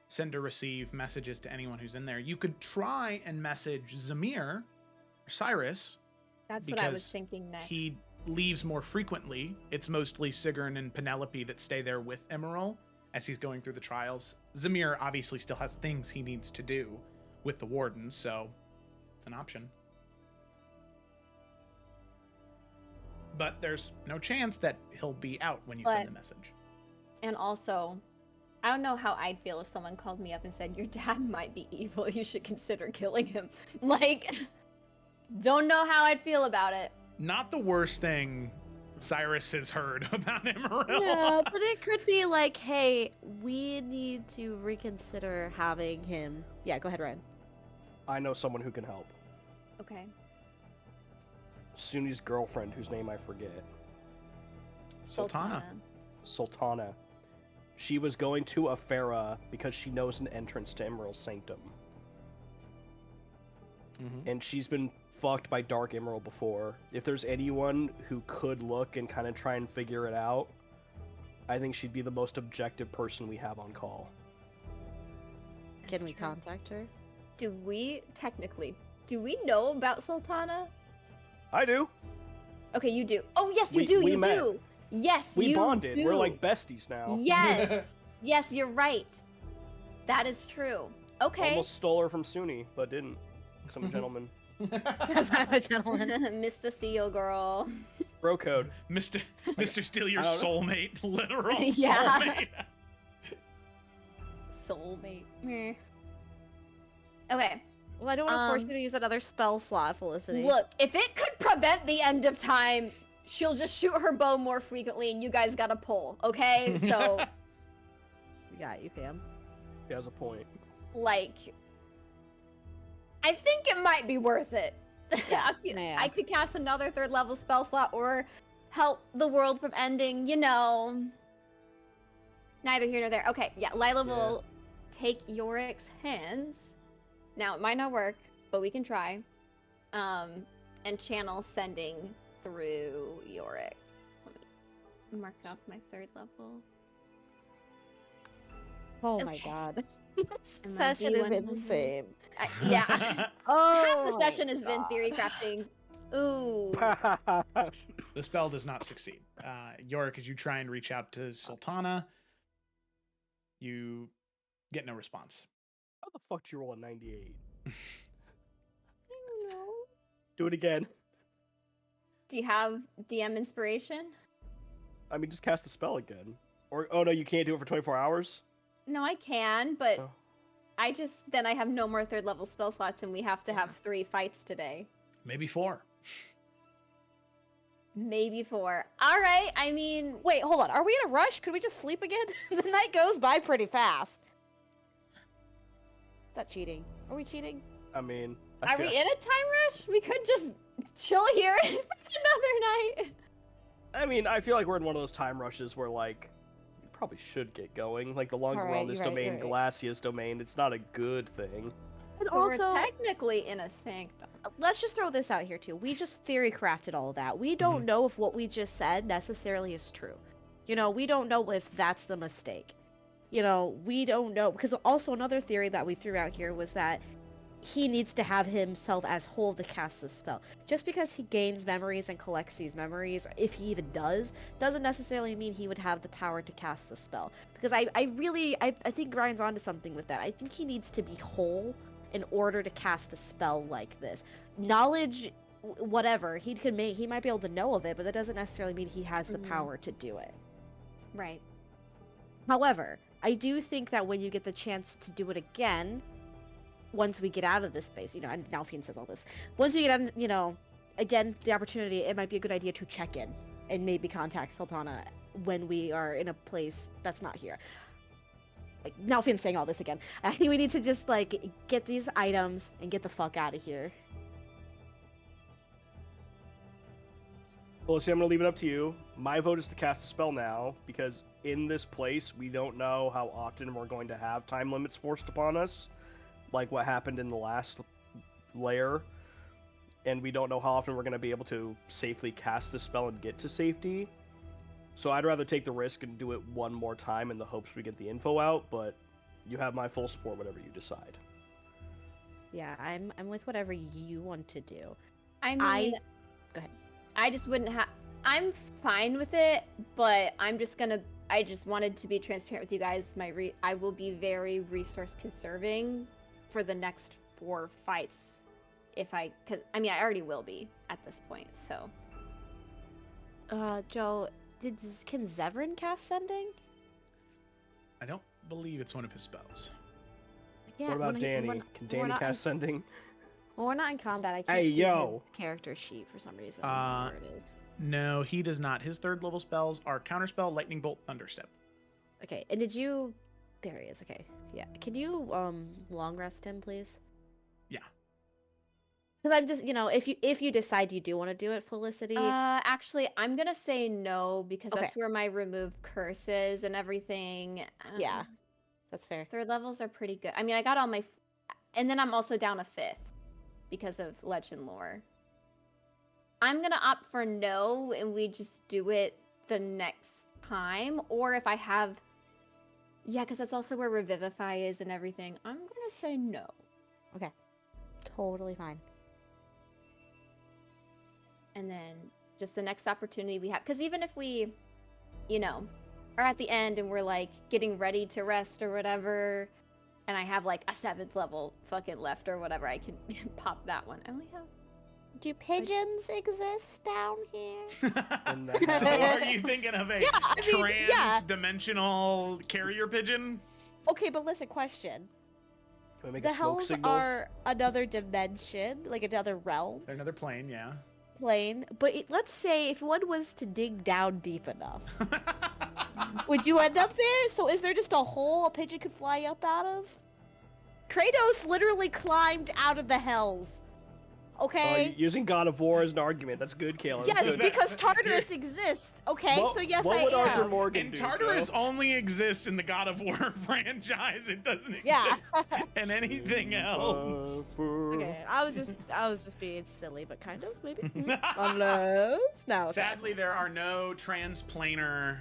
send or receive messages to anyone who's in there. You could try and message Zamir or Cyrus. That's what I was because thinking next. He leaves more frequently. It's mostly Sigrun and Penelope that stay there with Emerald as he's going through the trials. Zamir obviously still has things he needs to do with the Wardens, so it's an option. But there's no chance that he'll be out when you send the message. And also, I don't know how I'd feel if someone called me up and said, your dad might be evil, you should consider killing him. Like, don't know how I'd feel about it. Not the worst thing Cyrus has heard about Emerald. Yeah, but it could be like, hey, we need to reconsider having him. Yeah, go ahead, Ryan. I know someone who can help. Okay. Suni's girlfriend, whose name I forget. Sultana. Sultana. She was going to Afera because she knows an entrance to Emerald's sanctum. Mm-hmm. And she's been fucked by Dark Emerald before. If there's anyone who could look and kind of try and figure it out, I think she'd be the most objective person we have on call. Can we contact her? Do we know about Sultana? I do. Okay, you do. Oh, yes, you do. You met. do. Yes, We you bonded. do. We're like besties now. Yes. Yes, you're right. That is true. Okay. Almost stole her from Suni, but didn't. Because I'm a gentleman. Because I'm a gentleman. Mr. Seal girl. Bro code. Mr. Steal your I don't know. soulmate. Literal Yeah. soulmate. Soulmate. Meh. Okay. Well, I don't want to force you to use another spell slot, Felicity. Look, if it could prevent the end of time, she'll just shoot her bow more frequently and you guys gotta pull, okay? So, We got you, Pam. He has a point. like, I think it might be worth it. Yeah, I could cast another 3rd level spell slot or help the world from ending, you know. Neither here nor there. Okay, yeah, Lila will take Yorick's hands. Now, it might not work, but we can try. And channel sending through Yorick. Let me mark it off my 3rd level. Oh my Okay. god. And my Session is D100. insane. Yeah. Oh, Half the my session has been God. theory crafting. Ooh. The spell does not succeed. Yorick, as you try and reach out to Sultana, You get no response. How the fuck did you roll a 98? I don't know. Do it again. Do you have DM inspiration? I mean, just cast the spell again. Or, oh no, you can't do it for 24 hours? No, I can, but Oh. then I have no more 3rd level spell slots, and we have to have 3 fights today. Maybe 4. Maybe 4. All right. I mean, Wait, hold on. Are we in a rush? Could we just sleep again? The night goes by pretty fast. Is that cheating? Are we cheating? I mean... are we in a time rush? We could just chill here for another night. I mean, I feel like we're in one of those time rushes where, like, we probably should get going. Like, the longer we're on Alright, this you're right, domain, you're right. Glacia's domain, it's not a good thing. And But also, we're technically in a sanctum. let's just throw this out here too. We just theory crafted all of that. We don't know if what we just said necessarily is true. You know, we don't know if that's the mistake. You know, we don't know. Because also another theory that we threw out here was that he needs to have himself as whole to cast this spell. Just because he gains memories and collects these memories, if he even does, doesn't necessarily mean he would have the power to cast the spell. Because I think Ryan's onto something with that. I think he needs to be whole in order to cast a spell like this. Knowledge, whatever, he might be able to know of it, but that doesn't necessarily mean he has the power to do it. Right. However, I do think that when you get the chance to do it again, once we get out of this space, you know, and Nalfian says all this, once you get out, you know, again, the opportunity, it might be a good idea to check in and maybe contact Sultana when we are in a place that's not here. Like, Nalfian's saying all this again. I think we need to just, like, get these items and get the fuck out of here. Well, see, I'm going to leave it up to you. My vote is to cast a spell now, because in this place, we don't know how often we're going to have time limits forced upon us, like what happened in the last layer, and we don't know how often we're going to be able to safely cast the spell and get to safety. So I'd rather take the risk and do it one more time in the hopes we get the info out, but you have my full support whatever you decide. Yeah, I'm with whatever you want to do. I mean, Go ahead. I just wouldn't have. I'm fine with it, but I just wanted to be transparent with you guys. I will be very resource conserving for the next 4 fights, I already will be at this point. So, Joe, can Zevran cast Sending? I don't believe it's one of his spells. Yeah. What about when Danny? when- Can when we're Danny not cast Sending? When we're not in combat, I can't Hey, see yo. his character sheet for some reason. Uh, Where it is. No, he does not. His 3rd level spells are Counterspell, Lightning Bolt, Thunderstep. Okay, and did you... There he is, okay. Yeah, can you, long rest him, please? Yeah. Because I'm just, you know, if you decide you do want to do it, Felicity... actually, I'm gonna say no because Okay. that's where my remove curses and everything. Yeah, that's fair. 3rd levels are pretty good. I mean, I got all my, and then I'm also down a 5th because of legend lore. I'm gonna opt for no, and we just do it the next time. Or if I have, yeah, because that's also where Revivify is and everything. I'm gonna say no. Okay, totally fine. And then just the next opportunity we have, because even if we, you know, are at the end and we're like getting ready to rest or whatever, and I have like a 7th level fucking left or whatever, I can pop that one. I only have. Do pigeons exist down here? And So that's- are you thinking of a I mean, yeah. trans-dimensional carrier pigeon? Okay, but listen, question. Can we make The a smoke hells signal? are another dimension, like another realm, They're another plane, yeah. plane. But let's say if one was to dig down deep enough, would you end up there? So is there just a hole a pigeon could fly up out of? Kratos literally climbed out of the hells. Okay? Using God of War as an argument. That's good, Kayla. That's Yes, good. because Tartarus exists. Okay, What- so yes, what I would Arthur am. Morgan And do, Tartarus Joe? only exists in the God of War franchise. It doesn't exist Yeah. in anything else. Okay, I was just being silly, but kind of maybe. Unless no. Okay. Sadly, there are no transplanar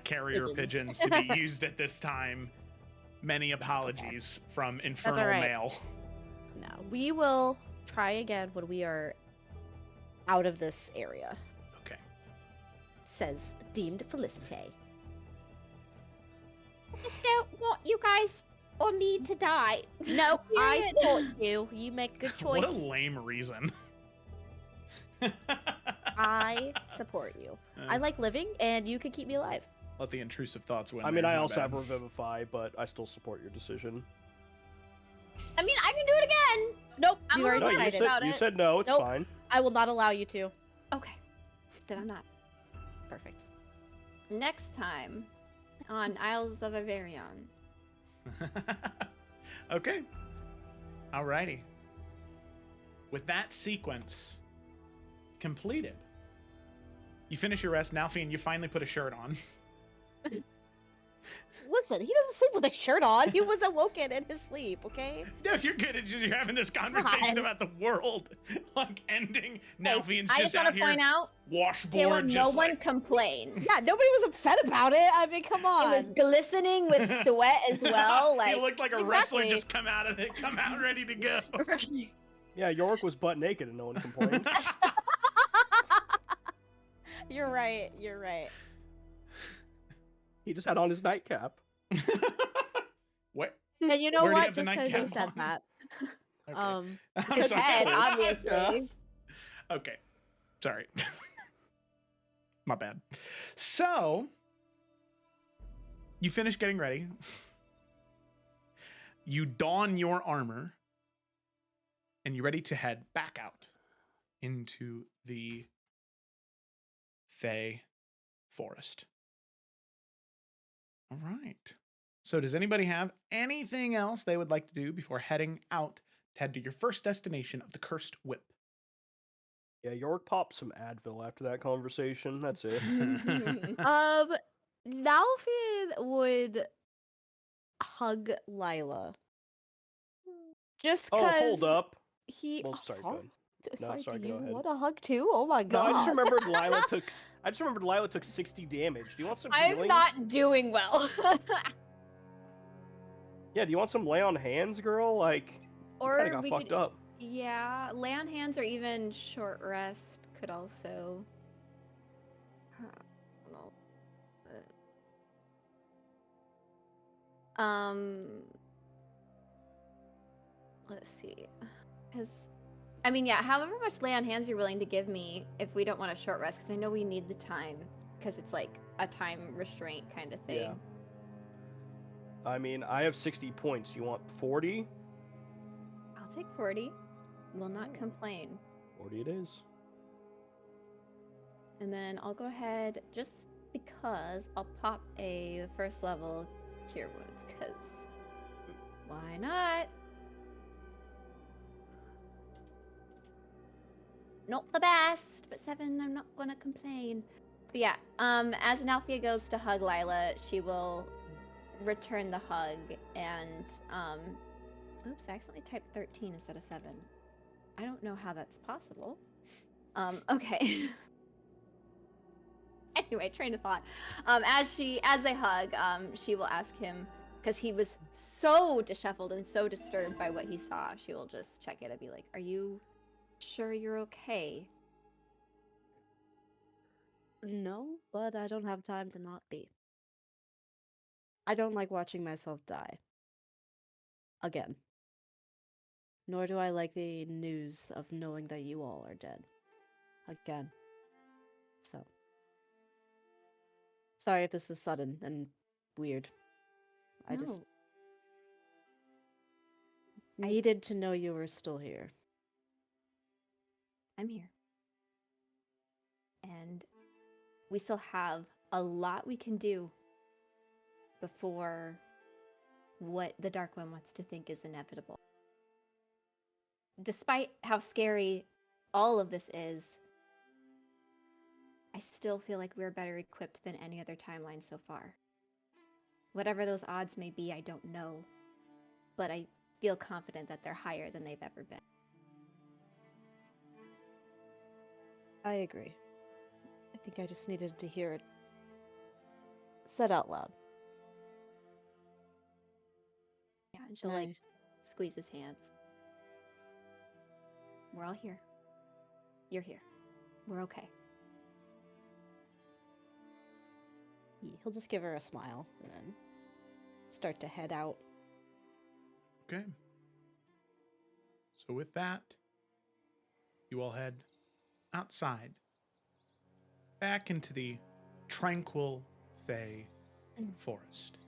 carrier pigeons to be used at this time. Many apologies from Infernal alright. Mail. No, we will try again when we are out of this area. Okay. Says deemed Felicity. just don't want you guys or me to die. No, I Period. support you. You make a good choice. What a lame reason. I support you. I like living, and you can keep me alive. Let the intrusive thoughts win. I mean, there, I my also bad. have Revivify, but I still support your decision. I mean, I can do it again. Nope, I'm you a already No, little you decided. said, about you it. said no, it's Nope. fine. I will not allow you to. Okay. Then I'm not. Perfect. Next time on Isles of Iverion. Okay. Alrighty. With that sequence completed, you finish your rest. Nalfian, you finally put a shirt on. Listen, he doesn't sleep with a shirt on. He was awoken in his sleep, okay? No, you're good. It's just you're having this conversation God. about the world, like ending. Nalfian's I just just want out to point here, out, washboard, Caleb, no just one like. complained. Yeah, nobody was upset about it. I mean, come on. It was glistening with sweat as well. Like he looked like a wrestler Exactly. just come out ready to go. Yeah, Yorick was butt naked and no one complained. You're right. You're right. He just had on his nightcap. What? And you know Where do you what? have the Just because you nightcap said on? that. Okay. Um, I'm his sorry. head, Yeah. obviously. Okay. Sorry. My bad. So, you finish getting ready. You don your armor. And you're ready to head back out into the Fey Forest. All right. So, does anybody have anything else they would like to do before heading out to head to your first destination of the Cursed Whip? Yeah, Yorick popped some Advil after that conversation. That's it. Nalfian would hug Lila. Just Oh, because hold up. he. Well, oh, sorry, go ahead. Sorry, sorry, do go you ahead. want a hug too? Oh my No, god. I just remembered Lila took. I just remembered Lila took 60 damage. Do you want some I'm healing? not doing well. Yeah, do you want some lay on hands, girl? Like, you Or kind of got we fucked could, up. yeah, lay on hands or even short rest could also. I don't know. Let's see, because I mean, yeah, however much lay on hands you're willing to give me if we don't want a short rest, because I know we need the time, because it's like a time restraint kind of thing. Yeah. I mean, I have 60 points. You want 40? I'll take 40. Will not complain. 40 it is. And then I'll go ahead, just because I'll pop a first level cure wounds, because why not? Not the best, but 7, I'm not gonna complain. But yeah, as Nalfia goes to hug Lila, she will return the hug and, oops, I accidentally typed 13 instead of 7. I don't know how that's possible. Okay. Anyway, train of thought. As they hug, she will ask him, because he was so disheveled and so disturbed by what he saw, she will just check it and be like, "Are you sure you're okay?" No, but I don't have time to not be. I don't like watching myself die. Again. Nor do I like the news of knowing that you all are dead. Again. So. Sorry if this is sudden and weird. I just needed to know you were still here. I'm here. And we still have a lot we can do before what the Dark One wants to think is inevitable. Despite how scary all of this is, I still feel like we're better equipped than any other timeline so far. Whatever those odds may be, I don't know. But I feel confident that they're higher than they've ever been. I agree. I think I just needed to hear it said out loud. Yeah, and she'll like squeeze his hands. We're all here. You're here. We're okay. He'll just give her a smile and then start to head out. Okay. So with that, you all head outside, back into the tranquil Fey forest.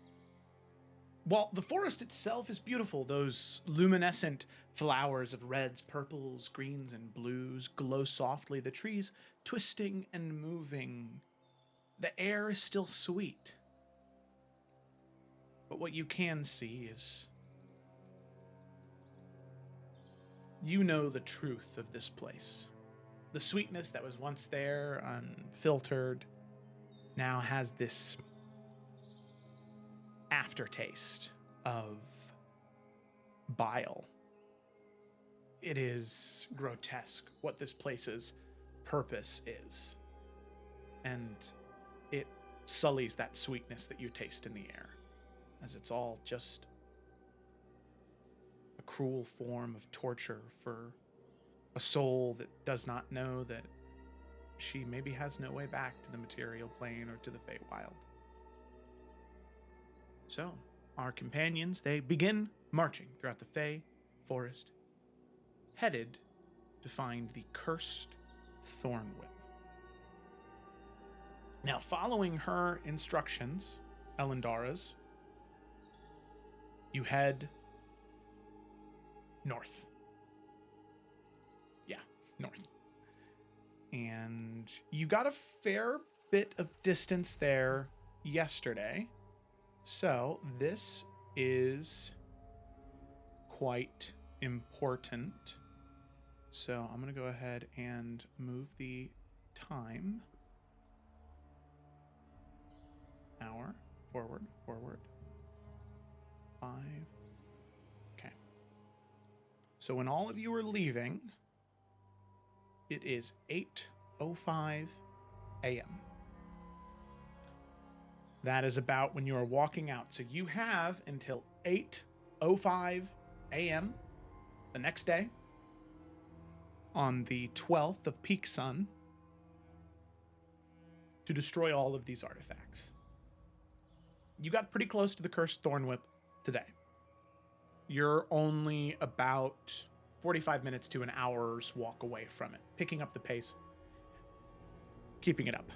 While the forest itself is beautiful, those luminescent flowers of reds, purples, greens, and blues glow softly, the trees twisting and moving. The air is still sweet. But what you can see is you know the truth of this place. The sweetness that was once there, unfiltered, now has this aftertaste of bile. It is grotesque what this place's purpose is. And it sullies that sweetness that you taste in the air, as it's all just a cruel form of torture for a soul that does not know that she maybe has no way back to the material plane or to the Feywild. So, our companions, they begin marching throughout the Fey forest, headed to find the cursed Thornwhip. Now, following her instructions, Elendara's, you head north. Yeah, north. And you got a fair bit of distance there yesterday. So this is quite important. So I'm going to go ahead and move the time. Hour. Forward. 5. Okay. So when all of you are leaving, it is 8:05 a.m. That is about when you are walking out. So you have until 8:05 a.m. the next day, on the 12th of Peak Sun, to destroy all of these artifacts. You got pretty close to the cursed Thornwhip today. You're only about 45 minutes to an hour's walk away from it, picking up the pace, keeping it up.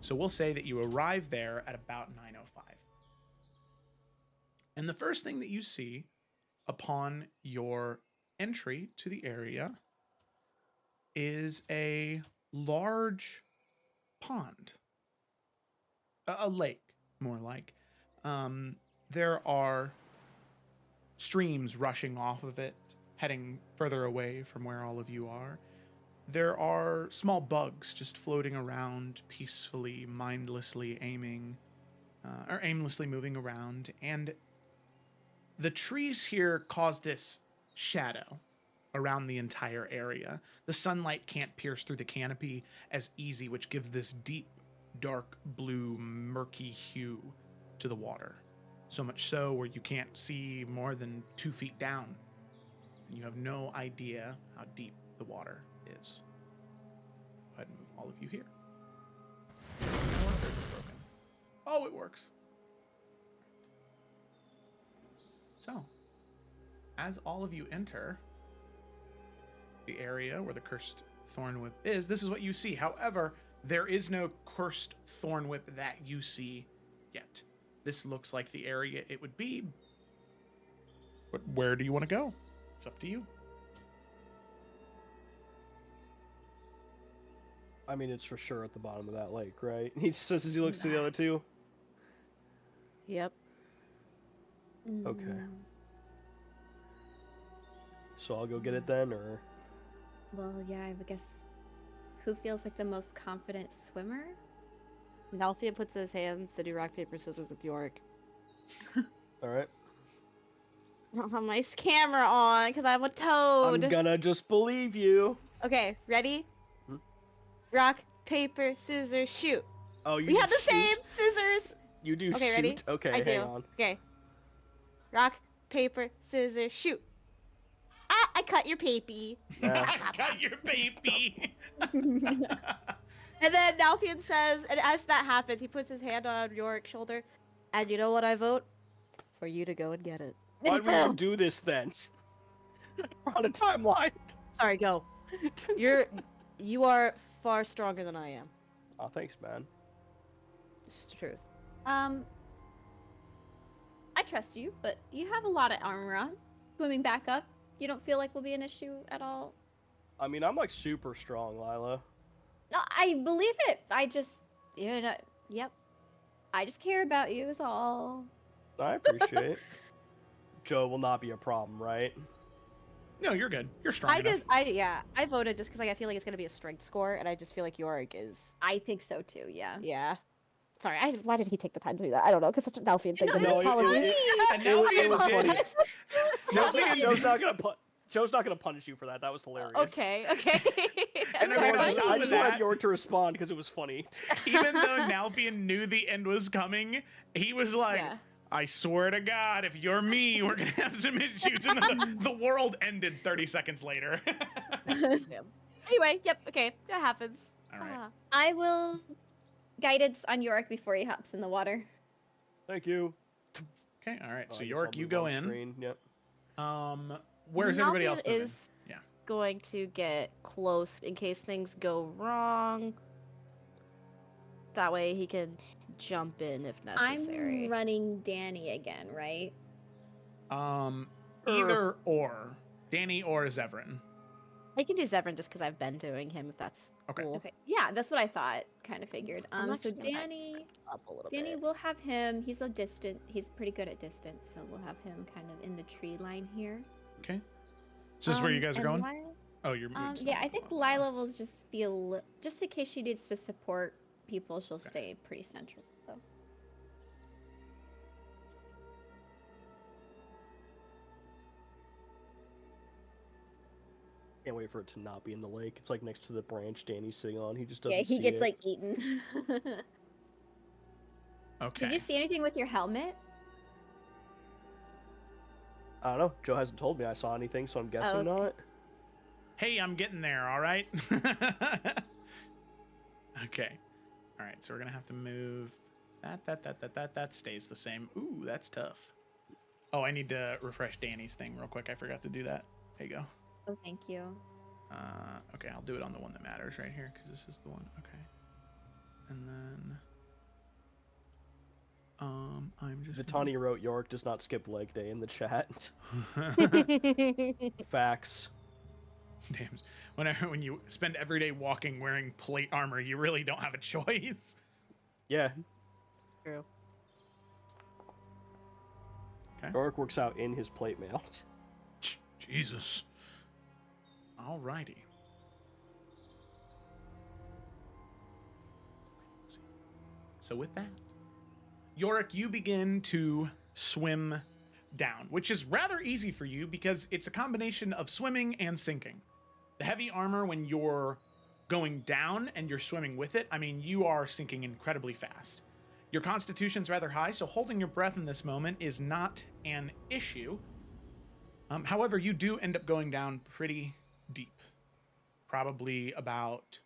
So we'll say that you arrive there at about 9:05. And the first thing that you see upon your entry to the area is a large pond. A lake, more like. There are streams rushing off of it, heading further away from where all of you are. There are small bugs just floating around peacefully, mindlessly aimlessly moving around. And the trees here cause this shadow around the entire area. The sunlight can't pierce through the canopy as easy, which gives this deep, dark blue, murky hue to the water. So much so where you can't see more than 2 feet down. And you have no idea how deep the water is. Go ahead and move all of you here. Oh, it works. So, as all of you enter the area where the cursed Thornwhip is, this is what you see. However, there is no cursed Thornwhip that you see yet. This looks like the area it would be. But where do you want to go? It's up to you. I mean, it's for sure at the bottom of that lake, right? He says as he looks to the other two. Yep. Okay. So I'll go get it then, or? Well, yeah, I would guess. Who feels like the most confident swimmer? Nalthea puts his hands to do rock, paper, scissors with Yorick. All right. I don't have my camera on because I'm a toad. I'm gonna just believe you. Okay, ready? Hmm? Rock, paper, scissors, shoot. Oh, you We have the shoot? same scissors. You do Okay, shoot? ready? Okay, I hang do. on. Okay. Rock, paper, scissors, shoot. Ah, I cut your papy. I got your baby. And then Nalfian says, and as that happens, he puts his hand on Yorick's shoulder. And you know what I vote? For you to go and get it. Why'd we even do this then? We're on a timeline. Sorry, go. You are far stronger than I am. Oh, thanks, man. It's just the truth. I trust you, but you have a lot of armor on. Swimming back up, you don't feel like will be an issue at all? I mean, I'm like super strong, Lila. No, I believe it. I just, yep. I just care about you is all. I appreciate. Joe will not be a problem, right? No, you're good. You're strong enough. I voted just because I feel like it's gonna be a strength score, and I just feel like Yorick is. I think so too. Yeah. Yeah. Sorry, why did he take the time to do that? I don't know, because such a Delphian thing. No, but no, apologies. it was funny. Nelphian Joe's not gonna punish you for that. That was hilarious. Okay. And Sorry. I just wanted York to respond because it was funny. Even though Nalfian knew the end was coming, he was like, Yeah. I swear to God, if you're me, we're gonna have some issues. And then the world ended 30 seconds later. Anyway, yep, okay, that happens. All right. I will guidance on Yorick before he hops in the water. Thank you. Okay, all right. Oh, So I guess Yorick, I'll you move go on in. screen. Yep. Where's everybody else Malcolm moving? is Yeah. going to get close in case things go wrong. That way he can jump in if necessary. I'm running Danny again, right? Either or. Danny or Zevran. I can do Zevran just because I've been doing him, if that's Okay. cool. Okay. Yeah, that's what I thought. Kind of figured. I'm So actually gonna back Danny, Up a little Danny, bit. we'll have him. He's He's pretty good at distance, so we'll have him kind of in the tree line here. Okay. Is this where you guys are and going? Oh, you're. Yeah, I think Lila will just be just in case she needs to support people, she'll stay pretty central. So. Can't wait for it to not be in the lake. It's like next to the branch Danny's sitting on. He just doesn't Yeah, he see gets it. like eaten. Okay. Did you see anything with your helmet? I don't know. Joe hasn't told me I saw anything, so I'm guessing okay. not. Hey, I'm getting there, all right? Okay. All right, so we're going to have to move that stays the same. Ooh, that's tough. Oh, I need to refresh Danny's thing real quick. I forgot to do that. There you go. Oh, thank you. Okay, I'll do it on the one that matters right here because this is the one. Okay. And then I'm just Vitani wrote York does not skip leg day in the chat. Facts. Damn. When you spend every day walking wearing plate armor, you really don't have a choice. Yeah. True. Okay. York works out in his plate mail. Jesus. Alrighty. Let's see. So with that, Yorick, you begin to swim down, which is rather easy for you because it's a combination of swimming and sinking. The heavy armor, when you're going down and you're swimming with it, I mean, you are sinking incredibly fast. Your constitution's rather high, so holding your breath in this moment is not an issue. However, you do end up going down pretty deep, probably about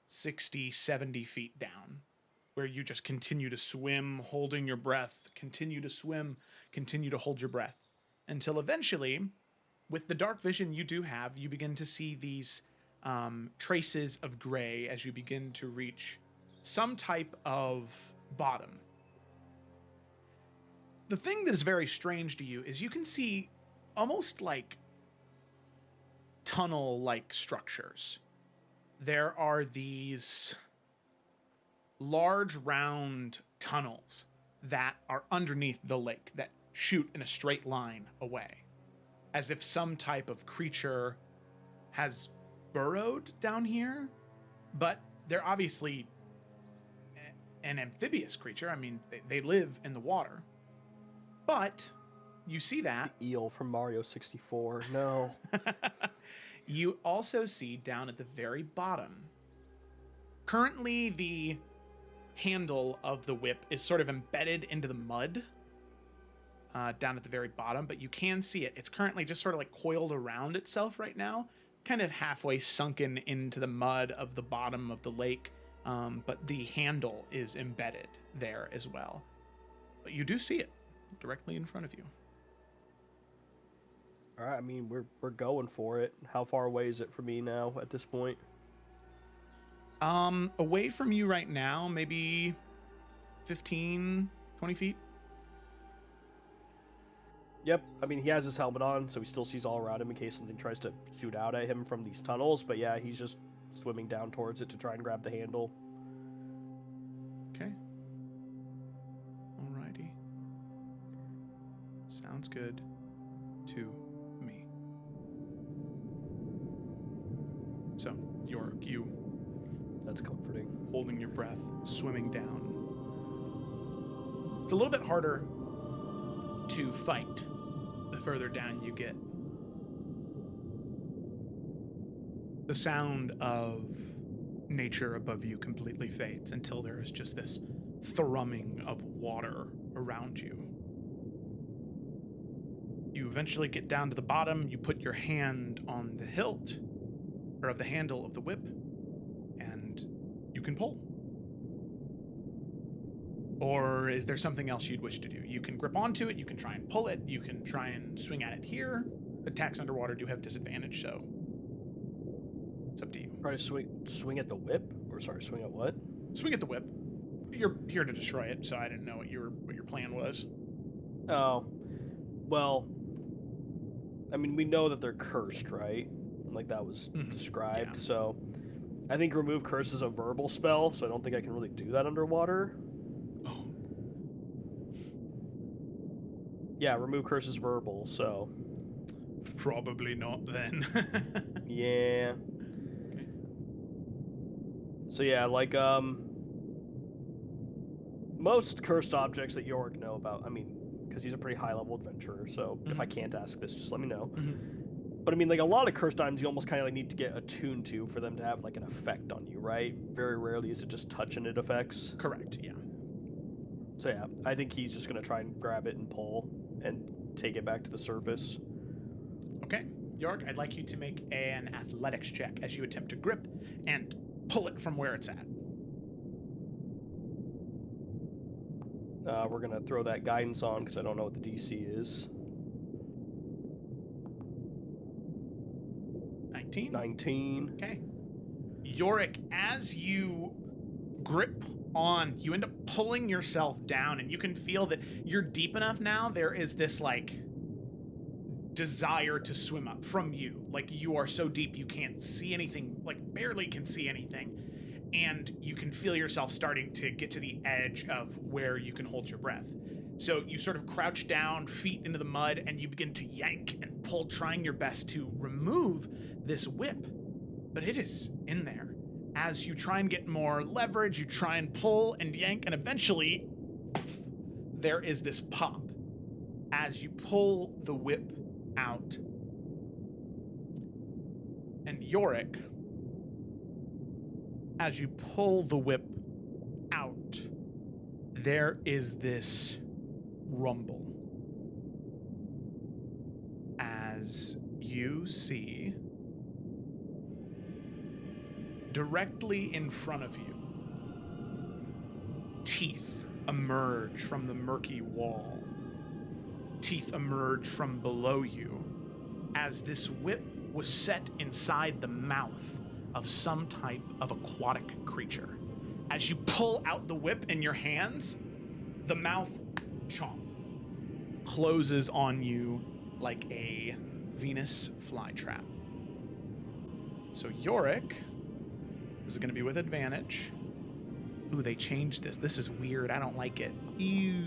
60, 70 feet down, where you just continue to swim, holding your breath, continue to swim, continue to hold your breath, until eventually, with the dark vision you do have, you begin to see these traces of gray as you begin to reach some type of bottom. The thing that is very strange to you is you can see almost like tunnel-like structures. There are these large round tunnels that are underneath the lake that shoot in a straight line away, as if some type of creature has burrowed down here, but they're obviously an amphibious creature. I mean, they live in the water, but you see that. The eel from Mario 64. No. You also see down at the very bottom, currently the handle of the whip is sort of embedded into the mud down at the very bottom, but you can see it. It's currently just sort of like coiled around itself right now, kind of halfway sunken into the mud of the bottom of the lake, but the handle is embedded there as well. But you do see it directly in front of you. All right, I mean, we're going for it. How far away is it from me now at this point? Away from you right now, maybe 15, 20 feet. Yep, I mean, he has his helmet on, so he still sees all around him in case something tries to shoot out at him from these tunnels. But yeah, he's just swimming down towards it to try and grab the handle. Okay. Alrighty. Sounds good to me. So, York, you That's comforting. holding your breath, swimming down. It's a little bit harder to fight the further down you get. The sound of nature above you completely fades until there is just this thrumming of water around you. You eventually get down to the bottom, you put your hand on the hilt, or of the handle of the whip, and you can pull. Or is there something else you'd wish to do? You can grip onto it, you can try and pull it, you can try and swing at it here. Attacks underwater do have disadvantage, so it's up to you. Try to swing at the whip? Or sorry, swing at what? Swing at the whip. You're here to destroy it, so I didn't know what your plan was. Oh, well, I mean, we know that they're cursed, right? Like that was described, yeah. So I think remove curse is a verbal spell, so I don't think I can really do that underwater. Oh. Yeah, remove curse is verbal, so... Probably not then. Yeah. Okay. So yeah, like, most cursed objects that Yorick know about, I mean, because he's a pretty high-level adventurer, so if I can't ask this, just let me know. But I mean, like, a lot of cursed items you almost kind of like need to get attuned to for them to have, like, an effect on you, right? Very rarely is it just touch and it affects. Correct, yeah. So yeah, I think he's just going to try and grab it and pull and take it back to the surface. Okay. York, I'd like you to make an athletics check as you attempt to grip and pull it from where it's at. We're going to throw that guidance on because I don't know what the DC is. 19? 19. Okay. Yorick, as you grip on, you end up pulling yourself down, and you can feel that you're deep enough now. There is this, like, desire to swim up from you. Like, you are so deep you can't see anything, like, barely can see anything. And you can feel yourself starting to get to the edge of where you can hold your breath. So you sort of crouch down, feet into the mud, and you begin to yank and pull, trying your best to remove this whip. But it is in there. As you try and get more leverage, you try and pull and yank, and eventually there is this pop. As you pull the whip out. And Yorick, as you pull the whip out, there is this rumble. As you see directly in front of you, teeth emerge from the murky wall. Teeth emerge from below you as this whip was set inside the mouth of some type of aquatic creature. As you pull out the whip in your hands, the mouth, chomp, closes on you like a Venus flytrap. So Yorick, this is going to be with advantage. Ooh, they changed this. This is weird. I don't like it. Ew.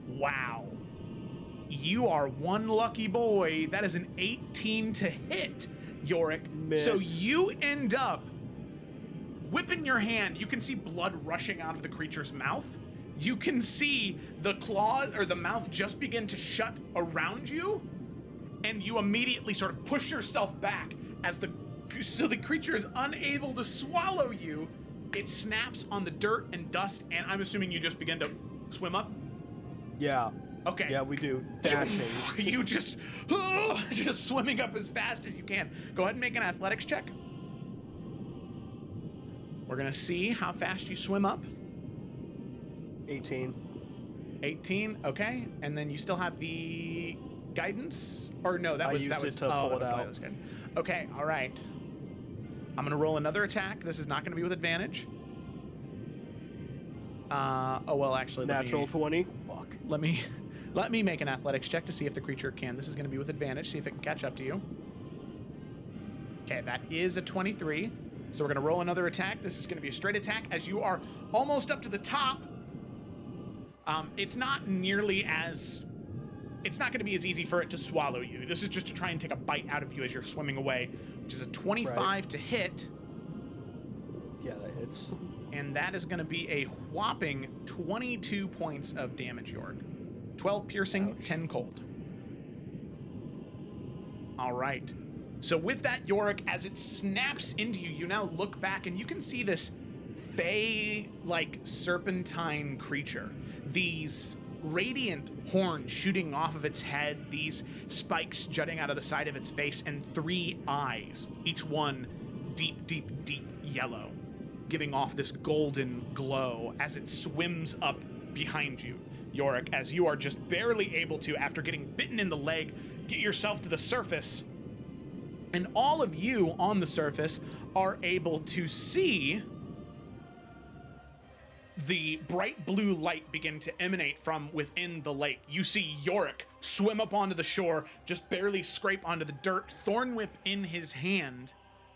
Wow. You are one lucky boy. That is an 18 to hit, Yorick. Miss. So you end up whipping your hand. You can see blood rushing out of the creature's mouth. You can see the claws or the mouth just begin to shut around you, and you immediately sort of push yourself back as the creature is unable to swallow you. It snaps on the dirt and dust, and I'm assuming you just begin to swim up. Yeah. Okay. Yeah, we do. Dashing. You just swimming up as fast as you can. Go ahead and make an athletics check. We're gonna see how fast you swim up. 18. 18. Okay, and then you still have the guidance, or no? That I was used that was it to pull that it was, out. that was good. Okay, all right. I'm gonna roll another attack. This is not gonna be with advantage. Oh well, actually, Natural 20. Fuck. let me make an athletics check to see if the creature can. This is gonna be with advantage. See if it can catch up to you. Okay, that is a 23. So we're gonna roll another attack. This is gonna be a straight attack as you are almost up to the top. It's not nearly as. It's not going to be as easy for it to swallow you. This is just to try and take a bite out of you as you're swimming away, which is a 25 Right. to hit, Yeah, that hits. and that is going to be a whopping 22 points of damage, York. 12 piercing, Ouch. 10 cold. All right. So with that, Yorick, as it snaps into you, you now look back and you can see this fey-like serpentine creature. These radiant horns shooting off of its head, these spikes jutting out of the side of its face, and 3 eyes, each one deep, deep, deep yellow, giving off this golden glow as it swims up behind you, Yorick, as you are just barely able to, after getting bitten in the leg, get yourself to the surface. And all of you on the surface are able to see the bright blue light begin to emanate from within the lake. You see Yorick swim up onto the shore, just barely scrape onto the dirt, thorn whip in his hand,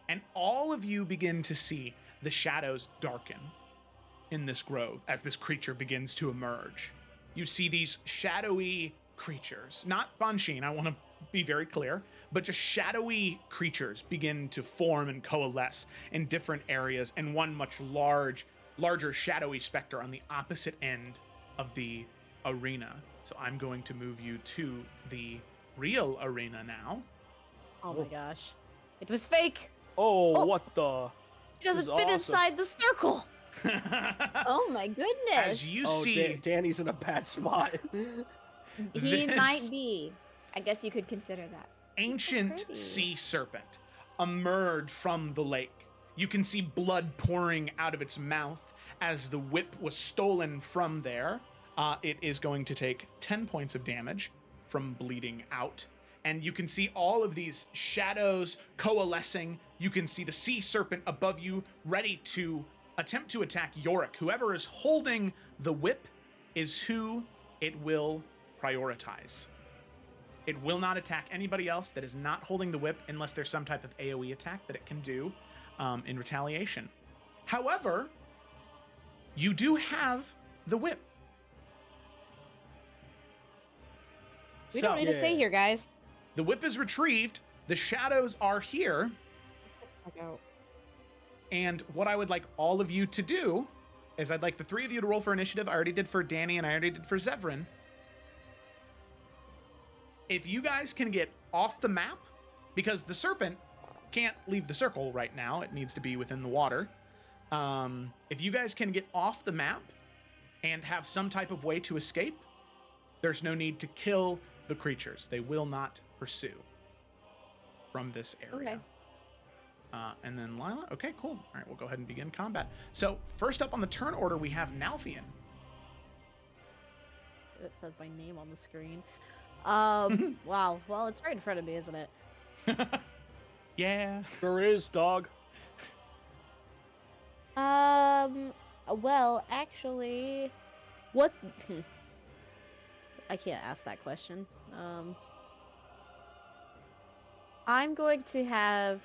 and all of you begin to see the shadows darken in this grove as this creature begins to emerge. You see these shadowy creatures, not Banshin, I want to be very clear, but just shadowy creatures begin to form and coalesce in different areas, and one much larger shadowy specter on the opposite end of the arena. So I'm going to move you to the real arena now. Oh my gosh. It was fake! Oh, what the? It doesn't This is fit awesome. inside the circle! Oh my goodness. As you Oh, see, Danny's in a bad spot. He this- might be. I guess you could consider that. ancient pretty. sea serpent emerge from the lake. You can see blood pouring out of its mouth as the whip was stolen from there. It is going to take 10 points of damage from bleeding out. And you can see all of these shadows coalescing. You can see the sea serpent above you ready to attempt to attack Yorick. Whoever is holding the whip is who it will prioritize. It will not attack anybody else that is not holding the whip unless there's some type of AoE attack that it can do in retaliation. However, you do have the whip. We don't need to stay Yeah. here, guys. The whip is retrieved. The shadows are here. Let's get the fuck out. And what I would like all of you to do is I'd like the 3 of you to roll for initiative. I already did for Danny and I already did for Zevran. If you guys can get off the map, because the serpent can't leave the circle right now, it needs to be within the water. If you guys can get off the map and have some type of way to escape, there's no need to kill the creatures. They will not pursue from this area. Okay. And then Lila. Okay, cool. All right, we'll go ahead and begin combat. So first up on the turn order, we have Nalfian. It says my name on the screen. Wow. Well, it's right in front of me, isn't it? Yeah. Sure is, dog. Well, actually, what? I can't ask that question. I'm going to have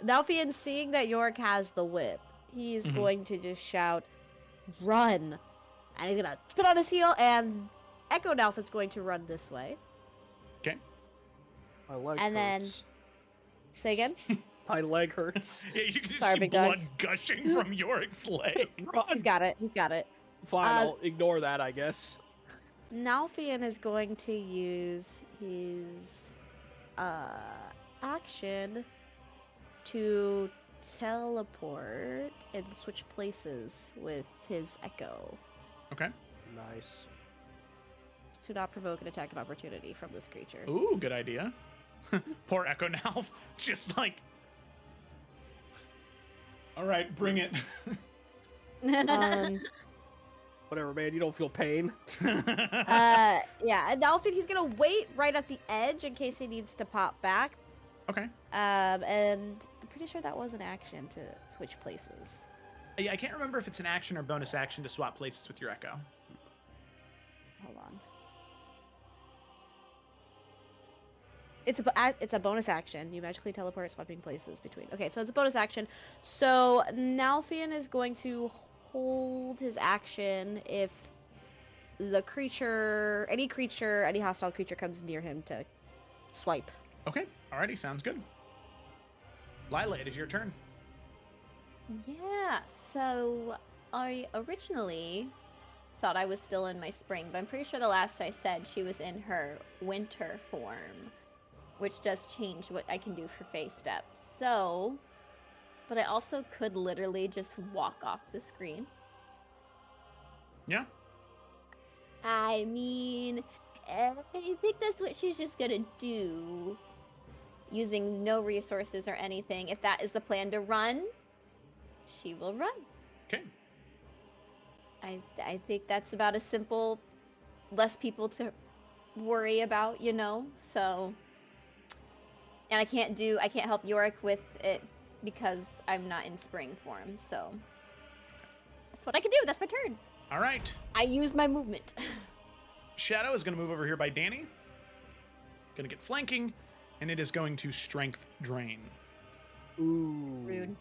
Nalfian, seeing that Yorick has the whip, he's Mhm. going to just shout, "Run!" And he's gonna put on his heel, and Echo Nalf is going to run this way. Okay. My leg And then- hurts. Say again. My leg hurts. Yeah, you can Sorry, see big dog. blood gushing from Yorick's leg. Run. He's got it. He's got it. Fine, Uh, I'll ignore that, I guess. Nalfian is going to use his action to teleport and switch places with his echo Okay. Nice. to not provoke an attack of opportunity from this creature. Ooh, good idea. Poor Echo Nalf, just like. All right, bring it. Um, Whatever, man. You don't feel pain. Yeah, and Alfred, he's gonna wait right at the edge in case he needs to pop back. Okay. And I'm pretty sure that was an action to switch places. Yeah, I can't remember if it's an action or bonus action to swap places with your Echo. Hold on. It's a bonus action. You magically teleport, swapping places between. Okay, so it's a bonus action. So Nalfian is going to hold his action if the creature, any hostile creature comes near him to swipe. Okay. Alrighty, sounds good. Lila, it is your turn. Yeah, so I originally thought I was still in my spring, but I'm pretty sure the last I said she was in her winter form, which does change what I can do for phase step. So, but I also could literally just walk off the screen. Yeah. I mean, I think that's what she's just gonna do. Using no resources or anything. If that is the plan to run, she will run. Okay. I think that's about as simple, less people to worry about, you know? So, and I can't help Yorick with it because I'm not in spring form, so that's what I can do. That's my turn. All right. I use my movement. Shadow is going to move over here by Danny. Going to get flanking, and it is going to strength drain. Ooh. Rude.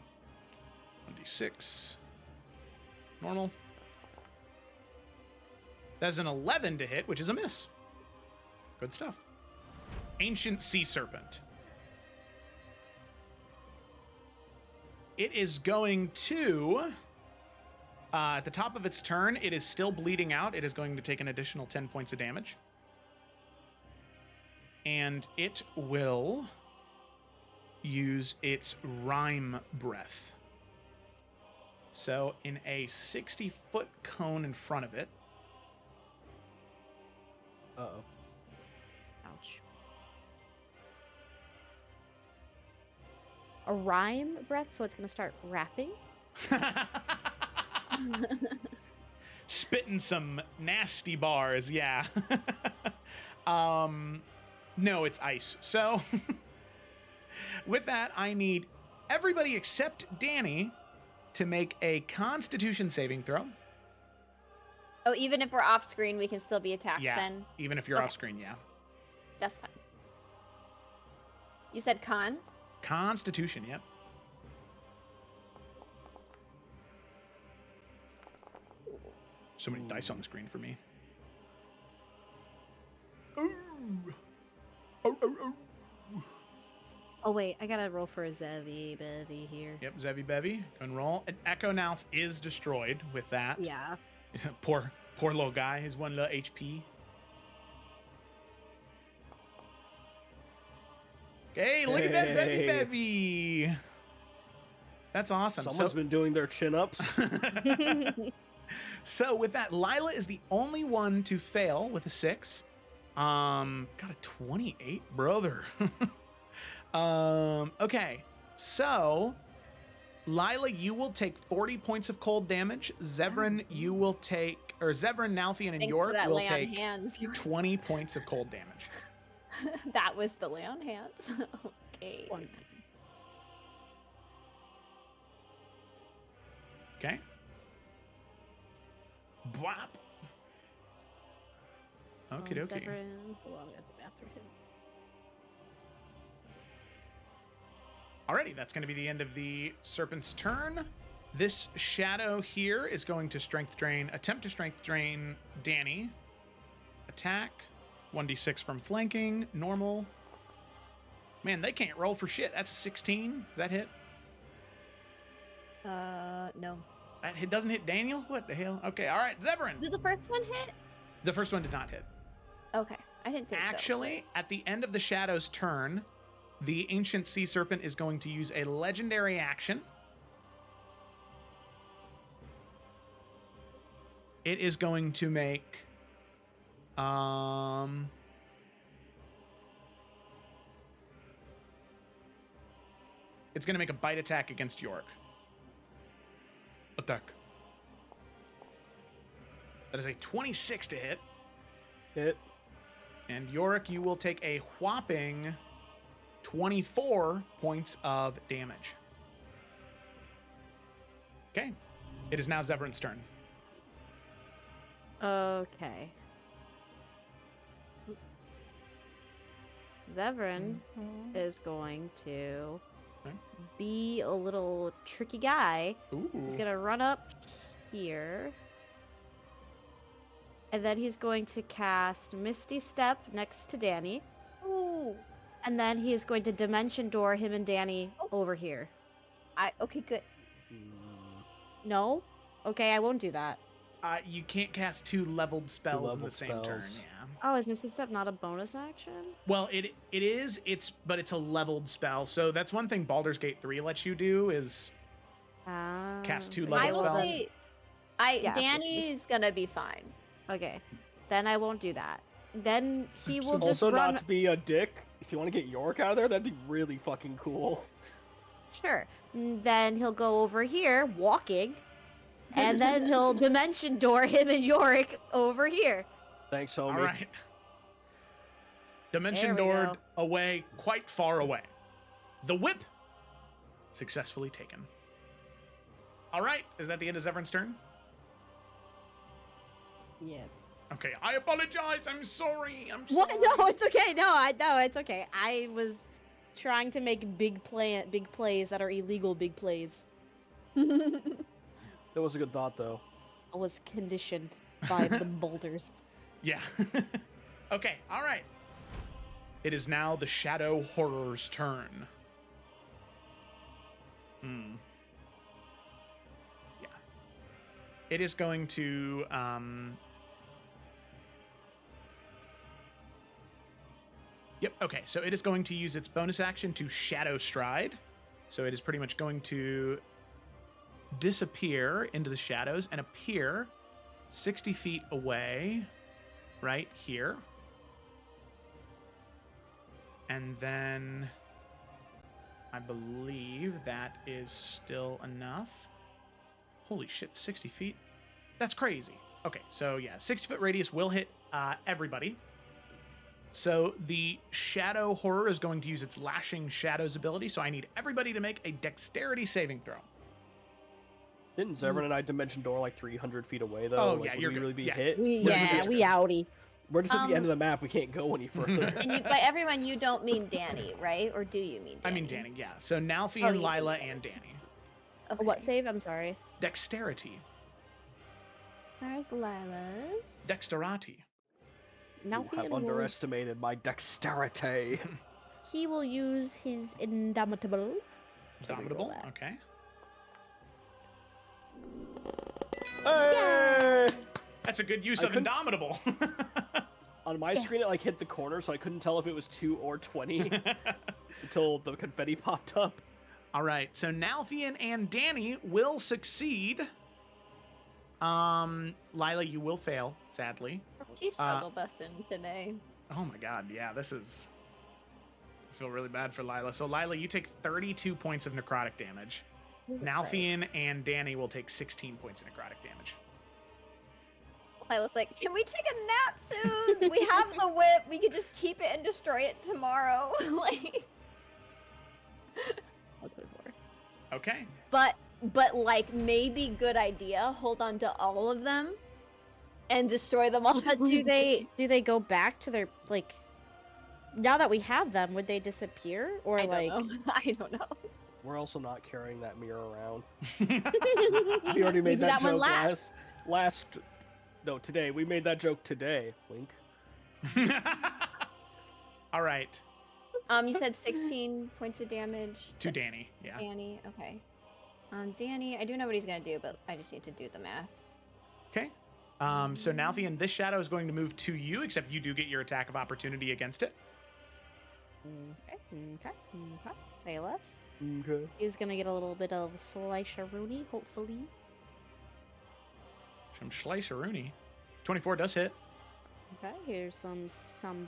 1d6. Normal. That's an 11 to hit, which is a miss. Good stuff. Ancient Sea Serpent. It is going to... at the top of its turn, it is still bleeding out. It is going to take an additional 10 points of damage. And it will use its Rime Breath. So in a 60-foot cone in front of it. Uh-oh. Ouch. A rhyme breath, so it's gonna start rapping? Spitting some nasty bars, yeah. No, it's ice. So with that, I need everybody except Danny to make a Constitution saving throw. Oh, even if we're off screen, we can still be attacked Yeah, then? even if you're Okay. off screen, yeah. That's fine. You said con? Constitution, yep. So many dice on the screen for me. Ooh. Oh, oh, oh. Oh wait, I gotta roll for a Zevi Bevy here. Yep, Zevi Bevy, go and roll. And Echo now is destroyed with that. Yeah. poor little guy, his one little HP. Hey, look at that Zevi Hey. Bevy. That's awesome. Someone's been doing their chin-ups. So with that, Lila is the only one to fail with a 6. Got a 28, brother. Okay. So Lila, you will take 40 points of cold damage. Zevran, you will take, or Zevran, Nalfian, and Thanks York for that will lay on take hands. 20 points of cold damage. That was the lay on hands. Okay. Okay. Bwop. Okie dokie. Severin. Hold on, I gotta go after him. Alrighty, that's going to be the end of the serpent's turn. This shadow here is going to attempt to strength drain Danny. Attack. 1d6 from flanking. Normal. Man, they can't roll for shit. That's a 16. Does that hit? No. That hit doesn't hit Daniel? What the hell? Okay, alright, Zevran. Did the first one hit? The first one did not hit. Okay. I didn't think so. Actually, at the end of the shadow's turn, the ancient sea serpent is going to use a legendary action. It is going to make it's going to make a bite attack against York. Attack. That is a 26 to hit. Hit. And Yorick, you will take a whopping 24 points of damage. Okay. It is now Zevran's turn. Okay. Zevran is going to Okay. be a little tricky guy. Ooh. He's gonna run up here. And then he's going to cast Misty Step next to Danny. Ooh. And then he is going to Dimension Door him and Danny over here. Okay, good. No? Okay, I won't do that. You can't cast two leveled spells in the leveled same turn. spells. Yeah. Oh, is Misty Step not a bonus action? Well, it is. But it's a leveled spell. So that's one thing Baldur's Gate 3 lets you do is cast two Okay. leveled I will spells. say, Yeah. Danny's gonna be fine. Okay, then I won't do that. Then he will just Also, run. not to be a dick, if you want to get York out of there, that'd be really fucking cool. Sure. Then he'll go over here, walking, and then he'll Dimension Door him and Yorick over here. Thanks, homie. All right. Dimension There we doored go. away, quite far away. The whip successfully taken. All right. Is that the end of Zevran's turn? Yes. Okay. I apologize. I'm sorry. I'm sorry. What? No, it's okay. No, it's okay. I was trying to make big plays that are illegal big plays. That was a good thought, though. I was conditioned by the boulders. Yeah. Okay. All right. It is now the Shadow Horror's turn. Yeah. It is going to Yep, okay. So it is going to use its bonus action to Shadow Stride. So it is pretty much going to disappear into the shadows and appear 60 feet away right here. And then I believe that is still enough. Holy shit, 60 feet? That's crazy. Okay, so yeah, 60-foot radius will hit everybody. So the Shadow Horror is going to use its Lashing Shadows ability, so I need everybody to make a Dexterity saving throw. Didn't Zevran and I Dimension Door like 300 feet away, though? Oh, Like, yeah, would you're we good. really be Yeah. hit? We Yeah, we outie. We're just at the end of the map. We can't go any further. And you, by everyone, you don't mean Danny, right? Or do you mean Danny? I mean Danny, yeah. So Nalfi Oh, and you Lila mean and Danny. Okay. What save? I'm sorry. Dexterity. There's Lila's. Dexterati. Now You have underestimated my dexterity. he will use his Indomitable. Dominable. that. Okay. Hey! That's a good use I of couldn't- Indomitable. On my screen, it like hit the corner, so I couldn't tell if it was 2 or 20 until the confetti popped up. All right. So Nalfian and Danny will succeed. Lila, you will fail, sadly. She's struggle busting today. Oh my god, yeah, this is... I feel really bad for Lila. So Lila, you take 32 points of necrotic damage. Nalfian and Danny will take 16 points of necrotic damage. I was like, can we take a nap soon? We have the whip. We could just keep it and destroy it tomorrow. Like, Okay. but like maybe good idea. Hold on to all of them and destroy them all. But do they go back to their like? Now that we have them, would they disappear or I like? don't know. I don't know. We're also not carrying that mirror around. We already made did that that one joke last. No, today. We made that joke today, Link. All right. You said 16 points of damage To Danny, yeah. Danny. Okay. Danny, I do know what he's gonna do, but I just need to do the math. Okay. So Nalfian, this shadow is going to move to you, except you do get your attack of opportunity against it. Okay. Say less. Okay. He's gonna get a little bit of slice-a-rooney, hopefully. Some Schleicheruni. 24 does hit. Okay, here's some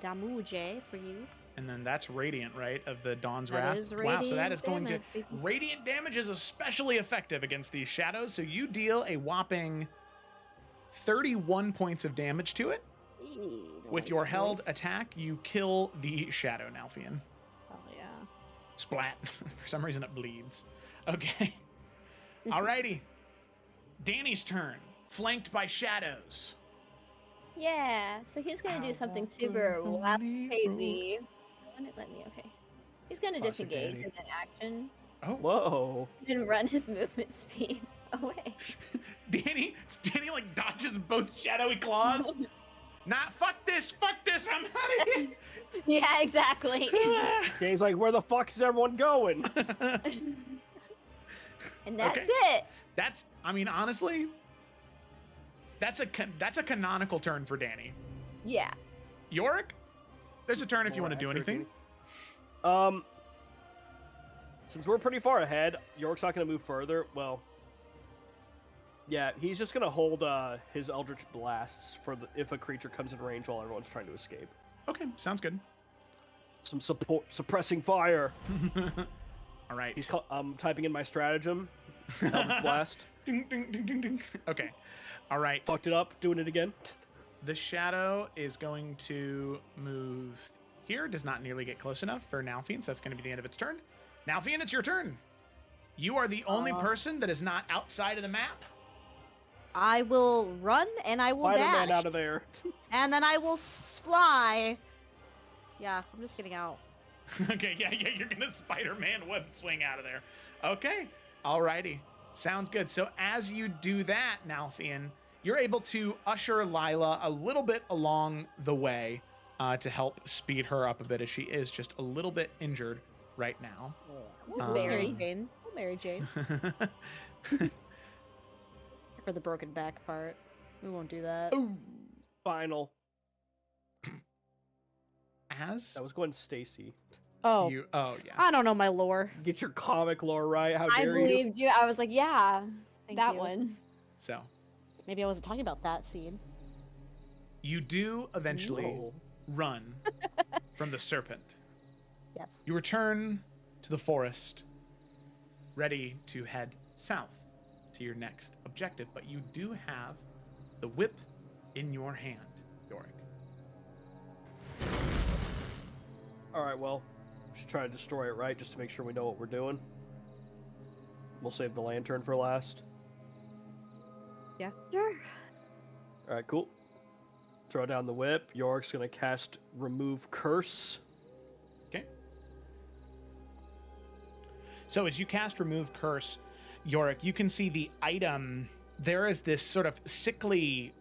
damage for you. And then that's Radiant, right? Of the Dawn's That Wrath. is Wow, so that is radiant going to... damage, baby. Radiant damage is especially effective against these shadows, so you deal a whopping 31 points of damage to it. With your held attack, you kill the Shadow Nalfian. Oh yeah. Splat. For some reason, it bleeds. Okay. Alrighty. Danny's turn. Flanked by shadows. Yeah, so he's gonna do I something walk super the wild, lonely crazy. Let me, okay. He's gonna Classic disengage Danny. as an action Oh, Whoa. and run his movement speed away. Danny like dodges both shadowy claws. Nah, fuck this, I'm out of here. Yeah, exactly. Danny's like, where the fuck is everyone going? And that's Okay. it. That's, I mean, honestly, that's a canonical turn for Danny. Yeah. Yorick, there's a turn if you want to do anything. Since we're pretty far ahead, York's not going to move further. Well, yeah, he's just going to hold his Eldritch Blasts for if a creature comes in range while everyone's trying to escape. Okay, sounds good. Some suppressing fire. All right. I'm typing in my stratagem. Eldritch Blast. Ding, ding, ding, ding, ding. Okay. All right. Fucked it up. Doing it again. The shadow is going to move here. Does not nearly get close enough for Nalfian, so that's going to be the end of its turn. Nalfian, it's your turn. You are the only person that is not outside of the map. I will run and I will Spider-Man dash. out of there. And then I will fly. Yeah, I'm just getting out. Okay, yeah, you're gonna Spider-Man web swing out of there. Okay, alrighty, sounds good. So as you do that, Nalfian, you're able to usher Lila a little bit along the way to help speed her up a bit, as she is just a little bit injured right now. Mary Jane. Mary Jane. For the broken back part. We won't do that. Ooh. Final. As That was going Stacy. Oh. yeah. I don't know my lore. Get your comic lore right. How I dare you? believed you. I was like, yeah, Thank that you. one. So Maybe I wasn't talking about that scene. you do eventually No. run from the serpent. Yes. You return to the forest, ready to head south to your next objective, but you do have the whip in your hand, Yorick. All right, well, we should try to destroy it, right? Just to make sure we know what we're doing. We'll save the lantern for last. Yeah. Sure. All right, cool. Throw down the whip. Yorick's gonna cast Remove Curse. Okay. So as you cast Remove Curse, Yorick, you can see the item. There is this sort of sickly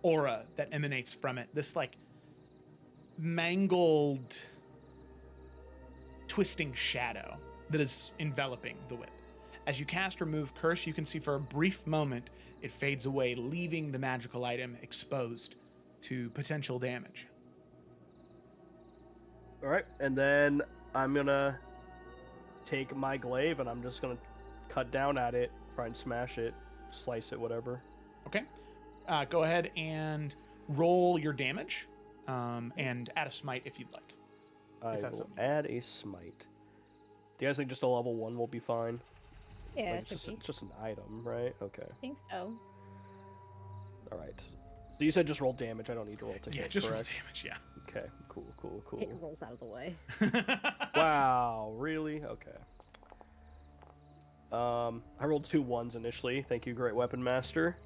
aura that emanates from it. This like mangled, twisting shadow that is enveloping the whip. As you cast Remove Curse, you can see for a brief moment it fades away, leaving the magical item exposed to potential damage. All right, and then I'm gonna take my glaive and I'm just gonna cut down at it, try and smash it, slice it, whatever. Okay. Go ahead and roll your damage, and add a smite if you'd like. I that's will something. add a smite. Do you guys think just a level 1 will be fine? Yeah, Like, it's just an item, right? Okay. I think so. All right. So you said just roll damage. I don't need to roll to Yeah, hit, just correct? roll damage, yeah. Okay. Cool. It rolls out of the way. Wow. Really? Okay. I rolled 2 1s initially. Thank you, Great Weapon Master.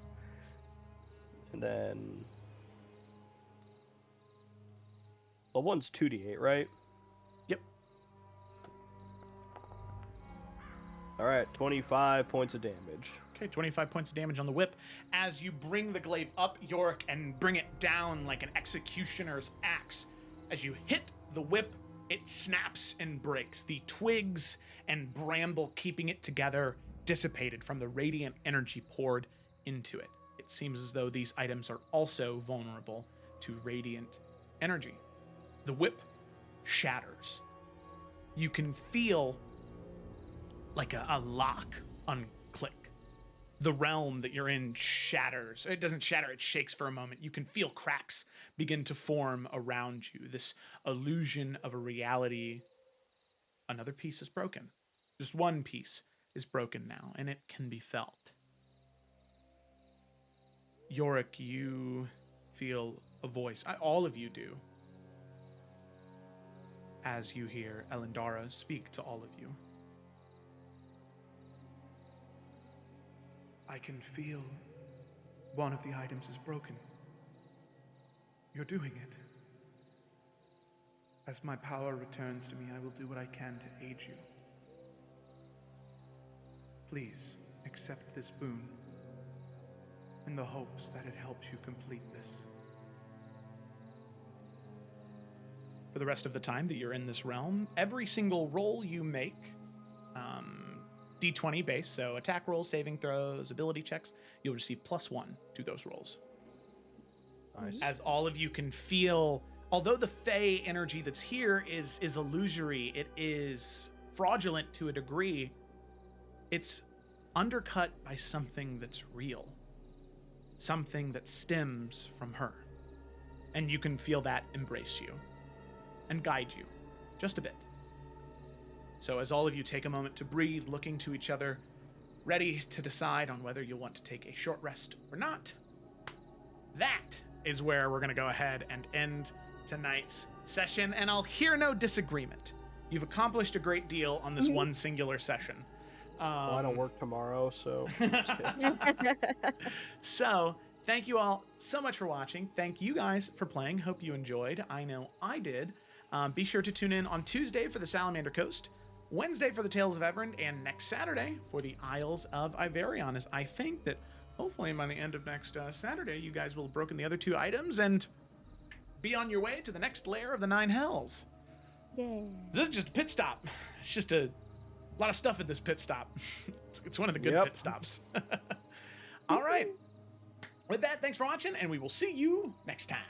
And then... Well, 1's 2d8, right? Yep. Alright, 25 points of damage. Okay, 25 points of damage on the whip. As you bring the glaive up, Yorick, and bring it down like an executioner's axe. As you hit the whip, it snaps and breaks. The twigs and bramble keeping it together dissipated from the radiant energy poured into it. It seems as though these items are also vulnerable to radiant energy. The whip shatters. You can feel like a lock unclick. The realm that you're in shatters. It doesn't shatter, it shakes for a moment. You can feel cracks begin to form around you. This illusion of a reality. Another piece is broken. Just one piece is broken now, and it can be felt. Yorick, you feel a voice. All of you do. As you hear Elendara speak to all of you. I can feel one of the items is broken. You're doing it. As my power returns to me, I will do what I can to aid you. Please accept this boon in the hopes that it helps you complete this. For the rest of the time that you're in this realm, every single roll you make, D20 base, so attack rolls, saving throws, ability checks, you'll receive +1 to those rolls. Nice. As all of you can feel, although the Fey energy that's here is illusory, it is fraudulent to a degree, it's undercut by something that's real. Something that stems from her. And you can feel that embrace you and guide you just a bit. So as all of you take a moment to breathe, looking to each other, ready to decide on whether you want to take a short rest or not, that is where we're going to go ahead and end tonight's session, and I'll hear no disagreement. You've accomplished a great deal on this one singular session. Well, I don't work tomorrow, so... just kidding. So, thank you all so much for watching. Thank you guys for playing. Hope you enjoyed. I know I did. Be sure to tune in on Tuesday for the Salamander Coast, Wednesday for the Tales of Everin, and next Saturday for the Isles of Iverion, as I think that hopefully by the end of next Saturday, you guys will have broken the other 2 items and be on your way to the next layer of the 9 Hells. Yeah. This is just a pit stop. It's just a lot of stuff at this pit stop. It's one of the good pit stops. All right. With that, thanks for watching, and we will see you next time.